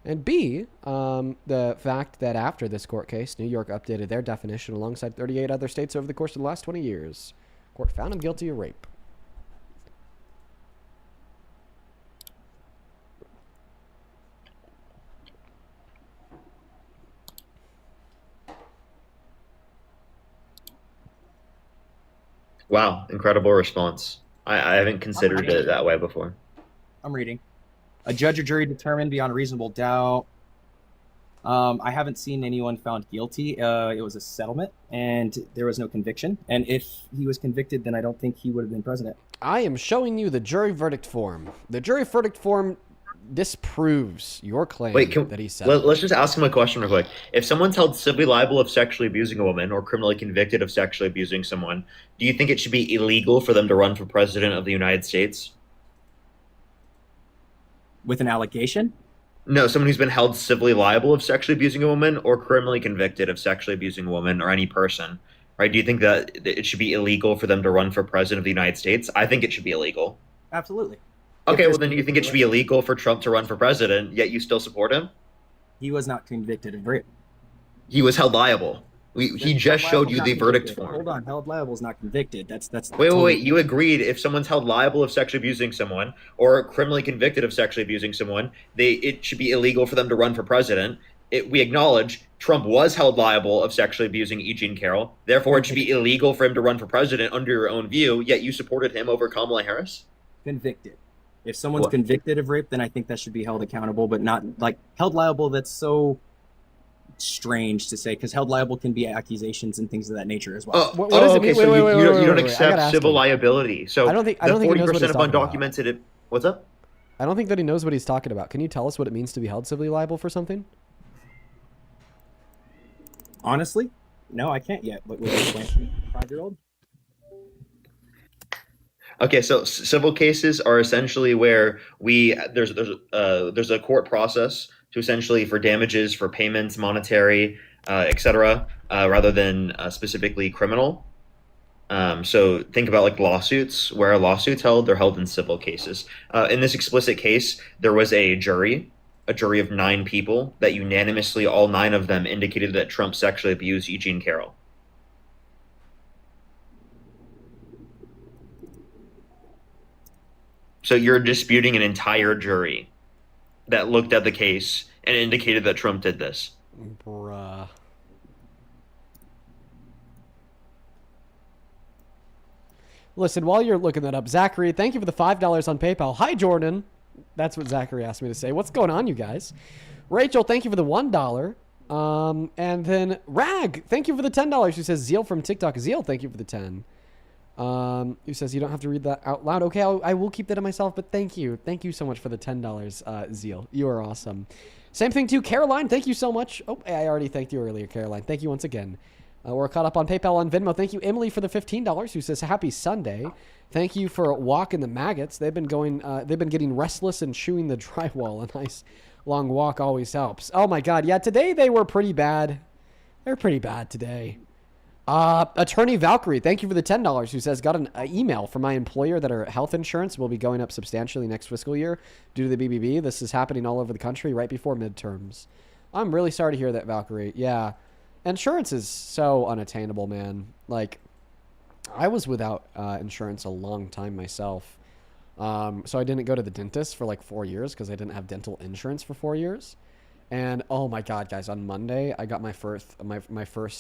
And B, the fact that after this court case, New York updated their definition alongside 38 other states over the course of the last 20 years. Court found him guilty of rape. Wow, incredible response. I haven't considered it that way before. I'm reading. A judge or jury determined beyond a reasonable doubt. I haven't seen anyone found guilty. It was a settlement, and there was no conviction. And if he was convicted, then I don't think he would have been president. I am showing you the jury verdict form. The jury verdict form disproves your claim that he said. Let's just ask him a question real quick. If someone's held civilly liable of sexually abusing a woman or criminally convicted of sexually abusing someone, do you think it should be illegal for them to run for president of the United States? With an allegation? No, someone who's been held civilly liable of sexually abusing a woman or criminally convicted of sexually abusing a woman or any person, right? Do you think that it should be illegal for them to run for president of the United States? I think it should be illegal. Absolutely. Okay, well then you think it should be illegal for Trump to run for president, yet you still support him? He was not convicted of rape. He was held liable. He just showed you the verdict form. Hold on, held liable is not convicted. That's Wait, totally You agreed if someone's held liable of sexually abusing someone or criminally convicted of sexually abusing someone, it should be illegal for them to run for president. We acknowledge Trump was held liable of sexually abusing E. Jean Carroll. Therefore, it should be illegal for him to run for president under your own view, yet you supported him over Kamala Harris? convicted. If someone's convicted of rape, then I think that should be held accountable, but not like held liable. That's so strange to say, because held liable can be accusations and things of that nature as well. What does it mean? So Wait, you don't I accept gotta ask civil him. liability. So I don't think he knows what he's 40% of talking about. undocumented. What's up? I don't think that he knows what he's talking about. Can you tell us what it means to be held civilly liable for something? Honestly, no, I can't yet. But with a 5-year-old. Okay, so civil cases are essentially where there's a court process to essentially for damages, for payments, monetary, etc., rather than specifically criminal. So think about like lawsuits. Where a lawsuit's held, they're held in civil cases. In this explicit case, there was a jury of 9 people that unanimously, all 9 of them indicated that Trump sexually abused E. Jean Carroll. So you're disputing an entire jury that looked at the case and indicated that Trump did this. Bruh. Listen, while you're looking that up, Zachary, thank you for the $5 on PayPal. Hi, Jordan. That's what Zachary asked me to say. What's going on, you guys? Rachel, thank you for the $1. And then Rag, thank you for the $10. Who says Zeal from TikTok. Zeal, thank you for the 10. Who says you don't have to read that out loud. Okay, I will keep that to myself, but thank you. Thank you so much for the $10, Zeal. You are awesome. Same thing to Caroline. Thank you so much. Oh, I already thanked you earlier, Caroline. Thank you once again. We're caught up on PayPal and Venmo. Thank you, Emily, for the $15, who says happy Sunday. Thank you for walking the maggots. They've been getting restless and chewing the drywall. A nice long walk always helps. Oh my God. Yeah, today they were pretty bad. They're pretty bad today. Attorney Valkyrie, thank you for the $10, who says got an email from my employer that our health insurance will be going up substantially next fiscal year due to the BBB. This is happening all over the country right before midterms. I'm really sorry to hear that, Valkyrie. Yeah. Insurance is so unattainable, man. Like, I was without insurance a long time myself. So I didn't go to the dentist for like 4 years because I didn't have dental insurance for 4 years. And oh my God, guys, on Monday, I got my first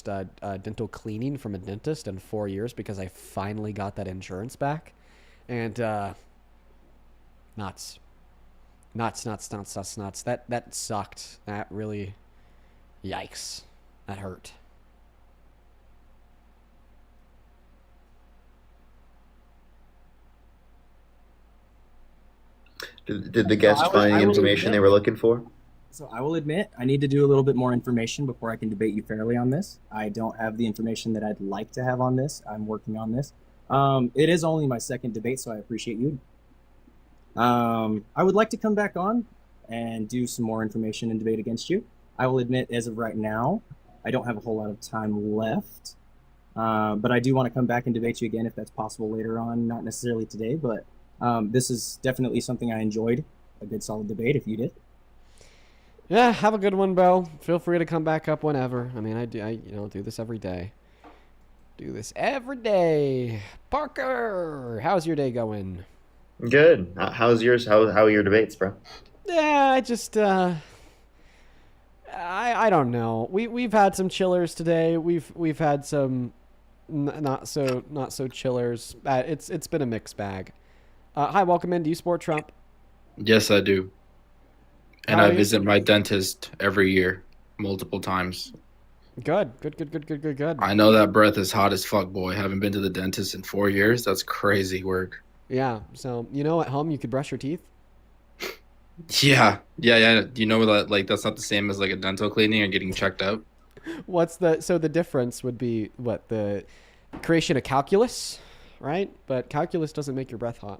dental cleaning from a dentist in 4 years because I finally got that insurance back. And nuts. That sucked. That really, yikes. That hurt. Did the guests find the information they were looking for? So I will admit, I need to do a little bit more information before I can debate you fairly on this. I don't have the information that I'd like to have on this. I'm working on this. It is only my second debate, so I appreciate you. I would like to come back on and do some more information and debate against you. I will admit, as of right now, I don't have a whole lot of time left. But I do want to come back and debate you again if that's possible later on. Not necessarily today, but this is definitely something I enjoyed. A good solid debate if you did. Yeah, have a good one, bro. Feel free to come back up whenever. I mean, I do this every day. Do this every day. Parker, how's your day going? Good. How's yours? How are your debates, bro? Yeah, I just I don't know. We've had some chillers today. We've had some not so chillers. It's been a mixed bag. Hi, welcome in. Do you support Trump? Yes, I do. And I visit my dentist every year, multiple times. Good. I know that breath is hot as fuck, boy. Haven't been to the dentist in 4 years. That's crazy work. Yeah. So, at home you could brush your teeth? Yeah. You know that that's not the same as like a dental cleaning or getting checked out? So the difference would be what? The creation of calculus, right? But calculus doesn't make your breath hot.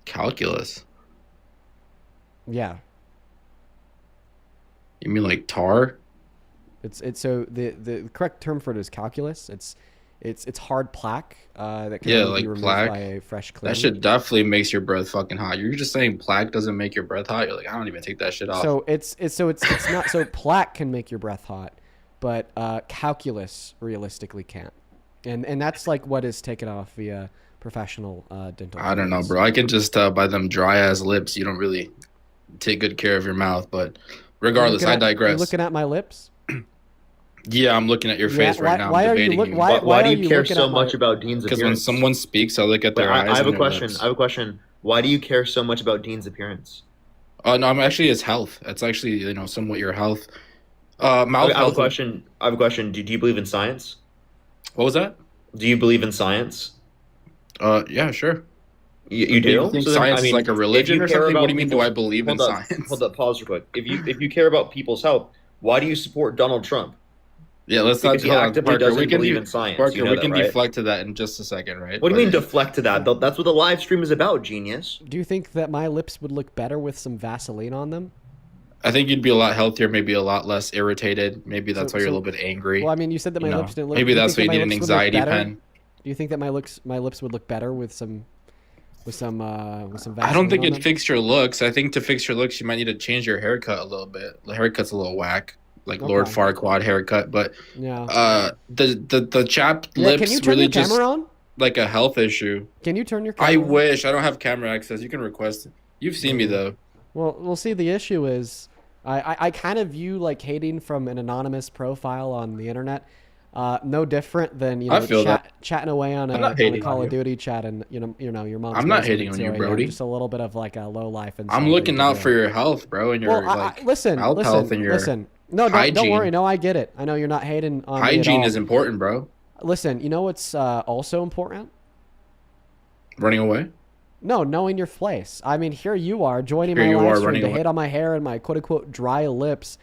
Calculus? Yeah. You mean like tar? It's so the correct term for it is calculus. it's hard plaque that can Yeah, only be like removed plaque. by a fresh cleaning. That shit definitely makes your breath fucking hot. You're just saying plaque doesn't make your breath hot. You're like, I don't even take that shit off. So it's not so plaque can make your breath hot, but calculus realistically can't, and that's like what is taken off via professional dental. I don't know, cleanings. bro. I can just tell by them dry ass lips, you don't really take good care of your mouth. But regardless, I You digress. looking at my lips? Yeah, I'm looking at your face right now. Why I'm are you debating look? you. Why do are you care looking so at my- much about Dean's Because when appearance? someone speaks, I look at their eyes. I have and a their question. lips. I have a question. Why do you care so much about Dean's appearance? No, I'm actually his health. It's actually somewhat your health. Mouth I have a health. question. I have a question. Do you believe in science? What was that? Do you believe in science? Yeah, sure. You do? Do you think So then, science I mean, is like a if religion you or care something? What about do you mean? Do I believe in Hold up, science? Hold up. Pause real quick. If you care about people's health, why do you support Donald Trump? Yeah, let's not. Because he hold on, actively Parker, doesn't we can believe de- in science. Parker, You know we that, can right? deflect to that in just a second, right? What do you mean But- deflect to that? That's what the live stream is about, genius. Do you think that my lips would look better with some Vaseline on them? I think you'd be a lot healthier, maybe a lot less irritated. Maybe that's why you're a So- little bit angry. Well, I mean, you said that my lips didn't look. Maybe do that's why think you that need my an lips would look anxiety better? pen. Do you think that my lips would look better with some Vaseline I don't think on it'd them? fix your looks. I think to fix your looks, you might need to change your haircut a little bit. The haircut's a little whack, like Lord Okay. Farquaad haircut. But Yeah. the chapped Yeah, lips can you turn really your just camera on? like a health issue. Can you turn your camera I on? wish. I don't have camera access. You can request it. You've seen me though. Well, we'll see. The issue is, I kind of view like hating from an anonymous profile on the internet, no different than I feel that. chatting away on I'm a, not on a hating Call on of you. Duty chat, and your mom's. I'm not basement hating at on you, 2 a.m., Brody. Just a little bit of like a low life. And I'm looking out for your health, bro, and your Well, like listen, health listen, and your listen. No, hygiene. don't worry. No, I get it. I know you're not hating on me at Hygiene all. is important, bro. Listen, you know what's also important? Running away. No, knowing your place. I mean, here you are joining Here my you live are stream running to away. hate on my hair and my quote unquote dry lips.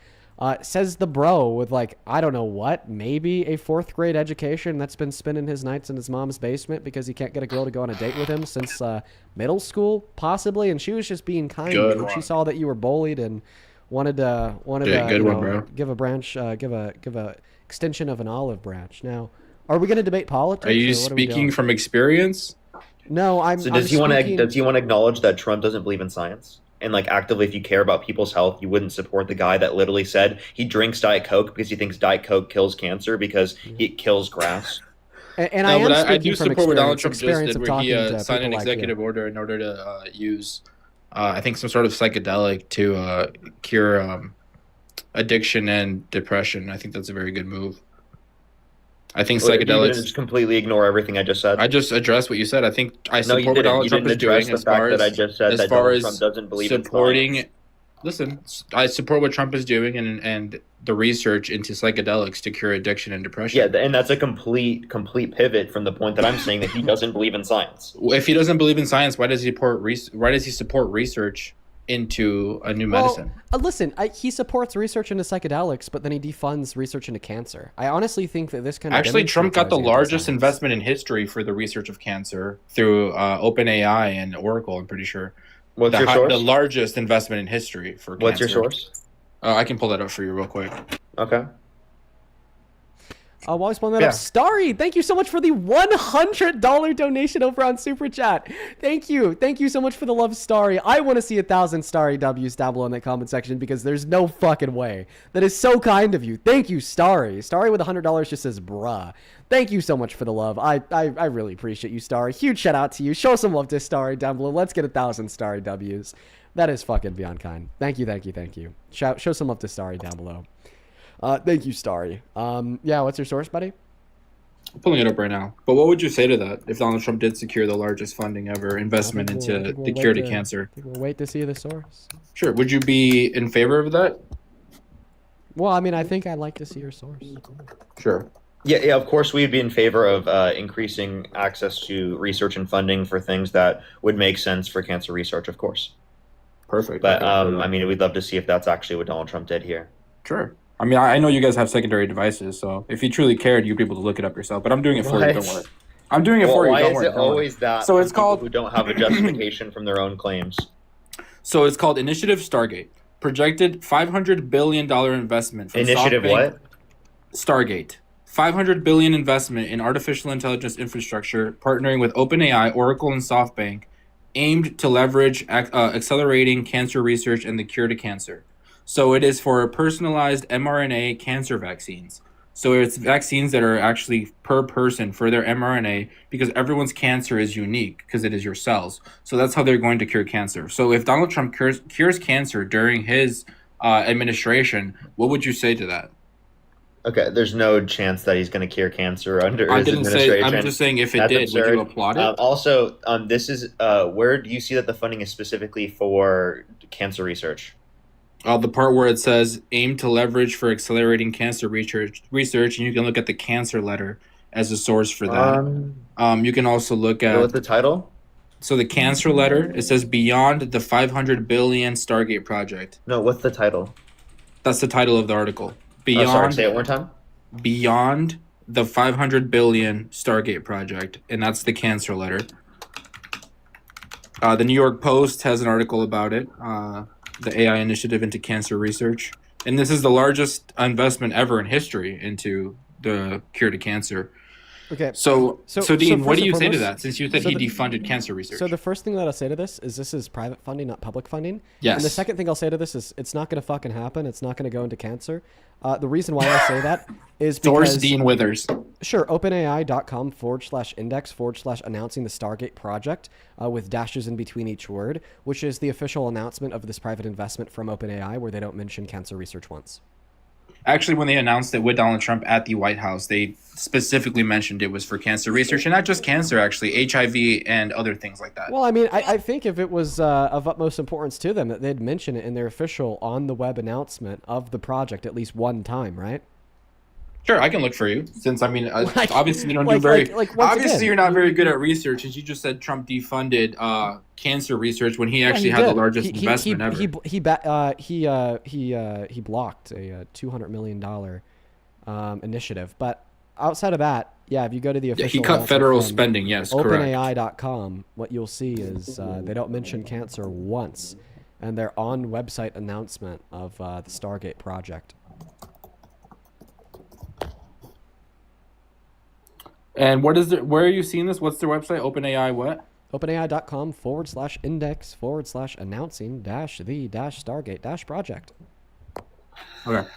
Says the bro with like, I don't know what, maybe a 4th grade education that's been spending his nights in his mom's basement because he can't get a girl to go on a date with him since middle school, possibly. And she was just being kind. Good Dude. She one. saw that you were bullied and wanted to Good you one, know, bro. give a branch, give a extension of an olive branch. Now, are we going to debate politics? Are you or what are we speaking doing? from experience? No, I'm. So does I'm he want to speaking- does he want to acknowledge that Trump doesn't believe in science? And like actively, if you care about people's health, you wouldn't support the guy that literally said he drinks Diet Coke because he thinks Diet Coke kills cancer because it kills grass. And No, I am but I speaking do from support what Donald Trump experience just did, of where he talking to signed an people like you. executive order in order to use, I think, some sort of psychedelic to cure addiction and depression. I think that's a very good move. I think You didn't psychedelics. just completely ignore everything I just said. I just addressed what you said. I think I No, you support what didn't. Donald You Trump didn't is doing address the as far fact as that I just said as that far Donald as Trump doesn't believe in supporting. science. Listen, I support what Trump is doing and the research into psychedelics to cure addiction and depression. Yeah, and that's a complete pivot from the point that I'm saying that he doesn't believe in science. If he doesn't believe in science, why does he support research into a new medicine? Well, listen, he supports research into psychedelics, but then he defunds research into cancer. I honestly think that this kind of Actually, Trump got the demonstrates largest investment in history for the research of cancer through OpenAI and Oracle. I'm pretty sure. What's your source? The largest investment in history for What's cancer. your source? I can pull that up for you real quick. Okay. While he's pulling that up, Starry, thank you so much for the $100 donation over on Super Chat. Thank you so much for the love, Starry. I want to see 1,000 Starry W's down below in that comment section because there's no fucking way. That is so kind of you. Thank you, Starry. Starry with $100 just says, bruh. Thank you so much for the love. I really appreciate you, Starry. Huge shout out to you. Show some love to Starry down below. Let's get 1,000 Starry W's. That is fucking beyond kind. Thank you. Show some love to Starry down below. Thank you, Starry. Yeah, what's your source, buddy? I'm pulling it up right now. But what would you say to that if Donald Trump did secure the largest funding ever investment into the cure to cancer? We'll wait to see the source. Sure. Would you be in favor of that? Well, I mean, I think I'd like to see your source. Sure. Yeah, of course we'd be in favor of increasing access to research and funding for things that would make sense for cancer research, of course. Perfect. But Okay. I mean, we'd love to see if that's actually what Donald Trump did here. Sure. I mean, I know you guys have secondary devices, so if you truly cared, you'd be able to look it up yourself. But I'm doing it for you. Don't worry. I'm doing it for you. Why Don't is worry. it Don't worry. always that? So for it's people called who don't have a justification from their own claims. So it's called Initiative Stargate. Projected $500 billion investment from Initiative SoftBank. what? Stargate. $500 billion investment in artificial intelligence infrastructure, partnering with OpenAI, Oracle, and SoftBank, aimed to leverage accelerating cancer research and the cure to cancer. So it is for personalized mRNA cancer vaccines. So it's vaccines that are actually per person for their mRNA, because everyone's cancer is unique because it is your cells. So that's how they're going to cure cancer. So if Donald Trump cures cancer during his administration, what would you say to that? Okay, there's no chance that he's going to cure cancer under his administration. I'm just saying if it That's did, absurd. would you applaud it? Also, this is where do you see that the funding is specifically for cancer research? The part where it says aim to leverage for accelerating cancer research, and you can look at the cancer letter as a source for that. You can also look at what's the title? So the cancer letter, it says beyond the 500 billion Stargate project. No, what's the title? That's the title of the article. Beyond. Sorry, say it one more time. Beyond the 500 billion Stargate project, and that's the cancer letter. The New York Post has an article about it. The AI initiative into cancer research, and this is the largest investment ever in history into the cure to cancer. Okay. So Dean, what do you say to foremost, that? Since you said he defunded cancer research. So the first thing that I'll say to this is private funding, not public funding. Yes. And the second thing I'll say to this is it's not going to fucking happen. It's not going to go into cancer. The reason why I say that is because... Source Dean Withers. Sure. OpenAI.com/index/announcing the Stargate project with dashes in between each word, which is the official announcement of this private investment from OpenAI, where they don't mention cancer research once. Actually, when they announced it with Donald Trump at the White House, they specifically mentioned it was for cancer research, and not just cancer, actually, HIV and other things like that. Well, I mean, I think if it was of utmost importance to them, that they'd mention it in their official on-the-web announcement of the project at least one time, right? Sure, I can look for you. Since I mean, obviously you don't like- do very. like once obviously, again, you're not very good at research, as you just said. Trump defunded cancer research when he actually had the largest investment ever. He blocked a $200 million initiative, but outside of that, yeah, if you go to the official, he cut federal spending. Yes, correct. OpenAI.com, what you'll see is they don't mention cancer once, and their on-website announcement of the Stargate project. And what is it? Where are you seeing this? What's their website? OpenAI what? OpenAI.com/index/announcing the Stargate project. Okay.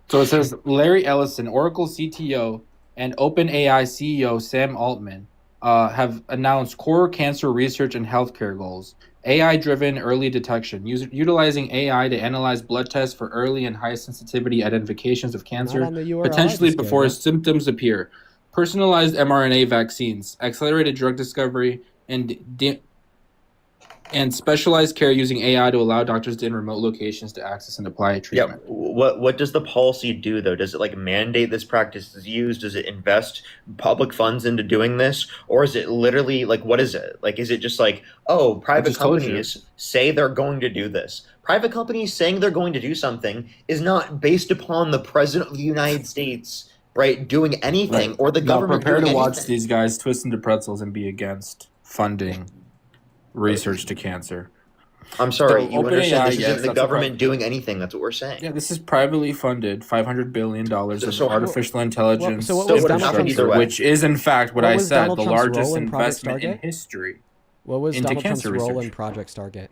So it says Larry Ellison, Oracle CTO, and OpenAI CEO Sam Altman have announced core cancer research and healthcare goals. AI-driven early detection, utilizing AI to analyze blood tests for early and high sensitivity identifications of cancer, potentially before symptoms appear. Personalized mRNA vaccines, accelerated drug discovery, and specialized care using AI to allow doctors in remote locations to access and apply treatment. Yeah. What does the policy do though? Does it like mandate this practice is used? Does it invest public funds into doing this? Or is it literally like, what is it? Like, is it just like, oh, private companies say they're going to do this? Private companies saying they're going to do something is not based upon the president of the United States, right, doing anything, or the government prepare doing to watch anything. these guys twist into pretzels and be against funding research to cancer. I'm sorry, So you understand this OpenAI, isn't the government doing anything. That's what we're saying. Yeah, this is privately funded, $500 billion of artificial intelligence, so what was Donald Trump's role? which is in fact what I was said, Donald the Trump's largest role in Project investment in Stargate? history. What was into Donald Trump's cancer role research. in Project Stargate?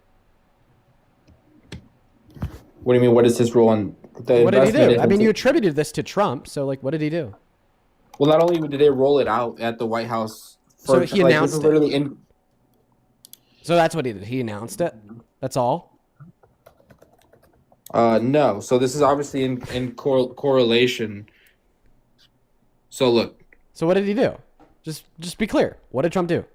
What do you mean? What is his role in the What did he investment do? I mean, into- you attributed this to Trump, so like, what did he do? Well, not only did they roll it out at the White House, So he announced this is it. literally So that's what he did. He announced it. That's all. No. So this is obviously in correlation. So look. So what did he do? Just be clear. What did Trump do?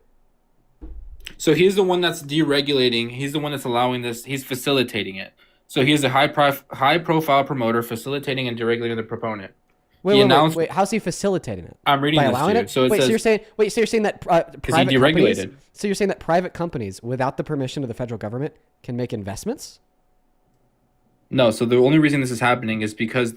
So he's the one that's deregulating. He's the one that's allowing this. He's facilitating it. So he's a high profile promoter facilitating and deregulating the proponent. Wait. How's he facilitating it? I'm reading By this allowing to you. So So it wait, says, so you're saying that private companies. deregulated. So you're saying that private companies, without the permission of the federal government, can make investments? No. So the only reason this is happening is because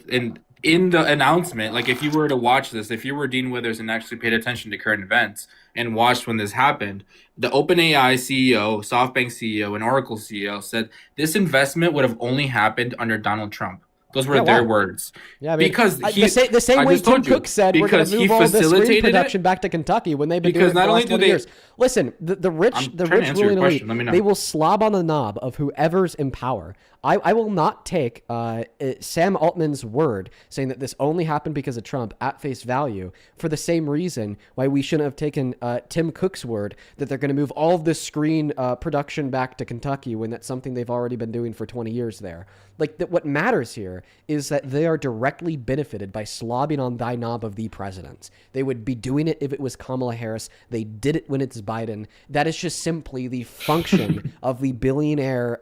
in the announcement, like if you were to watch this, if you were Dean Withers and actually paid attention to current events and watched when this happened, the OpenAI CEO, SoftBank CEO, and Oracle CEO said this investment would have only happened under Donald Trump. Those were their words. Yeah, I mean, because the same way Tim Cook said we're going to move all the screen production back to Kentucky when they've been doing it for the last 20 years. Listen, the rich ruling elite, they will slob on the knob of whoever's in power. I will not take Sam Altman's word saying that this only happened because of Trump at face value for the same reason why we shouldn't have taken Tim Cook's word that they're going to move all of the screen production back to Kentucky when that's something they've already been doing for 20 years there. Like, what matters here is that they are directly benefited by slobbing on thy knob of the president. They would be doing it if it was Kamala Harris. They did it when it's Biden. That is just simply the function of the billionaire,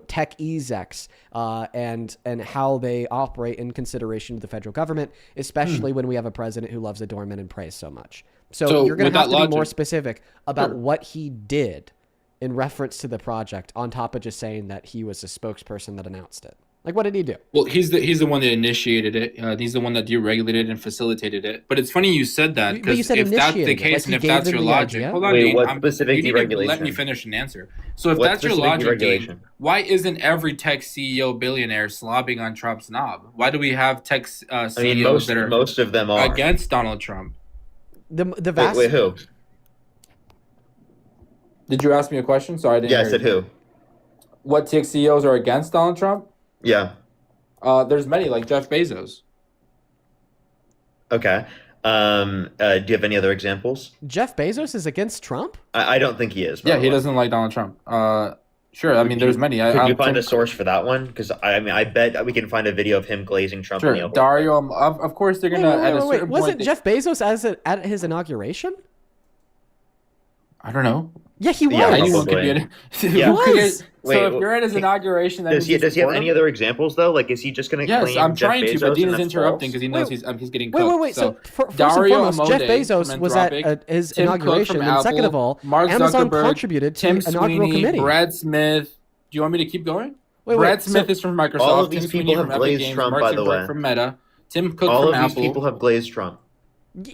tech execs and how they operate in consideration of the federal government, especially when we have a president who loves adornment and praise so much. So you're going to have to be more specific about what he did in reference to the project, on top of just saying that he was a spokesperson that announced it. Like, what did he do? Well, he's the one that initiated it. He's the one that deregulated and facilitated it. But it's funny you said that, because if that's the case, and if that's your logic, hold on, Dean, what specific deregulation? Let me finish an answer. So if that's your logic, Dean, why isn't every tech CEO billionaire slobbing on Trump's knob? Why do we have tech CEOs that are most of them are against Donald Trump? The vast. Wait, who? Did you ask me a question? Sorry, I didn't. Yeah, I said who. What tech CEOs are against Donald Trump? Yeah. There's many, like Jeff Bezos. Okay. Do you have any other examples? Jeff Bezos is against Trump? I don't think he is. Yeah, he doesn't like Donald Trump. Sure. I mean, there's many. Could you find a source for that one? Because I bet we can find a video of him glazing Trump. Sure, Dario. Of course, they're gonna at a certain point. Wasn't Jeff Bezos at his inauguration? I don't know. Yeah, he was. Yeah, anyone could be at he was. So if you're at his inauguration, does he have any other examples though? Like, is he just going to claim? Yes, I'm trying Jeff to, Bezos but Dean is and interrupting because he knows he's getting cooked. Wait. So first Dario and foremost, Jeff Bezos was at his inauguration, and second of all, Mark Amazon Zuckerberg, contributed to Tim the inaugural Sweeney, committee. Brad Smith. Do you want me to keep going? Brad Smith is from Microsoft. All of these Tim people Sweeney have from glazed Epic Games, Trump, Mark by the way. Zuckerberg from Meta. Tim Cook all from of these Apple. people have glazed Trump.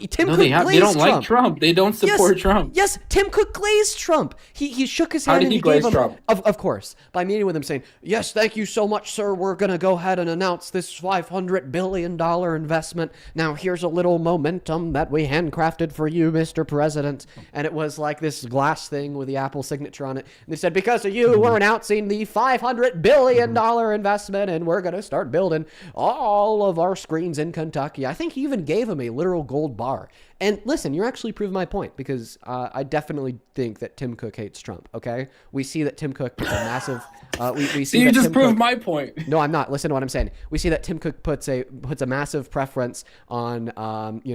Tim no, Cook they don't like Trump. They don't support Trump. Yes, Tim Cook glazed Trump. He shook his hand. How did and he gave glaze him, Trump? Of course, by meeting with him, saying, "Yes, thank you so much, sir. We're gonna go ahead and announce this $500 billion investment. Now here's a little momentum that we handcrafted for you, Mr. President." And it was like this glass thing with the Apple signature on it. And they said, "Because of you, we're announcing the $500 billion investment, and we're gonna start building all of our screens in Kentucky." I think he even gave him a literal gold bar. And listen, you're actually proving my point, because I definitely think that Tim Cook hates Trump, okay? We see that Tim Cook puts a massive... we see you that just Tim proved Cook, my point. No, I'm not. Listen to what I'm saying. We see that Tim Cook puts a massive preference on, being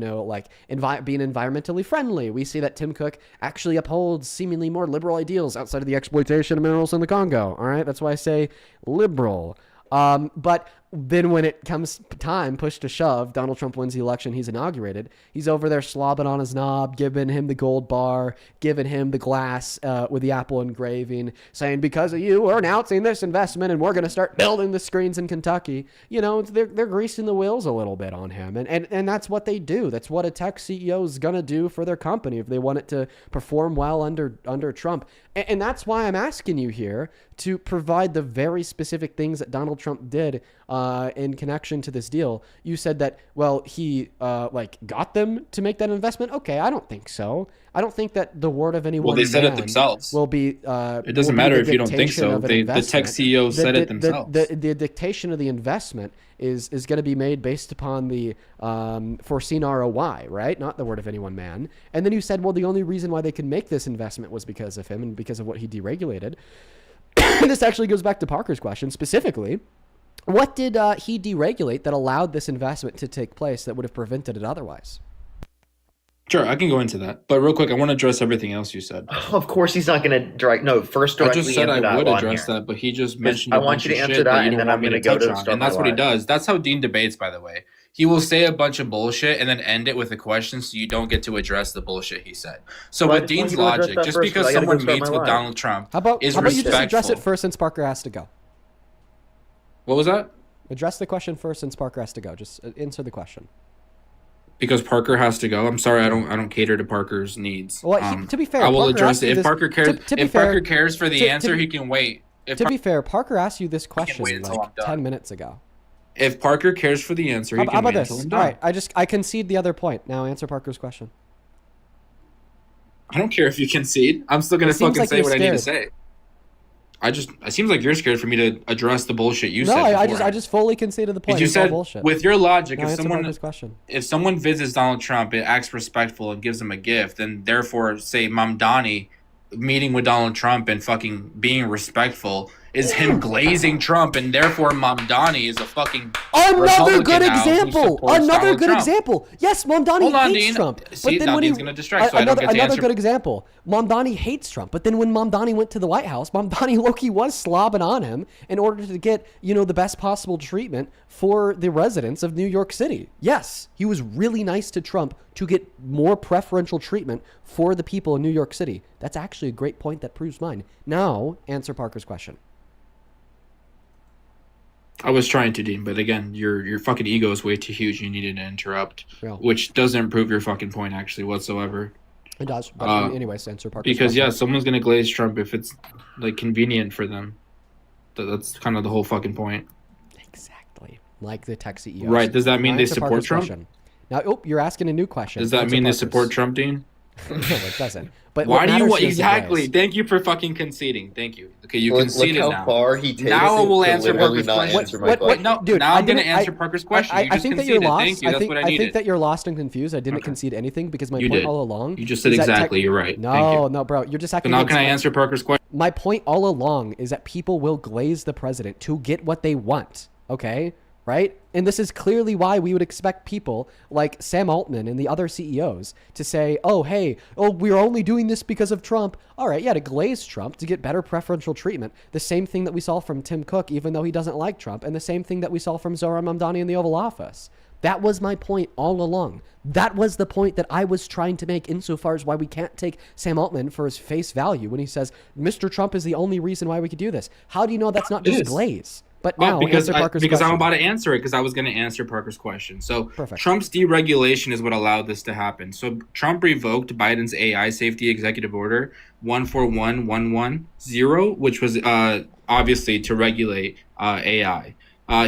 environmentally friendly. We see that Tim Cook actually upholds seemingly more liberal ideals outside of the exploitation of minerals in the Congo, all right? That's why I say liberal. But then when it comes time, push to shove, Donald Trump wins the election, he's inaugurated. He's over there slobbing on his knob, giving him the gold bar, giving him the glass with the Apple engraving, saying, "Because of you, we're announcing this investment and we're going to start building the screens in Kentucky." You know, they're greasing the wheels a little bit on him. And that's what they do. That's what a tech CEO is going to do for their company if they want it to perform well under Trump. And that's why I'm asking you here to provide the very specific things that Donald Trump did in connection to this deal. You said that, well, he got them to make that investment. Okay, I don't think so. I don't think that the word of anyone. Well, they said it themselves. Will be. It doesn't matter if you don't think so. The tech CEO said it themselves. The dictation of the investment is going to be made based upon the foreseen ROI, right? Not the word of any one man. And then you said, well, the only reason why they could make this investment was because of him and because of what he deregulated. This actually goes back to Parker's question specifically. What did he deregulate that allowed this investment to take place that would have prevented it otherwise? Sure, I can go into that. But real quick, I want to address everything else you said. Of course, he's not going to directly I just said I would address that, but he just mentioned I want you to answer that, and then I'm going to go to and that's what he does. That's how Dean debates, by the way. He will say a bunch of bullshit and then end it with a question so you don't get to address the bullshit he said. So with Dean's logic, just because someone meets with Donald Trump how about is you just respectful. address it first since Parker has to go? What was that? Address the question first, since Parker has to go. Just answer the question. Because Parker has to go. I'm sorry, I don't cater to Parker's needs. Well, to be fair, I will Parker address asked it you if this- Parker cares. If Parker cares for the answer, he can wait. To be fair, Parker asked you this question wait until like I'm done. 10 minutes ago. If Parker cares for the answer, he How can about wait this? until I'm All done. right, I concede the other point. Now answer Parker's question. I don't care if you concede. I'm still gonna It seems fucking like say you're what I need to scared. say. It seems like you're scared for me to address the bullshit you said. No, I beforehand. just fully conceded the point. Because you It's all said bullshit. with your logic, Now if answer Parker's question. someone visits Donald Trump, it acts respectful and gives him a gift, and therefore, say Mamdani meeting with Donald Trump and fucking being respectful is him glazing Trump, and therefore Mamdani is a fucking Another Republican good now who example. supports Another Donald good Trump. example. Yes, Mamdani Hold on, hates Dean. Trump. See, but now then when Dean's gonna distract, so I don't get to another answer. good example. Mamdani hates Trump, but then when Mamdani went to the White House, Mamdani Loki was slobbing on him in order to get, the best possible treatment for the residents of New York City. Yes, he was really nice to Trump to get more preferential treatment for the people in New York City. That's actually a great point that proves mine. Now, answer Parker's question. I was trying to, Dean, but again, your fucking ego is way too huge. You needed to interrupt, Yeah. which doesn't prove your fucking point actually whatsoever. It does. But anyways, answer Parker's Because question. yeah, someone's gonna glaze Trump if it's like convenient for them. That's kind of the whole fucking point. Exactly. Like the tech CEOs. Right. Does that mean Now they answer support Parker's Trump? question. Now, you're asking a new question. Does that Answer mean they Parker's. support Trump, Dean? No, it doesn't. But Why what do you matters want here is the exactly? glaze. Thank you for fucking conceding. Thank you. Okay, you Look conceded how now. far he takes Now I it will to answer literally Parker's not question. answer my question. No, Dude, now I'm going to didn't- answer Parker's question. You I just think that conceded. you're lost. Thank you. That's what I I needed. think that you're lost and confused. I didn't Okay. concede anything because my You point did. all along. You just said is that exactly. You're right. Thank you. No, bro. You're just So acting. now against can I my- answer Parker's question? My point all along is that people will glaze the president to get what they want. Okay? Right? And this is clearly why we would expect people like Sam Altman and the other CEOs to say, we're only doing this because of Trump. All right, yeah, to glaze Trump, to get better preferential treatment. The same thing that we saw from Tim Cook, even though he doesn't like Trump, and the same thing that we saw from Zohran Mamdani in the Oval Office. That was my point all along. That was the point that I was trying to make insofar as why we can't take Sam Altman for his face value when he says, Mr. Trump is the only reason why we could do this. How do you know that's not just glaze? But now, because answer Parker's because I'm question. about to answer it because I was going to answer Parker's question. So Perfect. Trump's deregulation is what allowed this to happen. So Trump revoked Biden's AI safety executive order 141110, which was obviously to regulate AI.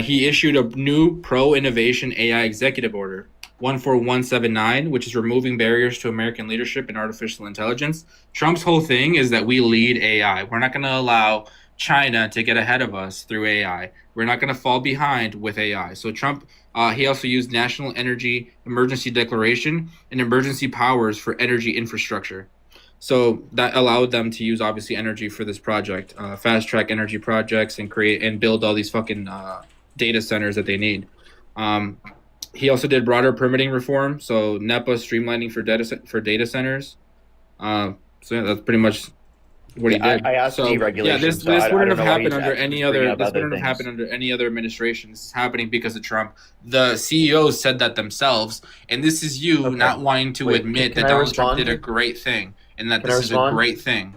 He issued a new pro-innovation AI executive order 14179, which is removing barriers to American leadership in artificial intelligence. Trump's whole thing is that we lead AI. We're not going to allow China to get ahead of us through AI. We're not going to fall behind with AI. So Trump, he also used National Energy Emergency Declaration and emergency powers for energy infrastructure. So that allowed them to use obviously energy for this project, fast track energy projects and create and build all these fucking data centers that they need. He also did broader permitting reform, so NEPA streamlining for data centers. So yeah, that's pretty much what he did. I asked deregulation. Yeah, this so I wouldn't don't have know why happened he's under any other. This wouldn't have happened under any other administration. This is happening because of Trump. The CEOs said that themselves, and this is you not wanting to admit can that I Donald Trump respond? did a great thing and that Can I this is a respond? great thing.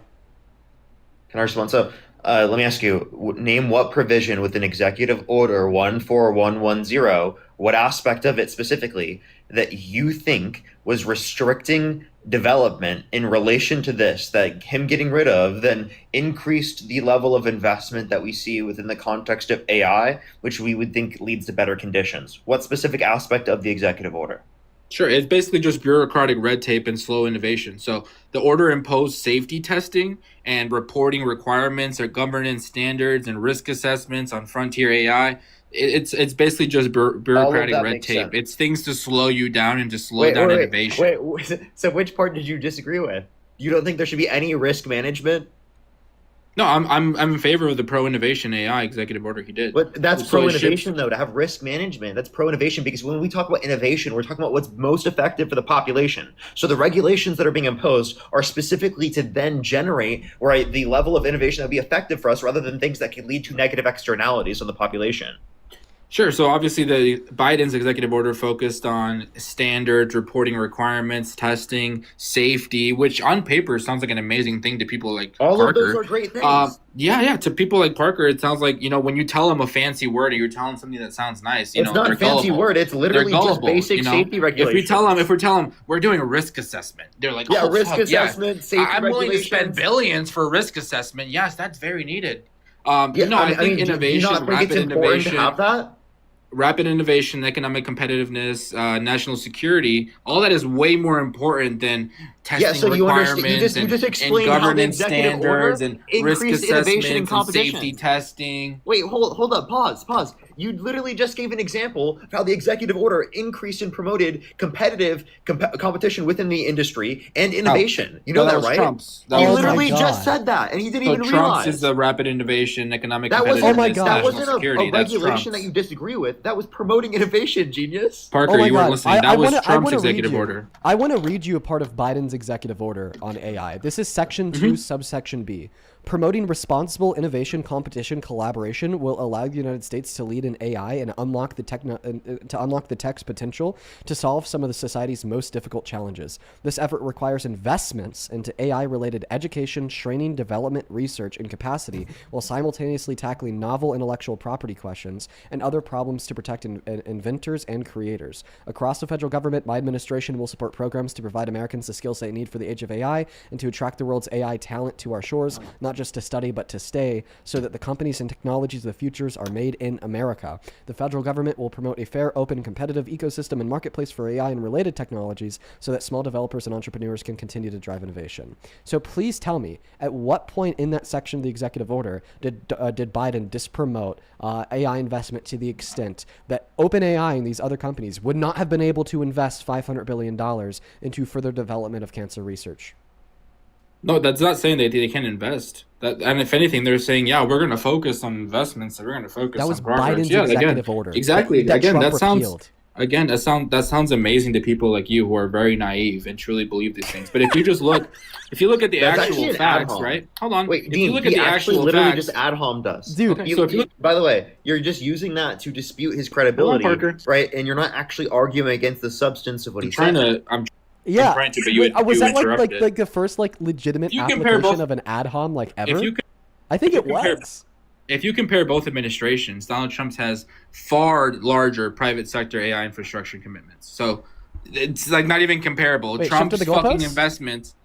Can I respond? So let me ask you, name what provision within Executive Order 14110, what aspect of it specifically that you think was restricting development in relation to this, that him getting rid of then increased the level of investment that we see within the context of AI, which we would think leads to better conditions. What specific aspect of the executive order? Sure, it's basically just bureaucratic red tape and slow innovation. So the order imposed safety testing and reporting requirements or governance standards and risk assessments on frontier AI. It's basically just bureaucratic that red makes tape. sense. It's things to slow you down and to slow down innovation. Wait, so which part did you disagree with? You don't think there should be any risk management? No, I'm in favor of the pro-innovation AI executive order he did. But that's So it pro-innovation, though, to have risk management. That's pro-innovation because when we talk about innovation, we're talking about what's most effective for the population. So the regulations that are being imposed are specifically to then generate the level of innovation that would be effective for us rather than things that can lead to negative externalities on the population. Sure. So obviously, the Biden's executive order focused on standards, reporting requirements, testing, safety, which on paper sounds like an amazing thing to people like All Parker. of those are great things. Yeah. To people like Parker, it sounds like, when you tell them a fancy word or you're telling them something that sounds nice, It's not a fancy word. It's literally just basic safety regulations. If we tell them we're doing a risk assessment, they're like, yeah, oh, risk fuck, assessment, safety I'm willing to regulations. spend billions for risk assessment. Yes, that's very needed. Yeah, I think innovation, do you not think rapid it's important innovation, to have that? rapid innovation, economic competitiveness, national security, all that is way more important than testing requirements you just and explained how the governance executive standards order and risk increased innovation and assessments and competition. safety testing. Wait, hold up, pause. You literally just gave an example of how the executive order increased and promoted competitive competition within the industry and innovation. You know that, right? Trump's. He literally just said that, and he didn't even Trump's realize. is the rapid innovation, economic That competitiveness, wasn't, that national wasn't security. a That's regulation Trump's. that you disagree with. That was promoting innovation, genius. Parker, you weren't listening. That was Trump's executive order. I want to read you a part of Biden's executive order on AI. This is Section 2, subsection B. Promoting responsible innovation, competition, collaboration will allow the United States to lead in AI and unlock the tech's potential to solve some of the society's most difficult challenges. This effort requires investments into AI-related education, training, development, research, and capacity, while simultaneously tackling novel intellectual property questions and other problems to protect inventors and creators. Across the federal government, my administration will support programs to provide Americans the skills they need for the age of AI and to attract the world's AI talent to our shores, not just to study, but to stay, so that the companies and technologies of the futures are made in America. The federal government will promote a fair, open, competitive ecosystem and marketplace for AI and related technologies so that small developers and entrepreneurs can continue to drive innovation. So please tell me, at what point in that section of the executive order did Biden dispromote AI investment to the extent that OpenAI and these other companies would not have been able to invest $500 billion into further development of cancer research? No, that's not saying that they can't invest. And if anything, they're saying, yeah, we're going to focus on investments and we're going to focus on progress. That was Biden's executive order. Exactly. That Again, Trump that sounds repealed. that sounds amazing to people like you who are very naive and truly believe these things. But if you look at the That's actual actually an facts, ad-hom. right? Hold on. Wait, if Dean, you look he at the actually actual literally facts, just ad-homed us. Dude. Okay, so if you look, By the way, you're just using that to dispute his credibility, Parker. right? And you're not actually arguing against the substance of what he I'm said. Yeah, trying to, but you was that interrupted. like the first legitimate You compare application both- of an ad hom ever? If you I think it compare- was. If you compare both administrations, Donald Trump has far larger private sector AI infrastructure commitments. So it's like not even comparable. Wait, Trump's shift to the fucking goalposts? investments,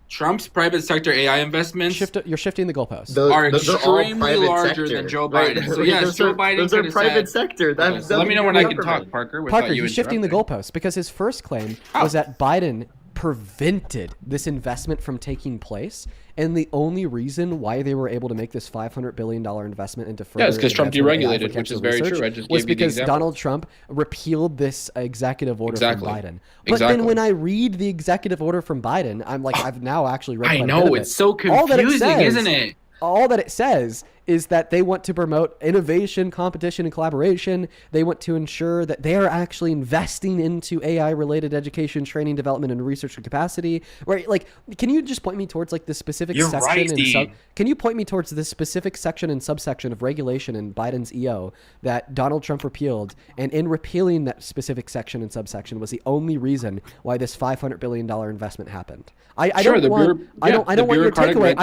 Trump's private sector AI investments You're shifting the goalposts. are Those are all extremely private larger sector. than Joe Right. Biden. So yes, Those Joe are- Biden those are could have private said, sector. Okay, so let me know when I can talk, Parker. without Parker, you he's shifting the interrupting. goalposts because his first claim was that Biden prevented this investment from taking place, and the only reason why they were able to make this $500 billion investment into further it's 'cause Trump advancement of AI deregulated, for which is cancer very research true. I just was gave you the because example. Donald Trump repealed this executive order Exactly. from Biden. But Exactly. then when I read the executive order from Biden, I'm like, I've now actually read I quite a know, bit of it's it. so All that it confusing, says- isn't it? All that it says is that they want to promote innovation, competition, and collaboration. They want to ensure that they are actually investing into AI-related education, training, development, and research and capacity. Right? Like, can you just point me towards the specific You're section right, and Dean. Can you point me towards the specific section and subsection of regulation in Biden's EO that Donald Trump repealed, and in repealing that specific section and subsection was the only reason why this $500 billion investment happened? I Sure, don't the want. bureau- I don't yeah, the want your bureaucratic takeaway. reg-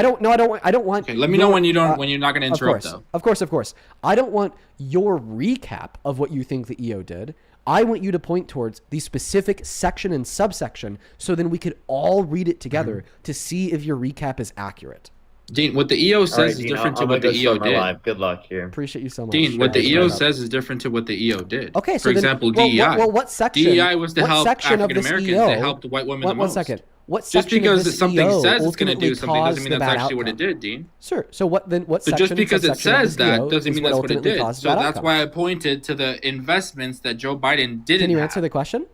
I don't want. Okay, let me know your- when you don't when you're not going to interrupt though. Of course. I don't want your recap of what you think the EO did. I want you to point towards the specific section and subsection so then we could all read it together to see if your recap is accurate. Dean, what the EO says All right, is Dean, different I'm to what gonna the go EO start my did. live. Good luck here. Appreciate you so much. Dean, what the Thanks, EO man. says is different to what the EO did. Okay, so for then, example, well, DEI. what section? DEI was to what help section of African this Americans. EO? They helped white women the One most. second. What Just section because of this something EO says it's going to do ultimately something doesn't caused mean the that's bad actually what it outcome? did, Dean. Sure. So what So section just and because it subsection of says this that EO doesn't is mean what that's what it ultimately did. caused So the bad that's outcome? why I pointed to the investments that Joe Biden didn't Can you have. answer the question?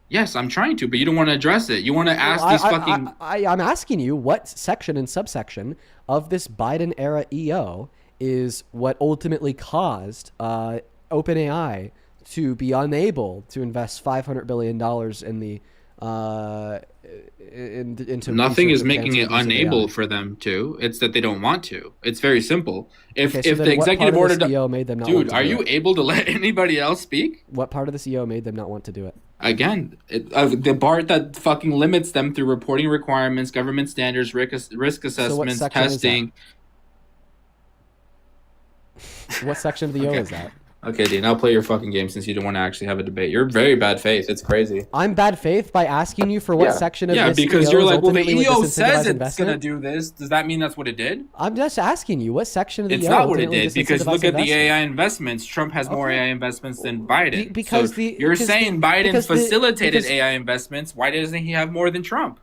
Yes, I'm trying to, but you don't want to address it. You want to ask these fucking. I'm asking you what section and subsection of this Biden era EO is what ultimately caused OpenAI to be unable to invest $500 billion in the into Nothing research is of making cancer it using unable AI. for them to. It's that they don't want to. It's very simple. If Okay, so if then the what part executive of order, this EO made them not want dude, to are do you it? able to let anybody else speak? What part of this EO made them not want to do it? Again, the part that fucking limits them through reporting requirements, government standards, risk So what assessments, section is that? testing. What section of the EO Okay. is that? Okay, Dean, I'll play your fucking game since you don't want to actually have a debate. You're very bad faith. It's crazy. I'm bad faith by asking you for what section of this because EO you're is like, well, the ultimately would EO disincentivize says it's investment. gonna do this. Does that mean that's what it did? I'm just asking you what section of the It's EO not what it ultimately did because disincentivize look at the investment? AI investments. Trump has more AI investments than Biden. because so you're saying Biden because facilitated AI investments. Why doesn't he have more than Trump?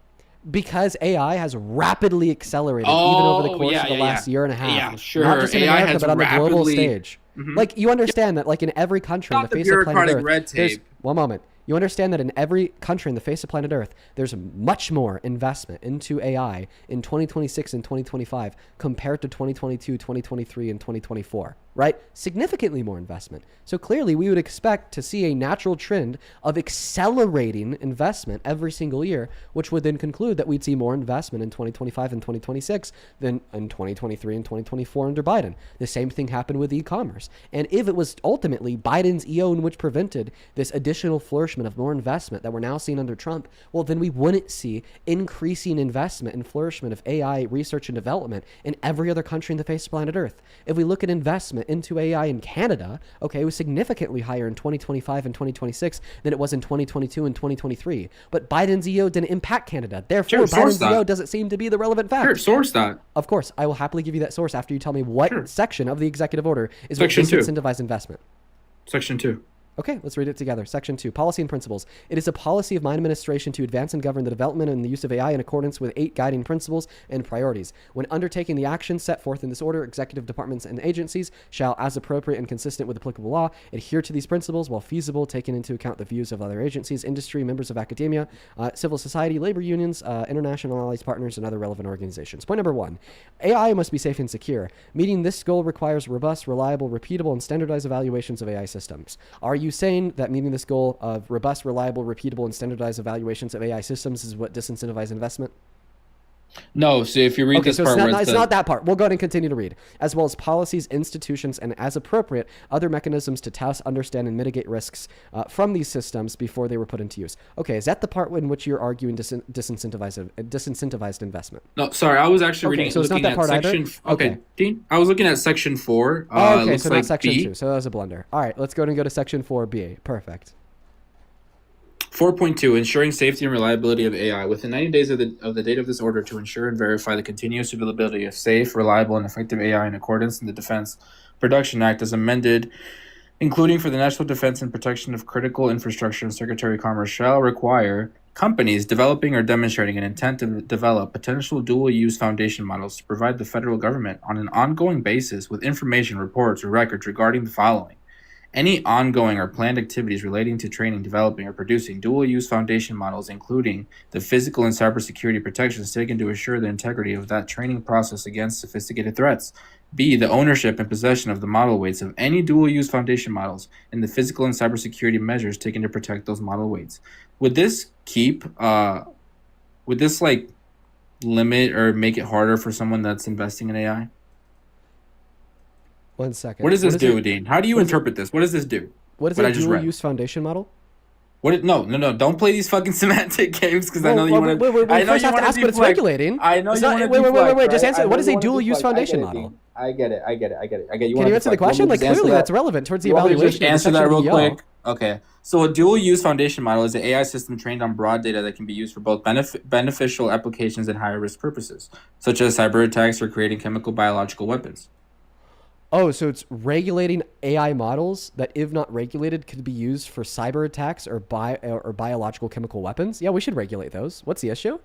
Because AI has rapidly accelerated even over the course of the last year and a half. Yeah, sure. Not just in AI America, has but on the global rapidly- stage. Like, you understand that, like, in every country on the face of planet Earth, red there's... tape. One moment. You understand that in every country on the face of planet Earth, there's much more investment into AI in 2026 and 2025 compared to 2022, 2023, and 2024, right? Significantly more investment. So clearly, we would expect to see a natural trend of accelerating investment every single year, which would then conclude that we'd see more investment in 2025 and 2026 than in 2023 and 2024 under Biden. The same thing happened with e-commerce. And if it was ultimately Biden's EO in which prevented this additional flourishment of more investment that we're now seeing under Trump, well, then we wouldn't see increasing investment and flourishment of AI research and development in every other country in the face of planet Earth. If we look at investment into AI in Canada, okay, it was significantly higher in 2025 and 2026 than it was in 2022 and 2023. But Biden's EO didn't impact Canada. Therefore, Biden's EO doesn't seem to be the relevant fact. Sure, source that. Of course, I will happily give you that source after you tell me what section of the executive order is Section what disincentivized investment. Section 2. Okay, let's read it together. Section 2, Policy and Principles. It is a policy of my administration to advance and govern the development and the use of AI in accordance with 8 guiding principles and priorities. When undertaking the actions set forth in this order, executive departments and agencies shall, as appropriate and consistent with applicable law, adhere to these principles while feasible, taking into account the views of other agencies, industry, members of academia, civil society, labor unions, international allies, partners, and other relevant organizations. Point number 1, AI must be safe and secure. Meeting this goal requires robust, reliable, repeatable, and standardized evaluations of AI systems. Are you saying that meeting this goal of robust, reliable, repeatable, and standardized evaluations of AI systems is what disincentivize investment? No, so if you read this so part, it's not that part. We'll go ahead and continue to read. As well as policies, institutions, and as appropriate, other mechanisms to test, understand, and mitigate risks from these systems before they were put into use. Okay, is that the part in which you're arguing disincentivized investment? No, sorry, I was actually reading. So it's not that part section, either? Okay, Dean, I was looking at section 4. Okay, so not like section B. 2. So that was a blunder. All right, let's go ahead and go to section 4B. Perfect. 4.2, ensuring safety and reliability of AI. Within 90 days of the date of this order, to ensure and verify the continuous availability of safe, reliable, and effective AI in accordance with the Defense Production Act as amended, including for the national defense and protection of critical infrastructure, and Secretary of Commerce shall require companies developing or demonstrating an intent to develop potential dual-use foundation models to provide the federal government on an ongoing basis with information, reports, or records regarding the following. Any ongoing or planned activities relating to training, developing, or producing dual-use foundation models, including the physical and cybersecurity protections taken to assure the integrity of that training process against sophisticated threats. B, the ownership and possession of the model weights of any dual-use foundation models and the physical and cybersecurity measures taken to protect those model weights. Would this like limit or make it harder for someone that's investing in AI? 1 second. What does this do, Dean? How do you interpret this? What does this do? What is a dual-use foundation model? No, don't play these fucking semantic games because I know you want to. We first have to ask what it's regulating. I know you want to. Wait. Just answer. What is a dual-use foundation model? I get it. Can you answer the question? Like, clearly that's relevant towards the evaluation. Just answer that real quick. Okay. So a dual-use foundation model is an AI system trained on broad data that can be used for both beneficial applications and higher-risk purposes, such as cyber attacks or creating chemical biological weapons. Oh, so it's regulating AI models that, if not regulated, could be used for cyber attacks or biological chemical weapons? Yeah, we should regulate those. What's the issue?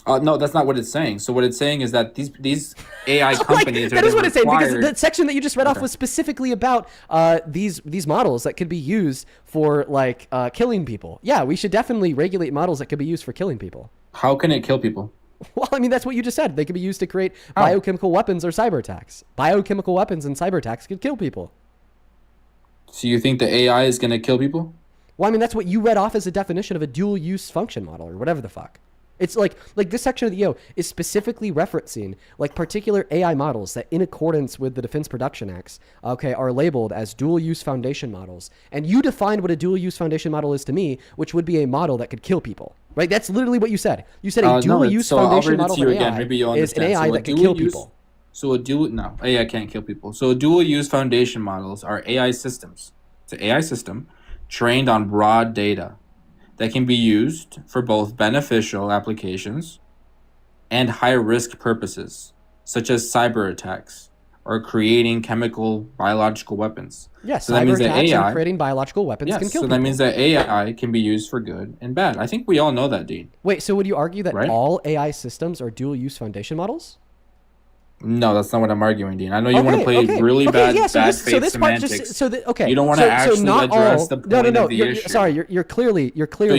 No, that's not what it's saying. So what it's saying is that these AI companies that are is what it's saying, because the section that you just read off Okay. was specifically about these models that could be used for killing people. Yeah, we should definitely regulate models that could be used for killing people. How can it kill people? Well, I mean, that's what you just said. They could be used to create biochemical weapons or cyber attacks. Biochemical weapons and cyber attacks could kill people. So you think the AI is going to kill people? Well, I mean, that's what you read off as a definition of a dual-use function model or whatever the fuck. It's like this section of the EO is specifically referencing like particular AI models that in accordance with the Defense Production Acts, okay, are labeled as dual use foundation models. And you defined what a dual use foundation model is to me, which would be a model that could kill people. Right? That's literally what you said. You said a dual use foundation model for AI is an AI that can kill people. So AI can't kill people. So dual use foundation models are AI systems. It's an AI system trained on raw data that can be used for both beneficial applications and high-risk purposes, such as cyber attacks or creating biological weapons. Yes, so that means that AI and creating biological weapons can kill people. So that means that AI can be used for good and bad. I think we all know that, Dean. Wait, so would you argue that all AI systems are dual-use foundation models? No, that's not what I'm arguing, Dean. I know you want to play really bad faith semantics. You don't want to actually address the point of the issue. Sorry, you're clearly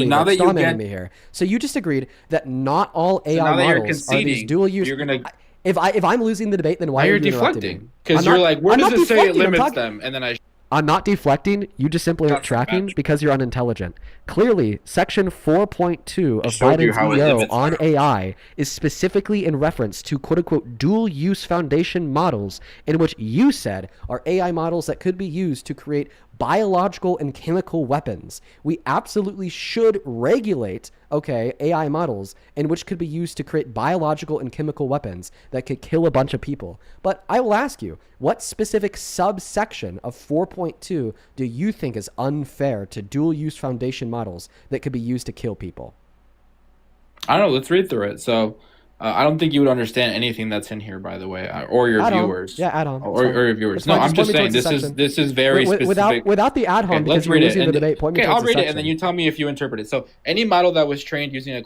now that you get me here. So you just agreed that not all AI models are these dual use. You're gonna. If I'm losing the debate, then why are you deflecting? Because you're like, where does it say it limits them? And then I'm not deflecting. You just simply aren't tracking because you're unintelligent. Clearly, Section 4.2 of Biden's EO on AI is specifically in reference to quote-unquote dual-use foundation models in which you said are AI models that could be used to create biological and chemical weapons. We absolutely should regulate, AI models in which could be used to create biological and chemical weapons that could kill a bunch of people. But I will ask you, what specific subsection of 4.2 do you think is unfair to dual-use foundation models that could be used to kill people? I don't know. Let's read through it. So I don't think you would understand anything that's in here, by the way, or your viewers. Yeah, add on. Or your viewers. No, I'm just saying this is very specific. Without the add on, because you're losing the debate. I'll read it, and then you tell me if you interpret it. So any model that was trained using a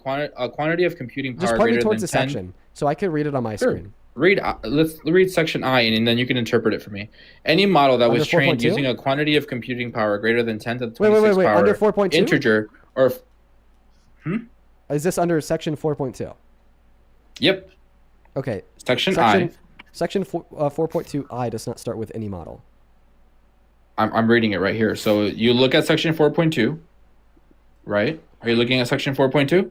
quantity of computing power just point me greater towards than the 10. Section, so I can read it on my screen. Let's read section I, and then you can interpret it for me. Any model that was trained 4.2? using a quantity of computing power greater than 10 to the 26 wait. power Under 4.2? integer or. Is this under Section 4.2? Yep. Okay. Section I. Section 4.2I does not start with any model. I'm reading it right here. So you look at section 4.2, right? Are you looking at section 4.2?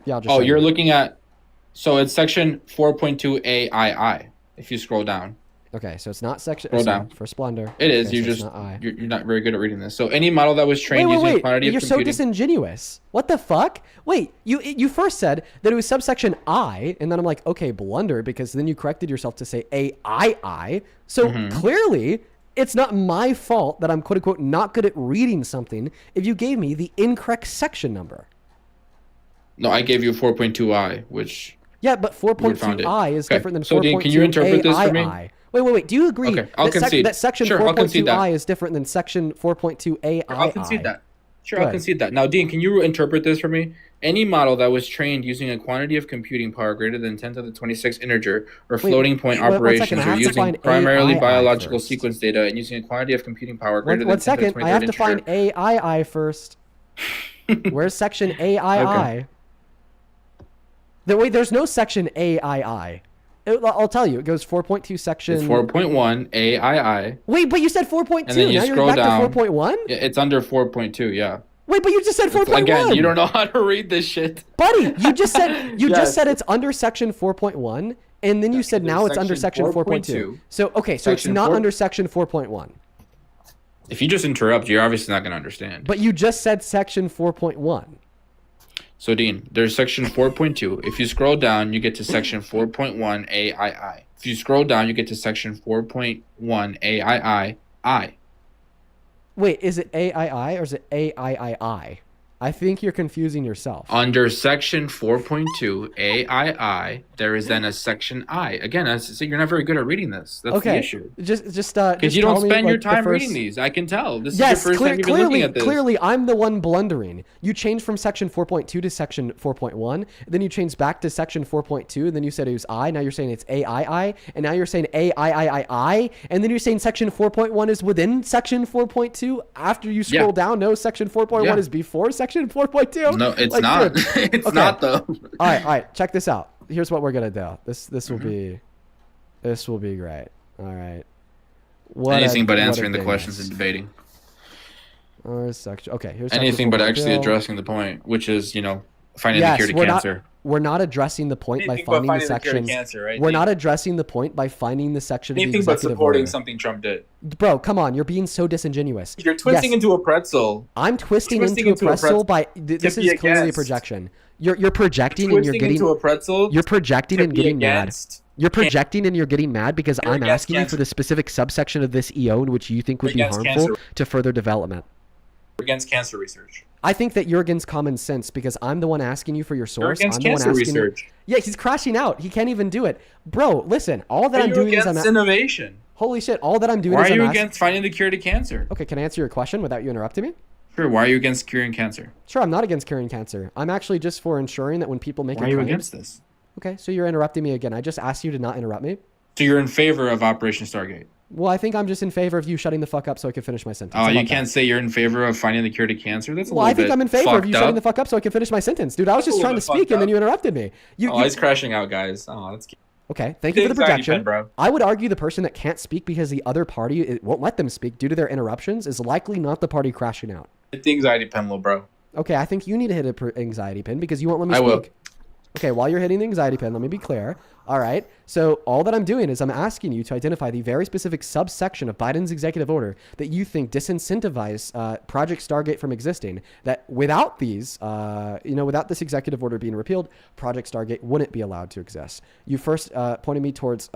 Yeah. I'll just you're looking at. So it's section 4.2 AII. If you scroll down. Okay, so it's not section. Scroll down for Splendor. It is. Okay, You so just you're not very good at reading this. So any model that was trained using a quantity of You're computing. so disingenuous. What the fuck? Wait, you first said that it was subsection I, and then I'm like, okay, blunder, because then you corrected yourself to say AII. So clearly, it's not my fault that I'm quote unquote not good at reading something if you gave me the incorrect section number. No, I gave you 4.2i, which. Yeah, but 4.2i is different than 4.2 So Dean, can you interpret this for me? Wait. Do you agree that section 4.2i is different than section 4.2ai? I'll concede that. I'll concede that. Now, Dean, can you interpret this for me? Any model that was trained using a quantity of computing power greater than 10 to the 26 integer or floating point operations or using primarily biological sequence data and using a quantity of computing power greater than 10 to the 23rd integer. I have to find AII first. Where's section AII? Okay. There's no section AII. I'll tell you. It goes 4.2 section. It's 4.1 AII. Wait, but you said 4.2. And then you now scroll you're back down. to 4.1? It's under 4.2, yeah. Wait, but you just said 4.1. Again, you don't know how to read this shit. Buddy, you just said just said it's under section 4.1, and then you said now it's under section 4.2. So it's not under section 4.1. If you just interrupt, you're obviously not going to understand. But you just said section 4.1. So, Dean, there's section 4.2. If you scroll down, you get to section 4.1 AII. If you scroll down, you get to section 4.1 AII. Wait, is it AII or is it AIII? I think you're confusing yourself. Under section 4.2 AII, there is then a section I. Again, so you're not very good at reading this. That's the issue. Just because you don't spend your time reading these. I can tell. This is your first time you've been looking at this. Clearly, I'm the one blundering. You changed from section 4.2 to section 4.1. Then you changed back to section 4.2. And then you said it was I. Now you're saying it's AII. And now you're saying AIII. And then you're saying section 4.1 is within section 4.2. After you scroll down, no, section 4.1 is before section 4.2. No, it's not. It's not though. All right. Check this out. Here's what we're gonna do. This will be great. All right. Anything but answering the questions and debating. Section. Okay. Here's anything but actually addressing the point, which is finding the cure to cancer. We're not addressing the point by Anything but finding the finding the cure to sections. cancer, right, We're Dean? not addressing the point by finding the section of the Anything but executive supporting order. something Trump did. Bro, come on. You're being so disingenuous. You're twisting Yes, into a pretzel. I'm twisting into a pretzel by this be is clearly a against. projection. You're projecting and you're Twisting getting into a pretzel. you're projecting to and be getting mad. against. You're projecting and you're getting mad because You're I'm against asking you for cancer. the specific subsection of this EO in which you think would be You're against harmful cancer. to further development. Against cancer research. I think that you're against common sense because I'm the one asking you for your source. against I'm the one cancer asking research. You. Yeah, he's crashing out. He can't even do it. Bro, listen. All that Are I'm you doing is against innovation? Holy shit. All that I'm doing Why is are you I'm against finding the cure to cancer? Okay, can I answer your question without you interrupting me? Sure. Why are you against curing cancer? Sure, I'm not against curing cancer. I'm actually just for ensuring that when people make Why a are you claim. against this? Okay, so you're interrupting me again. I just asked you to not interrupt me. So you're in favor of Operation Stargate? Well, I think I'm just in favor of you shutting the fuck up so I can finish my sentence. Oh, How you about can't that? say you're in favor of finding the cure to cancer? That's a Well, I little think bit I'm in favor of you fucked shutting the up. fuck up so I can finish my sentence. Dude, I was That's just a trying to little bit speak and then fucked you interrupted me. Oh, he's crashing out, guys. Oh, that's cute. Okay, thank you for the Anxiety projection. pen, bro. I would argue the person that can't speak because the other party won't let them speak due to their interruptions is likely not the party crashing out. Hit the anxiety pen, little bro. Okay, I think you need to hit an anxiety pin because you won't let me I speak. will. Okay, while you're hitting the anxiety pin, let me be clear. All right, so all that I'm doing is I'm asking you to identify the very specific subsection of Biden's executive order that you think disincentivize Project Stargate from existing. That without these, without this executive order being repealed, Project Stargate wouldn't be allowed to exist. You first pointed me towards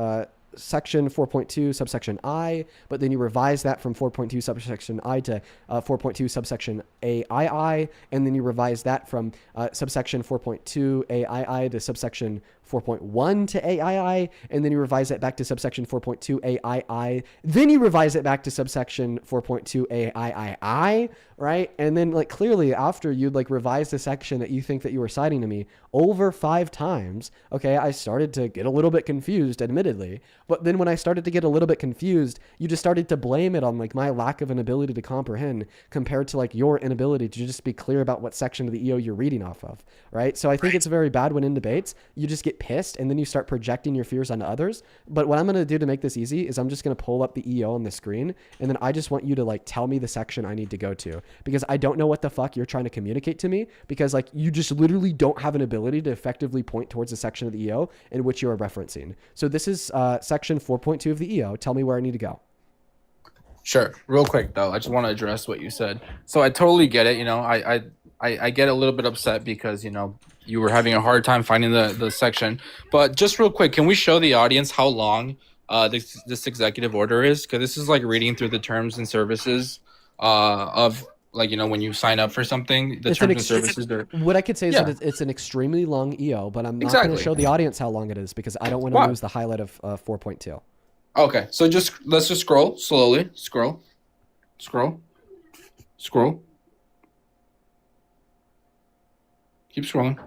section 4.2 subsection I, but then you revise that from 4.2 subsection I to 4.2 subsection AII, and then you revise that from subsection 4.2 AII to subsection 4.1 to AII, and then you revise it back to subsection 4.2 AII, then you revise it back to subsection 4.2 AIII, right? And then like clearly after you'd like revise the section that you think that you were citing to me over 5 times, okay, I started to get a little bit confused, admittedly. But then when I started to get a little bit confused, you just started to blame it on like my lack of an ability to comprehend compared to like your inability to just be clear about what section of the EO you're reading off of, right? So I think it's very bad when in debates, you just get pissed and then you start projecting your fears onto others. But what I'm going to do to make this easy is I'm just going to pull up the EO on the screen, and then I just want you to like tell me the section I need to go to, because I don't know what the fuck you're trying to communicate to me, because like you just literally don't have an ability to effectively point towards a section of the EO in which you are referencing. So this is section 4.2 of the EO. Tell me where I need to go. Sure. Real quick though, I just want to address what you said. So I totally get it. You know, I get a little bit upset because, you know, you were having a hard time finding the section. But just real quick, can we show the audience how long this executive order is? Because this is like reading through the terms and services of, like, you know, when you sign up for something, the terms and services are... What I could say is that it's an extremely long EO, but I'm not going to show the audience how long it is because I don't want to lose the highlight of 4.2. Okay, so let's just scroll slowly. Scroll. Keep scrolling.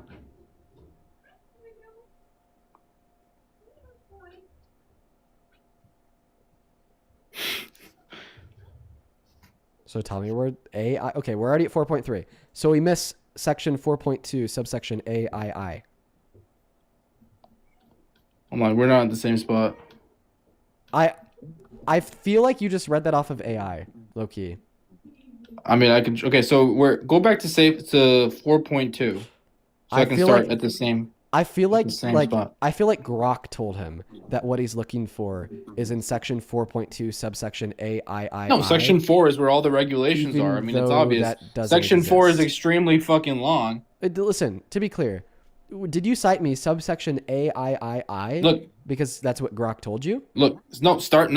So tell me where okay, we're already at 4.3. So we miss section 4.2, subsection AII. Hold on, we're not at the same spot. I feel like you just read that off of AI, low key. I mean, I can. Okay, so go back to 4.2, so I can start at the same. I feel like spot. I feel like Grok told him that what he's looking for is in section 4.2, subsection AII. No, section 4 is where all the regulations are. I mean, it's obvious. Section 4 is extremely fucking long. Listen, to be clear, did you cite me subsection AII? Look, because that's what Grok told you. Look, start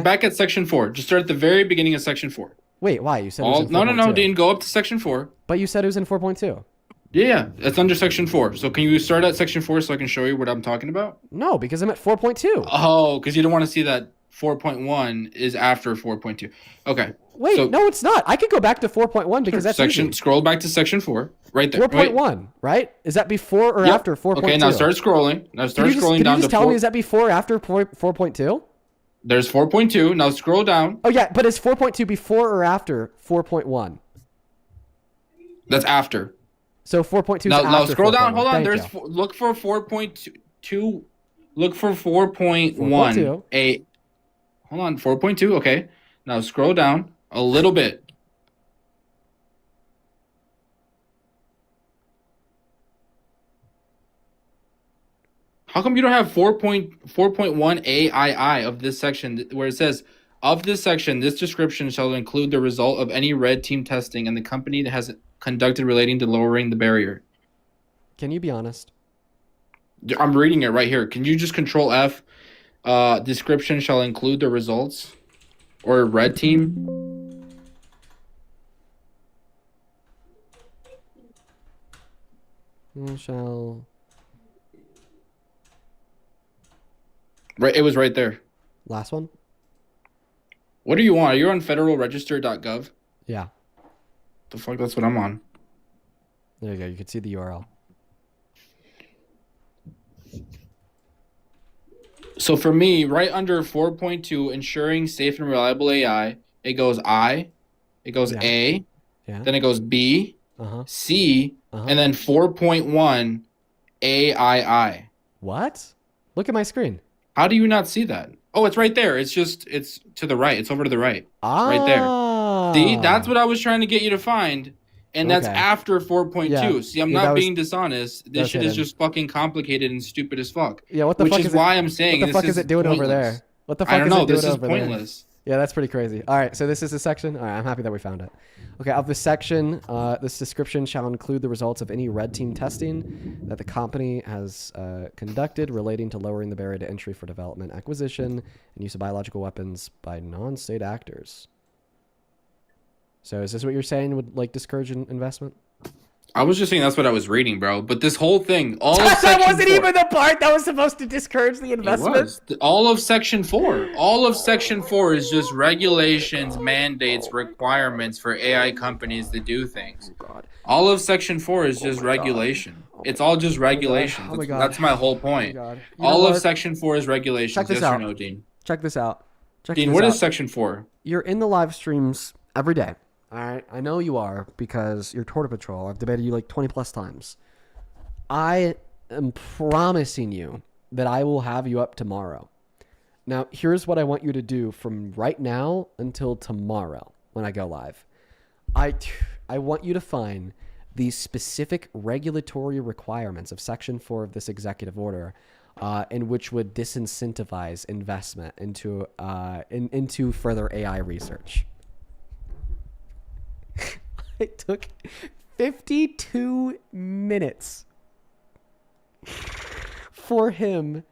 back at section 4. Just start at the very beginning of section 4. Wait, why? You said it was in 4.2. No, Dean, go up to section 4. But you said it was in 4.2. Yeah, it's under section 4. So can you start at section 4 so I can show you what I'm talking about? No, because I'm at 4.2. Oh, because you don't want to see that 4.1 is after 4.2. Okay. Wait, no, it's not. I could go back to 4.1 because that's section. easy. Scroll back to section 4, right there. 4.1, right? Is that before or after 4.2? Okay, now start scrolling. Now start scrolling down to 4. Can you just tell me, is that before or after 4.2? There's 4.2. Now scroll down. Oh, yeah, but is 4.2 before or after 4.1? That's after. So 4.2 is now after scroll down. 4.1. Hold on. Thank you. Look for 4.2. Look for 4.1. Hold on. 4.2. Okay. Now scroll down a little bit. How come you don't have 4.1 AII of this section where it says, of this section, this description shall include the result of any red team testing and the company that has conducted relating to lowering the barrier? Can you be honest? I'm reading it right here. Can you just control F? Description shall include the results or red team? Shall... Right, it was right there. Last one? What do you want? Are you on federalregister.gov? Yeah. The fuck? That's what I'm on. There you go. You can see the URL. So for me, right under 4.2, ensuring safe and reliable AI, it goes I, it goes A, then it goes B, C, and then 4.1 AII. What? Look at my screen. How do you not see that? Oh, it's right there. It's to the right. It's over to the right. Right there. See, that's what I was trying to get you to find. And that's after 4.2. Yeah. See, I'm not being dishonest. This shit is just fucking complicated and stupid as fuck. Yeah, what the fuck is why I'm saying what the fuck is it doing over there? What the fuck I don't is know. it doing This is over pointless. there? Yeah, that's pretty crazy. All right, so this is a section. All right, I'm happy that we found it. Okay, of the section, this description shall include the results of any red team testing that the company has conducted relating to lowering the barrier to entry for development, acquisition, and use of biological weapons by non-state actors. So is this what you're saying would like discourage investment? I was just saying that's what I was reading, bro. But this whole thing, all of that section wasn't 4, even the part that was supposed to discourage the investment. It was. All of section 4. All of section 4 is just regulations, mandates, requirements for AI companies to do things. All of section 4 is just regulation. It's all just regulations. Oh my God. That's my whole point. Oh All of section 4 is regulations. Check this yes out. or no, Dean? Check this out. Dean, what is section 4? You're in the live streams every day. All right, I know you are because you're Torta Patrol. I've debated you like 20 plus times. I am promising you that I will have you up tomorrow. Now, here's what I want you to do from right now until tomorrow when I go live. I want you to find the specific regulatory requirements of Section 4 of this executive order in which would disincentivize investment into further AI research. It took 52 minutes for him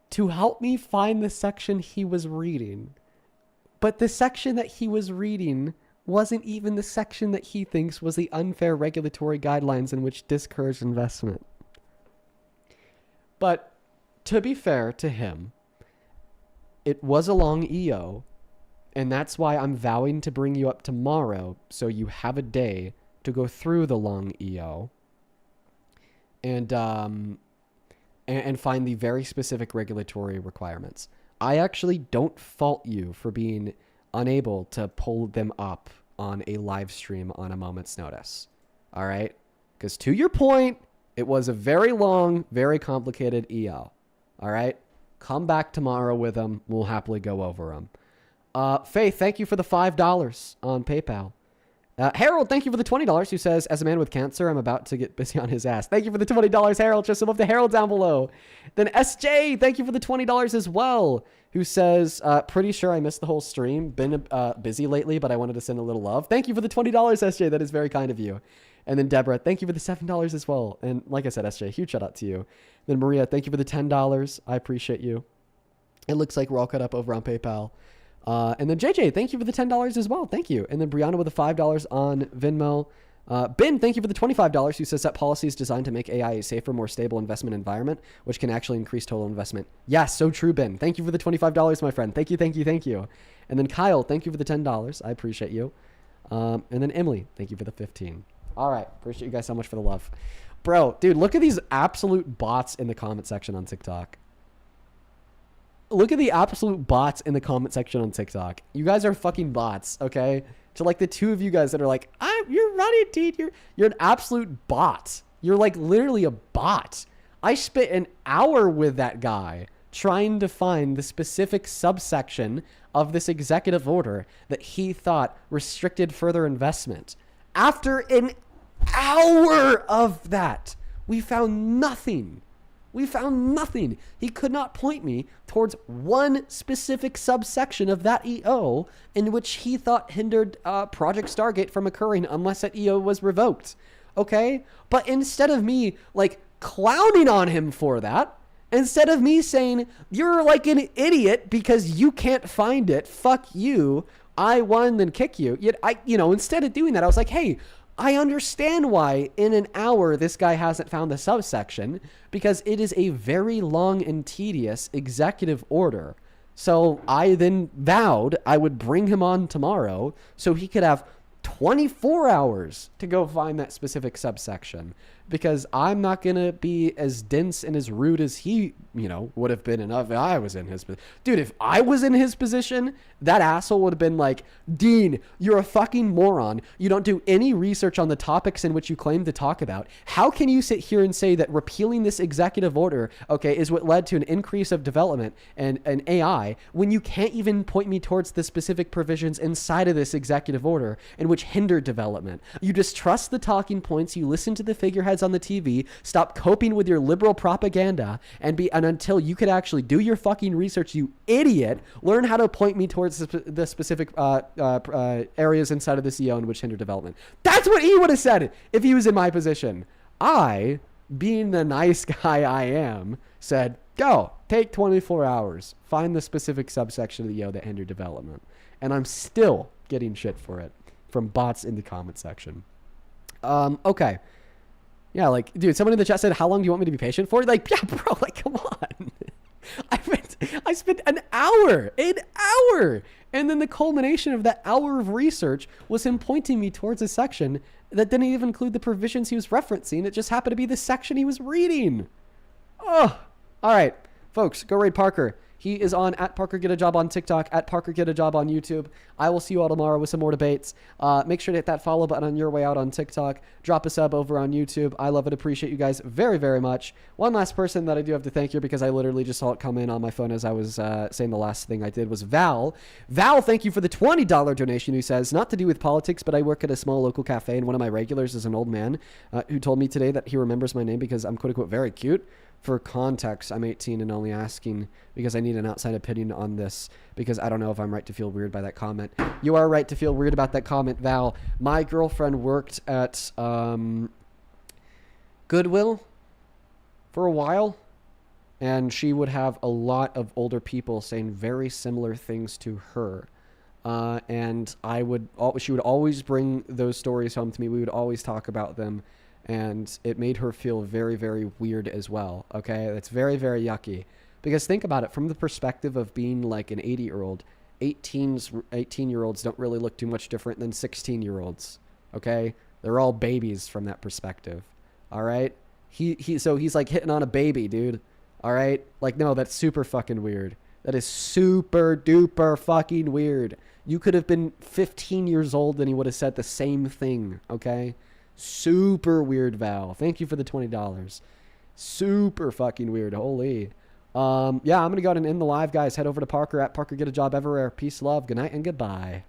to help me find the section he was reading. But the section that he was reading wasn't even the section that he thinks was the unfair regulatory guidelines in which discourage investment. But to be fair to him, it was a long EO. And that's why I'm vowing to bring you up tomorrow so you have a day to go through the long EO and find the very specific regulatory requirements. I actually don't fault you for being unable to pull them up on a live stream on a moment's notice. All right? Because to your point, it was a very long, very complicated EO. All right? Come back tomorrow with them. We'll happily go over them. Faith, thank you for the $5 on PayPal. Harold, thank you for the $20, who says, as a man with cancer, I'm about to get busy on his ass. Thank you for the $20, Harold. Just above the Harold down below. Then SJ, thank you for the $20 as well, who says, pretty sure I missed the whole stream. Been busy lately, but I wanted to send a little love. Thank you for the $20, SJ. That is very kind of you. And then Deborah, thank you for the $7 as well. And like I said, SJ, huge shout out to you. Then Maria, thank you for the $10. I appreciate you. It looks like we're all cut up over on PayPal. And then JJ, thank you for the $10 as well. Thank you. And then Brianna with the $5 on Venmo. Ben, thank you for the $25, who says that policy is designed to make AI a safer, more stable investment environment, which can actually increase total investment. Yes, so true, Ben. Thank you for the $25, my friend. Thank you, thank you, thank you. And then Kyle, thank you for the $10. I appreciate you. And then Emily, thank you for the 15. All right. Appreciate you guys so much for the love. Bro, dude, look at these absolute bots in the comment section on TikTok. Look at the absolute bots in the comment section on TikTok. You guys are fucking bots, okay? To like the two of you guys that are like, you're right, dude. You're an absolute bot. You're like literally a bot. I spent an hour with that guy trying to find the specific subsection of this executive order that he thought restricted further investment. After an hour of that, we found nothing. We found nothing. He could not point me towards one specific subsection of that EO in which he thought hindered Project Stargate from occurring unless that EO was revoked. Okay? But instead of me, like, clowning on him for that, instead of me saying, you're like an idiot because you can't find it, fuck you, I won, then kick you. Yet instead of doing that, I was like, hey, I understand why in an hour this guy hasn't found the subsection, because it is a very long and tedious executive order. So I then vowed I would bring him on tomorrow so he could have 24 hours to go find that specific subsection, because I'm not going to be as dense and as rude as he, would have been if I was in his position. Dude, if I was in his position, that asshole would have been like, Dean, you're a fucking moron. You don't do any research on the topics in which you claim to talk about. How can you sit here and say that repealing this executive order, okay, is what led to an increase of development and AI when you can't even point me towards the specific provisions inside of this executive order in which hinder development? You distrust the talking points, you listen to the figureheads on the TV, stop coping with your liberal propaganda, and until you could actually do your fucking research, you idiot, learn how to point me towards the specific areas inside of the CEO in which hinder development. That's what he would have said if he was in my position. I, being the nice guy I am, said, go, take 24 hours, find the specific subsection of the EO that hindered development. And I'm still getting shit for it from bots in the comment section. Okay. Yeah, like, dude, someone in the chat said, how long do you want me to be patient for? Like, yeah, bro, like, come on. I spent an hour. And then the culmination of that hour of research was him pointing me towards a section that didn't even include the provisions he was referencing. It just happened to be the section he was reading. Oh, all right, folks, go raid Parker. He is on @ParkerGetAJob on TikTok, @ParkerGetAJob on YouTube. I will see you all tomorrow with some more debates. Make sure to hit that follow button on your way out on TikTok. Drop a sub over on YouTube. I love and appreciate you guys very, very much. One last person that I do have to thank here, because I literally just saw it come in on my phone as I was saying the last thing I did, was Val. Val, thank you for the $20 donation, who says, not to do with politics, but I work at a small local cafe, and one of my regulars is an old man who told me today that he remembers my name because I'm quote-unquote very cute. For context, I'm 18 and only asking because I need an outside opinion on this, because I don't know if I'm right to feel weird by that comment. You are right to feel weird about that comment, Val. My girlfriend worked at Goodwill for a while, and she would have a lot of older people saying very similar things to her. And she would always bring those stories home to me. We would always talk about them. And it made her feel very, very weird as well. Okay, that's very, very yucky. Because think about it from the perspective of being like an 80-year-old. 18-year-olds don't really look too much different than 16-year-olds. Okay, they're all babies from that perspective. All right, so he's like hitting on a baby, dude. All right, like, no, that's super fucking weird. That is super duper fucking weird. You could have been 15 years old and he would have said the same thing. Okay. Super weird, Val. Thank you for the $20. Super fucking weird. Holy. Yeah, I'm going to go ahead and end the live, guys. Head over to Parker @ParkerGetAJob everywhere. Peace, love, good night, and goodbye.